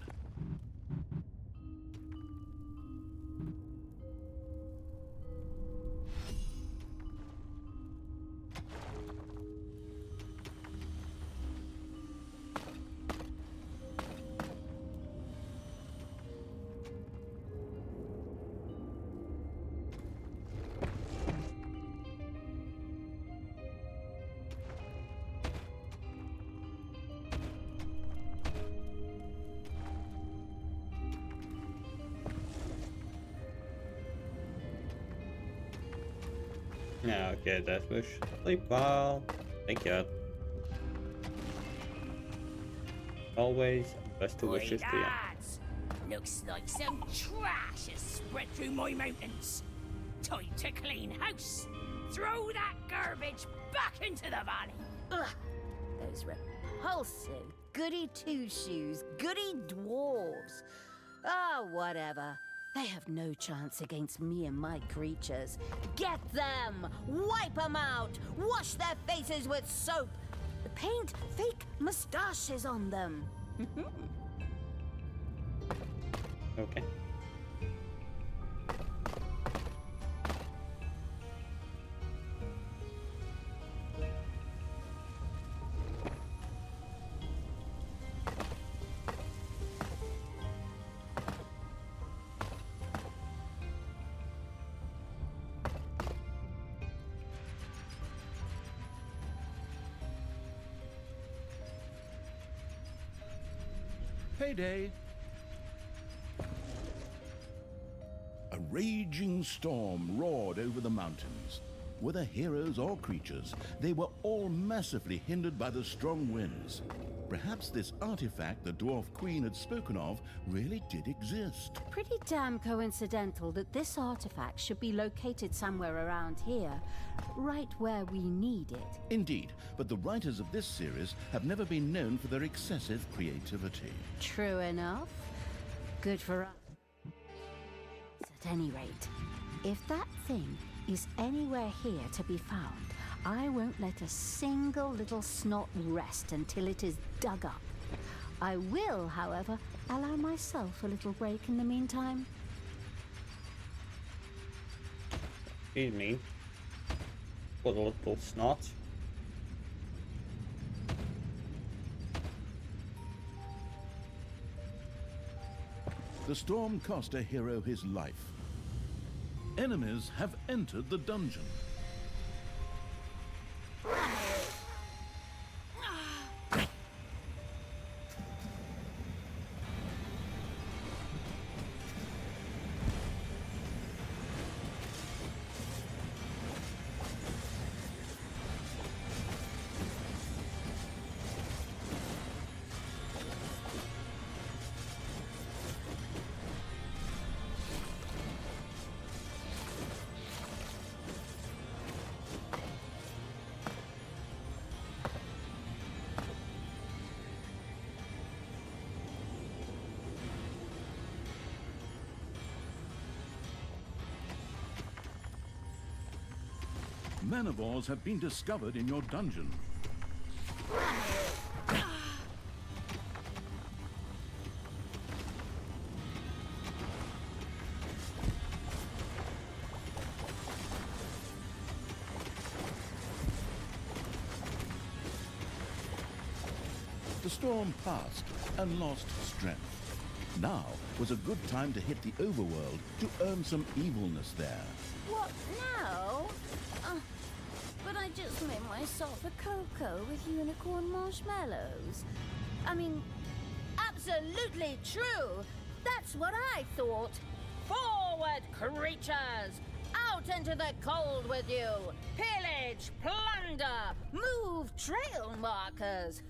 Yeah, okay, Death Wish. Sleep well. Thank you. Always best of wishes to you. Lads, looks like some trash has spread through my mountains. Time to clean house. Throw that garbage back into the valley. Ugh, those repulsive goody two-shoes, goody dwarves. Ah, whatever. They have no chance against me and my creatures. Get them! Wipe them out! Wash their faces with soap! Paint fake mustaches on them! Okay. Payday! A raging storm roared over the mountains. Whether heroes or creatures, they were all massively hindered by the strong winds. Perhaps this artifact the Dwarf Queen had spoken of really did exist. Pretty damn coincidental that this artifact should be located somewhere around here, right where we need it. Indeed, but the writers of this series have never been known for their excessive creativity. True enough. Good for us. At any rate, if that thing is anywhere here to be found, I won't let a single little snot rest until it is dug up. I will, however, allow myself a little break in the meantime. Excuse me. For the little snot. The storm cost a hero his life. Enemies have entered the dungeon. Manivores have been discovered in your dungeon. The storm passed and lost strength. Now was a good time to hit the overworld to earn some evilness there. What now? But I just made myself a cocoa with unicorn marshmallows. I mean, absolutely true. That's what I thought. Forward, creatures! Out into the cold with you! Pillage, plunder, move trail markers!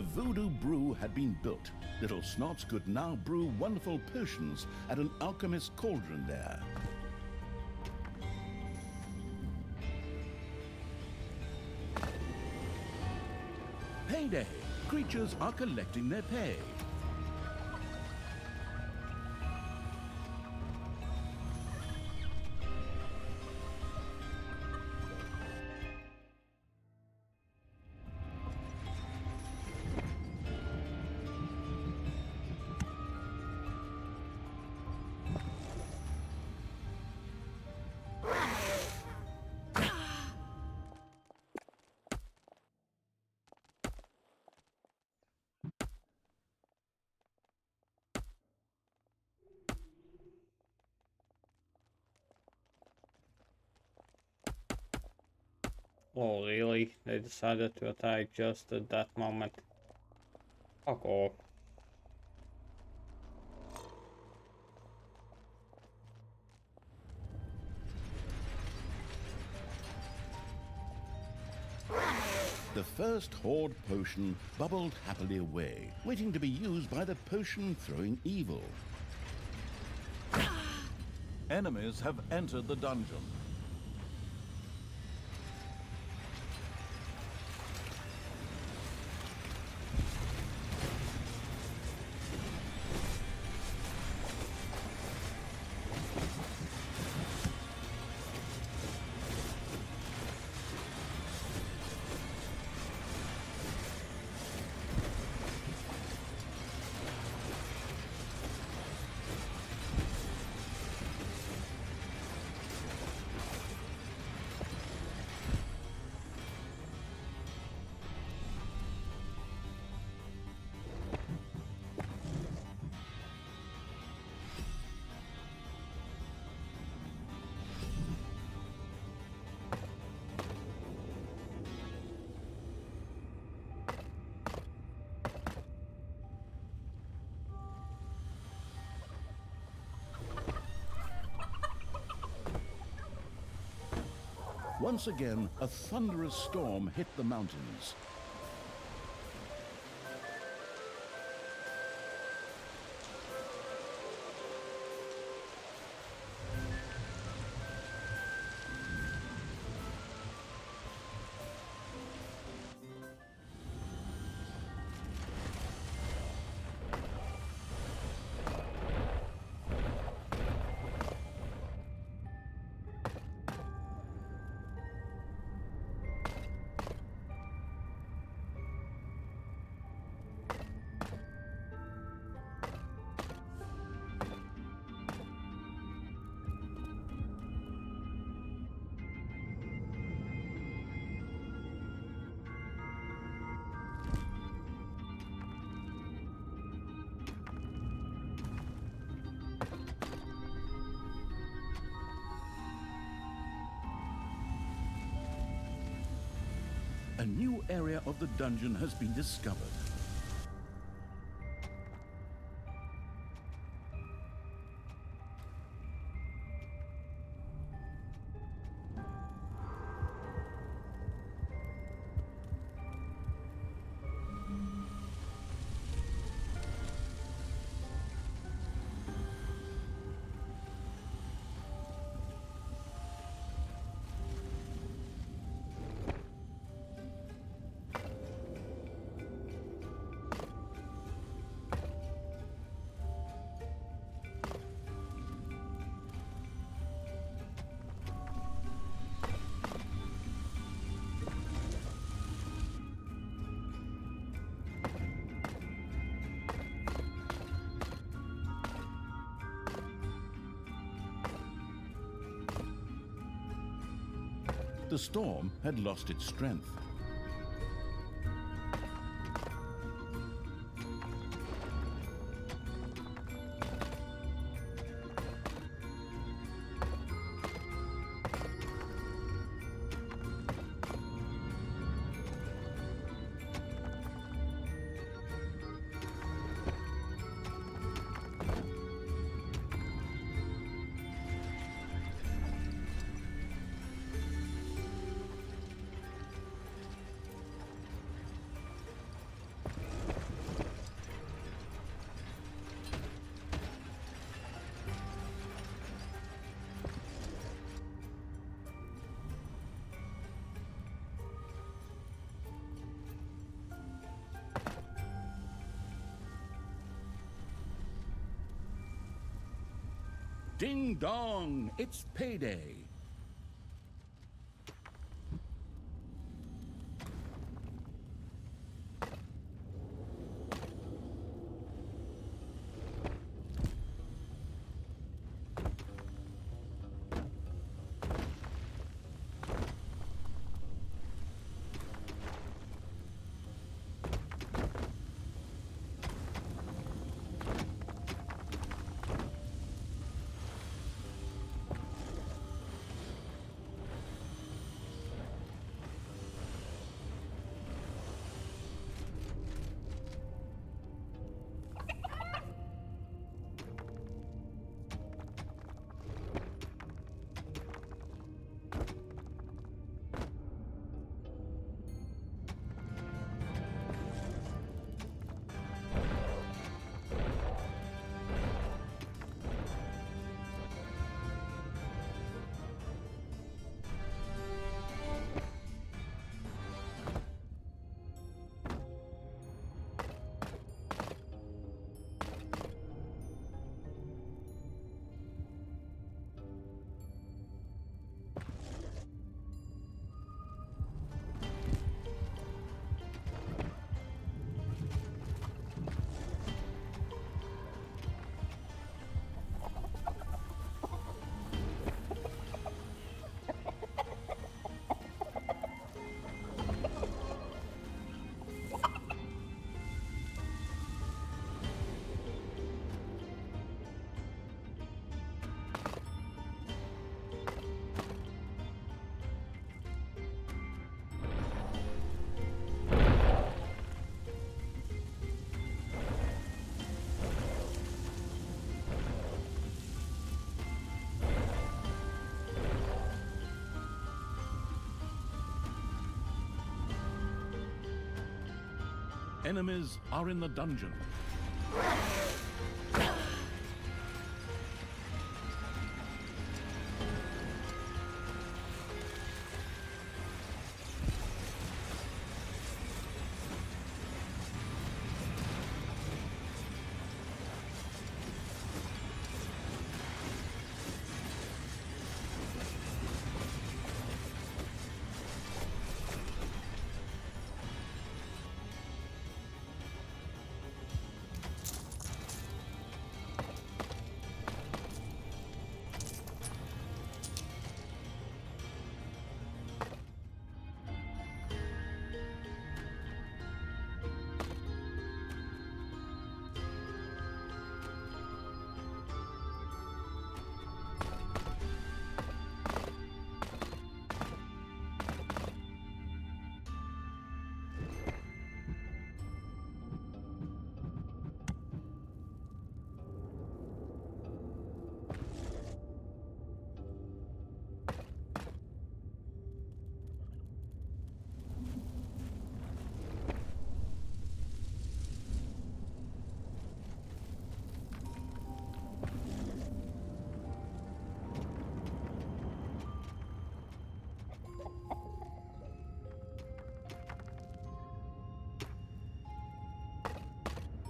The voodoo brew had been built. Little Snots could now brew wonderful potions at an alchemist's cauldron there. Payday! Creatures are collecting their pay. Oh, really? They decided to attack just at that moment. Fuck off. The first Horde potion bubbled happily away, waiting to be used by the potion-throwing evil. Enemies have entered the dungeon. Once again, a thunderous storm hit the mountains. A new area of the dungeon has been discovered. The storm had lost its strength. Ding dong, it's payday. Enemies are in the dungeon.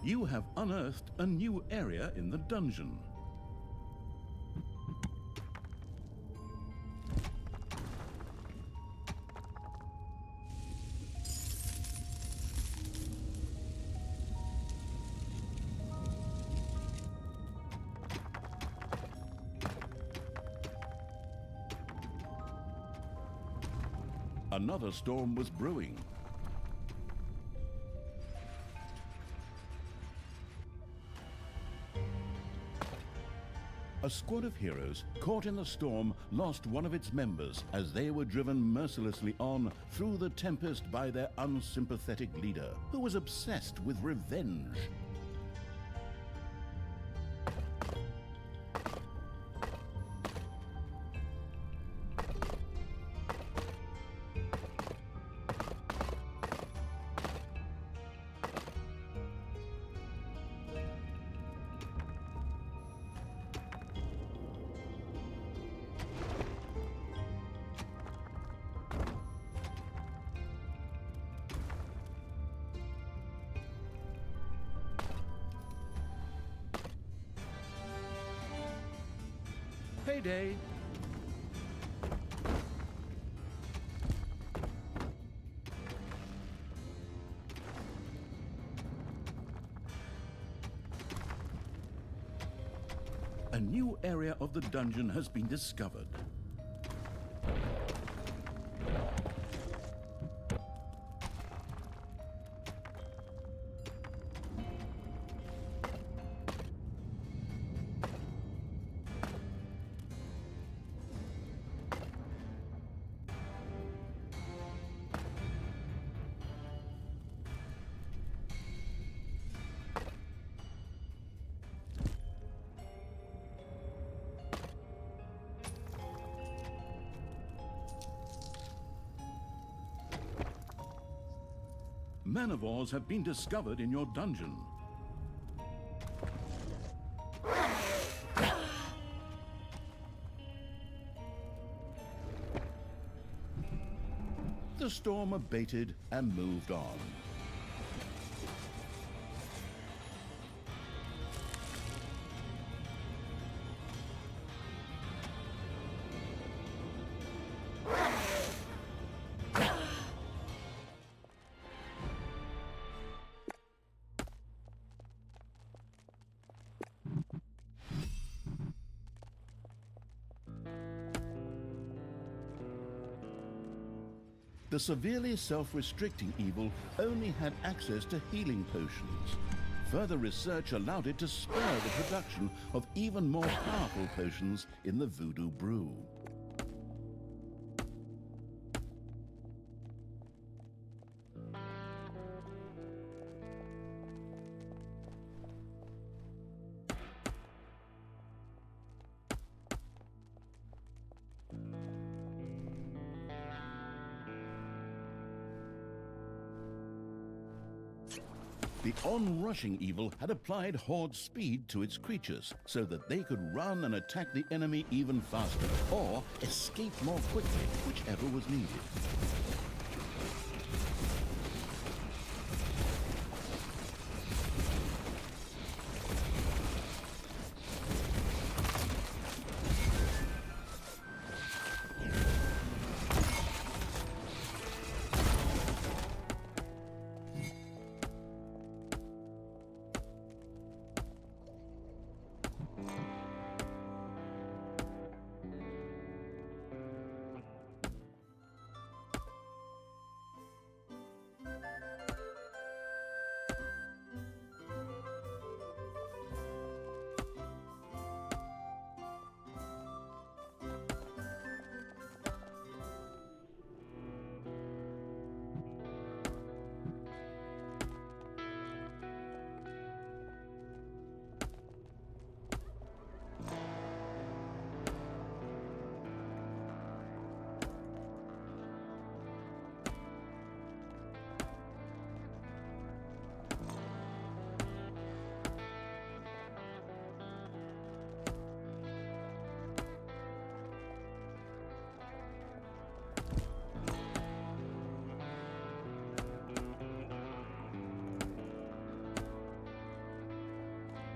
You have unearthed a new area in the dungeon. Another storm was brewing. A squad of heroes caught in the storm lost one of its members as they were driven mercilessly on through the tempest by their unsympathetic leader, who was obsessed with revenge. Payday! A new area of the dungeon has been discovered. Manivores have been discovered in your dungeon. The storm abated and moved on. The severely self-restricting evil only had access to healing potions. Further research allowed it to spur the production of even more powerful potions in the voodoo brew. The onrushing evil had applied Horde speed to its creatures so that they could run and attack the enemy even faster, or escape more quickly, whichever was needed.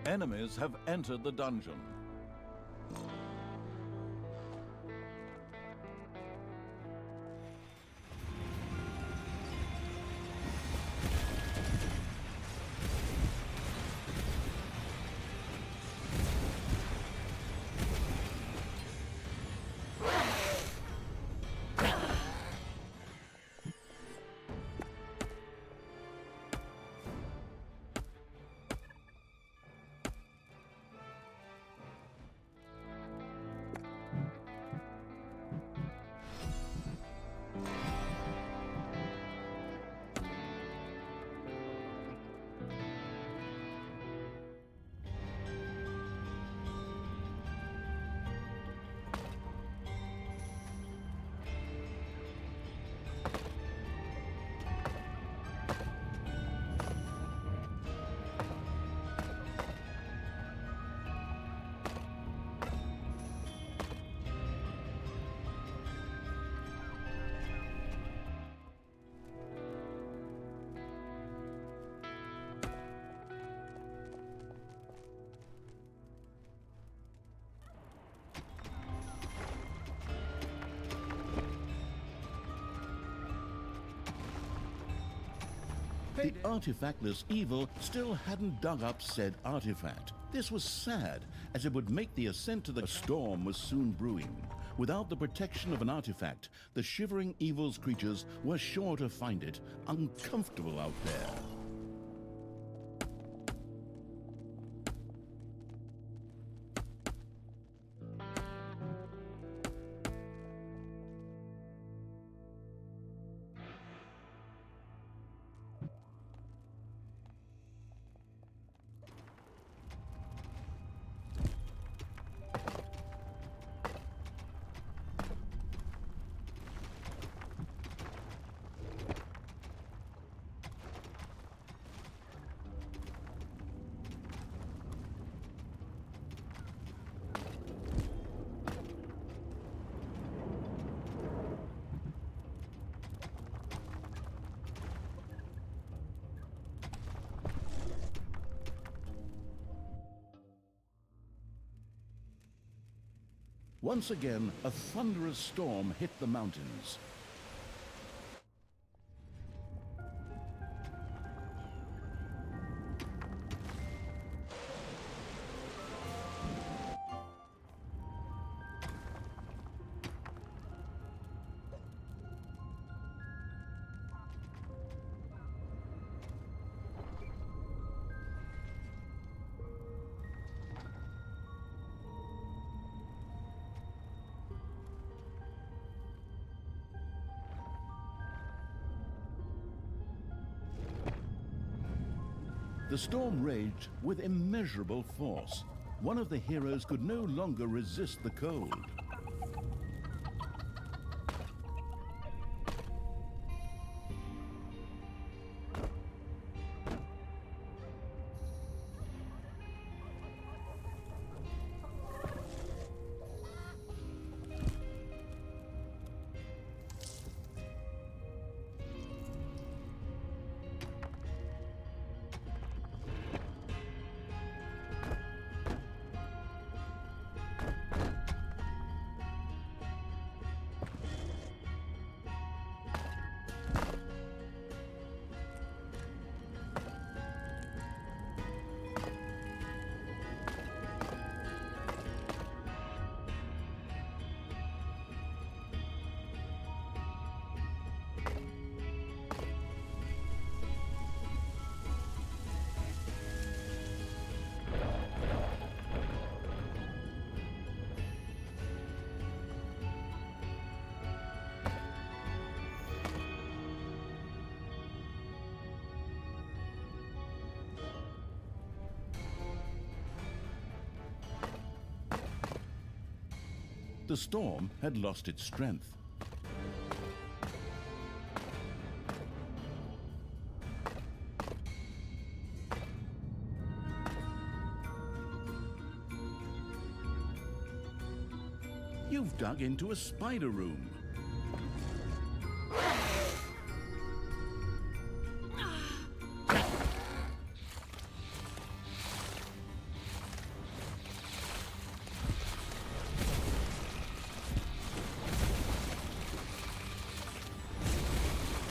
Enemies have entered the dungeon. The artifactless evil still hadn't dug up said artifact. This was sad, as it would make the ascent to the storm was soon brewing. Without the protection of an artifact, the shivering evil's creatures were sure to find it uncomfortable out there. Once again, a thunderous storm hit the mountains. The storm raged with immeasurable force. One of the heroes could no longer resist the cold. The storm had lost its strength. You've dug into a spider room.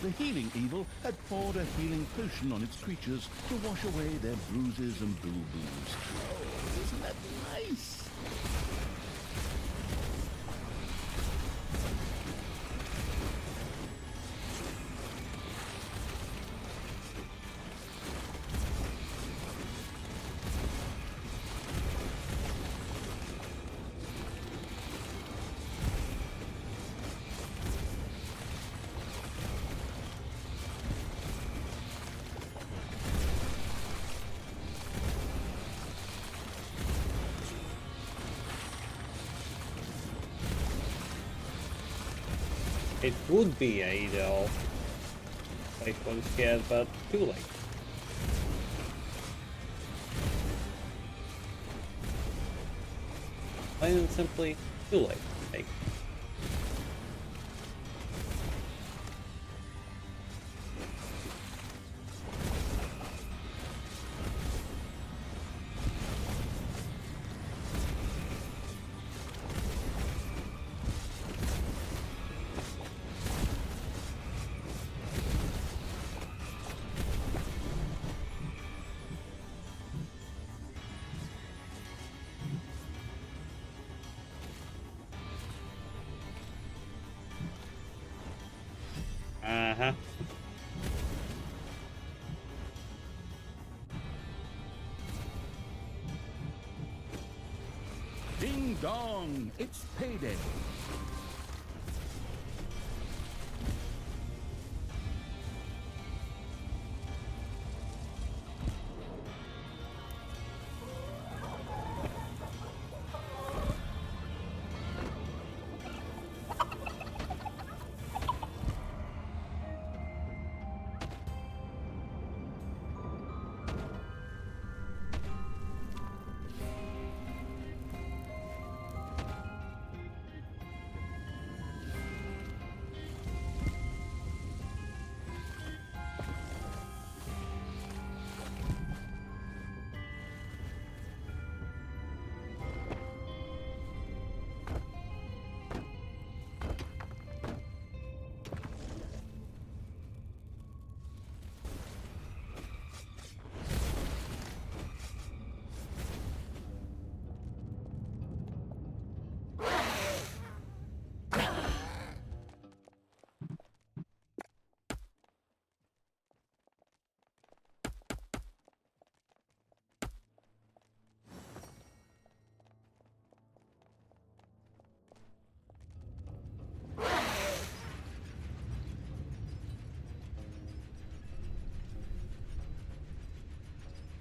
The healing evil had poured a healing potion on its creatures to wash away their bruises and boo-boos. Oh, isn't that nice? It would be ideal if I was scared, but too late. Plain and simply, too late. Like, Uh-huh. Ding dong! It's payday!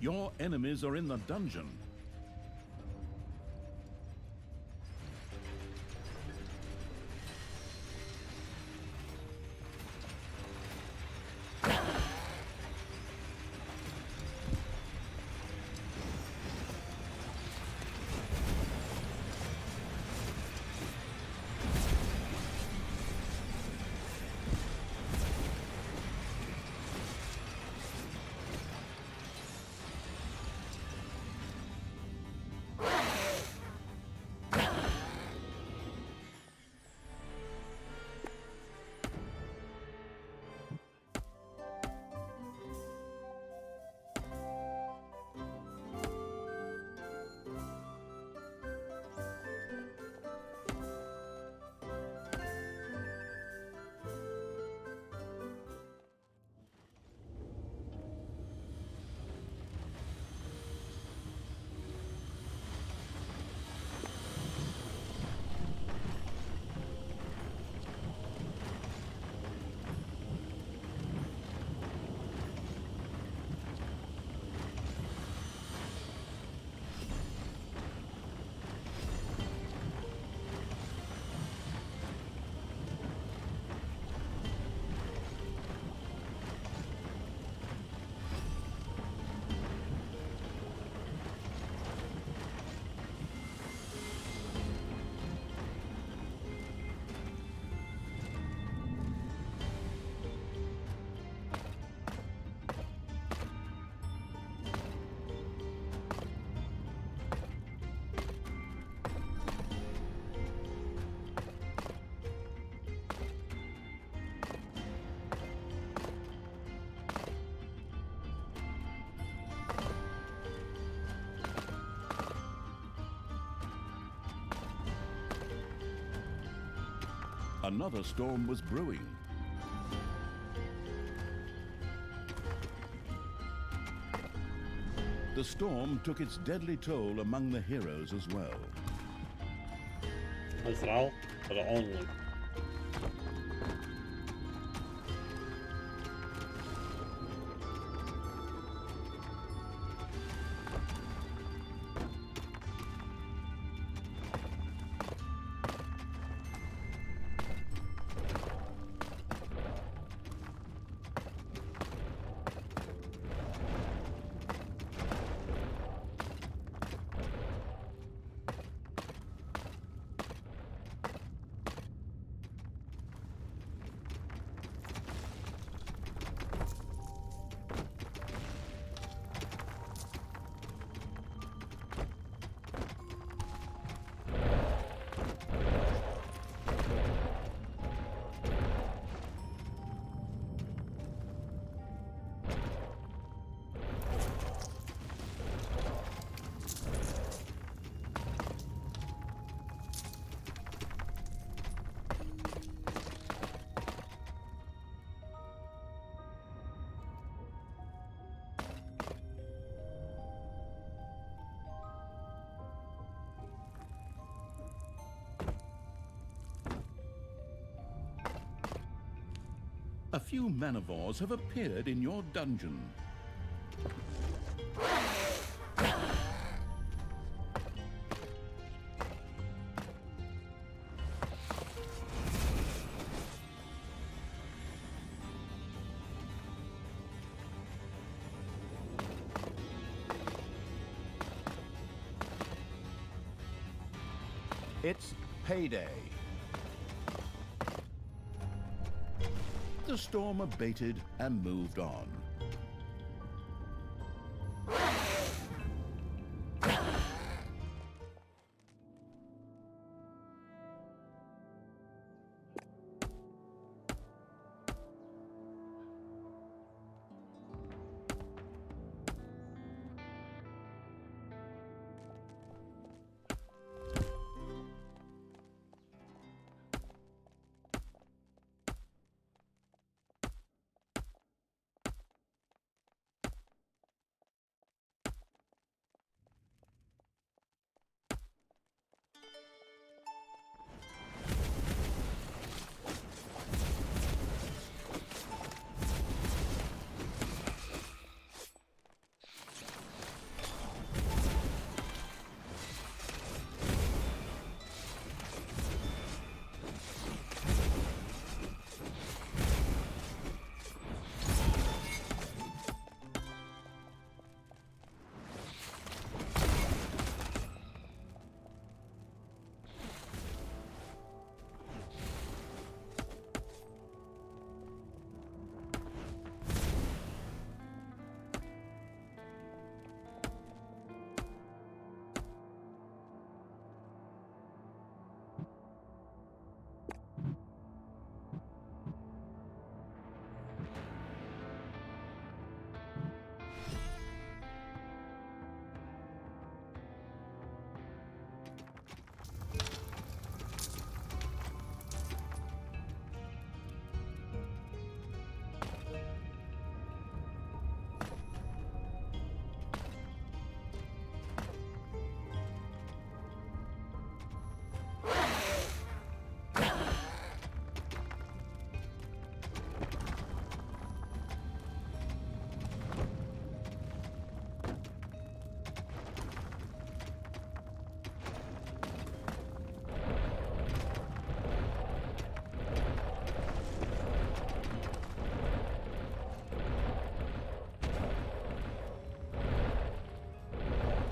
Your enemies are in the dungeon. Another storm was brewing. The storm took its deadly toll among the heroes as well. As well, but only. A few manivores have appeared in your dungeon. It's payday. The storm abated and moved on.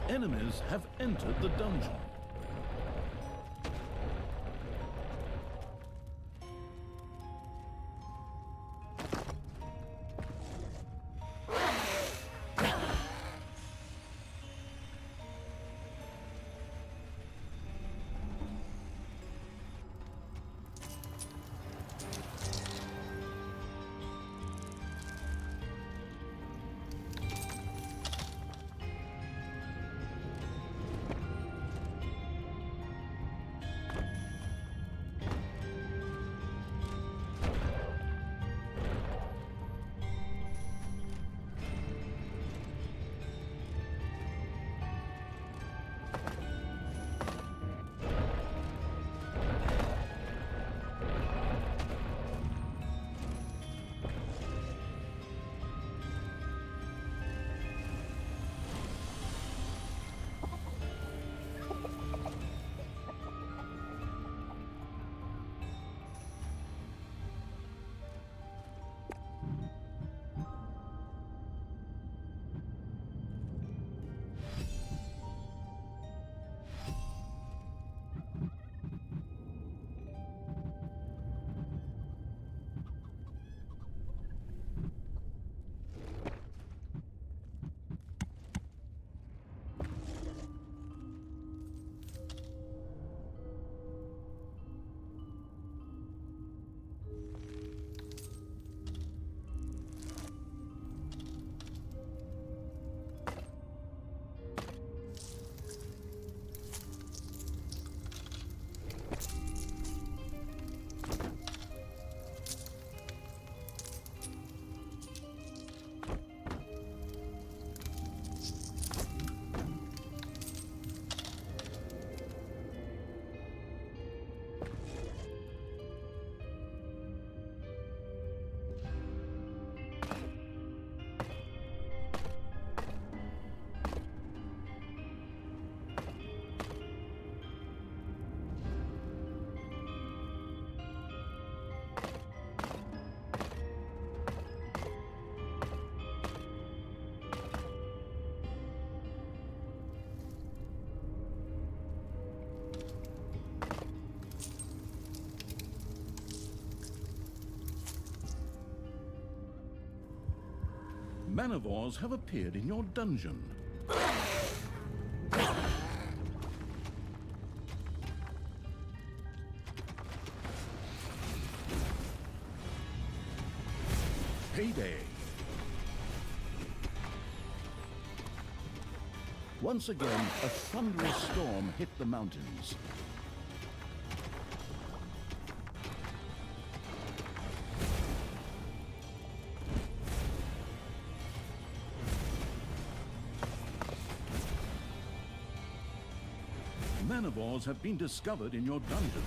Enemies have entered the dungeon. Manivores have appeared in your dungeon. Payday. Once again, a thunderous storm hit the mountains. Manivores have been discovered in your dungeon.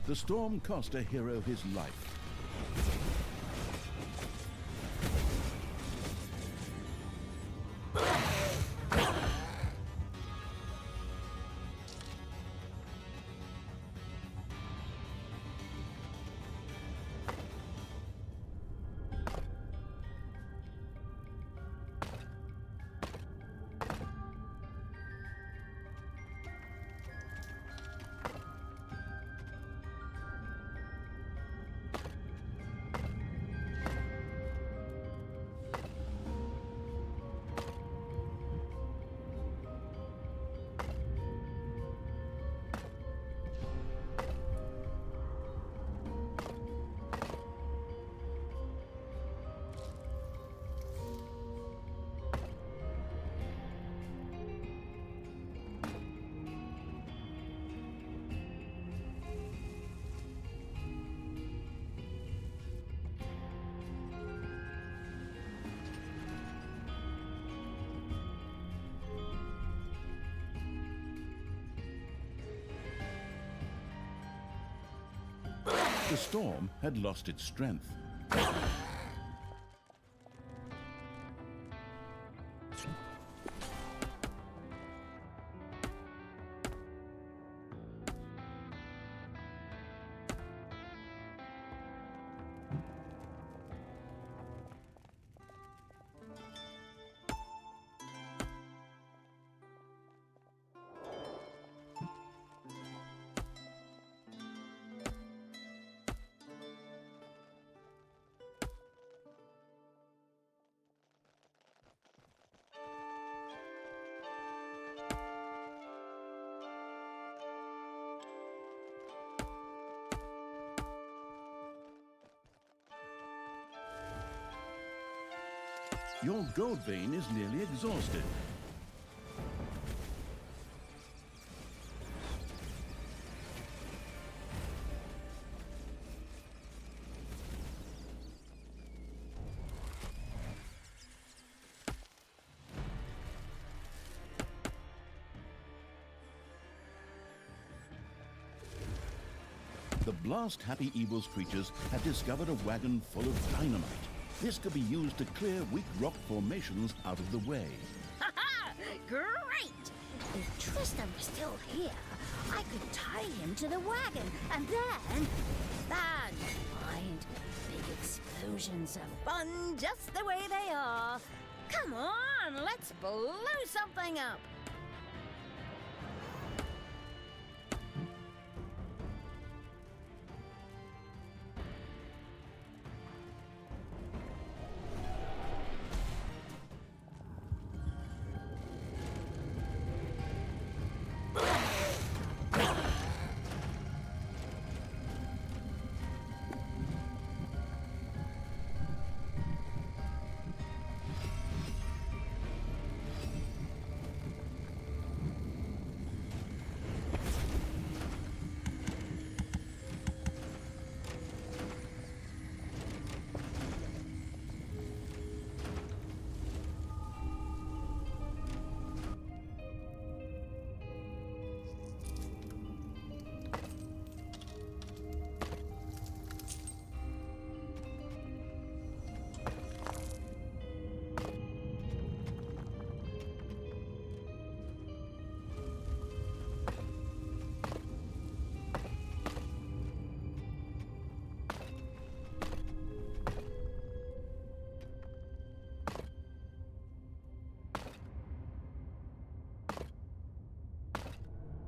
The storm cost a hero his life. The storm had lost its strength. Your gold vein is nearly exhausted. The Blast Happy Evil's creatures have discovered a wagon full of dynamite. This could be used to clear weak rock formations out of the way. Ha-ha! Great! If Tristan was still here, I could tie him to the wagon, and then... mind. Big explosions are fun just the way they are. Come on, let's blow something up.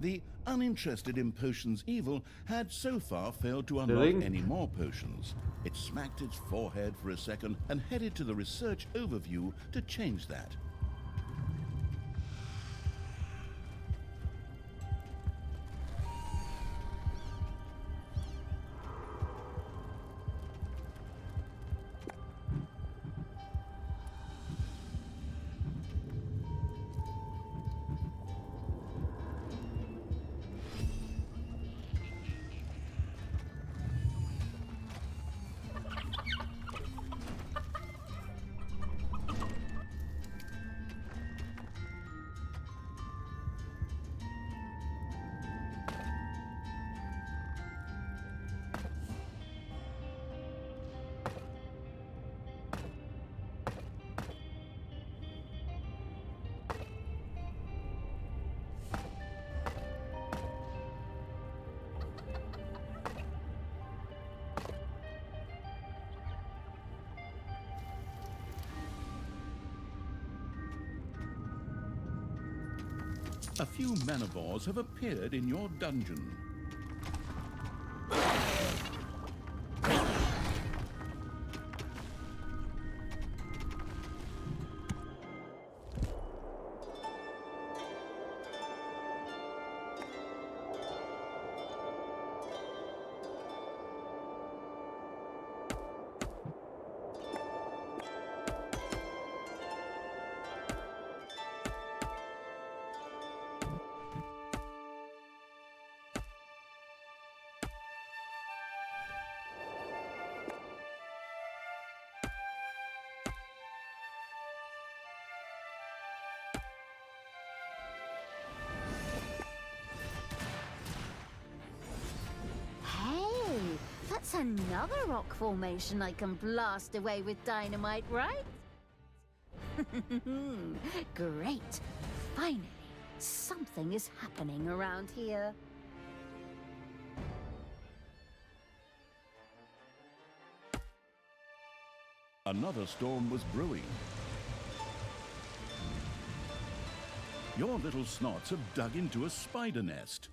The uninterested in potions evil had so far failed to unlock Really? any more potions. It smacked its forehead for a second and headed to the research overview to change that. A few manivores have appeared in your dungeon. That's another rock formation I can blast away with dynamite, right? Great. Finally, something is happening around here. Another storm was brewing. Your little snots have dug into a spider nest.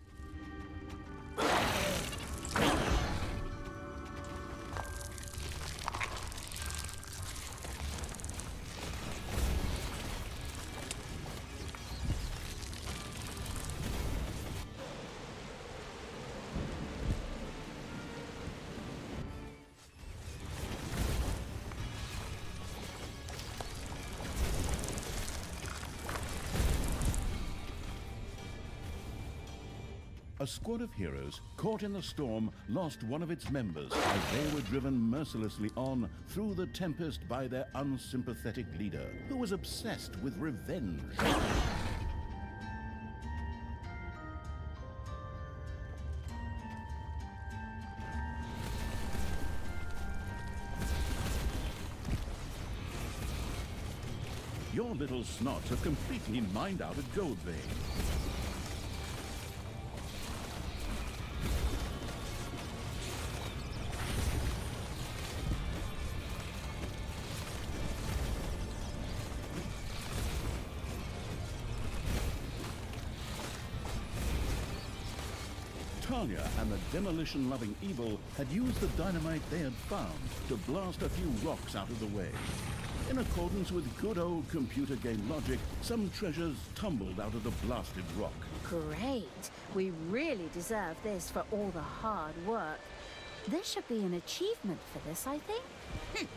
A squad of heroes caught in the storm lost one of its members as they were driven mercilessly on through the tempest by their unsympathetic leader, who was obsessed with revenge. Your little snots have completely mined out a gold vein. Talia and the demolition-loving evil had used the dynamite they had found to blast a few rocks out of the way. In accordance with good old computer game logic, some treasures tumbled out of the blasted rock. Great. We really deserve this for all the hard work. There should be an achievement for this, I think.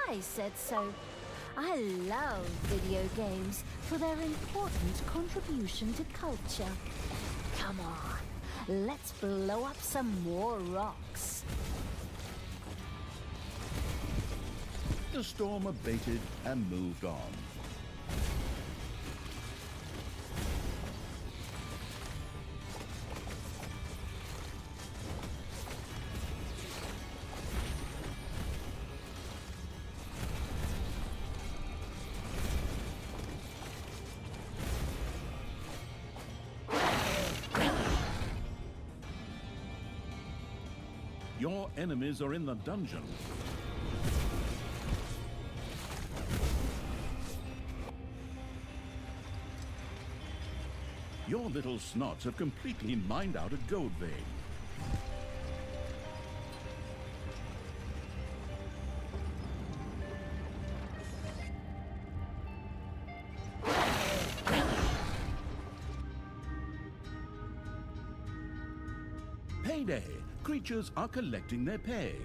I said so. I love video games for their important contribution to culture. Come on, let's blow up some more rocks. The storm abated and moved on. Your enemies are in the dungeon. Your little snots have completely mined out a gold vein. Payday! Creatures are collecting their pay.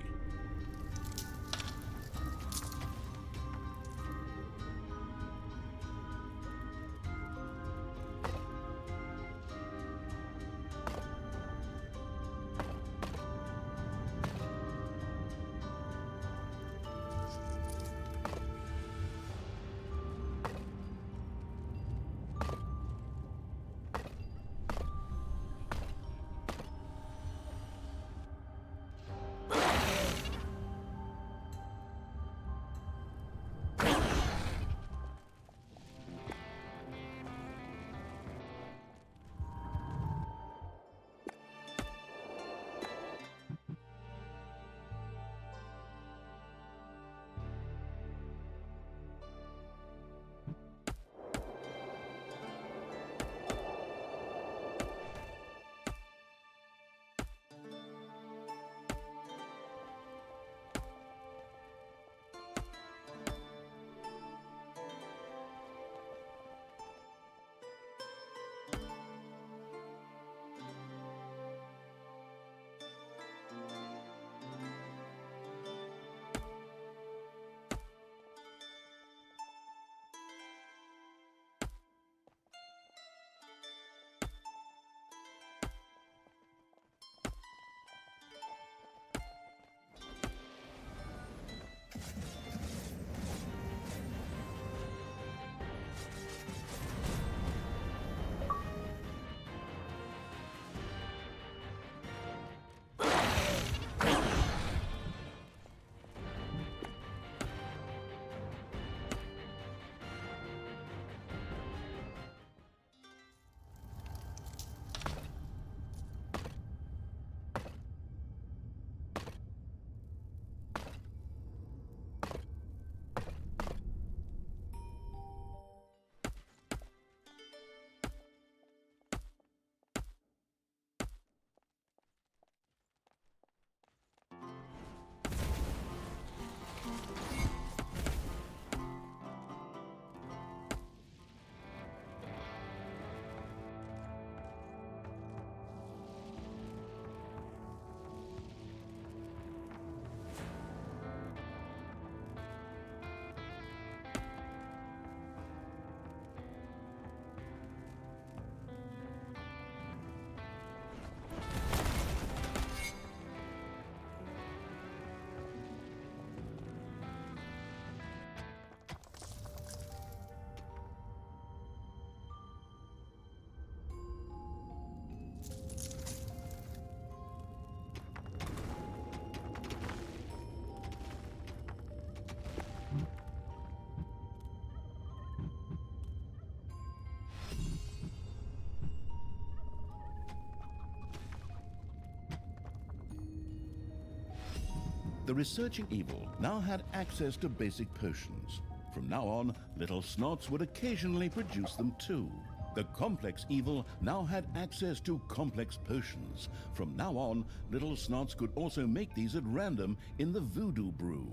The researching evil now had access to basic potions. From now on, little snots would occasionally produce them too. The complex evil now had access to complex potions. From now on, little snots could also make these at random in the voodoo brew.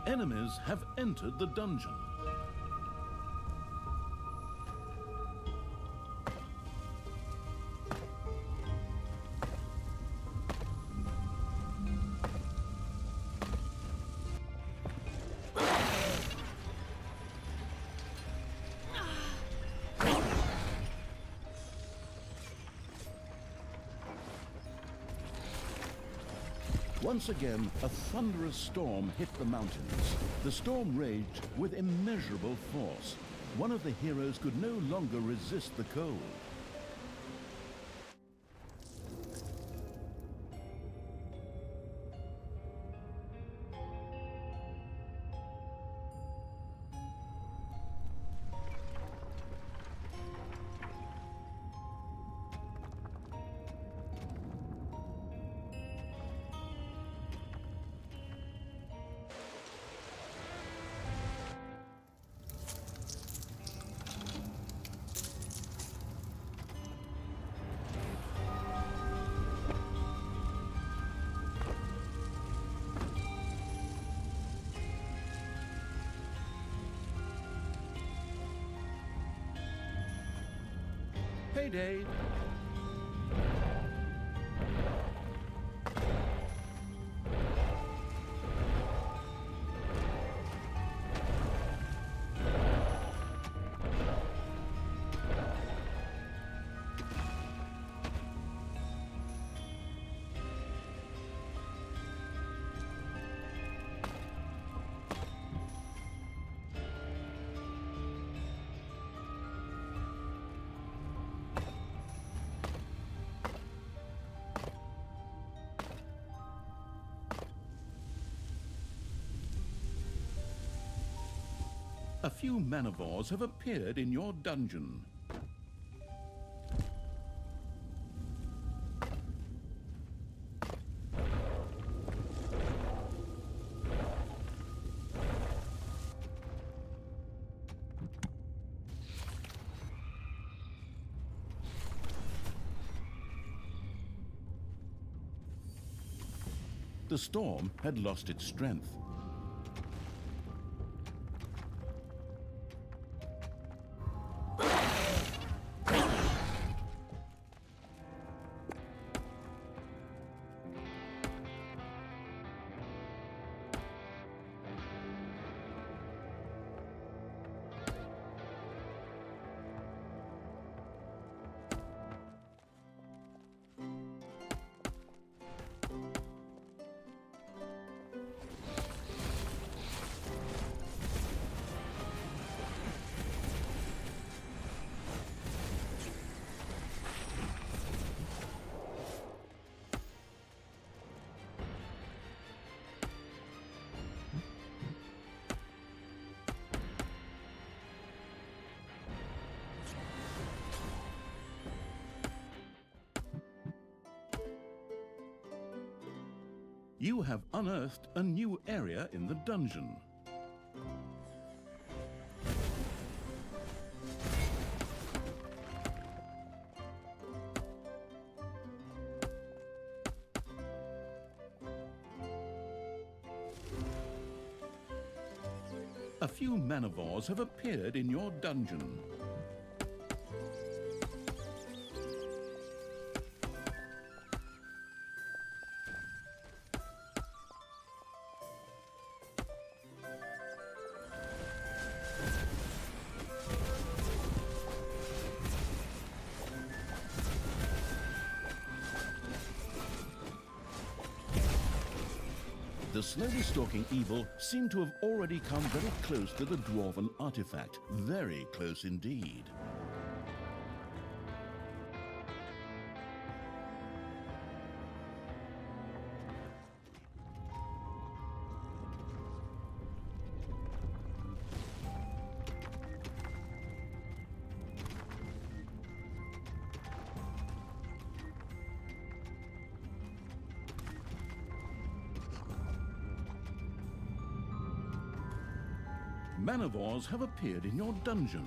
Enemies have entered the dungeon. Once again, a thunderous storm hit the mountains. The storm raged with immeasurable force. One of the heroes could no longer resist the cold. Payday! A few manivores have appeared in your dungeon. The storm had lost its strength. You have unearthed a new area in the dungeon. A few manivores have appeared in your dungeon. The slowly stalking evil seemed to have already come very close to the dwarven artifact. Very close indeed. Manivores have appeared in your dungeon.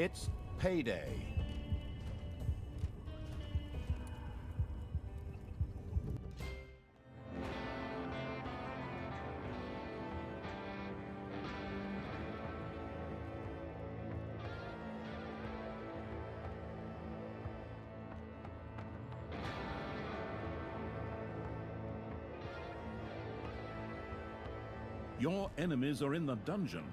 It's payday. Your enemies are in the dungeon.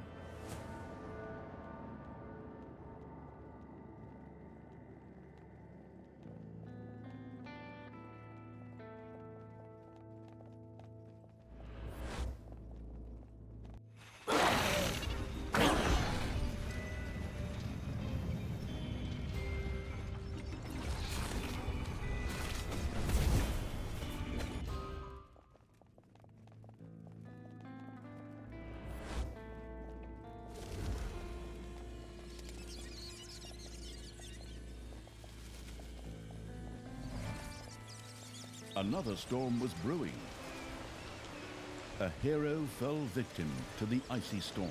Another storm was brewing. A hero fell victim to the icy storm.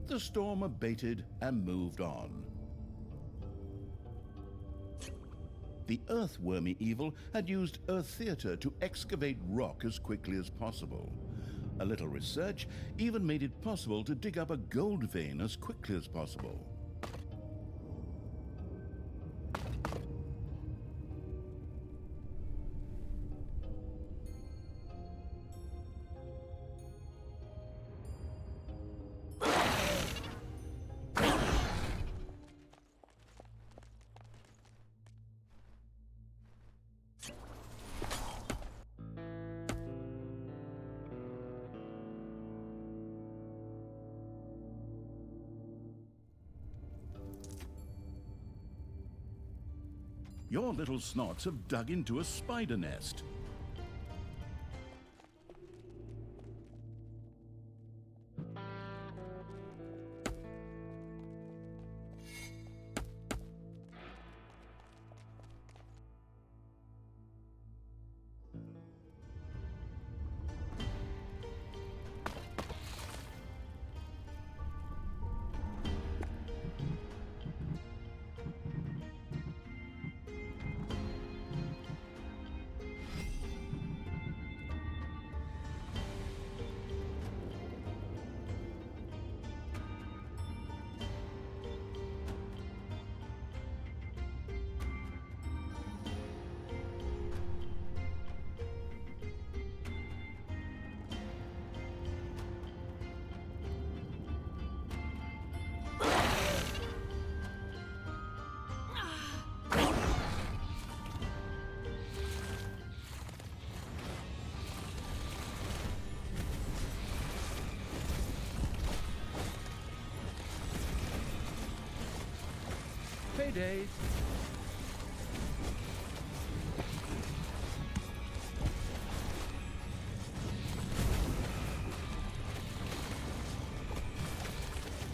The storm abated and moved on. The earthwormy evil had used Earth Theater to excavate rock as quickly as possible. A little research even made it possible to dig up a gold vein as quickly as possible. Your little snots have dug into a spider nest. days?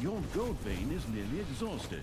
Your gold vein is nearly exhausted.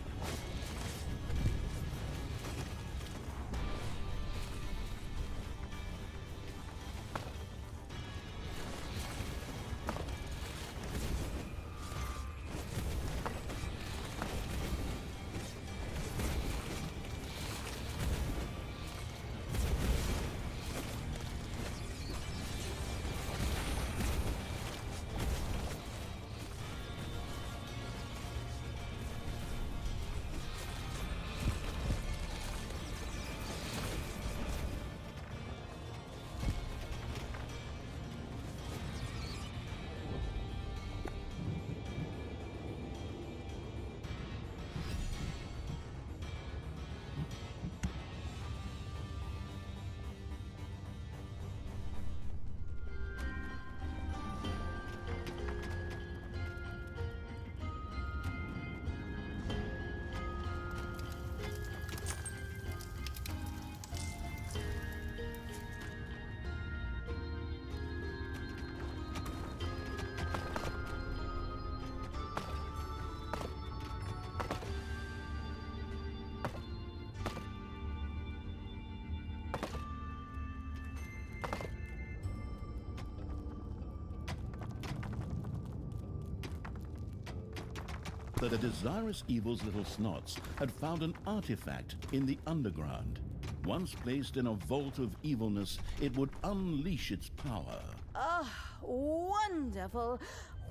That the desirous evil's little snots had found an artifact in the underground. Once placed in a vault of evilness, it would unleash its power. Oh, wonderful.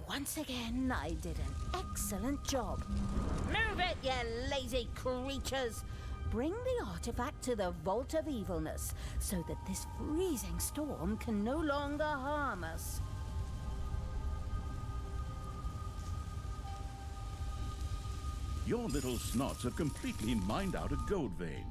Once again, I did an excellent job. Move it, you lazy creatures! Bring the artifact to the Vault of Evilness, so that this freezing storm can no longer harm us. Your little snots have completely mined out a gold vein.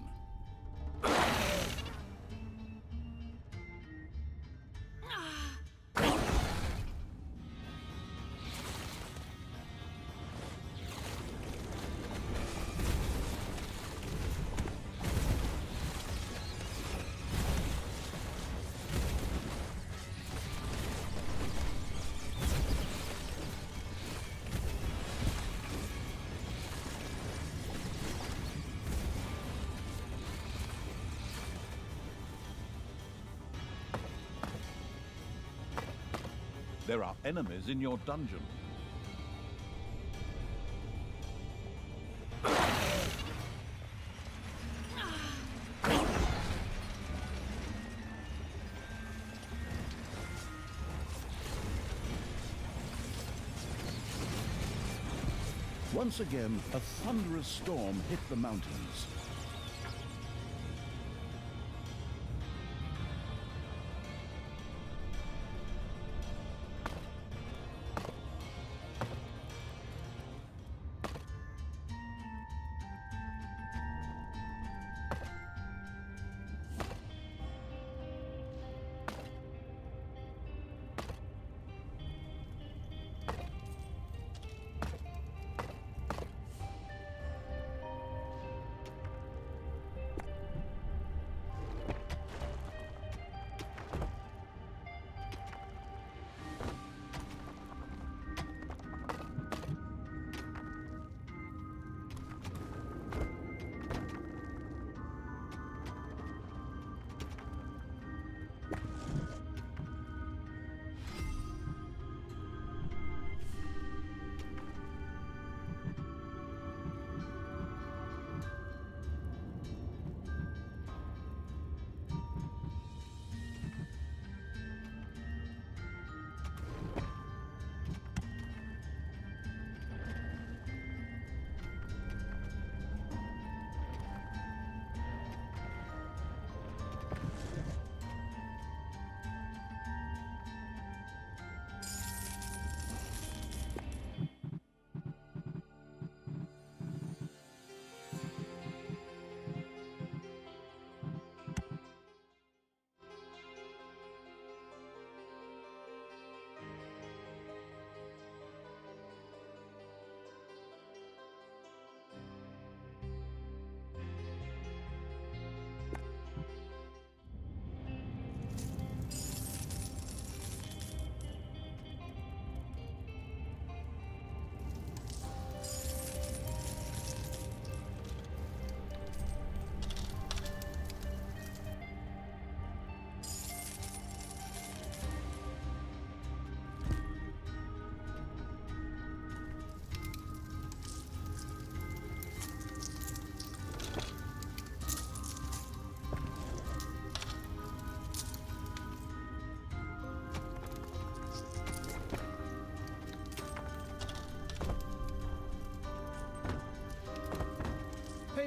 There are enemies in your dungeon. Once again, a thunderous storm hit the mountains.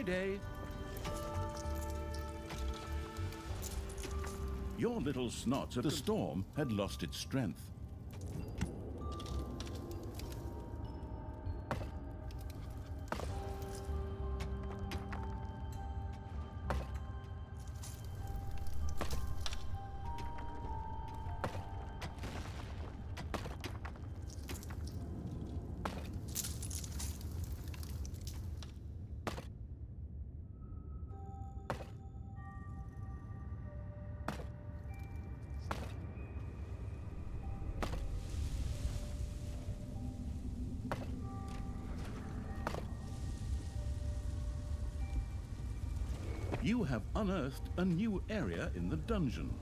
Payday! Your little snots at the storm had lost its strength. You have unearthed a new area in the dungeon.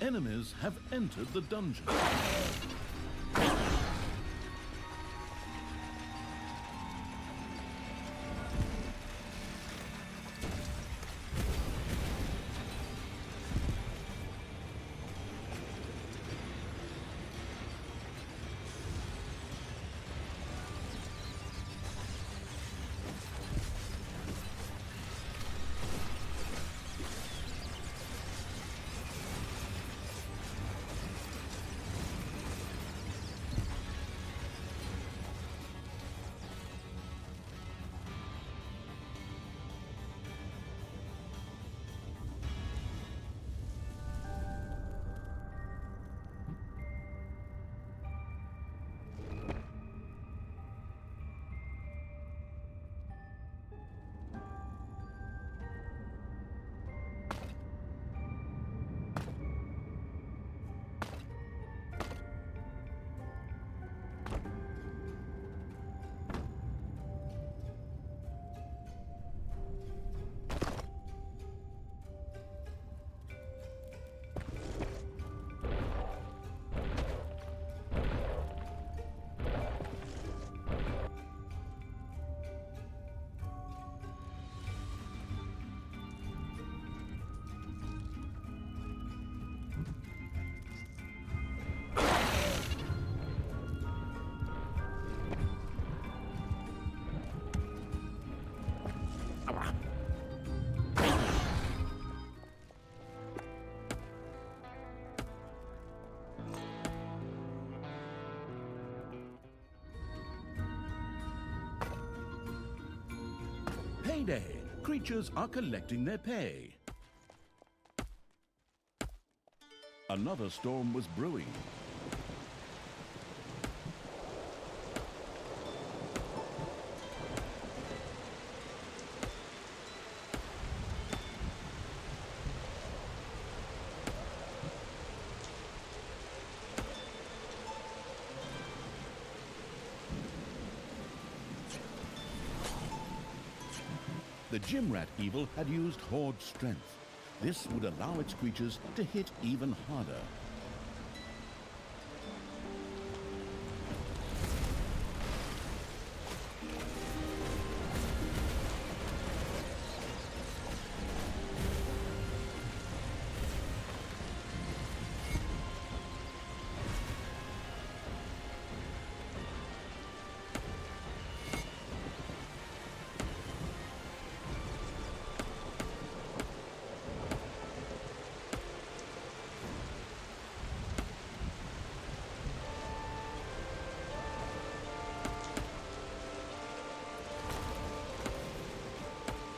Enemies have entered the dungeon. payday! Creatures are collecting their pay. Another storm was brewing. The gym rat evil had used Horde strength. This would allow its creatures to hit even harder.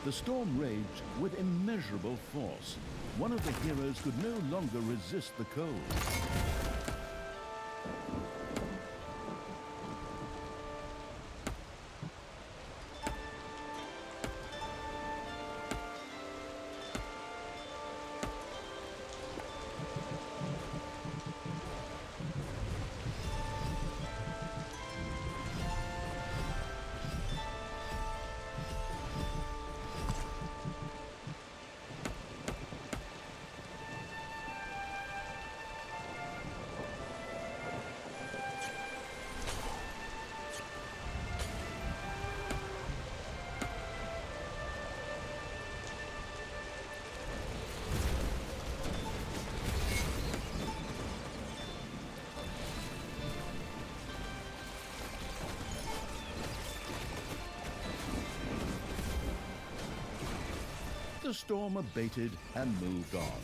The storm raged with immeasurable force. One of the heroes could no longer resist the cold. The storm abated and moved on.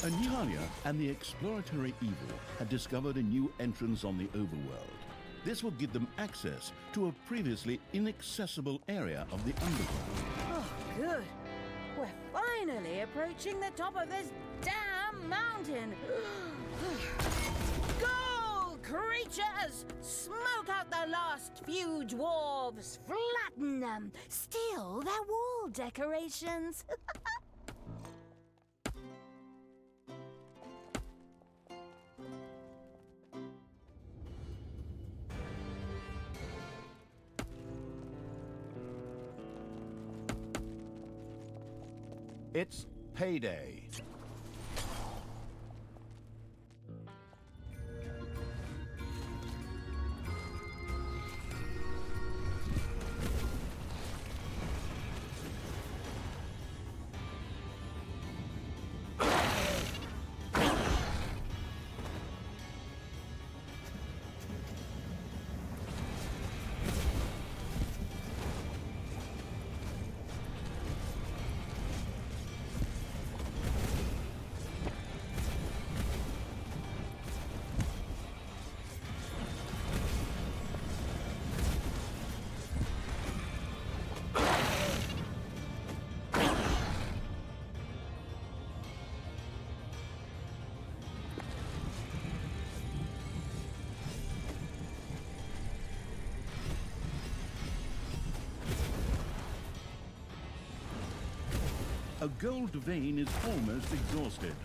Anyalia and the exploratory evil had discovered a new entrance on the overworld. This would give them access to a previously inaccessible area of the underground. Oh, good. We're finally approaching the top of this damn mountain. Go, creatures! Smoke out the last few dwarves. Flatten them. Steal their wall decorations. It's payday. A gold vein is almost exhausted.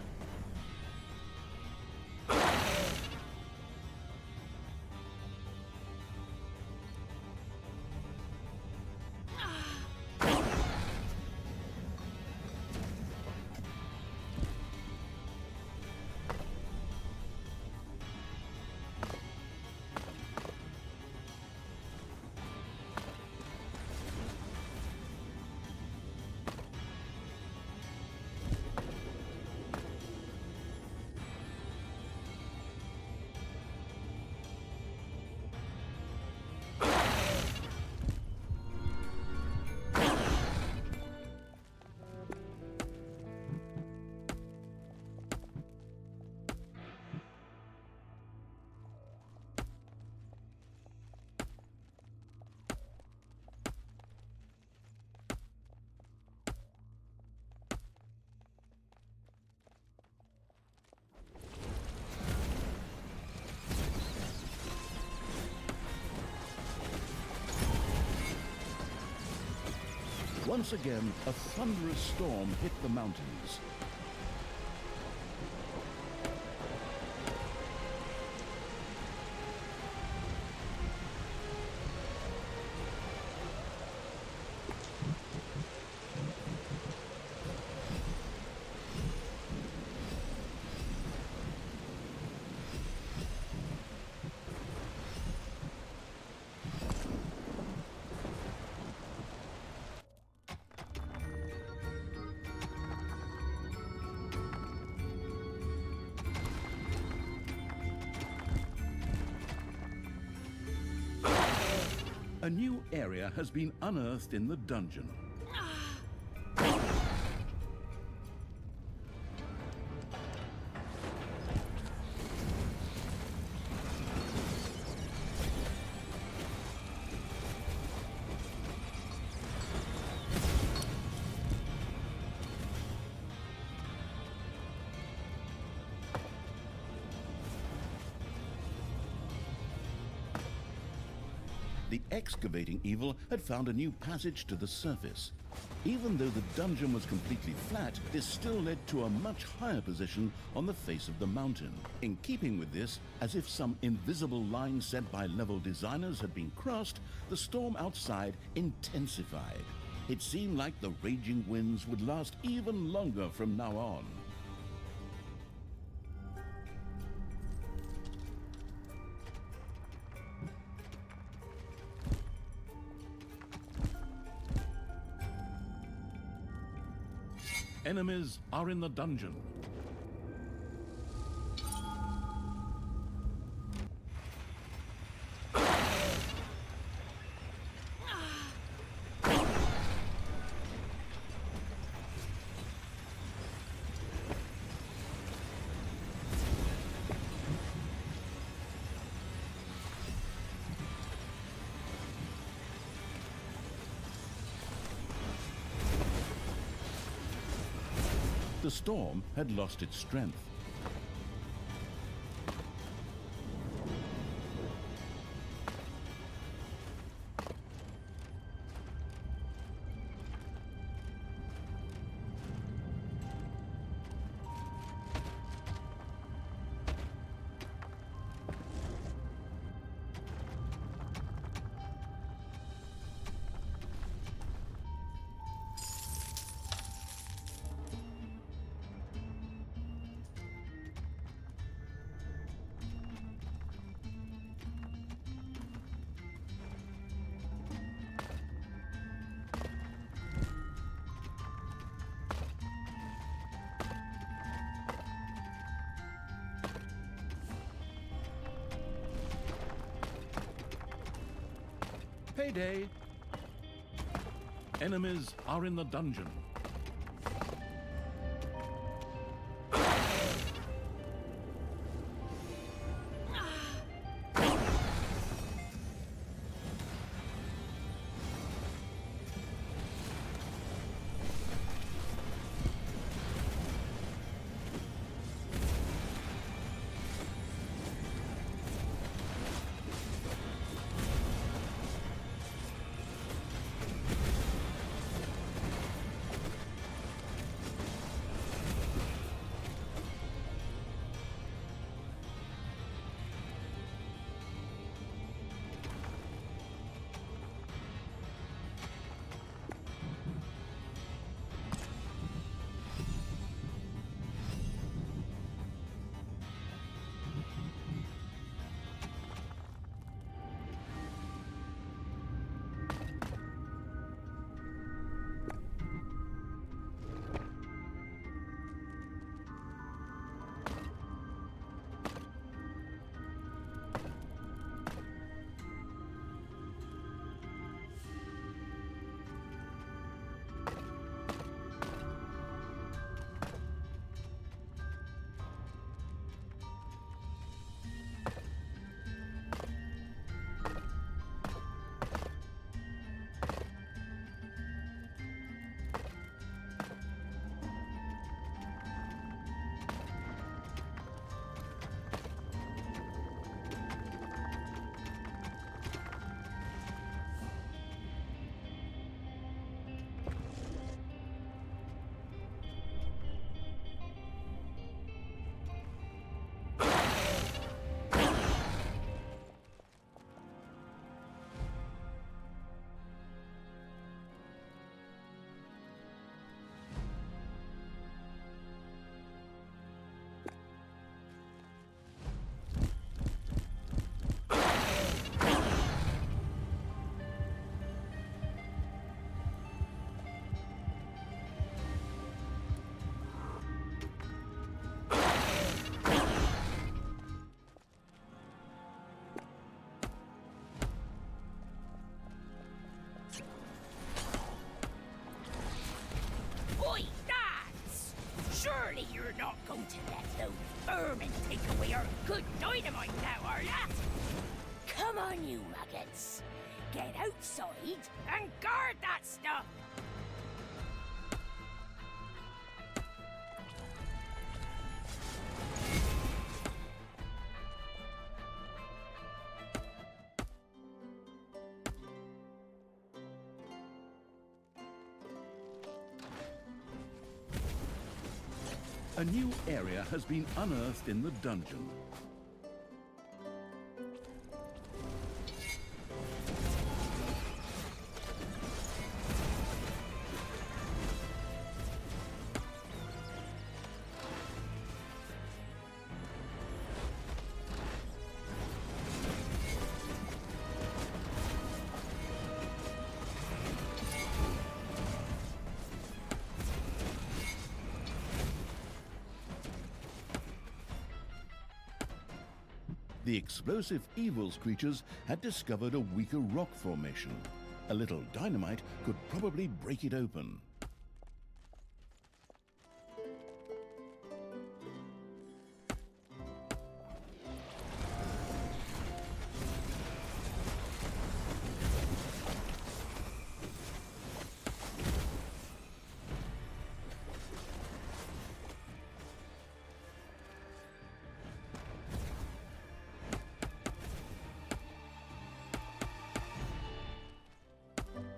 Once again, a thunderous storm hit the mountains. A new area has been unearthed in the dungeon. The excavating evil had found a new passage to the surface. Even though the dungeon was completely flat, this still led to a much higher position on the face of the mountain. In keeping with this, as if some invisible line set by level designers had been crossed, the storm outside intensified. It seemed like the raging winds would last even longer from now on. Enemies are in the dungeon. The storm had lost its strength. Payday! Enemies are in the dungeon. Oi, lads! Surely you're not going to let those vermin take away our good dynamite now, are ya? Come on, you maggots. Get outside and guard that stuff! A new area has been unearthed in the dungeon. The explosive evils creatures had discovered a weaker rock formation. A little dynamite could probably break it open.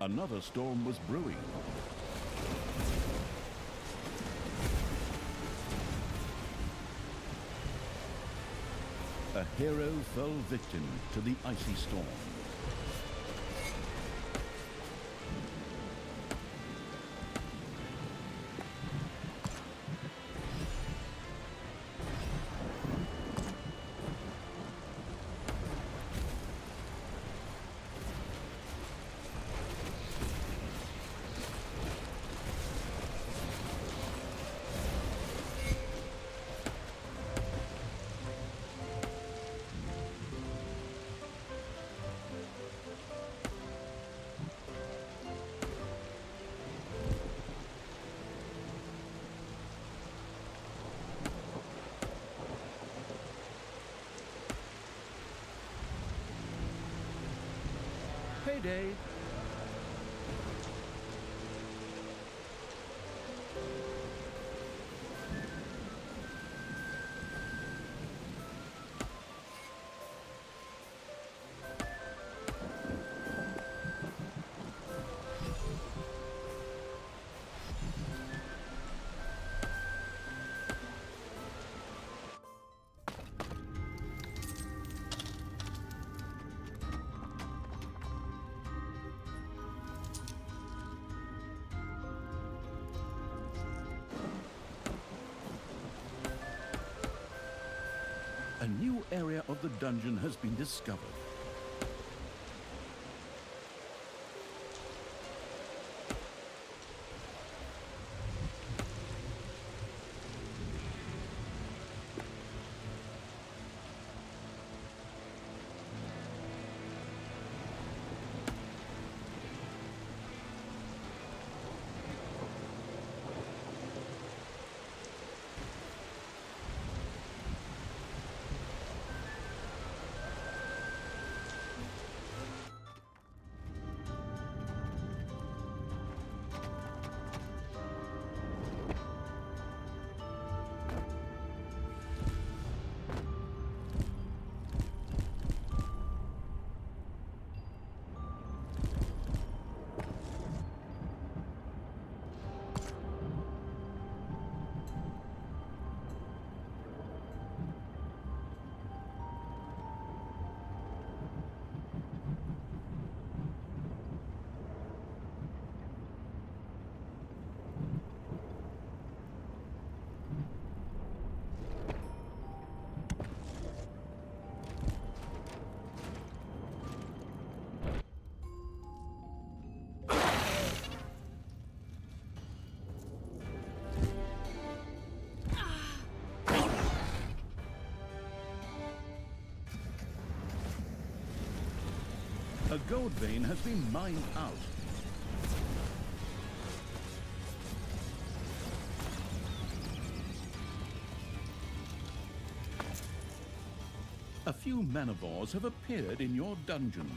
Another storm was brewing. A hero fell victim to the icy storm. payday. A new area of the dungeon has been discovered. A gold vein has been mined out. A few manivores have appeared in your dungeon.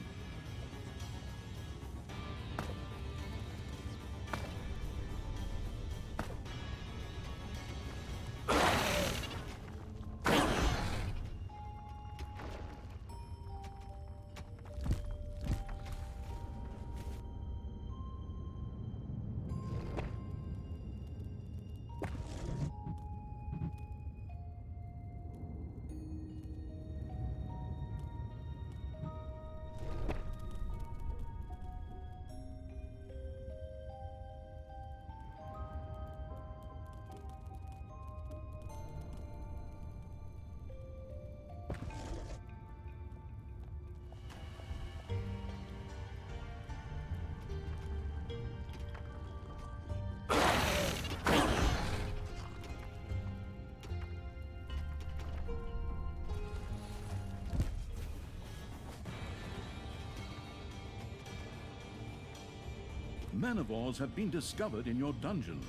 Manivores have been discovered in your dungeon.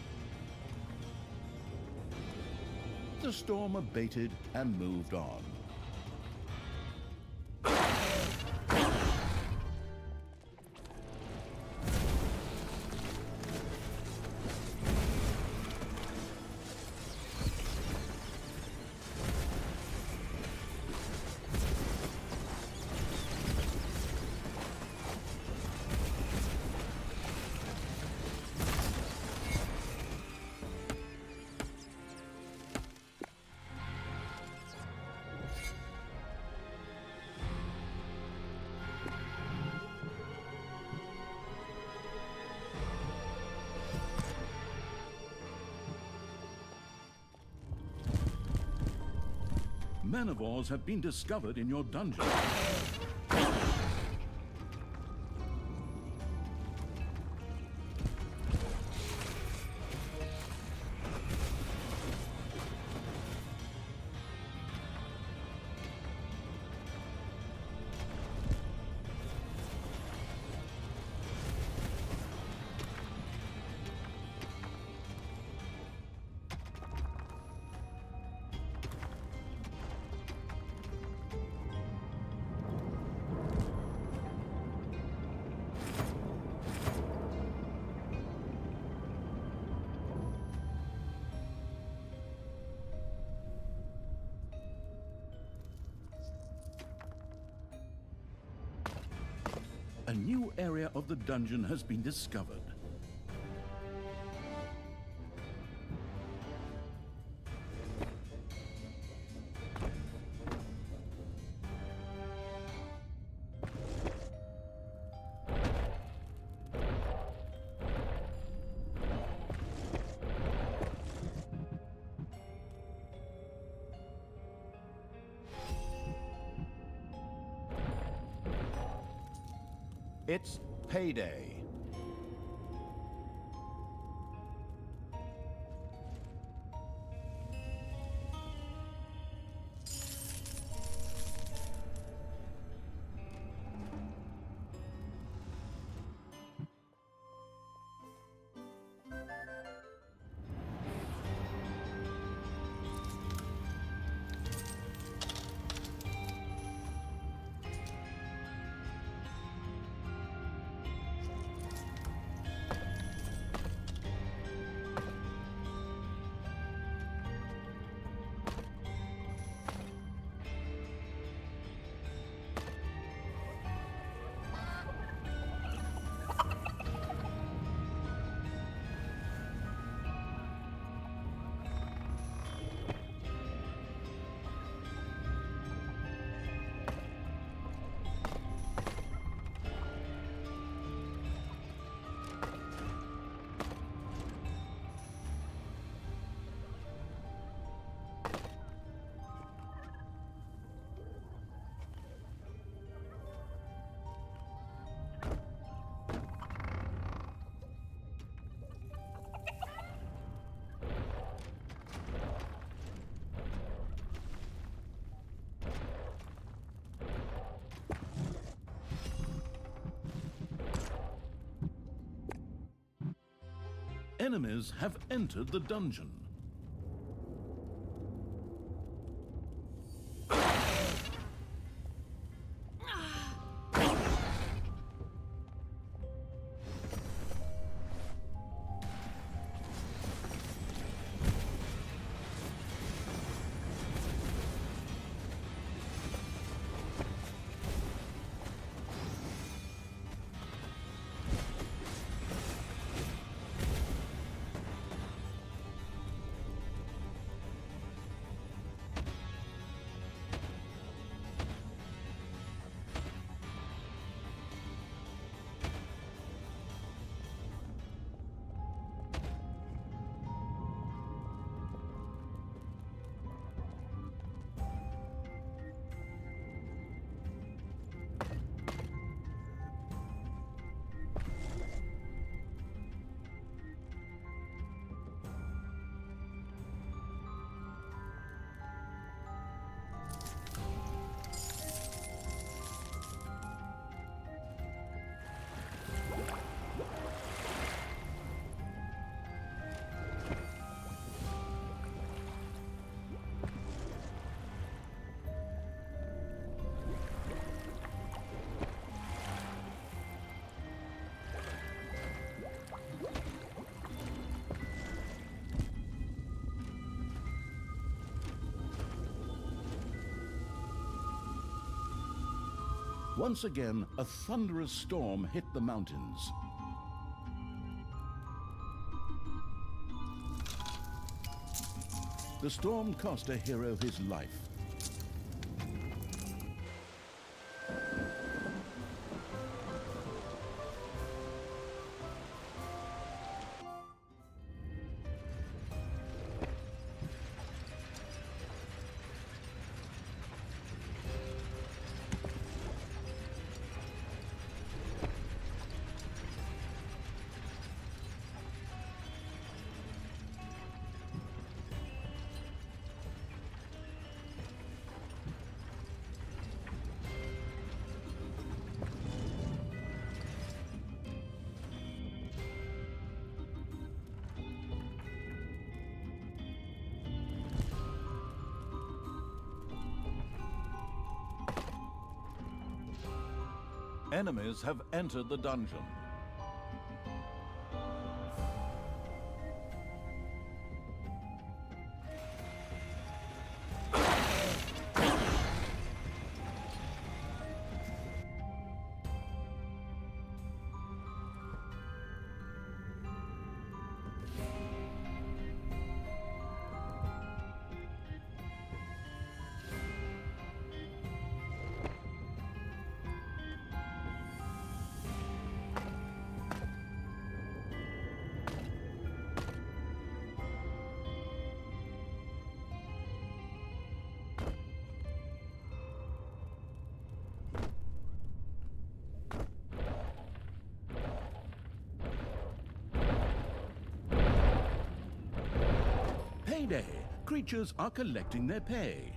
The storm abated and moved on. Manivores have been discovered in your dungeon. A new area of the dungeon has been discovered. It's payday. Enemies have entered the dungeon. Once again, a thunderous storm hit the mountains. The storm cost a hero his life. Enemies have entered the dungeon. Payday! Creatures are collecting their pay.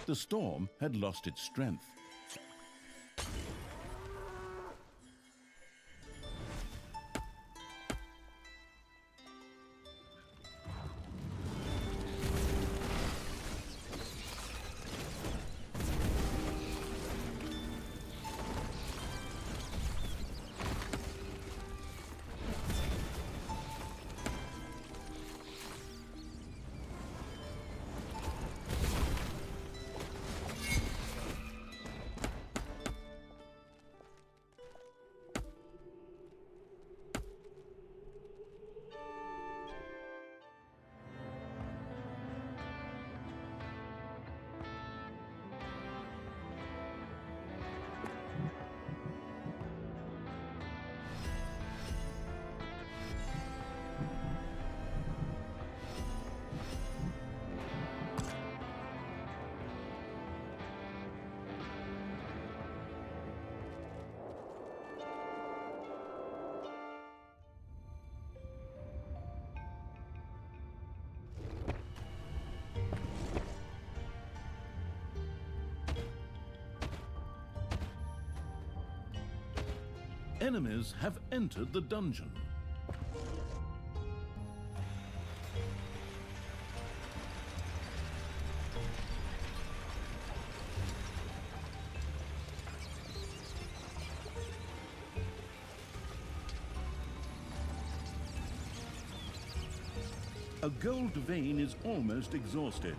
The storm had lost its strength. Enemies have entered the dungeon. A gold vein is almost exhausted.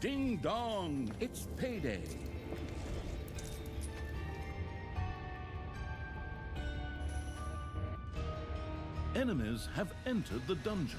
Ding dong, it's payday. Enemies have entered the dungeon.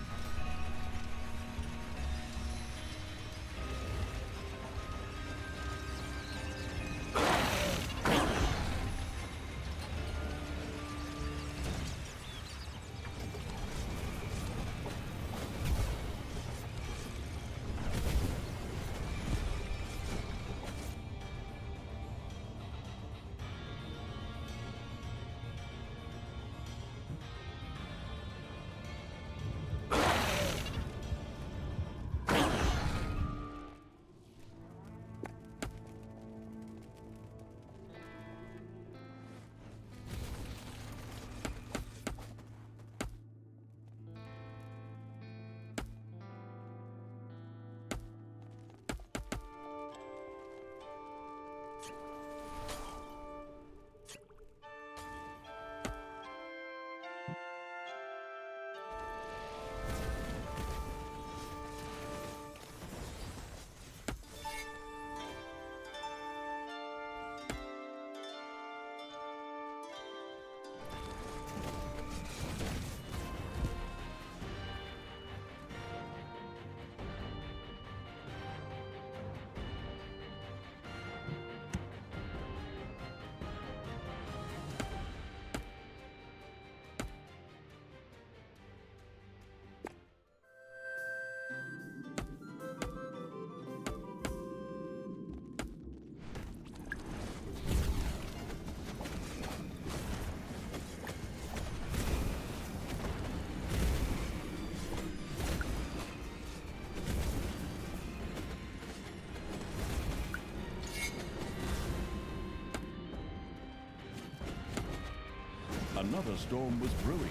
Another storm was brewing.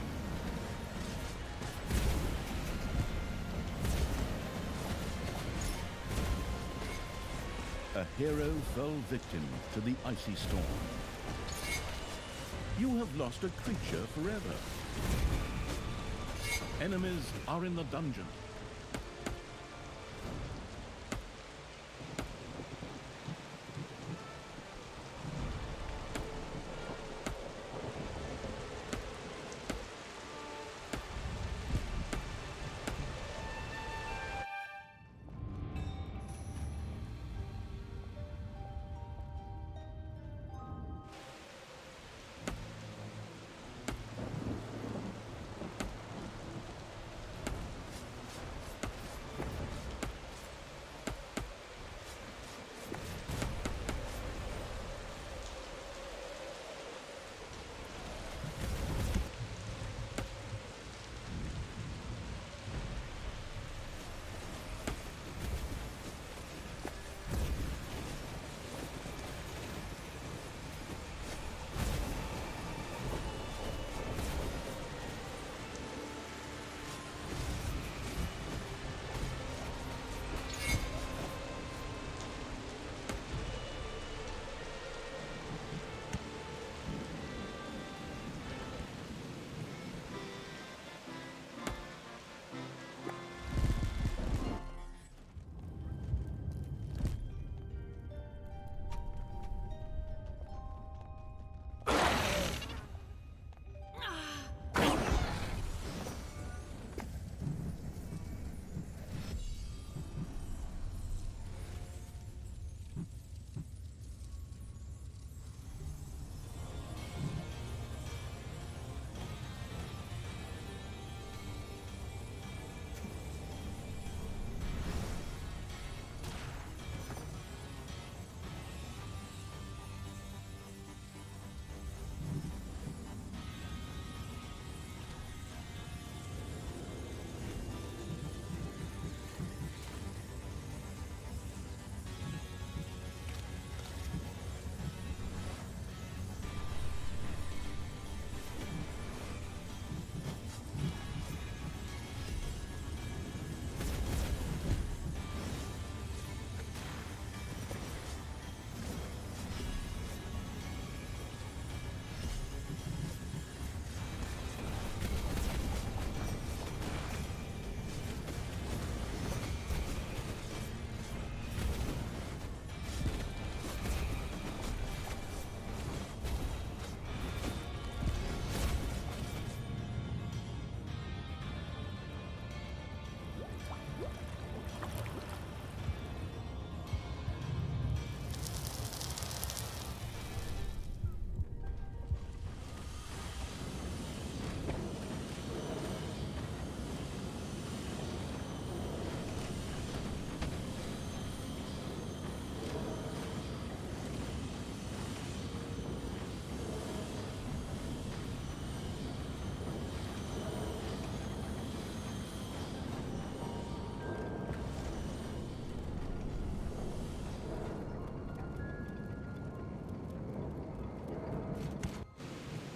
A hero fell victim to the icy storm. You have lost a creature forever. Enemies are in the dungeon.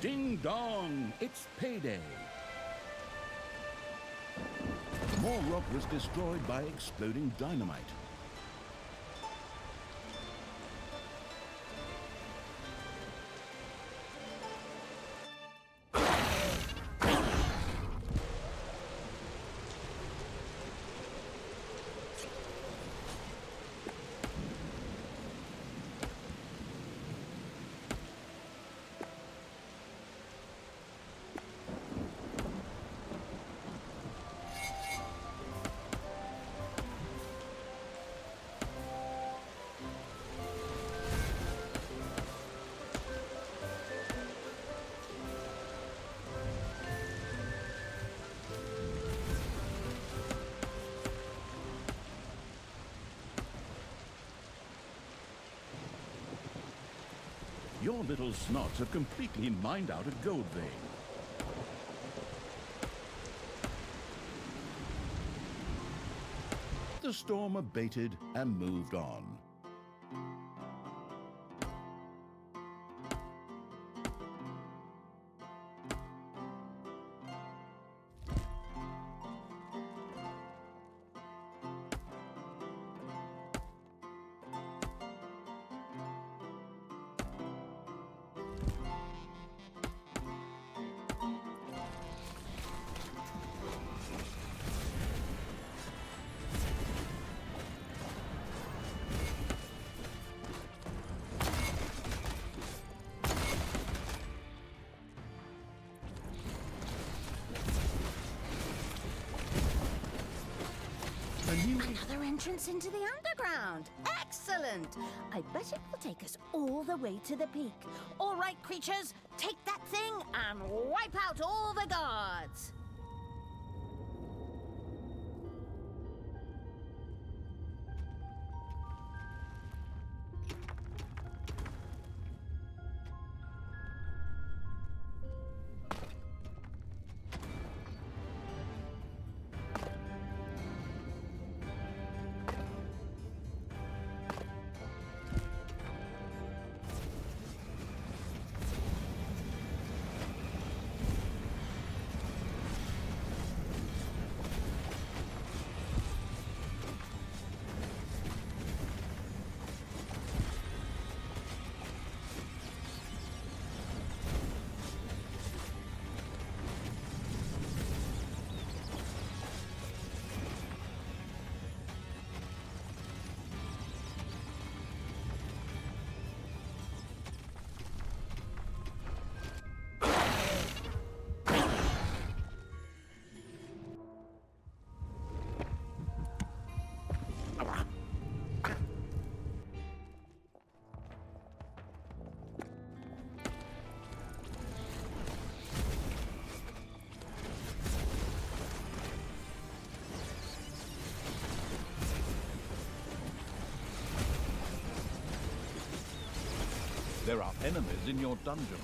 Ding dong, it's payday. More rock was destroyed by exploding dynamite. Your little snots have completely mined out a gold vein. The storm abated and moved on. Another entrance into the underground. Excellent! I bet it will take us all the way to the peak. All right, creatures, take that thing and wipe out all the guards. There are enemies in your dungeon.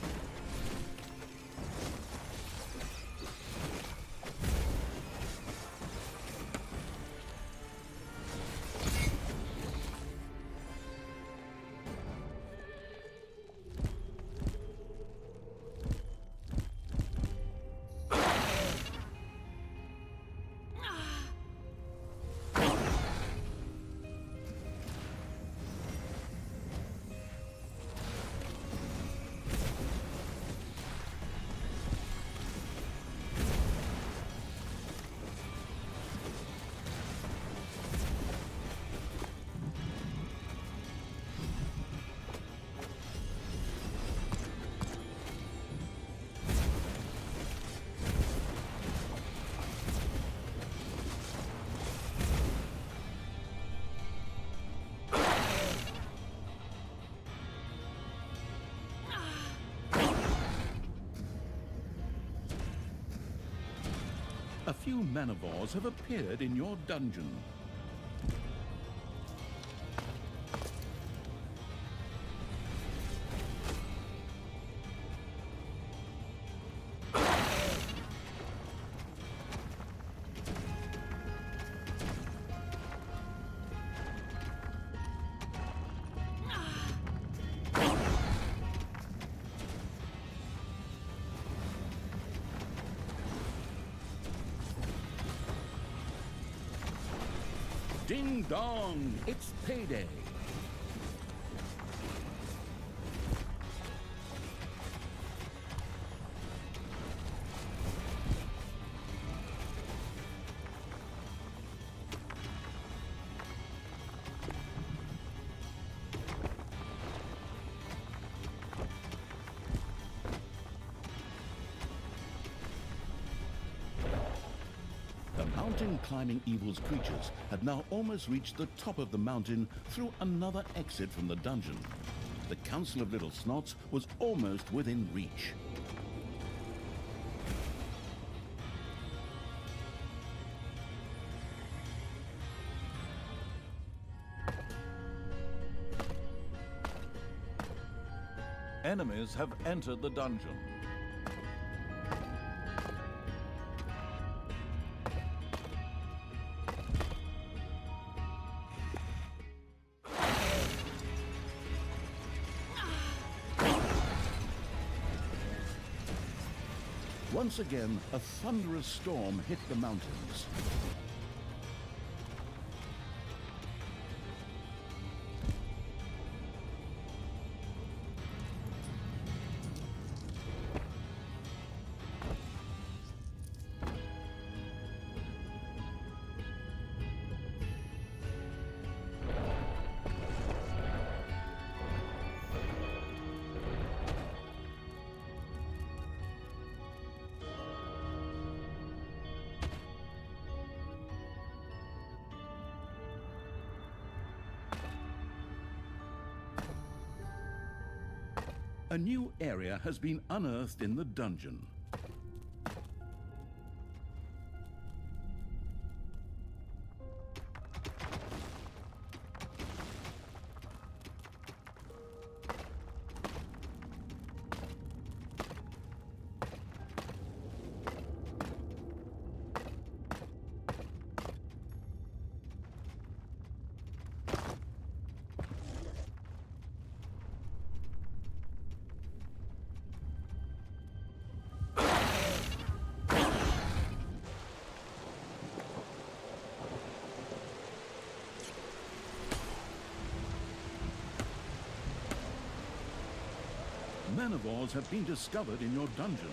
A few manivores have appeared in your dungeon. Ding dong, it's payday. The mountain climbing evil's creatures had now almost reached the top of the mountain through another exit from the dungeon. The Council of Little Snots was almost within reach. Enemies have entered the dungeon. Once again, a thunderous storm hit the mountains. A new area has been unearthed in the dungeon. Manivores have been discovered in your dungeon.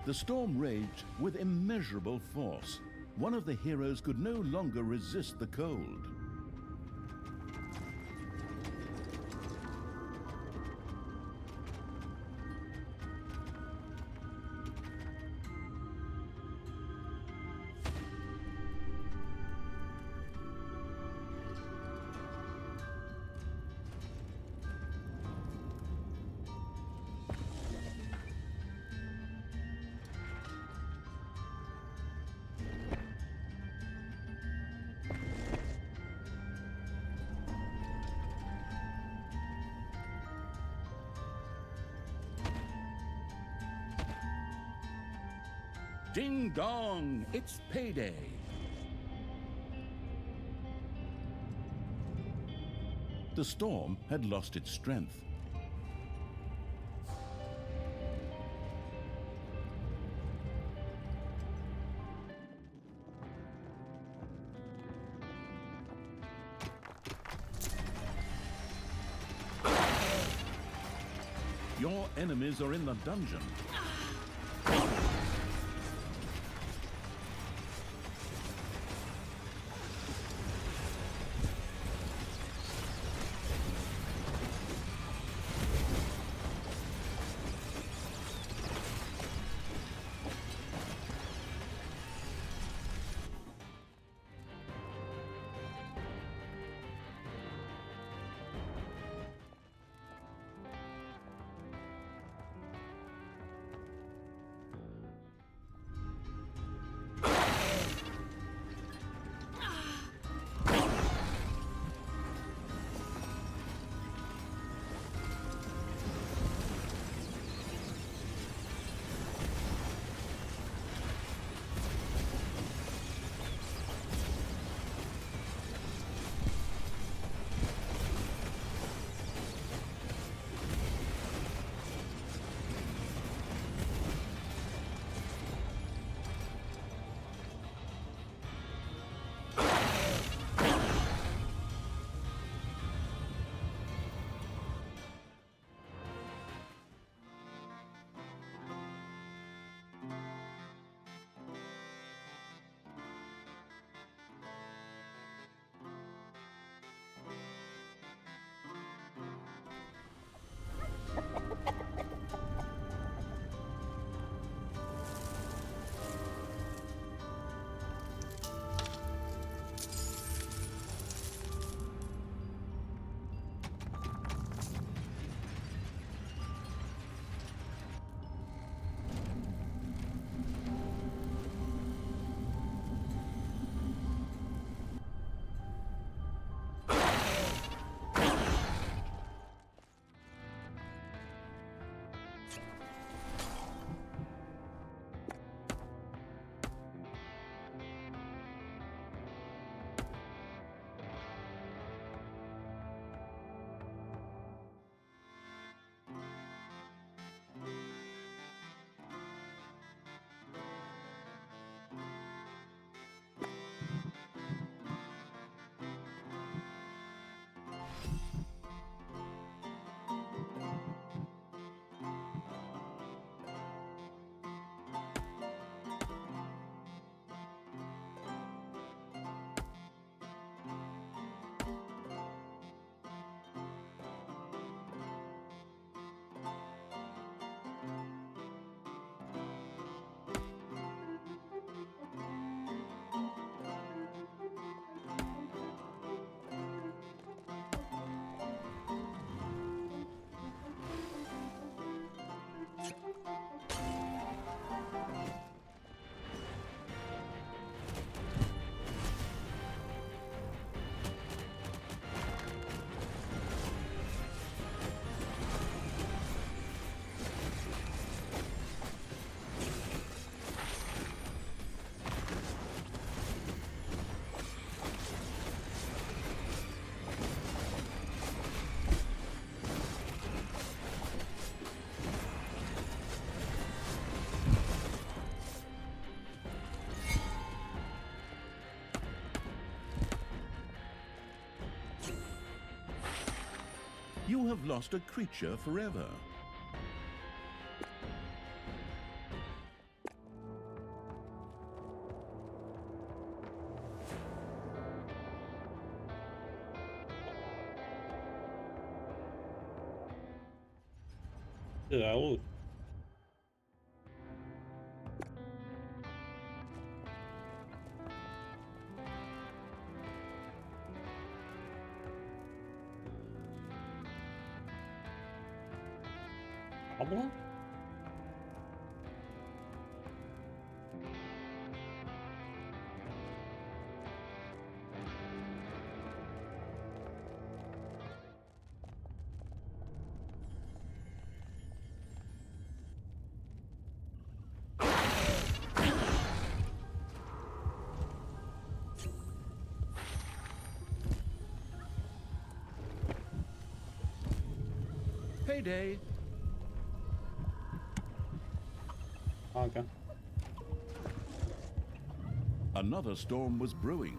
The storm raged with immeasurable force. One of the heroes could no longer resist the cold. Ding dong, it's payday. The storm had lost its strength. Your enemies are in the dungeon. You have lost a creature forever. Hello. Problem? Payday. Okay. Another storm was brewing.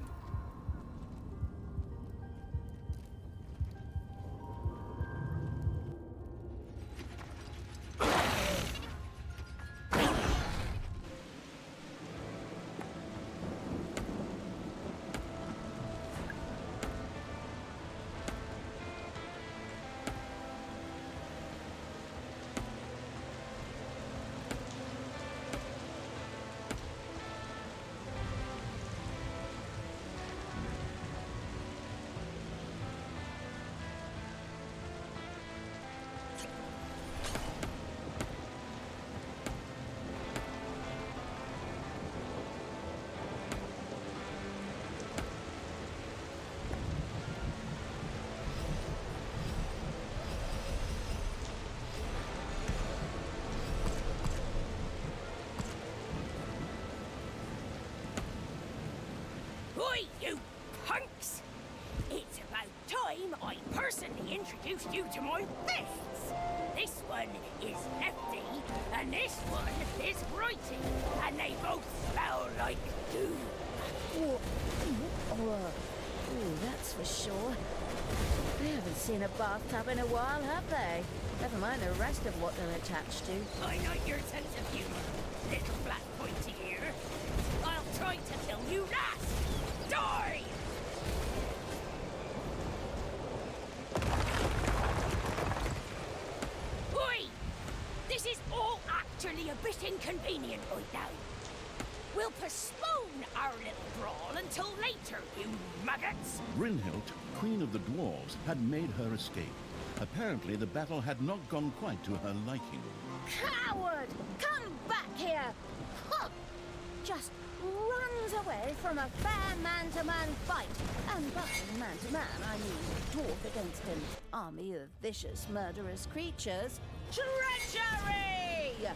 Oi, you punks! It's about time I personally introduced you to my fists! This one is lefty, and this one is righty, and they both smell like goo. Ooh, that's for sure. They haven't seen a bathtub in a while, have they? Never mind the rest of what they're attached to. I like your sense of humor, little black pointy ear. I'll try to kill you last! Die! Oi! This is all actually a bit inconvenient right now. We'll postpone our little brawl until later, you maggots! Brynhild, Queen of the Dwarves, had made her escape. Apparently the battle had not gone quite to her liking. Coward! Come back here! Huh! Just runs away from a fair man-to-man fight. And by man-to-man, I mean dwarf against an army of vicious, murderous creatures. Treachery!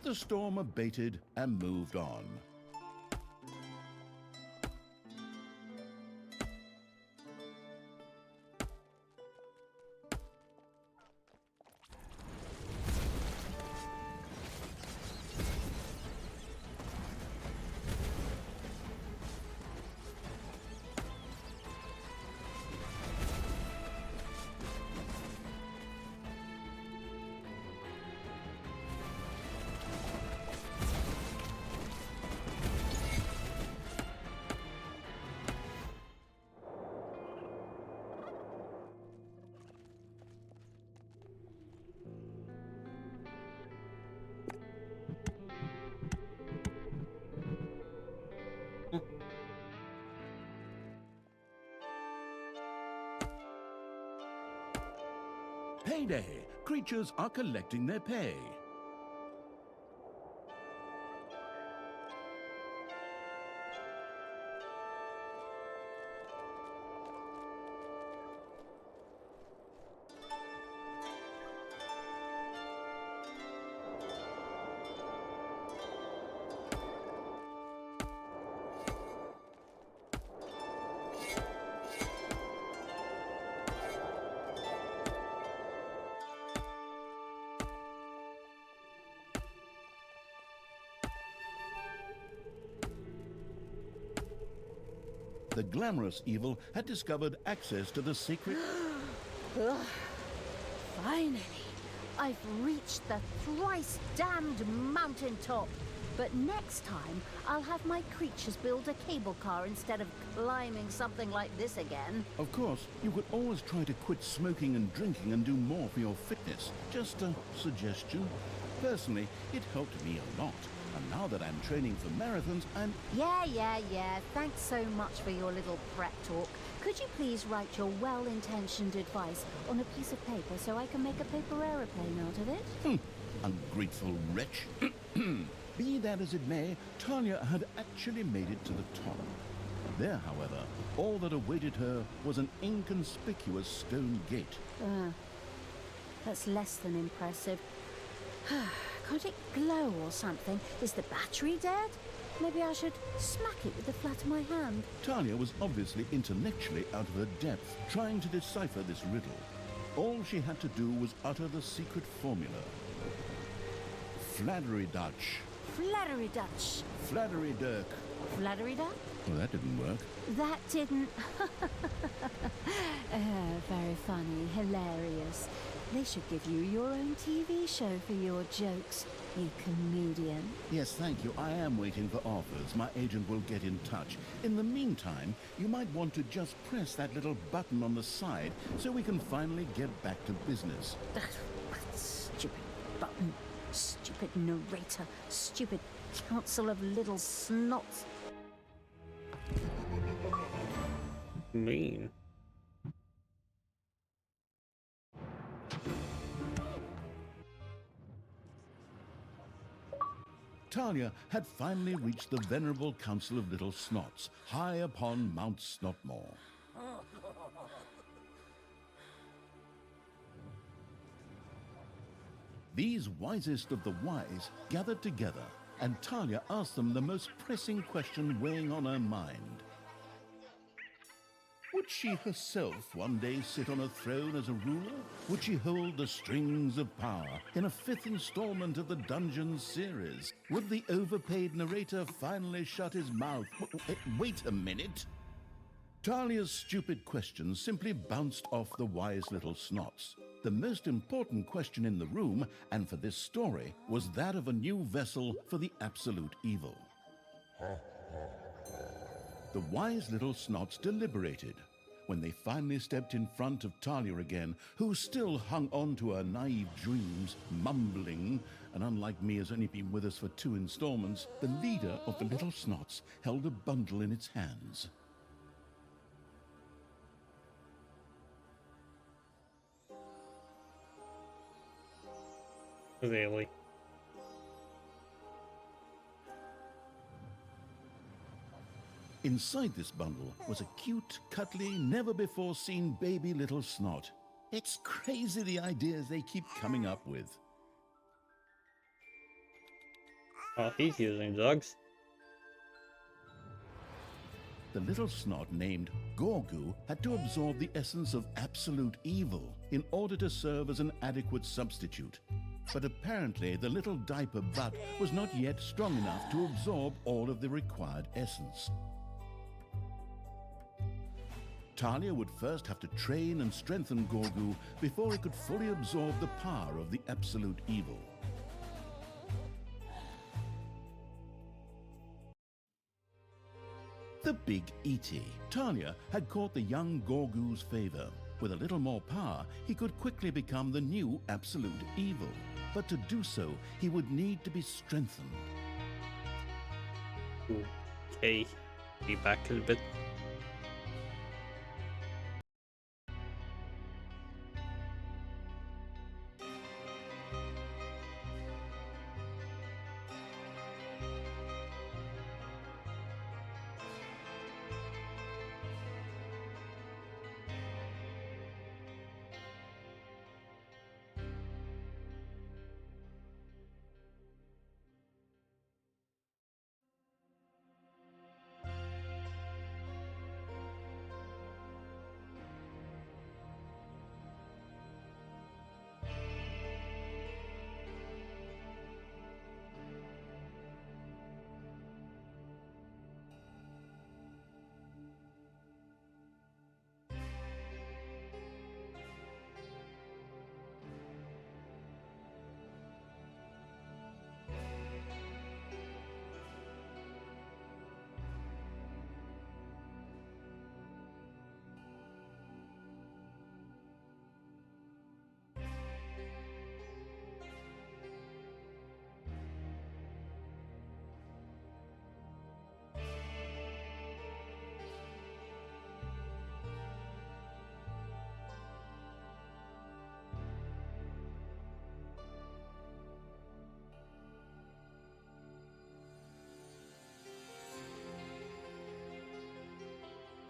The storm abated and moved on. Payday! Creatures are collecting their pay. The glamorous evil had discovered access to the secret... Ugh. Finally, I've reached the thrice-damned mountaintop. But next time, I'll have my creatures build a cable car instead of climbing something like this again. Of course, you could always try to quit smoking and drinking and do more for your fitness. Just a suggestion. Personally, it helped me a lot. And now that I'm training for marathons, I'm... Yeah. Thanks so much for your little prep talk. Could you please write your well-intentioned advice on a piece of paper so I can make a paper aeroplane out of it? Ungrateful wretch. Be that as it may, Talia had actually made it to the top. There, however, all that awaited her was an inconspicuous stone gate. That's less than impressive. Can't it glow or something? Is the battery dead? Maybe I should smack it with the flat of my hand. Talia was obviously intellectually out of her depth, trying to decipher this riddle. All she had to do was utter the secret formula. Flattery Dutch. Flattery Dutch. Flattery Dirk. Flattery Duck? Well, that didn't work. That didn't... very funny, hilarious. They should give you your own TV show for your jokes, you comedian. Yes, thank you. I am waiting for offers. My agent will get in touch. In the meantime, you might want to just press that little button on the side so we can finally get back to business. Stupid button. Stupid narrator. Stupid council of little snots. Mean. Talia had finally reached the venerable Council of Little Snots, high upon Mount Snotmore. These wisest of the wise gathered together, and Talia asked them the most pressing question weighing on her mind. Would she herself one day sit on a throne as a ruler? Would she hold the strings of power in a 5th installment of the Dungeons series? Would the overpaid narrator finally shut his mouth? Wait a minute. Talia's stupid questions simply bounced off the wise little snots. The most important question in the room, and for this story, was that of a new vessel for the absolute evil. The wise little snots deliberated. When they finally stepped in front of Talia again, who still hung on to her naive dreams, mumbling, and unlike me has only been with us for 2 installments, the leader of the little snots held a bundle in its hands. Really? Inside this bundle was a cute, cuddly, never-before-seen baby little snot. It's crazy the ideas they keep coming up with. Oh, he's using drugs. The little snot named Gorgu had to absorb the essence of absolute evil in order to serve as an adequate substitute. But apparently the little diaper butt was not yet strong enough to absorb all of the required essence. Talia would first have to train and strengthen Gorgu before he could fully absorb the power of the absolute evil. The Big E.T. Talia had caught the young Gorgu's favor. With a little more power, he could quickly become the new absolute evil. But to do so, he would need to be strengthened. Okay, be back a little bit.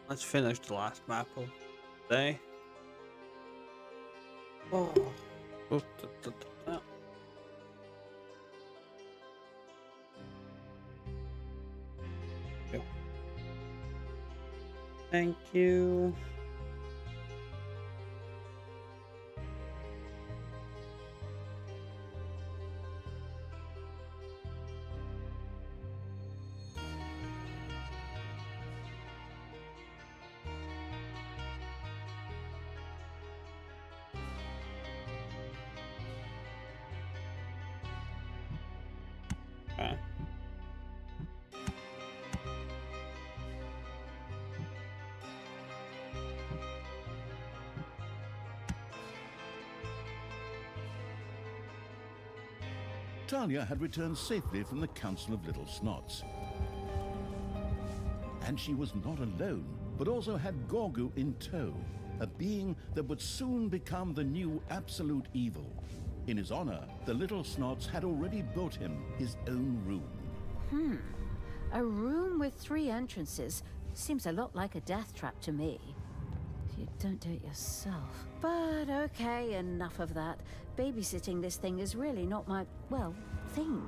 Let's finish the last map of the day. Oh. Thank you. Okay. Talia had returned safely from the Council of Little Snots. And she was not alone, but also had Gorgu in tow, a being that would soon become the new absolute evil. In his honor, the Little Snots had already built him his own room. A room with 3 entrances seems a lot like a death trap to me. If you don't do it yourself. But okay, enough of that. Babysitting this thing is really not my, well, thing.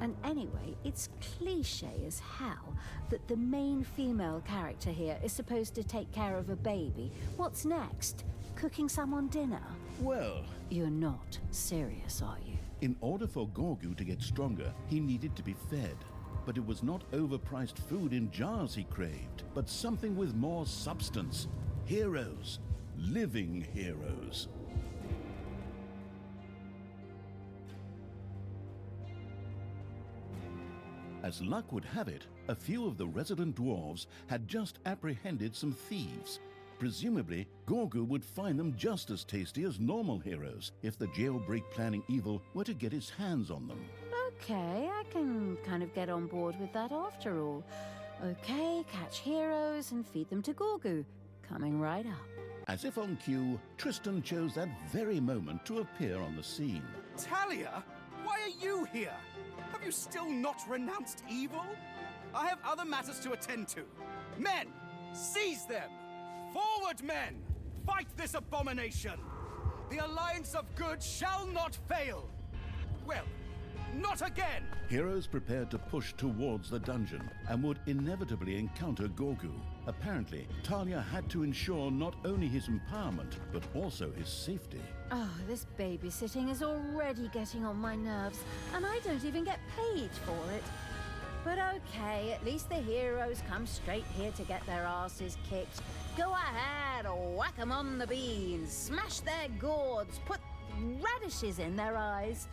And anyway, it's cliche as hell that the main female character here is supposed to take care of a baby. What's next? Cooking someone dinner? Well... You're not serious, are you? In order for Gorgu to get stronger, he needed to be fed. But it was not overpriced food in jars he craved, but something with more substance. Heroes. Living heroes. As luck would have it, a few of the resident dwarves had just apprehended some thieves. Presumably, Gorgu would find them just as tasty as normal heroes if the jailbreak planning evil were to get his hands on them. Okay, I can kind of get on board with that after all. Okay, catch heroes and feed them to Gorgu. Coming right up. As if on cue, Tristan chose that very moment to appear on the scene. Talia, why are you here? Have you still not renounced evil? I have other matters to attend to. Men, seize them! Forward, men! Fight this abomination! The alliance of good shall not fail! Well, not again! Heroes prepared to push towards the dungeon and would inevitably encounter Gorgu. Apparently, Talia had to ensure not only his empowerment, but also his safety. Oh, this babysitting is already getting on my nerves, and I don't even get paid for it. But okay, at least the heroes come straight here to get their asses kicked. Go ahead, whack 'em on the beans, smash their gourds, put radishes in their eyes.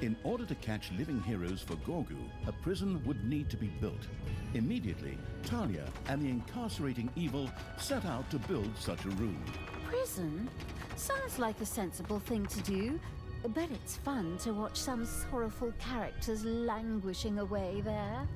In order to catch living heroes for Gorgu, a prison would need to be built. Immediately, Talia and the incarcerating evil set out to build such a room. Prison? Sounds like a sensible thing to do. Bet it's fun to watch some sorrowful characters languishing away there.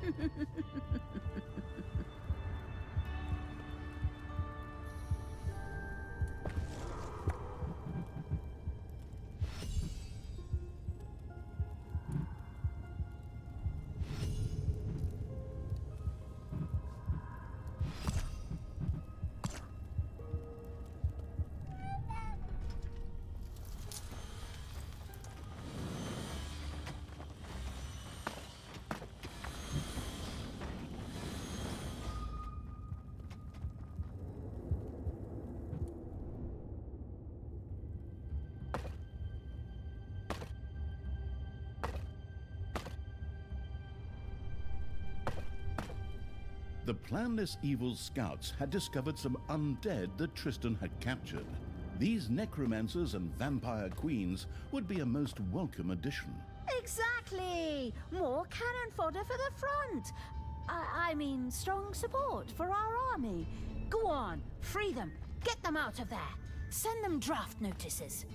The planless evil scouts had discovered some undead that Tristan had captured. These necromancers and vampire queens would be a most welcome addition. Exactly! More cannon fodder for the front. I mean, strong support for our army. Go on, free them. Get them out of there. Send them draft notices.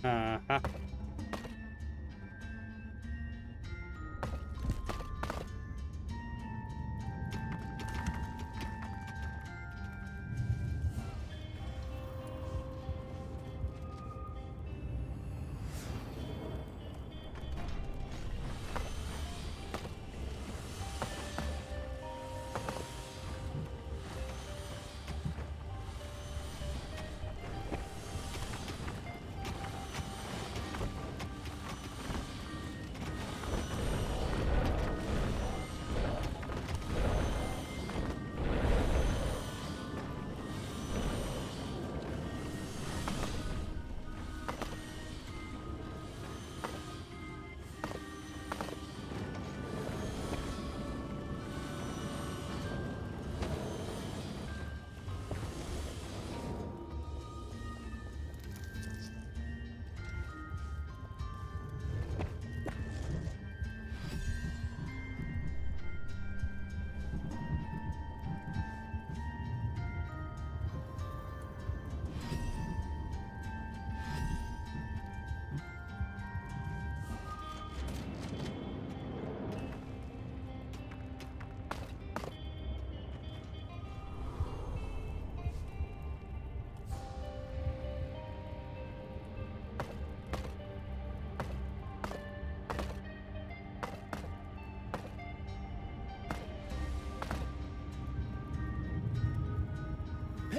Uh-huh.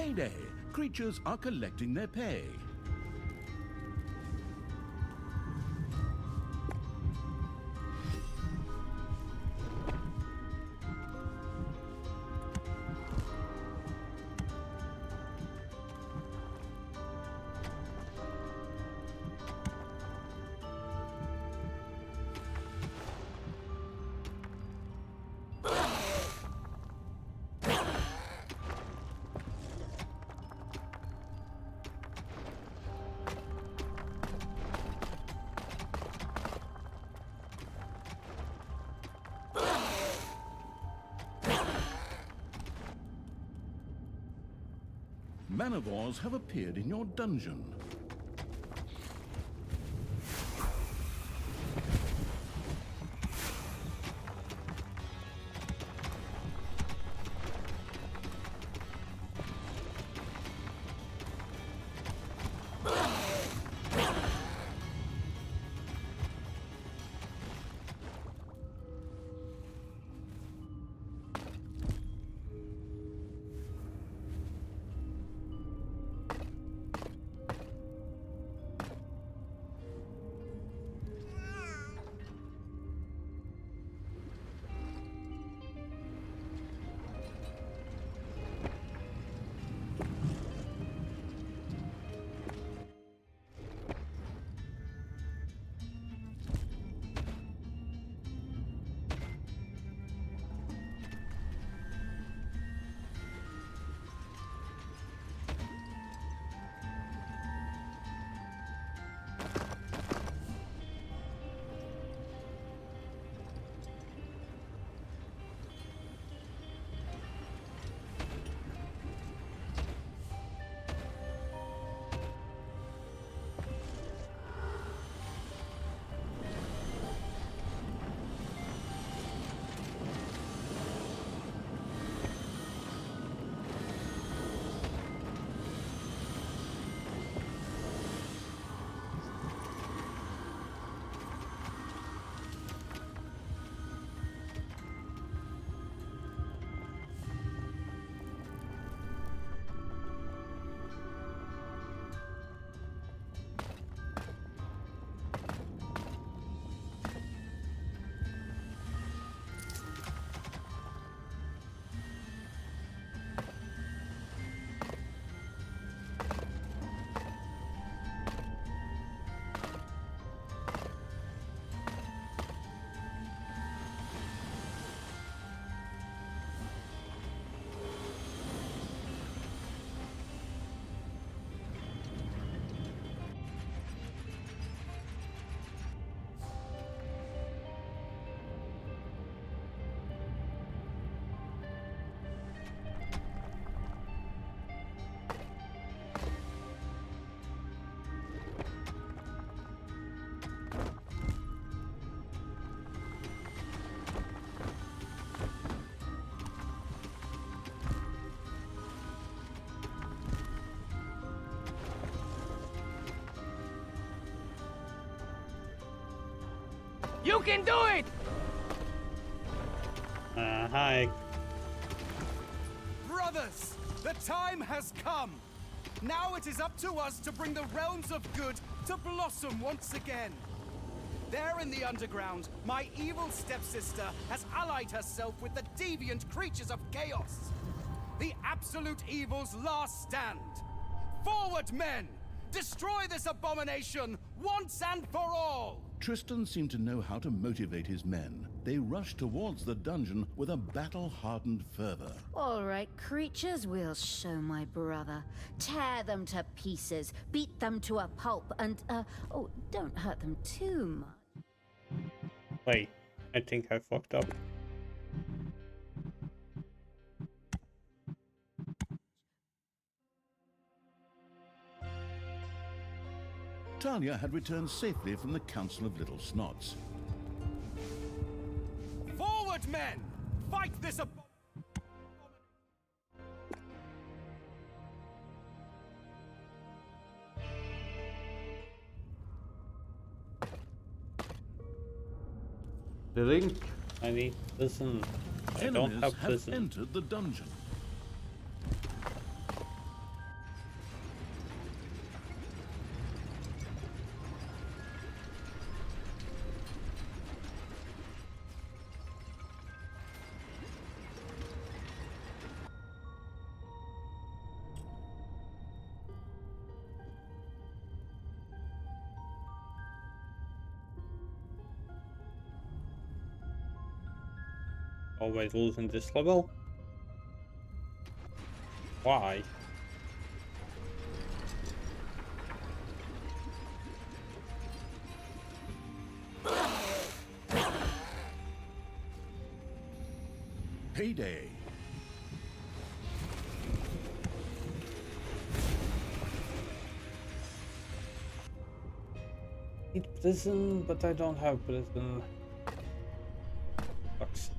Payday! Creatures are collecting their pay. Manivores have appeared in your dungeon. You can do it! Hi. Brothers, the time has come. Now it is up to us to bring the realms of good to blossom once again. There in the underground, my evil stepsister has allied herself with the deviant creatures of chaos. The absolute evil's last stand. Forward, men! Destroy this abomination once and for all! Tristan seemed to know how to motivate his men. They rushed towards the dungeon with a battle-hardened fervor. All right, creatures, we'll show my brother. Tear them to pieces, beat them to a pulp, and, oh, don't hurt them too much. Wait, I think I fucked up. Talia had returned safely from the Council of Little Snots. Forward, men! Fight this The link. I need listen. I don't Enemies have have listen. entered the dungeon. Always losing this level. Why? Payday. Need prison, but I don't have prison. Sucks.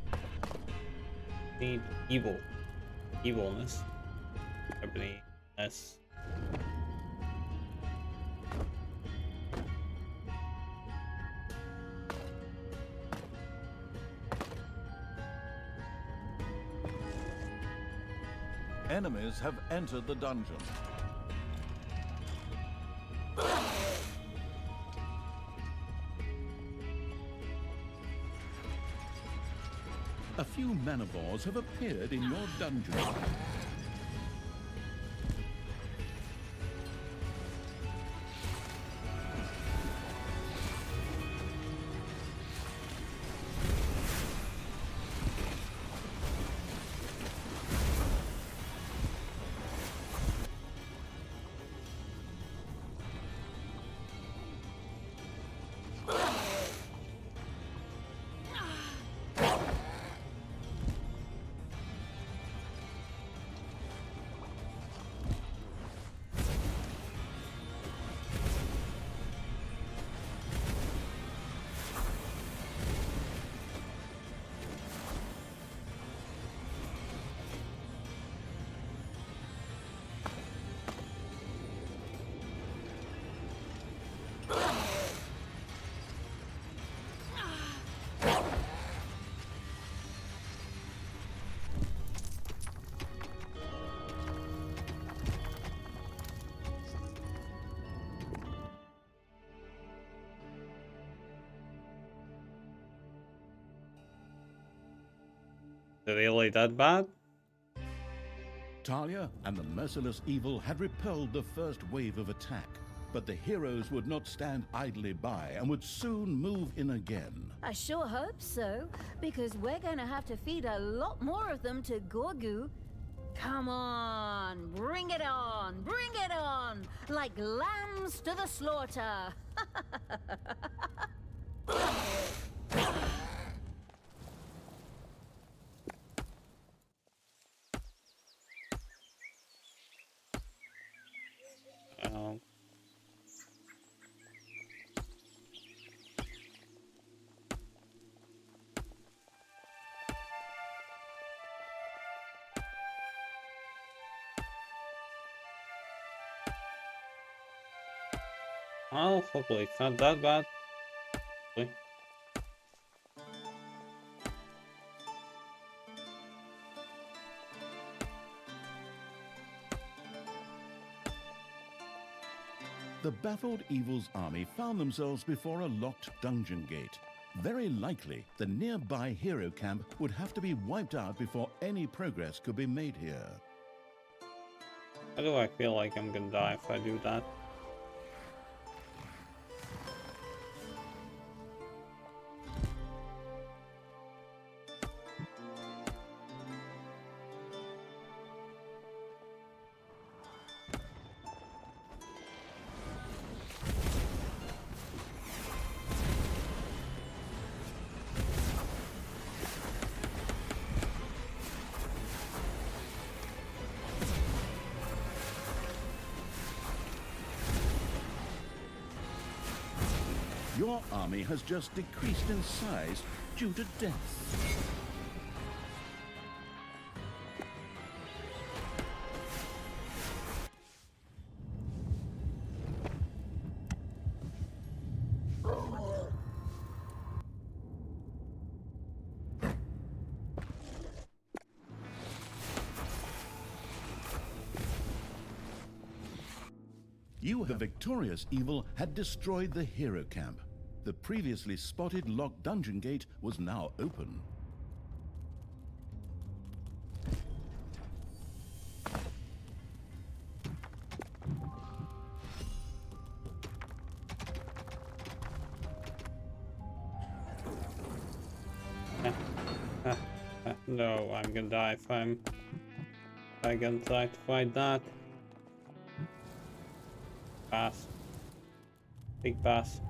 Need evil. Evilness. Happiness. Enemies have entered the dungeon. A few manivores have appeared in your dungeon. Really that bad? Talia and the merciless evil had repelled the first wave of attack, but the heroes would not stand idly by and would soon move in again. I sure hope so, because we're gonna have to feed a lot more of them to Gorgu. Come on, bring it on, bring it on, like lambs to the slaughter. Well, hopefully it's not that bad. Hopefully. The baffled evil's army found themselves before a locked dungeon gate. Very likely, the nearby hero camp would have to be wiped out before any progress could be made here. Why do I feel like I'm gonna die if I do that? Your army has just decreased in size due to death. The victorious evil had destroyed the hero camp. The previously spotted locked dungeon gate was now open. No, I'm gonna die if I gonna try to fight that. Pass. Big pass.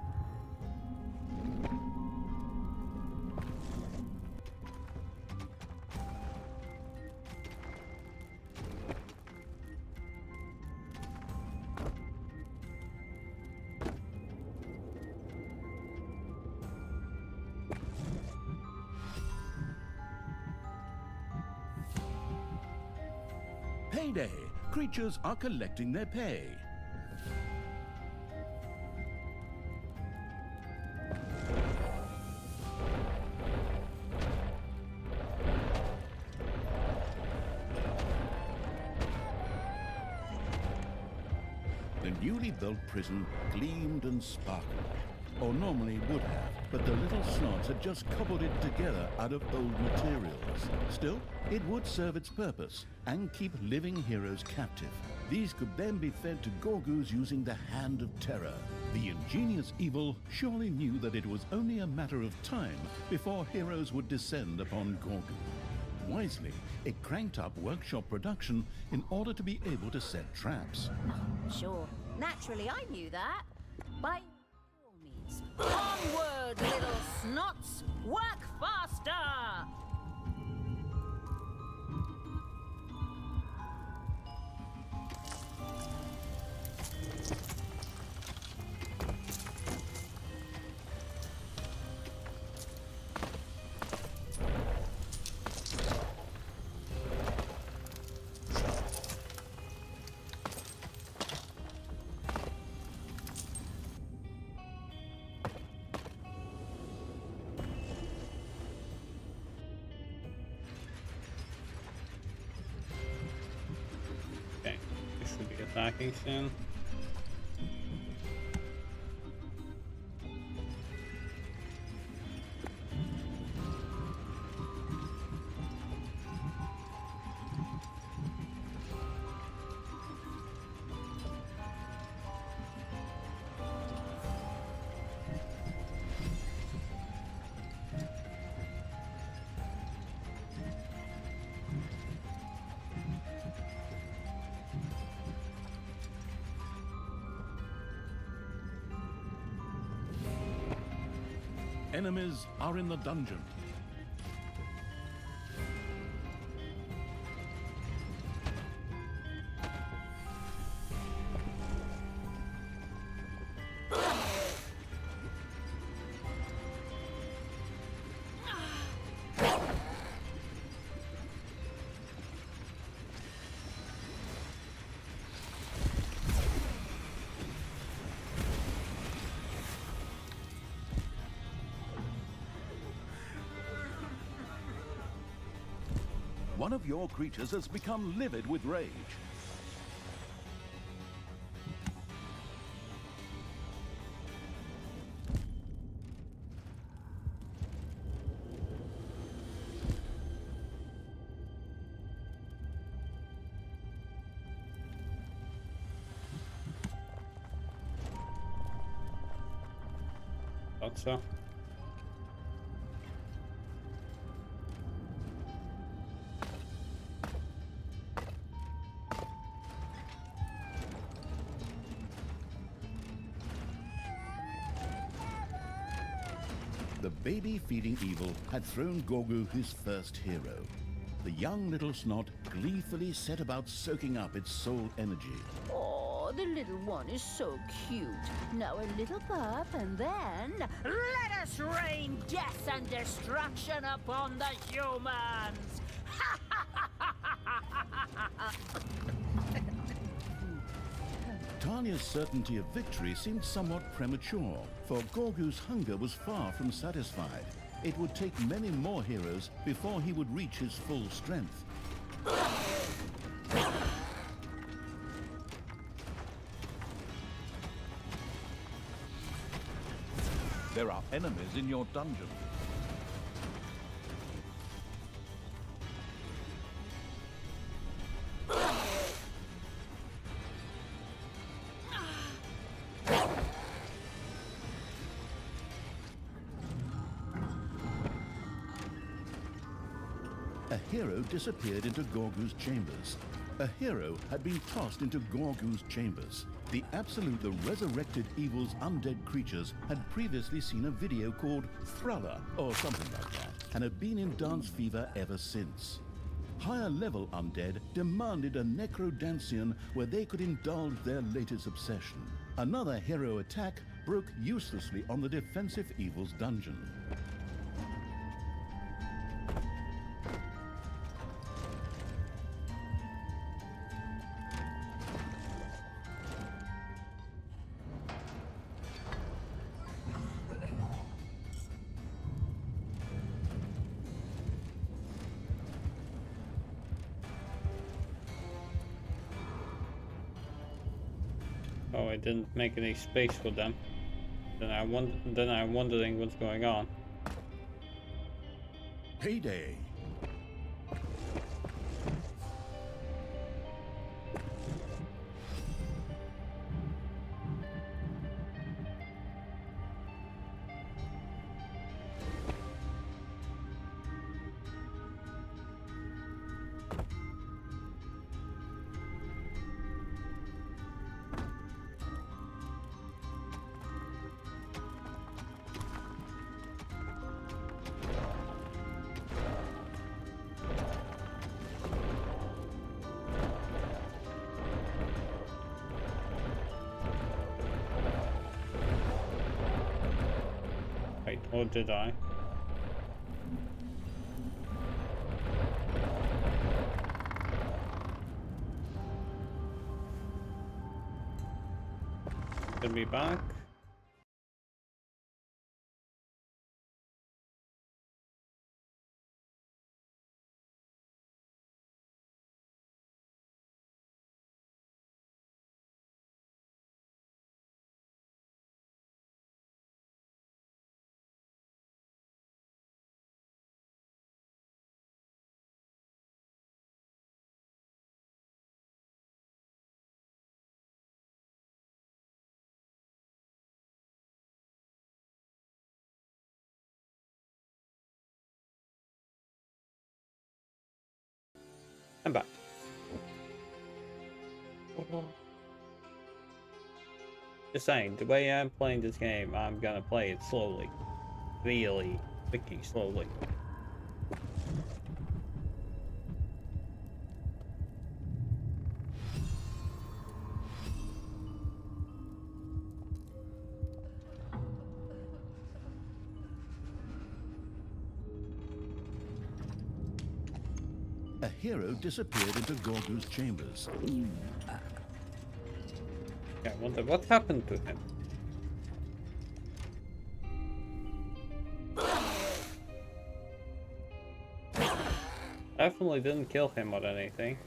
Payday! Creatures are collecting their pay. The newly built prison gleamed and sparkled. Or normally would have, but the little snots had just cobbled it together out of old materials. Still, it would serve its purpose and keep living heroes captive. These could then be fed to Gorgus using the Hand of Terror. The ingenious evil surely knew that it was only a matter of time before heroes would descend upon Gorgu. Wisely, it cranked up workshop production in order to be able to set traps. Sure. Naturally, I knew that. By all means, onward, little snots! Work faster! Okay, this should be attacking soon. Enemies are in the dungeon. One of your creatures has become livid with rage. Thought so. The baby-feeding evil had thrown Gorgu his first hero. The young little snot gleefully set about soaking up its soul energy. Oh, the little one is so cute. Now a little pup, and then let us rain death and destruction upon the humans! Tanya's certainty of victory seemed somewhat premature, for Gorgu's hunger was far from satisfied. It would take many more heroes before he would reach his full strength. There are enemies in your dungeon. A hero disappeared into Gorgu's chambers. A hero had been tossed into Gorgu's chambers. The Absolute, the resurrected evil's undead creatures, had previously seen a video called Thriller, or something like that, and had been in dance fever ever since. Higher level undead demanded a necrodancian where they could indulge their latest obsession. Another hero attack broke uselessly on the defensive evil's dungeon. Oh, I didn't make any space for them. Then I'm wondering what's going on. Payday. Wait, or did I? Should be back. I'm back. Just saying, the way I'm playing this game, I'm gonna play it slowly. Really, freaking slowly. A hero disappeared into Gorgu's chambers. I wonder what happened to him. Definitely didn't kill him or anything.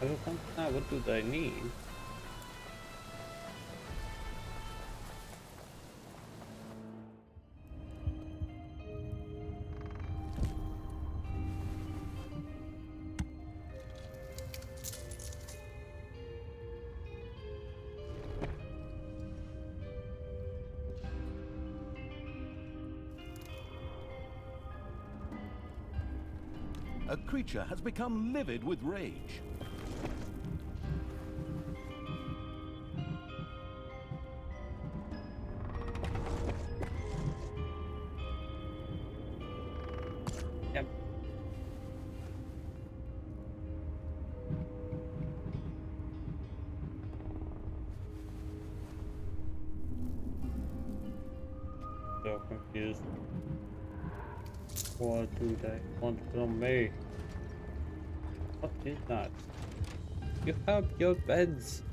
I don't know, what do they need? A creature has become livid with rage. Yep. So confused. What do they want from me? What is that? You have your beds.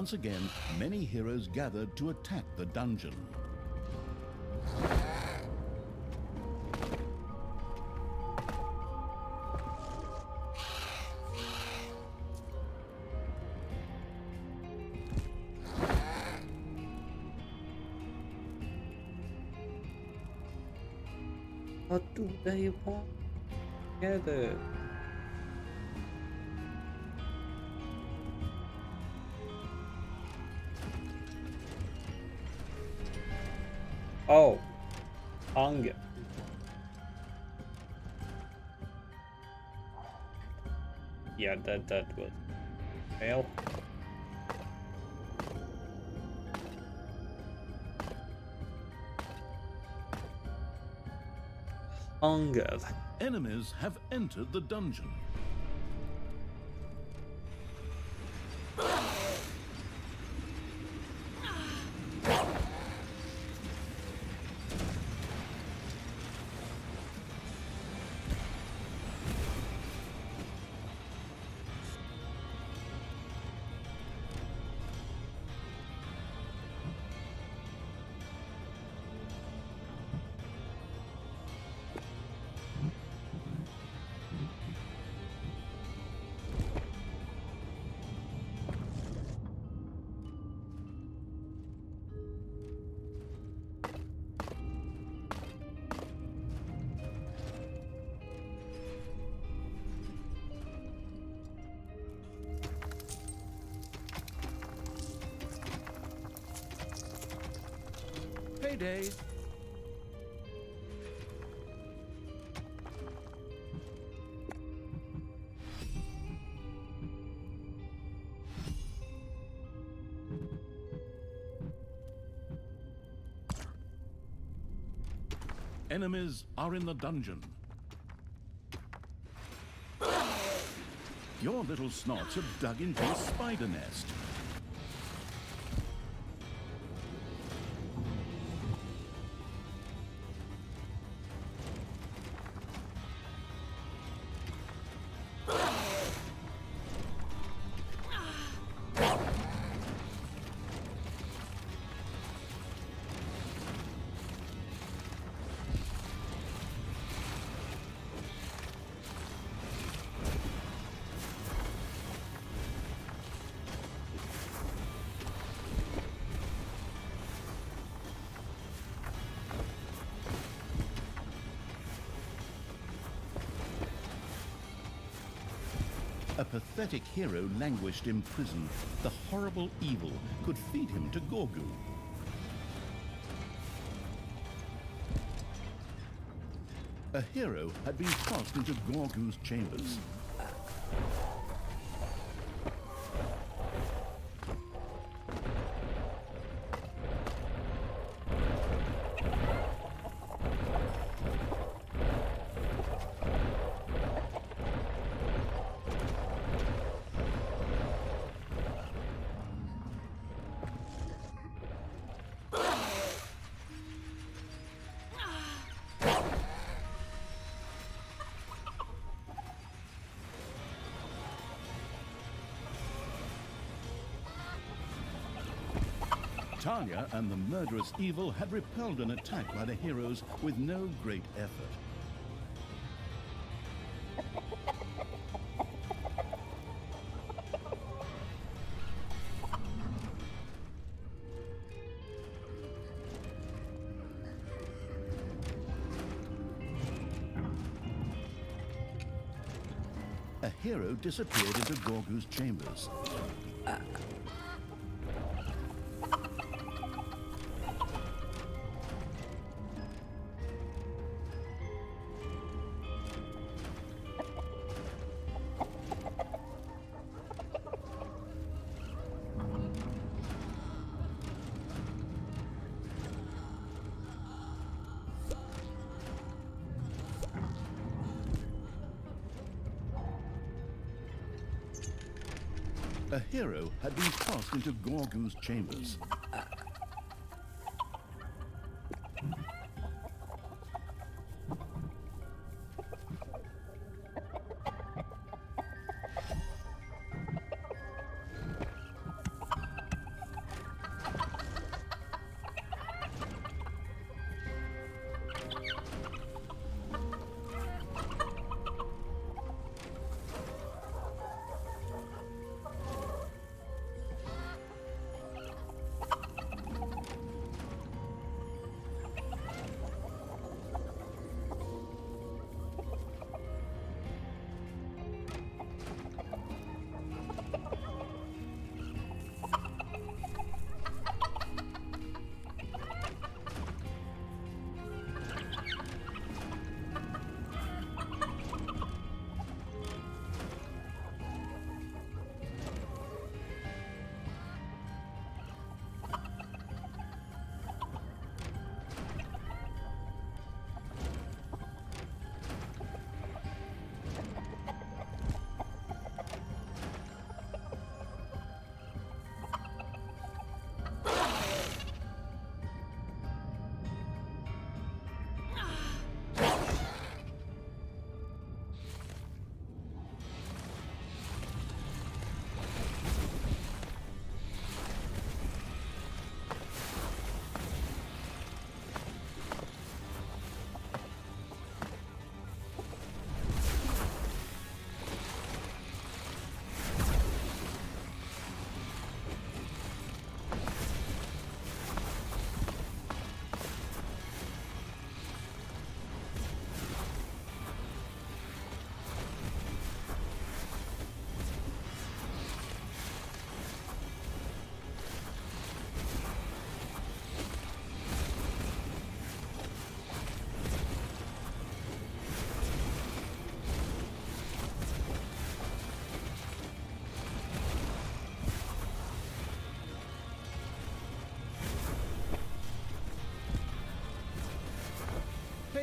once again, many heroes gathered to attack the dungeon. What do they want together? Oh, hunger. Yeah, that was fail. Hunger. Enemies have entered the dungeon. Payday. Enemies are in the dungeon. Your little snots have dug into a spider nest. A pathetic hero languished in prison. The horrible evil could feed him to Gorgu. A hero had been cast into Gorgu's chambers. Talia and the murderous evil had repelled an attack by the heroes with no great effort. A hero disappeared into Gorgu's chambers. A hero had been cast into Gorgu's chambers.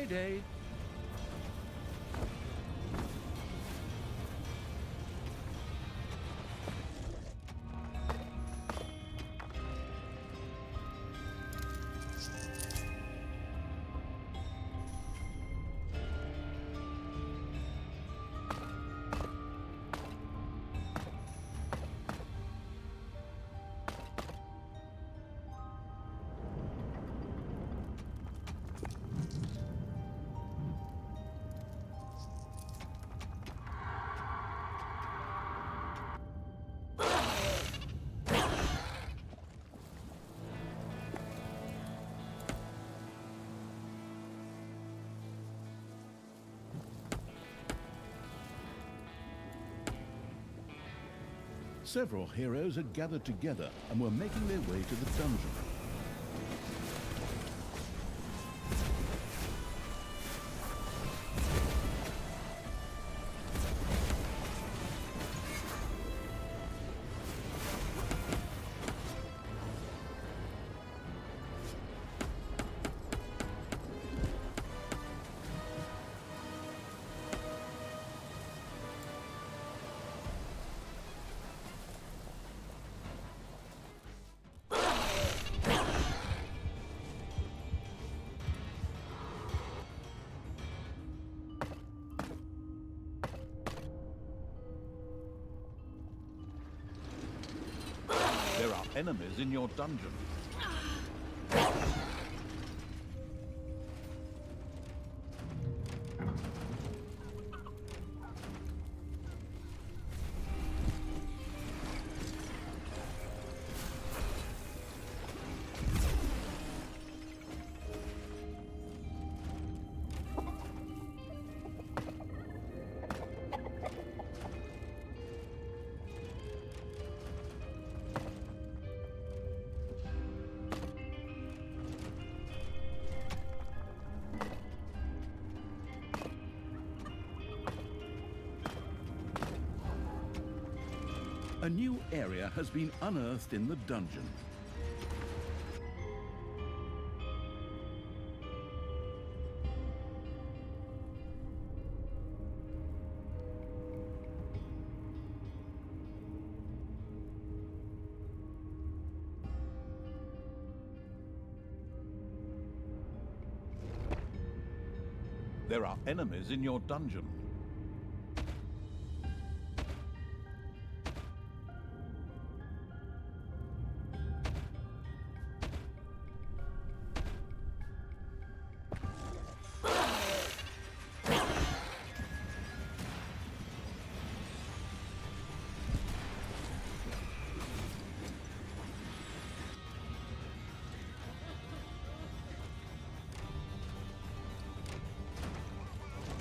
Payday. Several heroes had gathered together and were making their way to the dungeon. There are enemies in your dungeon. A new area has been unearthed in the dungeon. There are enemies in your dungeon.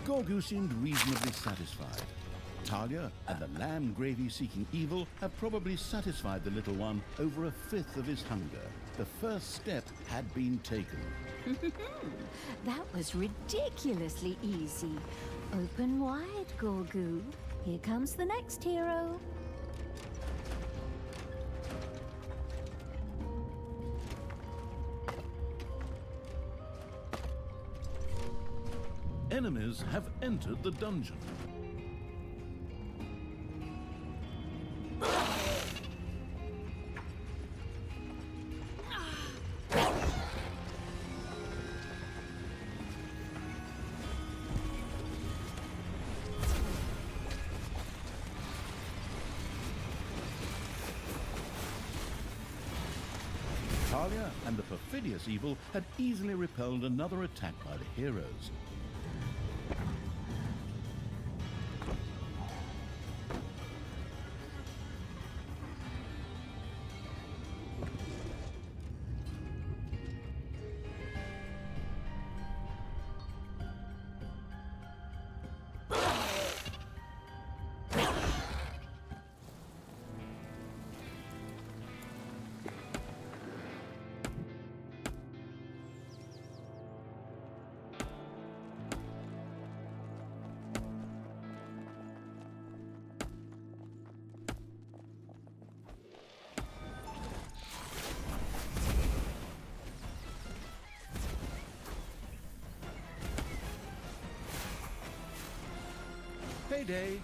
Gorgu seemed reasonably satisfied. Talia and the lamb gravy-seeking evil have probably satisfied the little one over 1/5 of his hunger. The first step had been taken. That was ridiculously easy. Open wide, Gorgu. Here comes the next hero. Enemies have entered the dungeon. Talia and the perfidious evil had easily repelled another attack by the heroes. Payday!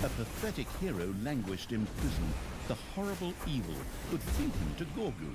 A pathetic hero languished in prison. The horrible evil would feed him to Gorgu.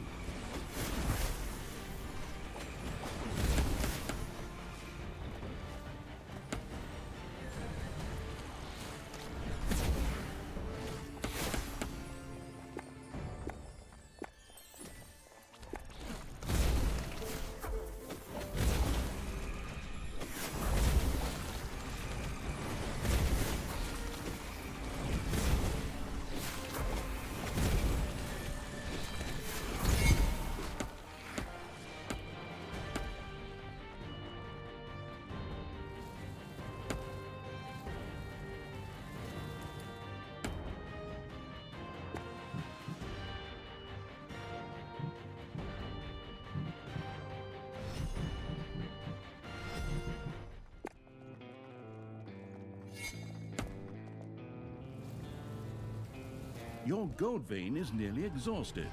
Your gold vein is nearly exhausted.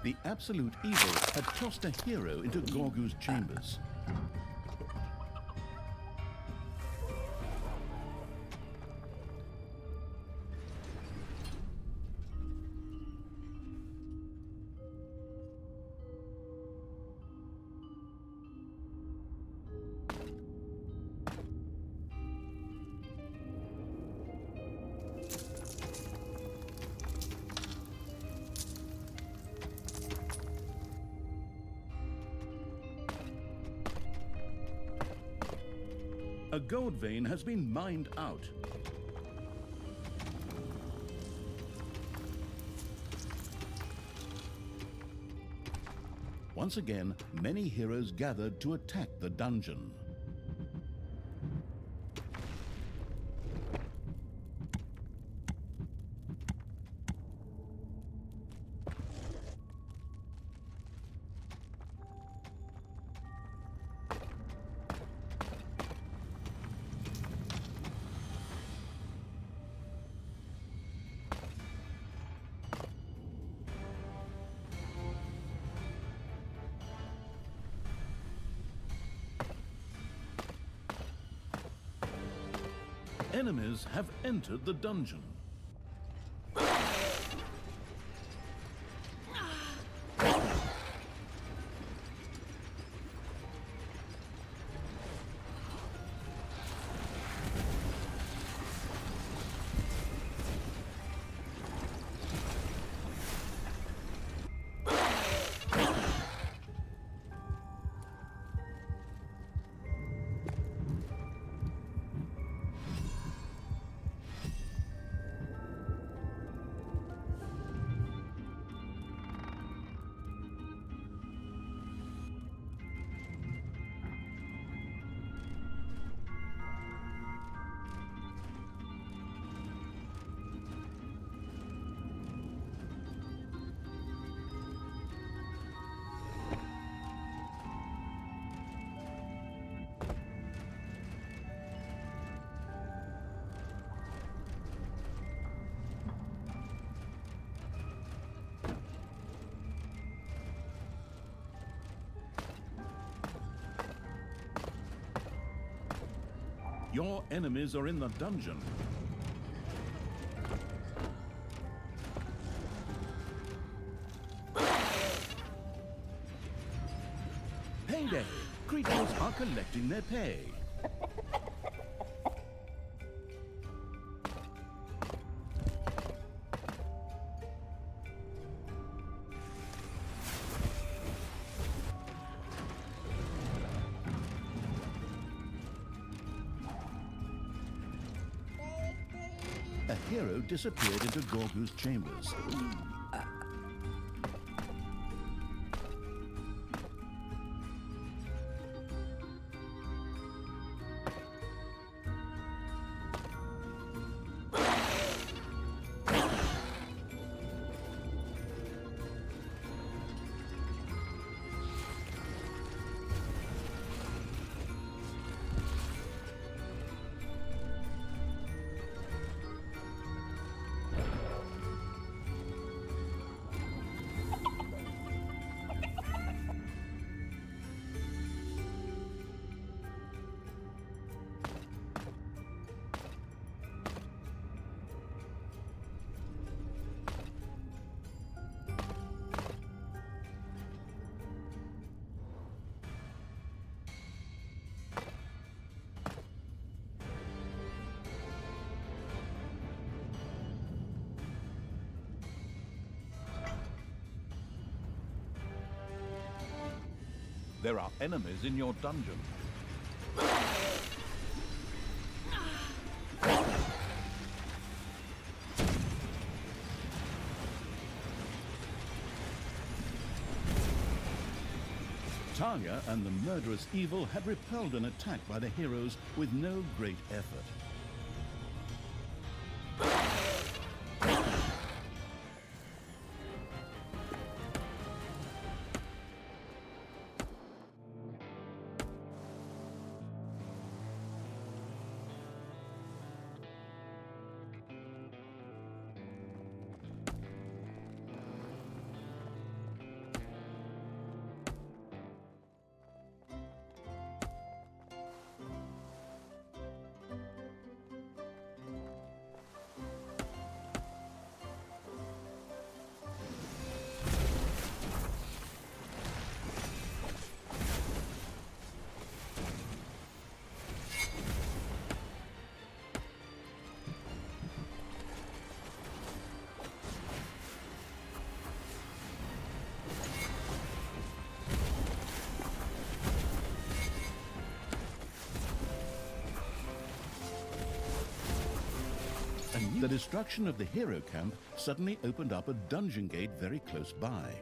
The absolute evil had tossed a hero into Gorgu's chambers. A gold vein has been mined out. Once again, many heroes gathered to attack the dungeon. Enemies have entered the dungeon. Your enemies are in the dungeon. Payday! Creatures are collecting their pay. A hero disappeared into Gorgu's chambers. There are enemies in your dungeon. Talia and the murderous evil had repelled an attack by the heroes with no great effort. The destruction of the hero camp suddenly opened up a dungeon gate very close by.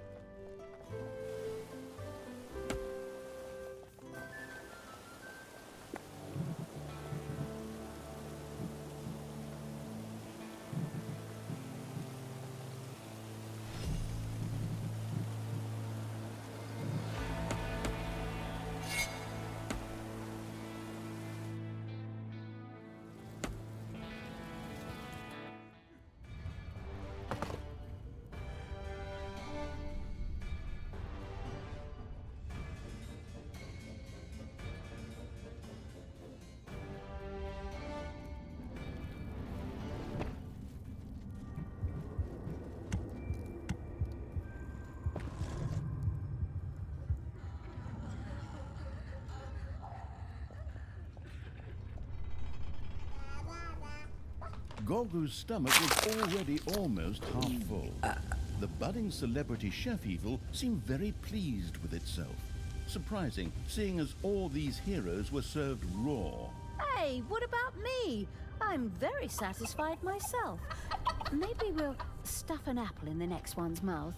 Gorgu's stomach was already almost half full. The budding celebrity chef evil seemed very pleased with itself. Surprising, seeing as all these heroes were served raw. Hey, what about me? I'm very satisfied myself. Maybe we'll stuff an apple in the next one's mouth.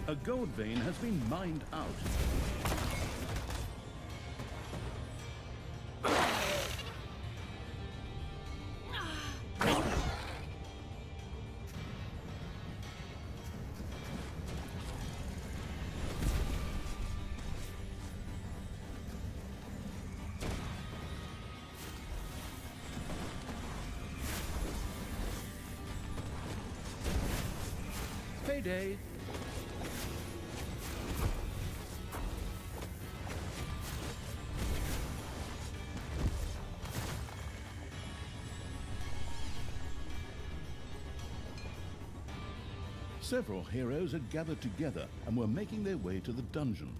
A gold vein has been mined out. day. Several heroes had gathered together and were making their way to the dungeon.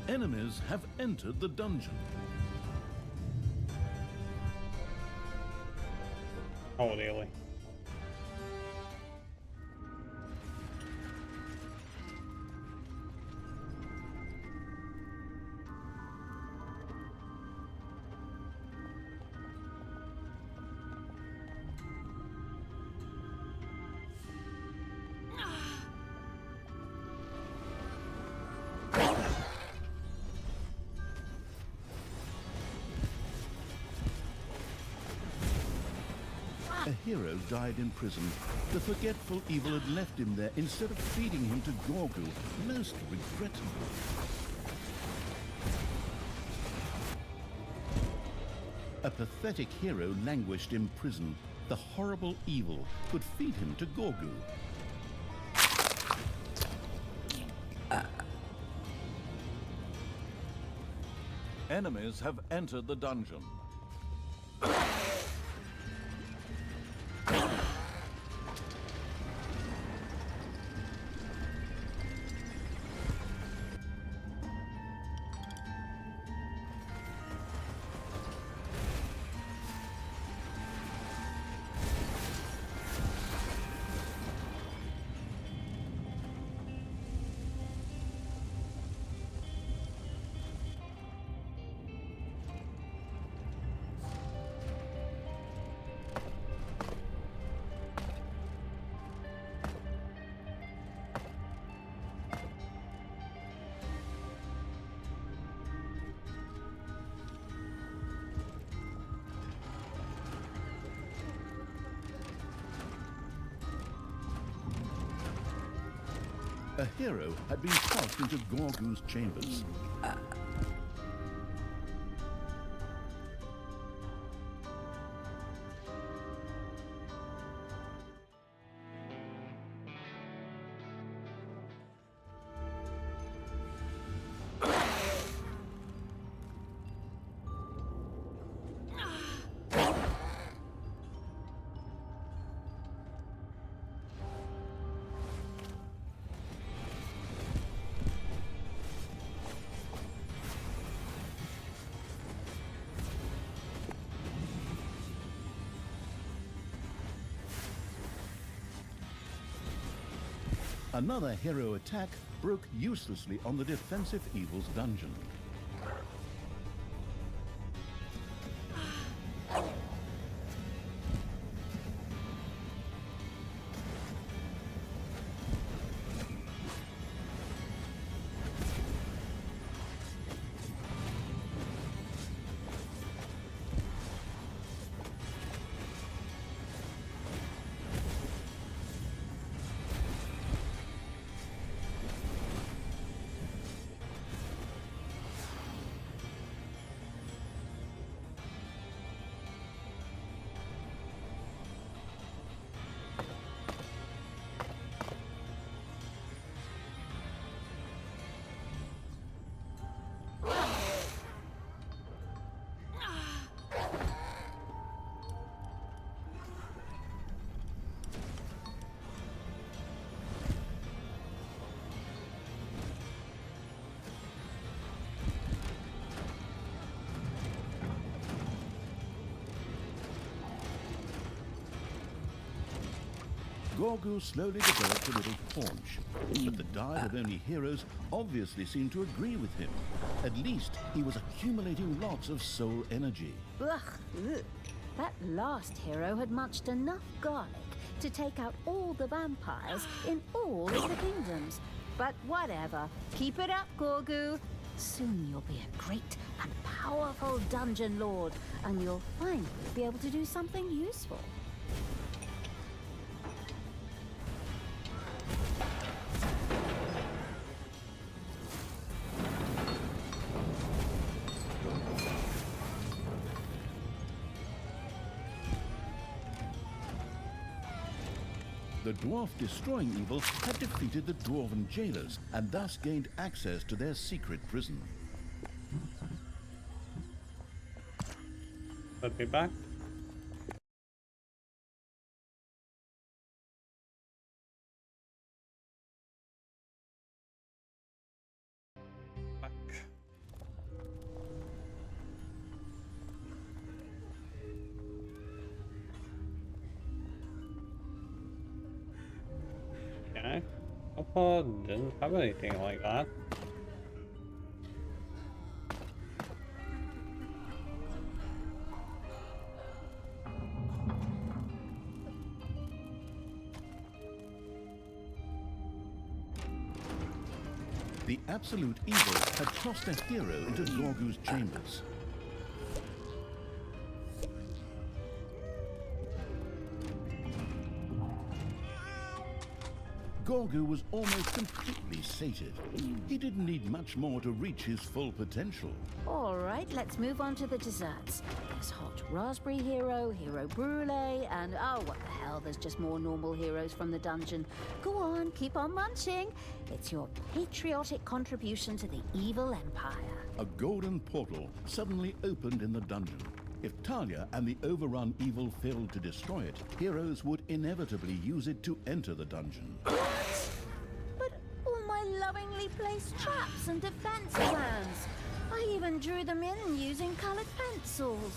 Enemies have entered the dungeon. Oh, really? A hero died in prison. The forgetful evil had left him there instead of feeding him to Gorgu, most regrettable. A pathetic hero languished in prison. The horrible evil could feed him to Gorgu. Enemies have entered the dungeon. A hero had been tossed into Gorgu's chambers. Another hero attack broke uselessly on the defensive evil's dungeon. Gorgu slowly developed a little paunch, but the diet of only heroes obviously seemed to agree with him. At least he was accumulating lots of soul energy. Ugh, ugh. That last hero had munched enough garlic to take out all the vampires in all of the kingdoms. But whatever. Keep it up, Gorgu. Soon you'll be a great and powerful dungeon lord, and you'll finally be able to do something useful. The dwarf destroying evil had defeated the dwarven jailers and thus gained access to their secret prison. Put me back. Okay. Papa didn't have anything like that. The absolute evil had tossed a hero into Gorgu's chambers. Gorgu was almost completely sated. He didn't need much more to reach his full potential. All right, let's move on to the desserts. There's hot raspberry hero, hero brulee, and oh, what the hell, there's just more normal heroes from the dungeon. Go on, keep on munching. It's your patriotic contribution to the evil empire. A golden portal suddenly opened in the dungeon. If Talia and the overrun evil failed to destroy it, heroes would inevitably use it to enter the dungeon. What? But all my lovingly placed traps and defense plans. I even drew them in using colored pencils.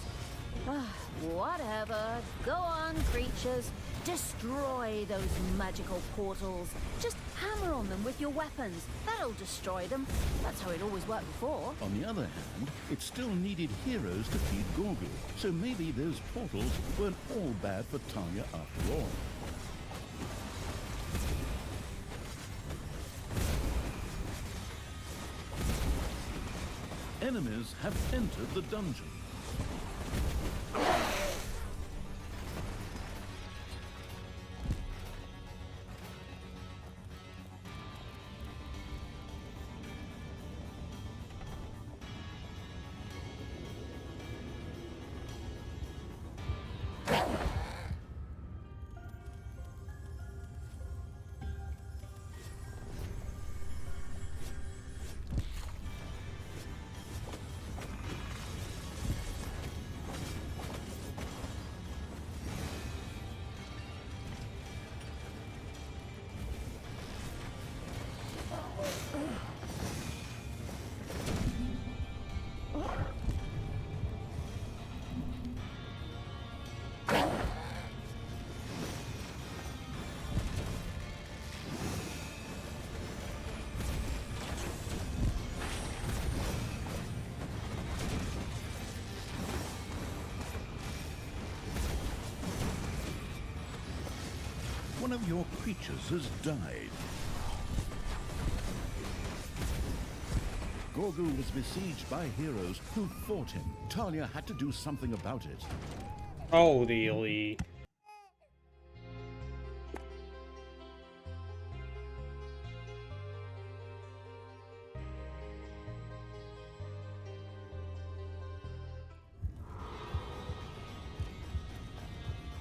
Whatever. Go on, creatures. Destroy those magical portals. Just hammer on them with your weapons. That'll destroy them. That's how it always worked before. On the other hand, it still needed heroes to feed Gorgu, so maybe those portals weren't all bad for Talia after all. Enemies have entered the dungeon. One of your creatures has died. Gorgu was besieged by heroes who fought him. Talia had to do something about it. Oh, really?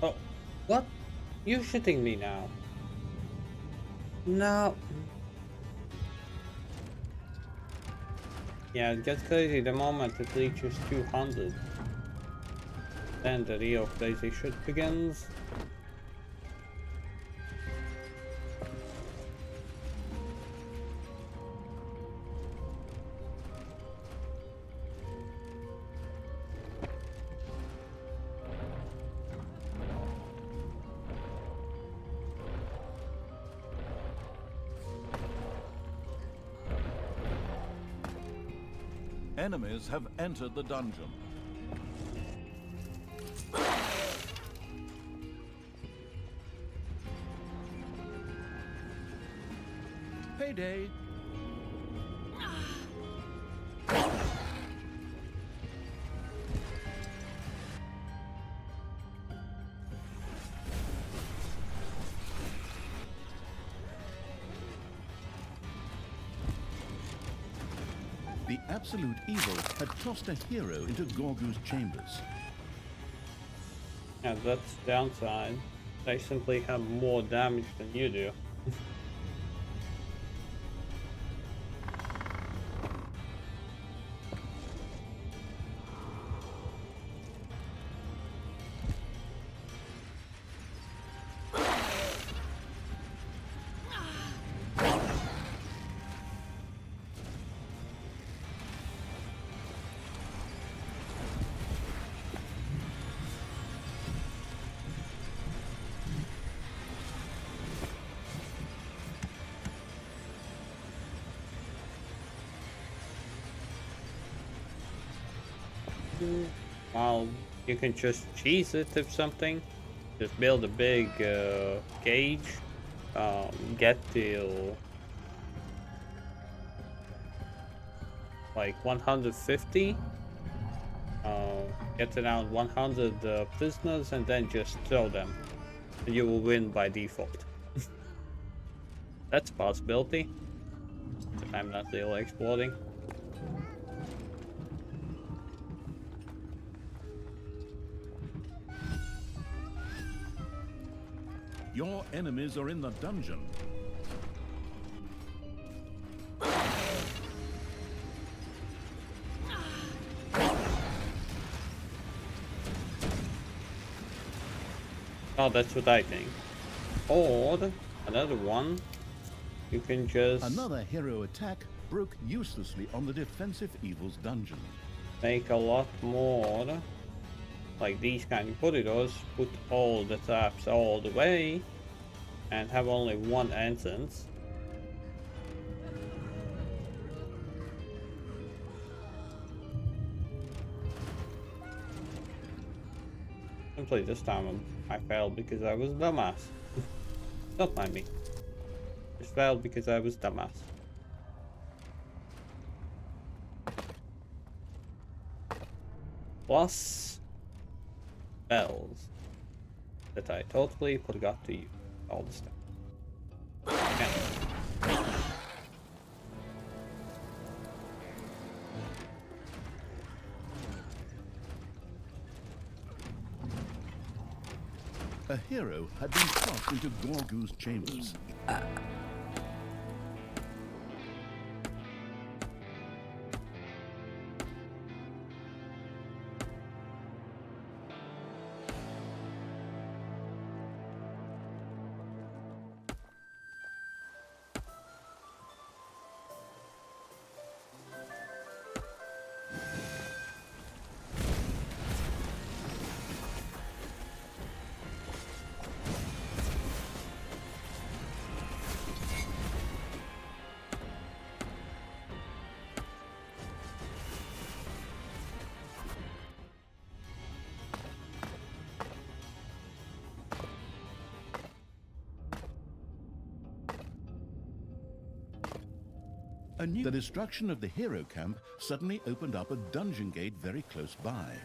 Oh, what? You shitting me now? No. Yeah, it gets crazy the moment it reaches 200. Then the real crazy shit begins. Enemies have entered the dungeon. Payday. The absolute evil had tossed a hero into Gorgu's chambers. Yeah, that's the downside. They simply have more damage than you do. Well, you can just cheese it if something. Just build a big cage. Get till like 150. Get around 100 prisoners and then just throw them. You will win by default. That's a possibility. If I'm not really exploring. Your enemies are in the dungeon. Oh, that's what I think. Or another one. You can just Another hero attack broke uselessly on the defensive evil's dungeon. make a lot more like these kind of corridors, put all the traps all the way and have only one entrance. Simply this time I failed because I was dumbass. Don't mind me. Just failed because I was dumbass. Plus spells that I totally forgot to use all this time. A hero had been tossed into Gorgu's chambers. The destruction of the hero camp suddenly opened up a dungeon gate very close by.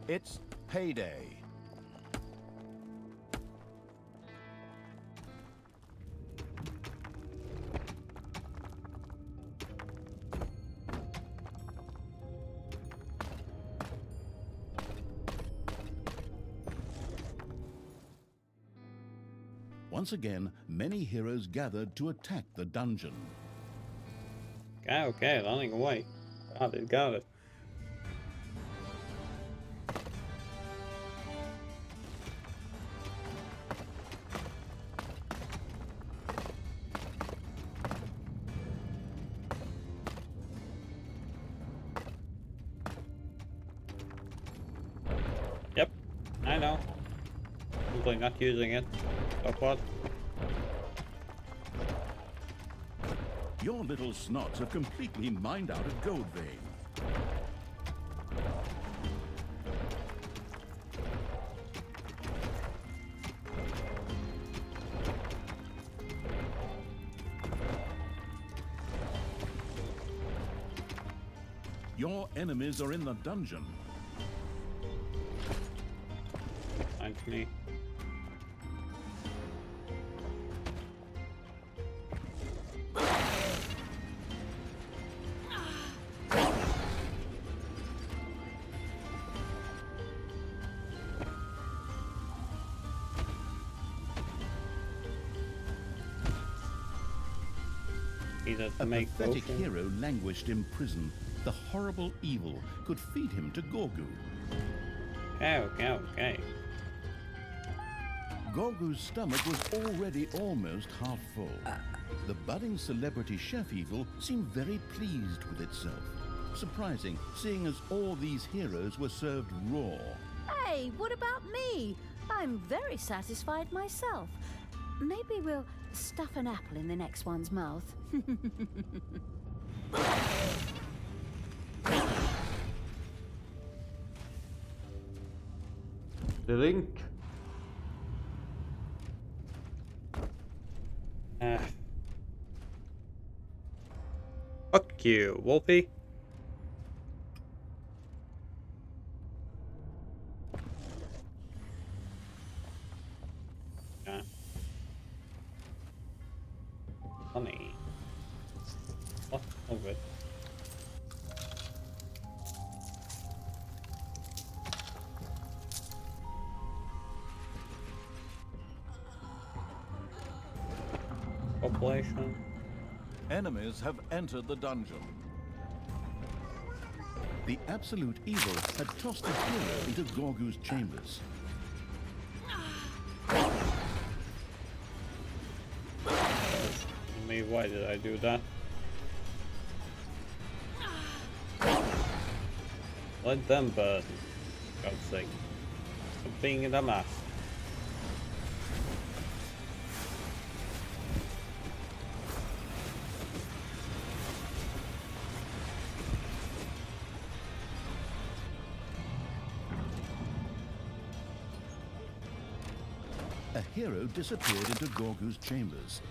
It's payday. Once again, many heroes gathered to attack the dungeon. Okay, running away. Got it. Yep, I know. Simply not using it. So what? Your little snots have completely mined out a gold vein. Your enemies are in the dungeon. Find me. A pathetic hero languished in prison. The horrible evil could feed him to Gorgu. Okay. Gorgu's stomach was already almost half full. The budding celebrity chef evil seemed very pleased with itself. Surprising, seeing as all these heroes were served raw. Hey, what about me? I'm very satisfied myself. Maybe we'll stuff an apple in the next one's mouth. The link. Fuck you, Wolfie. Yeah. Funny. What of it? Population. Enemies have entered the dungeon. The absolute evil had tossed a hero into Gorgu's chambers. Me, why did I do that? Let them burn. God's sake. Stop being in the mask. A hero disappeared into Gorgu's chambers.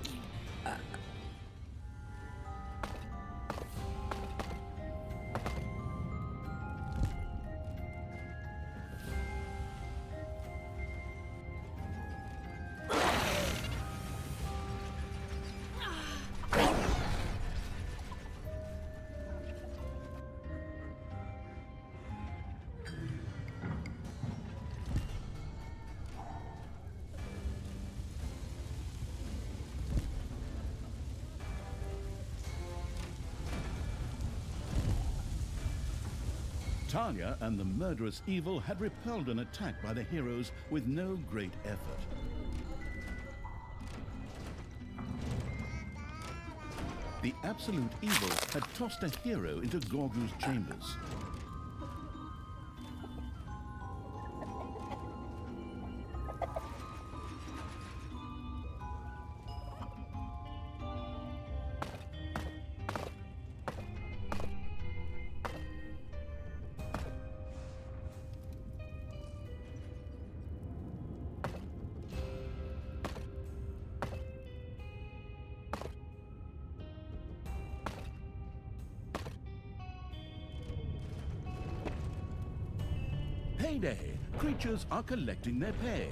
Talia and the murderous evil had repelled an attack by the heroes with no great effort. The absolute evil had tossed a hero into Gorgu's chambers. payday! Creatures are collecting their pay.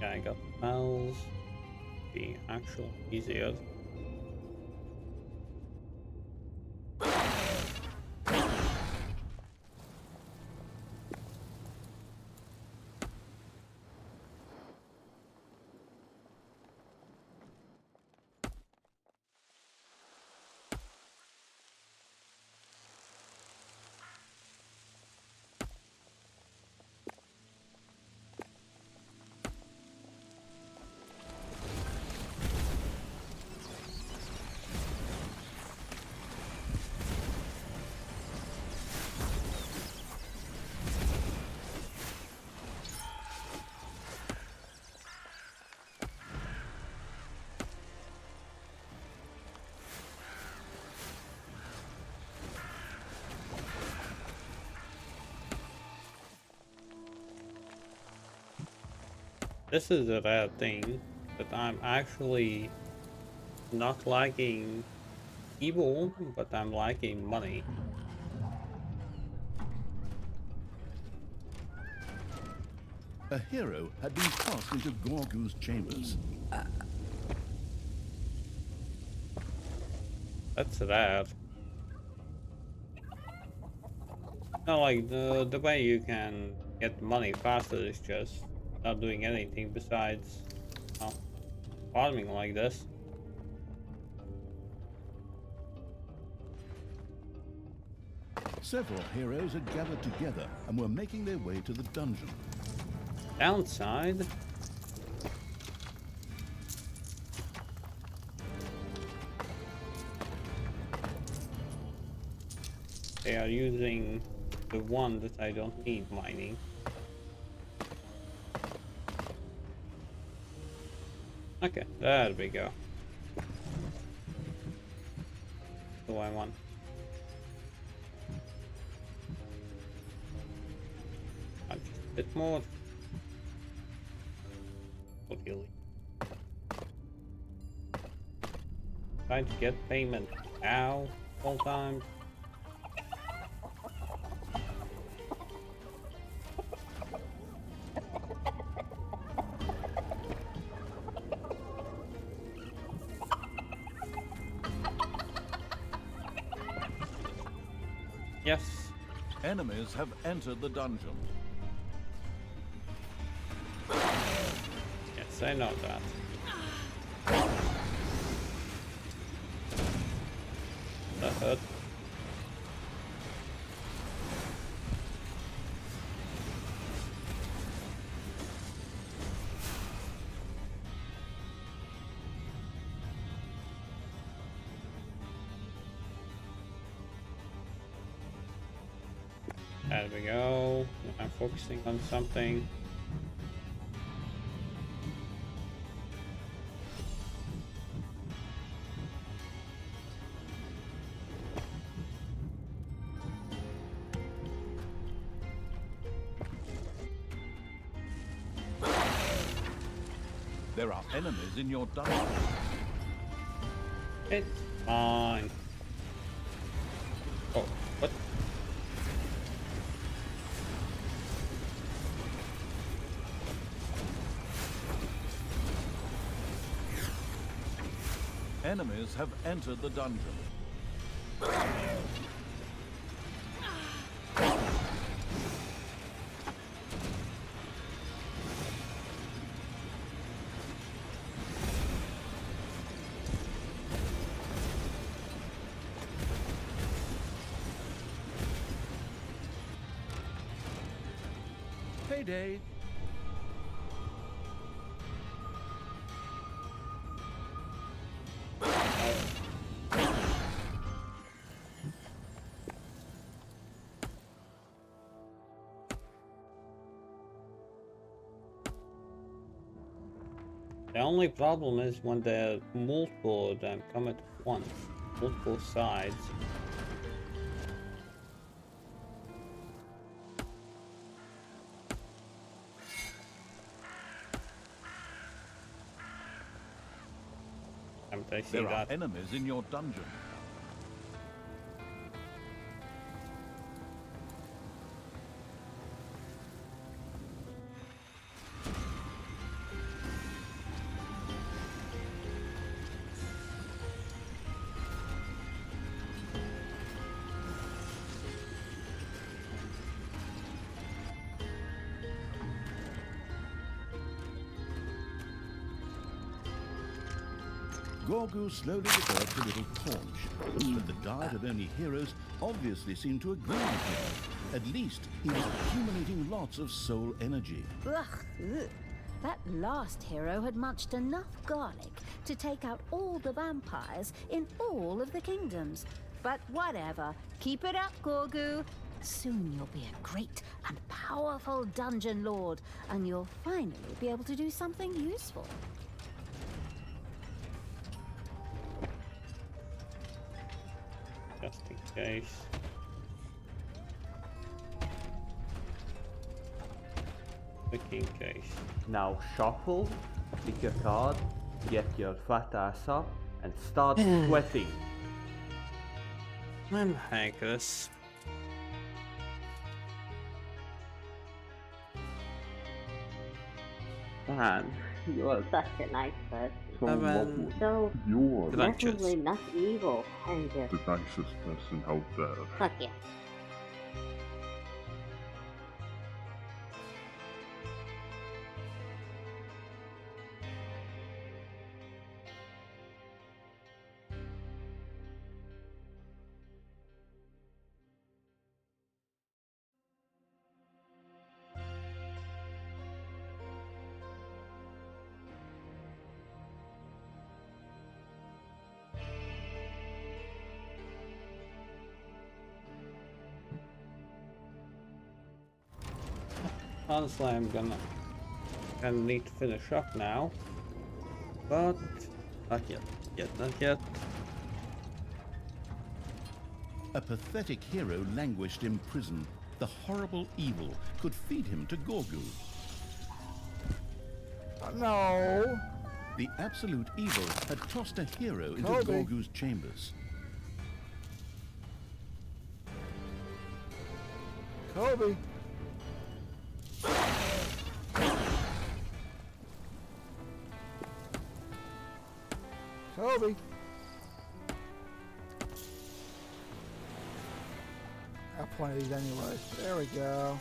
Yeah, I got spells. Be actual easier. This is a bad thing, but I'm actually not liking evil, but I'm liking money. A hero had been cast into Gorgu's chambers. That's bad. No, like the way you can get money faster is just not doing anything besides, well, farming like this. Several heroes had gathered together and were making their way to the dungeon. Downside, they are using the one that I don't need mining. Okay, there we go. So I want. Just a bit more. For healing. Trying to get payment now, all time. Yes. Enemies have entered the dungeon. Yes, I know that. That hurt. There we go. I'm focusing on something. There are enemies in your dungeon. It's fine. Oh, what? Enemies have entered the dungeon. Mayday! The only problem is when the multiple of them come at once, multiple sides. I see There are that. enemies in your dungeon. Gorgu slowly developed a little paunch, but the diet of only heroes obviously seemed to agree with him. At least he was accumulating lots of soul energy. Ugh, ugh. That last hero had munched enough garlic to take out all the vampires in all of the kingdoms. But whatever, keep it up, Gorgu. Soon you'll be a great and powerful dungeon lord, and you'll finally be able to do something useful. Just in case. Quick in case. Now shuffle, pick your card, get your fat ass up, and start sweating. I'm hankless. Man, you are such a nice person. So, Righteous. definitely not evil, and just The nicest person out there. fuck yeah. Honestly, I'm gonna need to finish up now, but not yet. A pathetic hero languished in prison. The horrible evil could feed him to Gorgu. No! The absolute evil had tossed a hero into Kobe. Gorgu's chambers. Kobe! Kobe! I have plenty of these anyways. There we go.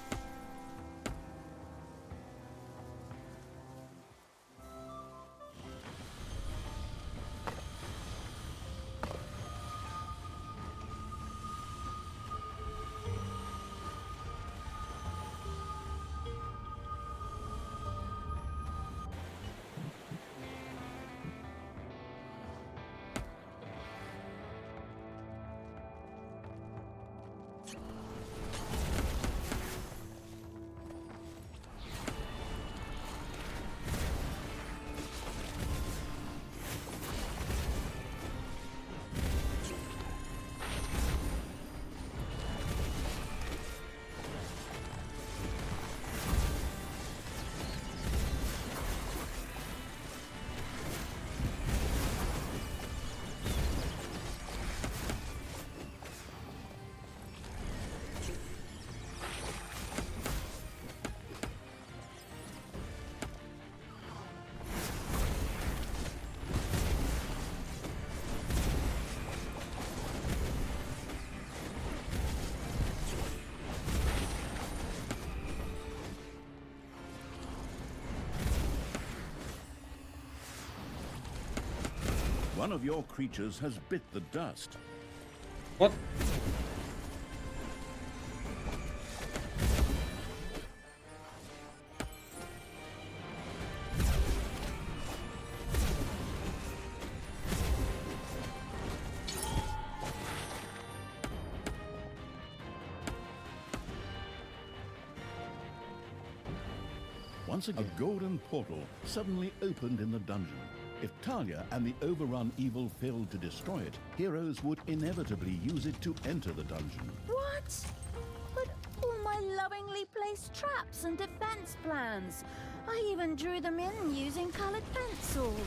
One of your creatures has bit the dust. What? Once again, a golden portal suddenly opened in the dungeon. If Talia and the overrun evil failed to destroy it, heroes would inevitably use it to enter the dungeon. What? But all my lovingly placed traps and defense plans. I even drew them in using colored pencils.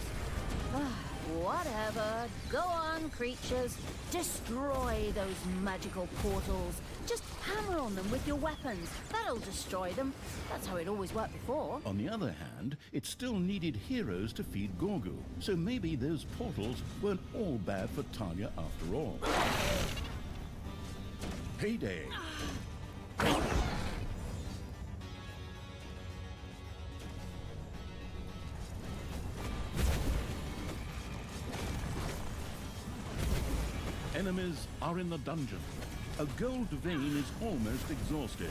Whatever. Go on, creatures. Destroy those magical portals. Just hammer on them with your weapons. That'll destroy them. That's how it always worked before. On the other hand, it still needed heroes to feed Gorgu, so maybe those portals weren't all bad for Talia after all. Payday! Enemies are in the dungeon. A gold vein is almost exhausted.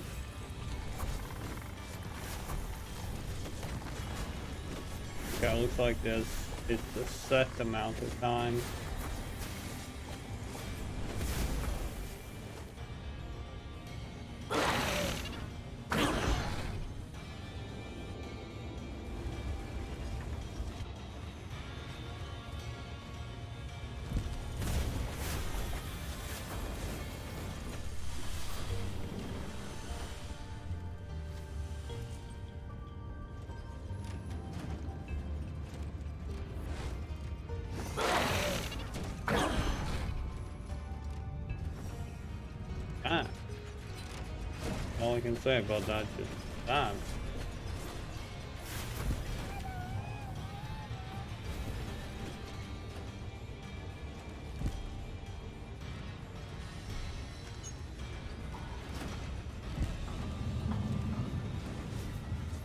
Okay, looks like it's a set amount of time. All I can say about that is damn.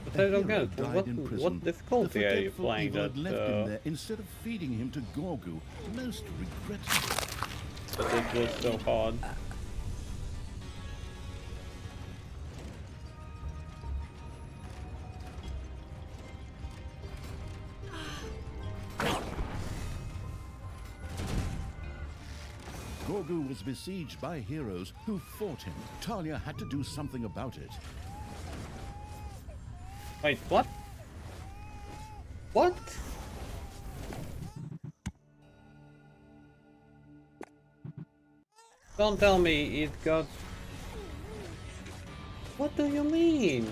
But I don't get it. What difficulty are you playing that? Left him there instead of feeding him to Gorgu, most regrettably. But it was so hard. Gorgu was besieged by heroes who fought him. Talia had to do something about it. Wait, what? What? Don't tell me it got... What do you mean?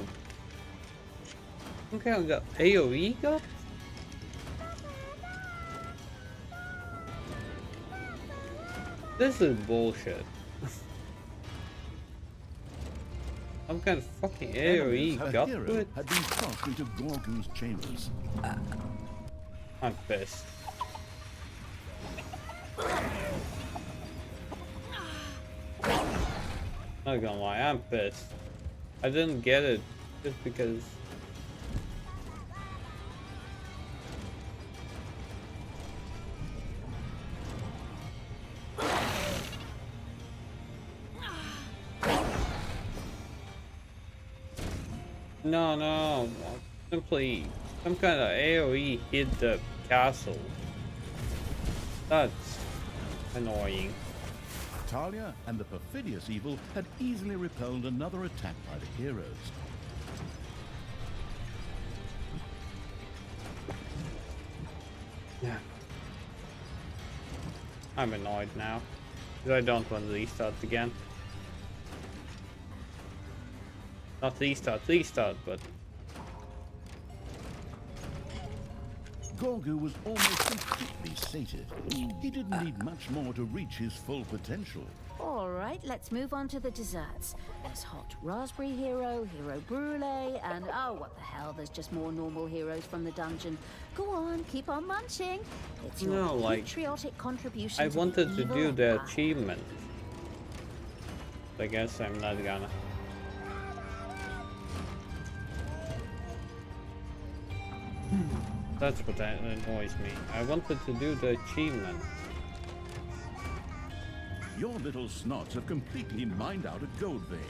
Okay, I got AoE got? This is bullshit. Some kind of fucking AoE got to it? Had been tossed into Gorgu's chambers. I'm pissed. Not gonna lie, I'm pissed. I didn't get it just because. No, simply some kind of AoE hit the castle. That's annoying. Talia and the perfidious evil had easily repelled another attack by the heroes. Yeah. I'm annoyed now. Because I don't want to restart again. Not restart, but... Gorgu was almost completely sated. He didn't need much more to reach his full potential. Alright, let's move on to the desserts. There's hot raspberry hero, hero brulee, and oh, what the hell, there's just more normal heroes from the dungeon. Go on, keep on munching. It's your patriotic contribution. I wanted to do the achievement. I guess I'm not gonna. That's what annoys me. I wanted to do the achievement. Your little snots have completely mined out a gold vein.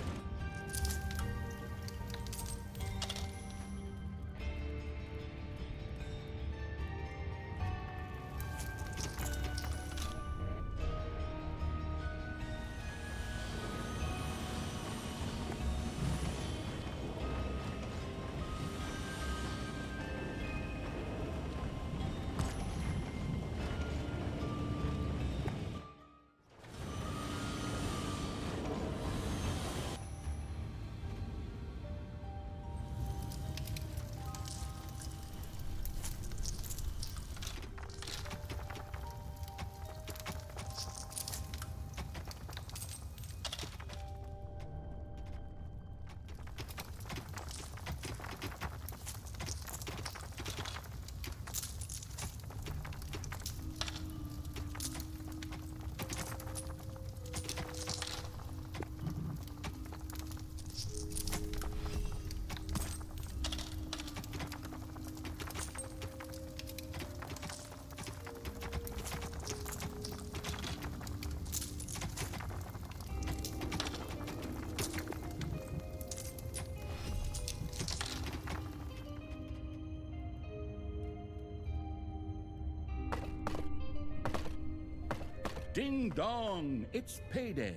Ding dong, it's payday.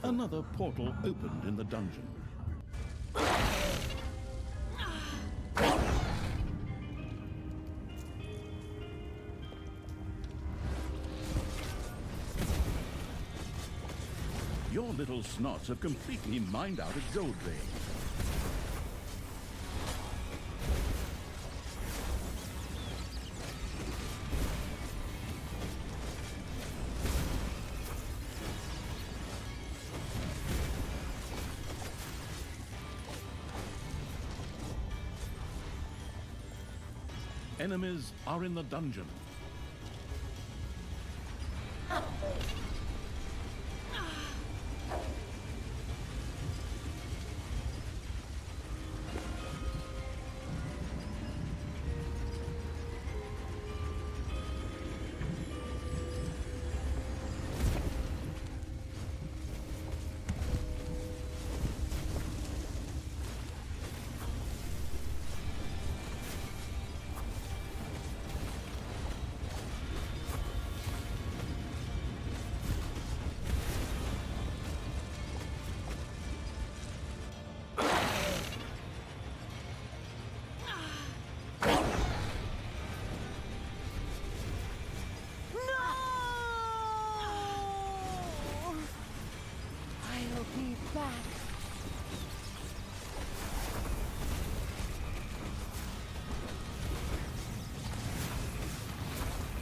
Another portal opened in the dungeon. Your little snots have completely mined out a gold vein. Enemies are in the dungeon.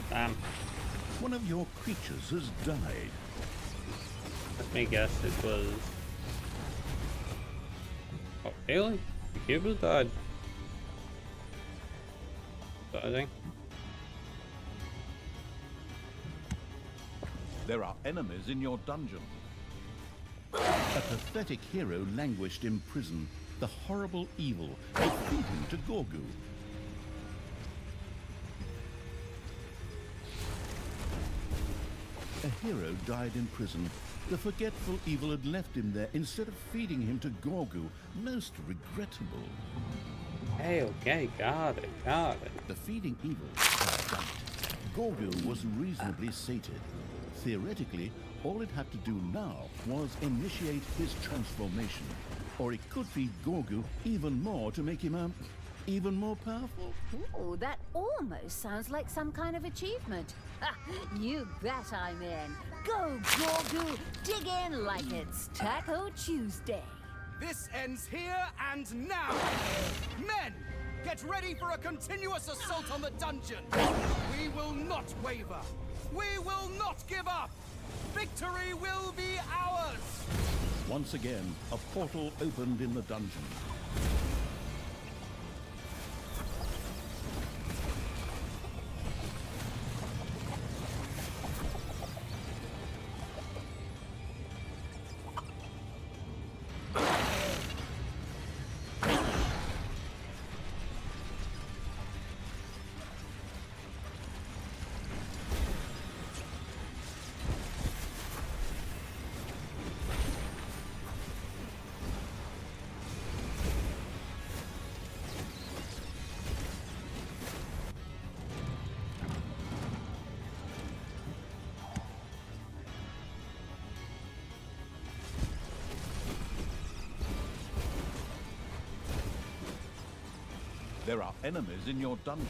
Damn. One of your creatures has died. Let me guess it was... Oh, really? The cubers died. Exciting. There are enemies in your dungeon. A pathetic hero languished in prison. The horrible evil would feed him to Gorgu. A hero died in prison. The forgetful evil had left him there instead of feeding him to Gorgu. Most regrettable. Okay, got it. The feeding evil had done it. Gorgu was reasonably sated. Theoretically, all it had to do now was initiate his transformation. Or it could feed Gorgu even more to make him, even more powerful. Ooh, that almost sounds like some kind of achievement. Ha, you bet I'm in. Go, Gorgu! Dig in like it's Taco Tuesday. This ends here and now! Men, get ready for a continuous assault on the dungeon! We will not waver! We will not give up! Victory will be ours! Once again, a portal opened in the dungeon. There are enemies in your dungeon.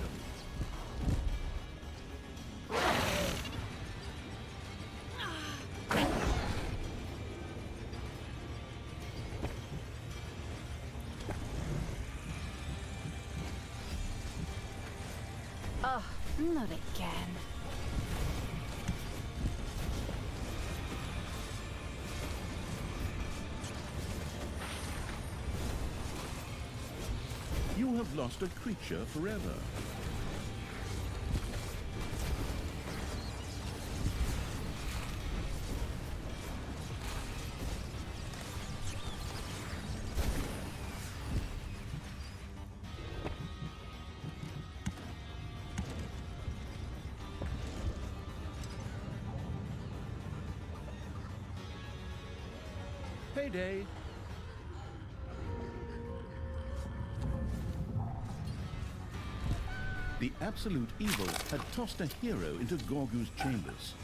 Oh, not again. You have lost a creature forever. Payday! The absolute evil had tossed a hero into Gorgu's chambers.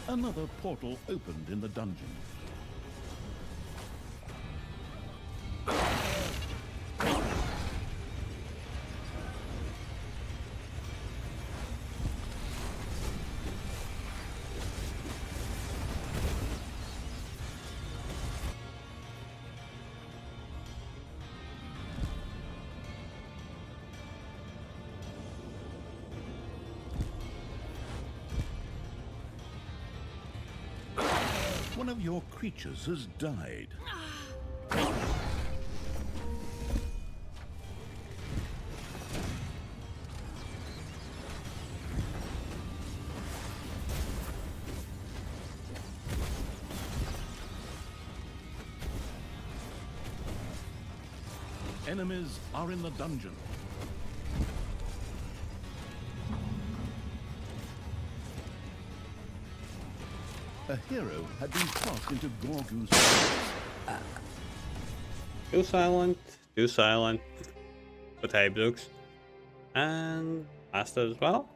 Another portal opened in the dungeon. One of your creatures has died. Enemies are in the dungeon. A hero had been tossed into Gorgu's hands. Too silent. Potato blocks. And Master as well.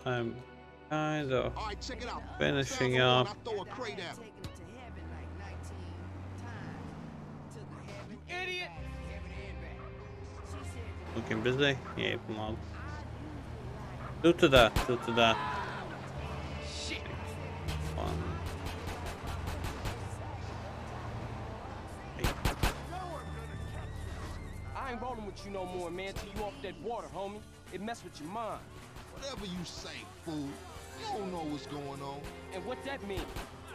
I'm kind of finishing up. Looking busy? Yeah, come on. Do to that. Shit. Fun. I ain't rolling with you no more, man, till you off that water, homie. It mess with your mind. Whatever you say, fool. You don't know what's going on. And what that mean?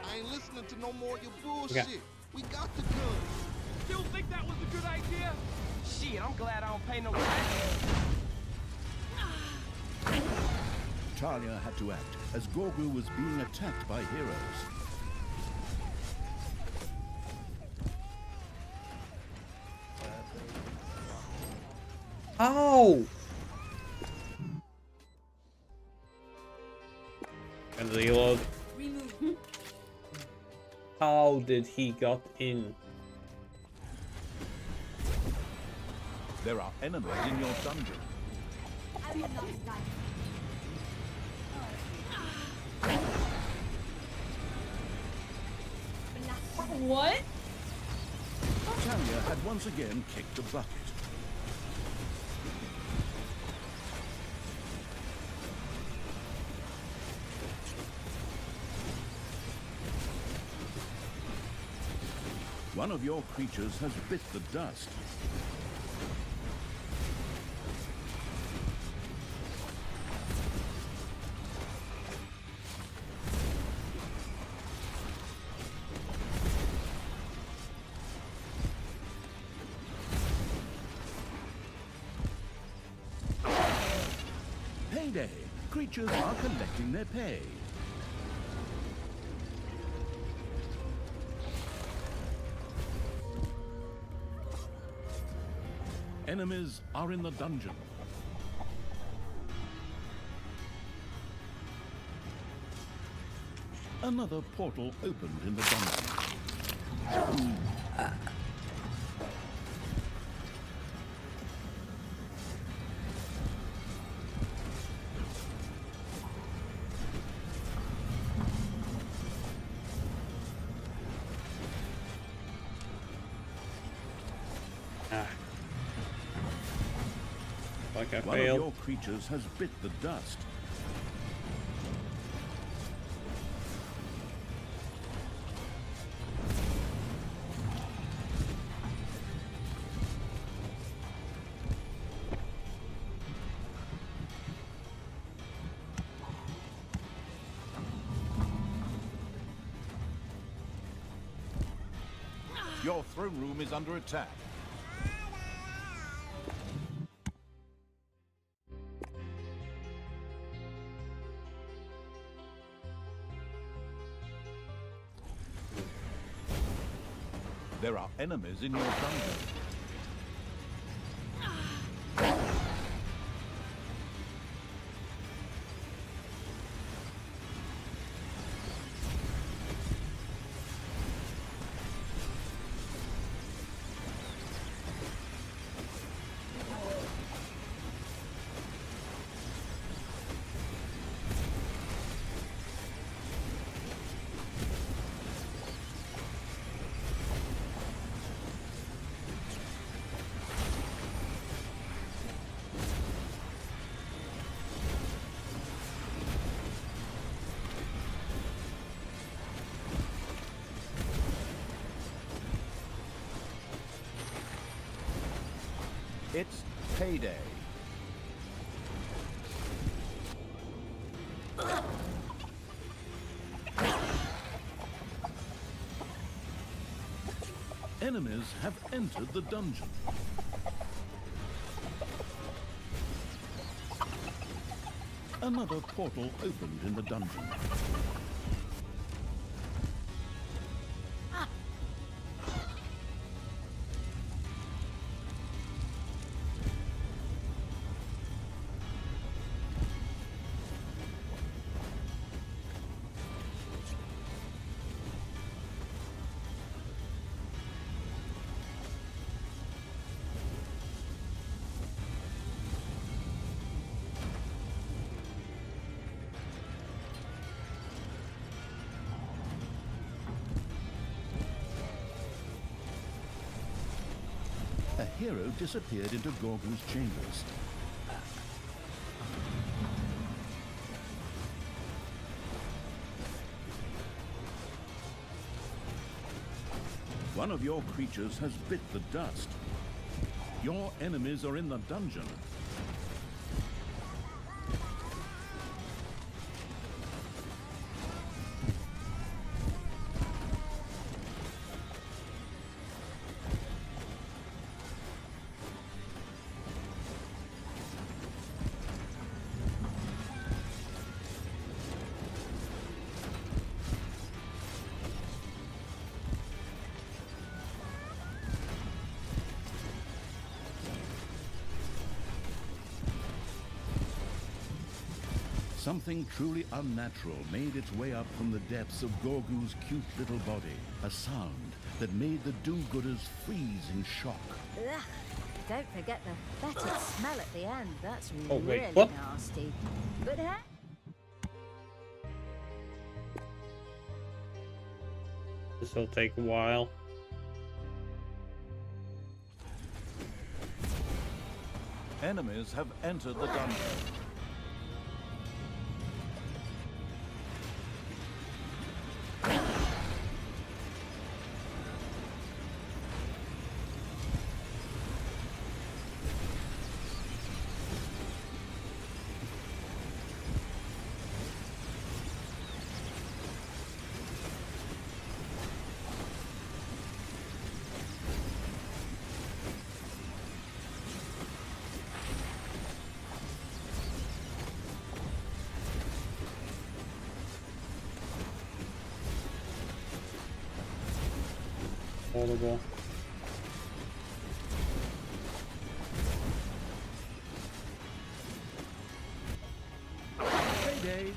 I ain't listening to no more of your bullshit. Okay. We got the guns. You think that was a good idea? Shit, I'm glad I don't pay no taxes. Talia had to act as Gorgu was being attacked by heroes. Ow! And reload. How did he got in? There are enemies in your dungeon. What? Talia had once again kicked the bucket. One of your creatures has bit the dust. Payday! Creatures are collecting their pay. Enemies are in the dungeon. Another portal opened in the dungeon. Like I One failed. of your creatures has bit the dust. Your throne room is under attack. There are enemies in your dungeon. It's payday. Enemies have entered the dungeon. Another portal opened in the dungeon. A hero disappeared into Gorgu's chambers. One of your creatures has bit the dust. Your enemies are in the dungeon. Something truly unnatural made its way up from the depths of Gorgu's cute little body. A sound that made the do-gooders freeze in shock. Ugh. Don't forget the fetid smell at the end. That's Oh, wait, really what? nasty. But hey, This will take a while. Enemies have entered the dungeon. Horrible. Payday!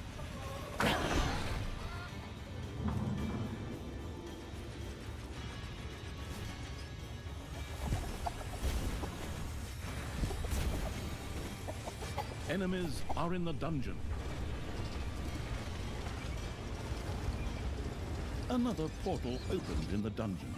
Enemies are in the dungeon. Another portal opened in the dungeon.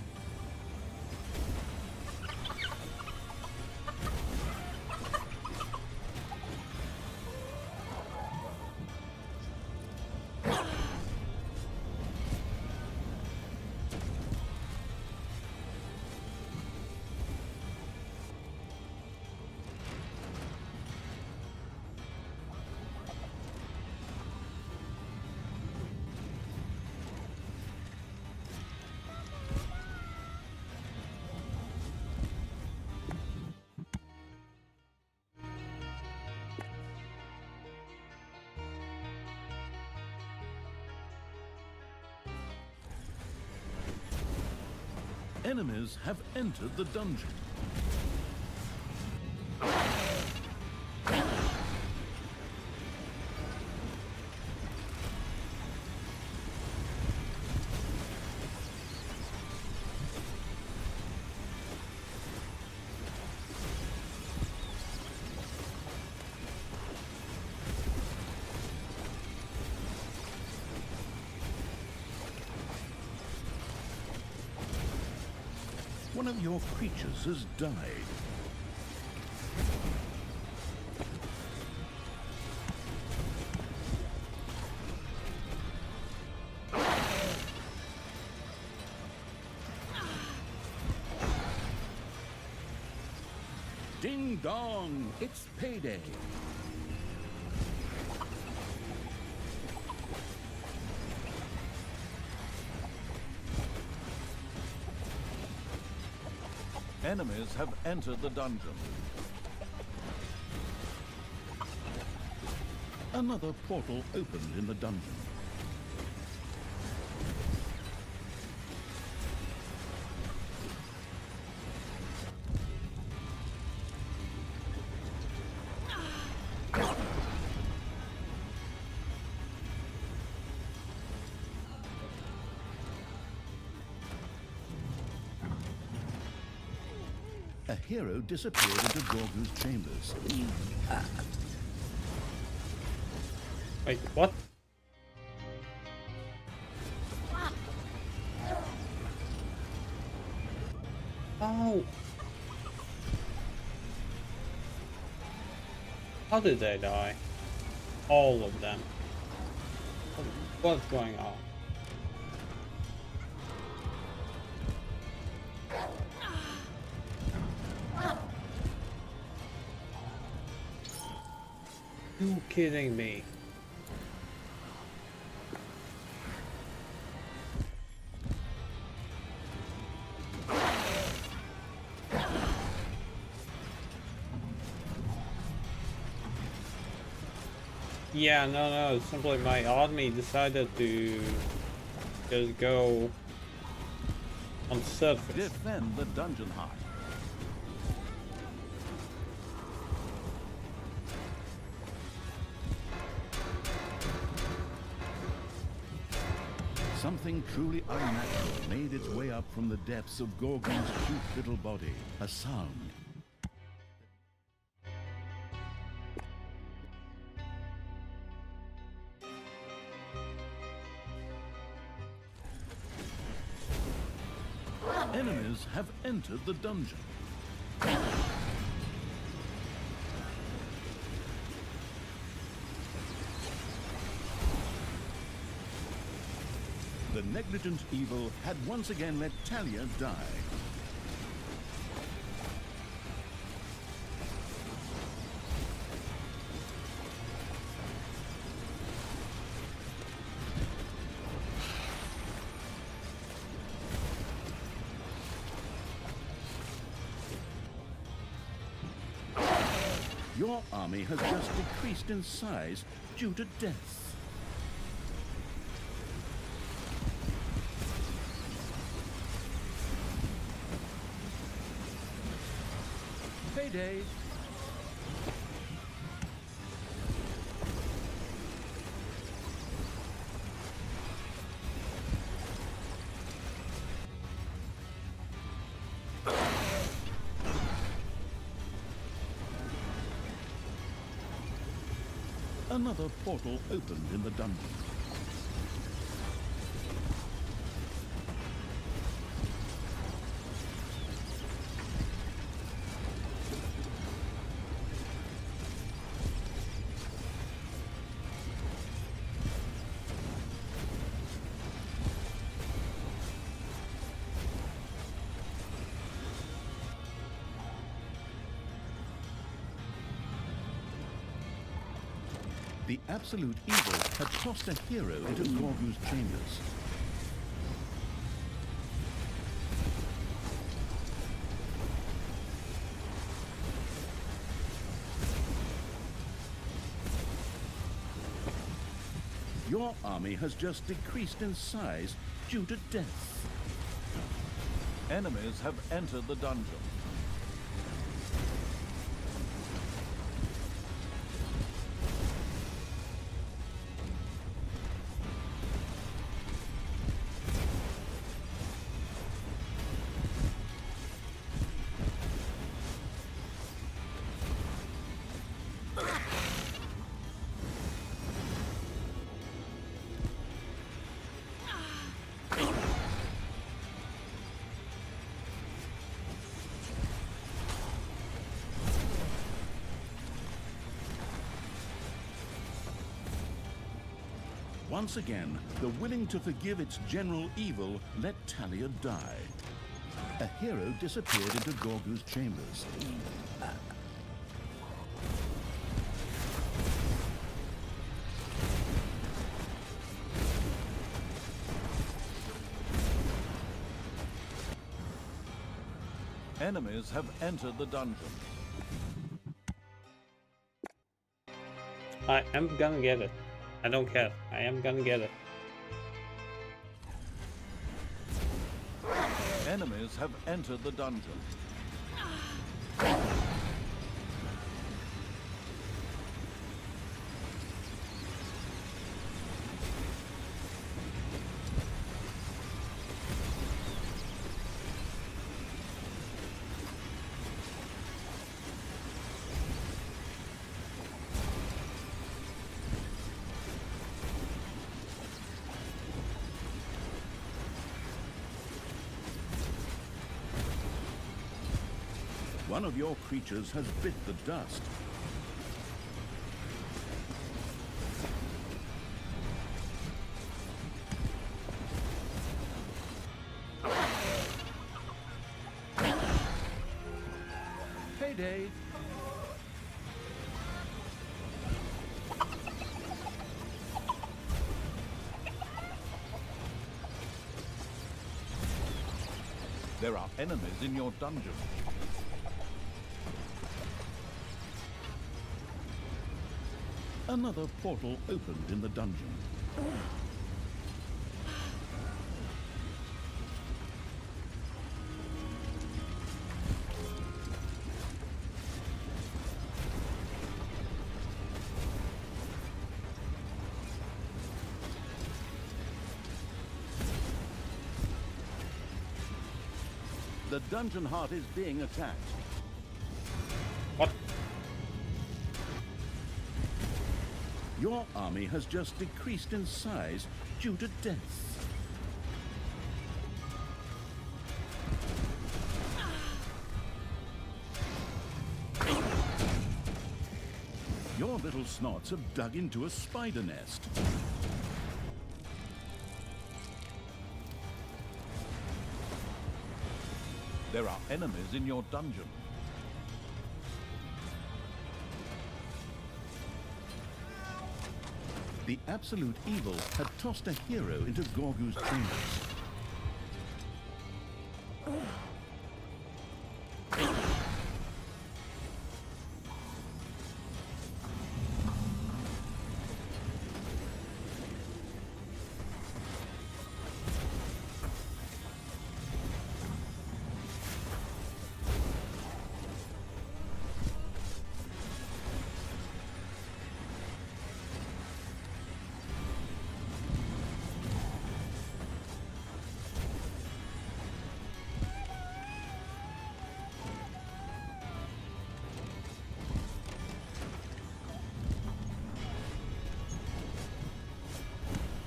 Enemies have entered the dungeon. One of your creatures has died. Ding dong! It's payday! Enemies have entered the dungeon. Another portal opened in the dungeon. A hero disappeared into Gorgu's chambers. Wait, what? Oh! How did they die? All of them. What's going on? You kidding me? Yeah, no, simply my army decided to just go on surface. Defend the dungeon heart. Something truly unnatural made its way up from the depths of Gorgon's cute little body. A sound. Enemies have entered the dungeon. The negligent evil had once again let Talia die. Your army has just decreased in size due to death. Payday! Another portal opened in the dungeon. The absolute evil had tossed a hero into Gorgu's chambers. Your army has just decreased in size due to death. Enemies have entered the dungeon. Once again, the willing to forgive its general evil let Talia die. A hero disappeared into Gorgu's chambers. Enemies have entered the dungeon. I am gonna get it. I don't care. I am gonna get it. Enemies have entered the dungeon. One of your creatures has bit the dust. Payday. There are enemies in your dungeon. Another portal opened in the dungeon. The dungeon heart is being attacked. What? Your army has just decreased in size due to death. Your little snots have dug into a spider nest. There are enemies in your dungeon. The absolute evil had tossed a hero into Gorgu's chambers.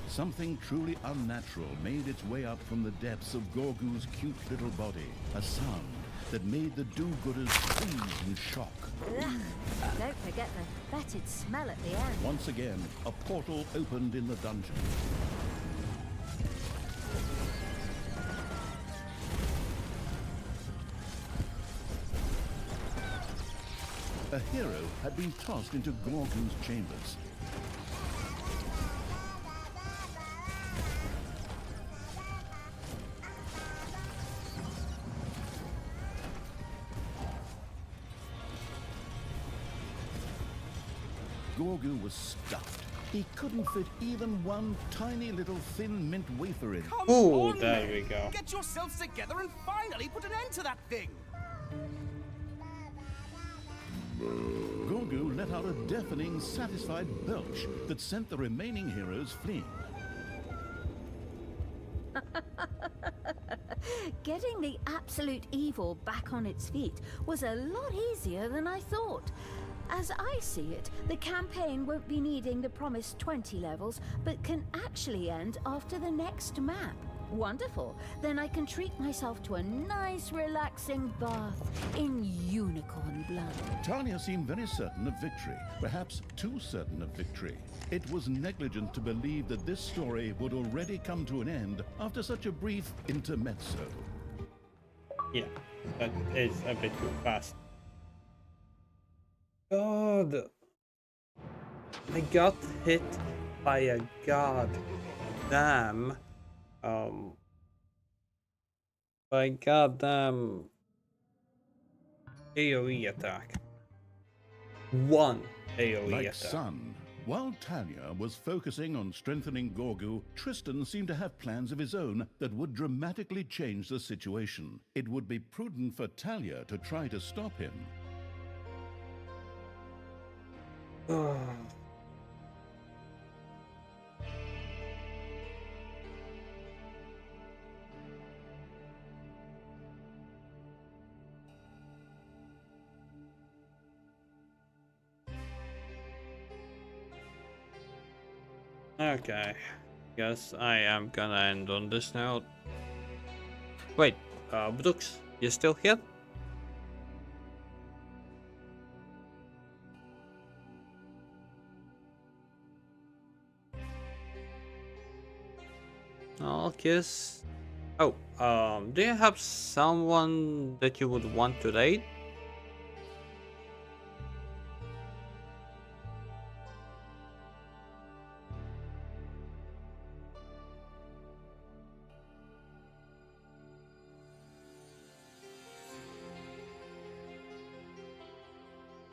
Something truly unnatural made its way up from the depths of Gorgu's cute little body. A sound that made the do-gooders freeze in shock. Ugh. Don't forget the fetid smell at the end. Once again, a portal opened in the dungeon. A hero had been tossed into Gorgu's chambers. Gorgu was stuffed. He couldn't fit even one tiny little thin mint wafer in. Come Ooh, on, there men. we go. Get yourselves together and finally put an end to that thing. Gorgu let out a deafening, satisfied belch that sent the remaining heroes fleeing. Getting the absolute evil back on its feet was a lot easier than I thought. As I see it, the campaign won't be needing the promised 20 levels, but can actually end after the next map. Wonderful. Then I can treat myself to a nice, relaxing bath in unicorn blood. Tanya seemed very certain of victory, perhaps too certain of victory. It was negligent to believe that this story would already come to an end after such a brief intermezzo. Yeah, that is a bit too fast. God, I got hit by a god damn by goddamn AoE attack. One AoE Like attack. Sun, while Talia was focusing on strengthening Gorgu, Tristan seemed to have plans of his own that would dramatically change the situation. It would be prudent for Talia to try to stop him. Okay, guess I am gonna end on this note. Wait, Brooks, you still here? I'll kiss. Oh, do you have someone that you would want to raid?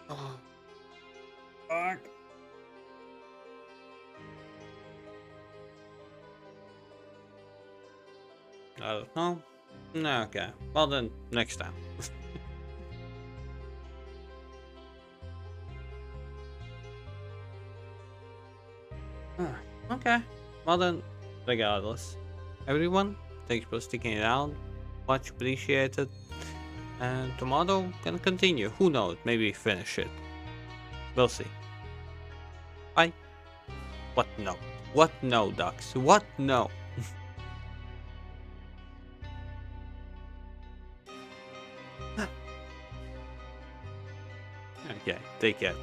Oh, fuck. I don't know. No, okay. Well then, next time. Okay. Well then, regardless. Everyone, thanks for sticking it out. Much appreciated. And tomorrow, can continue. Who knows? Maybe finish it. We'll see. Bye. What no? What no, ducks? What no? Okay, take care.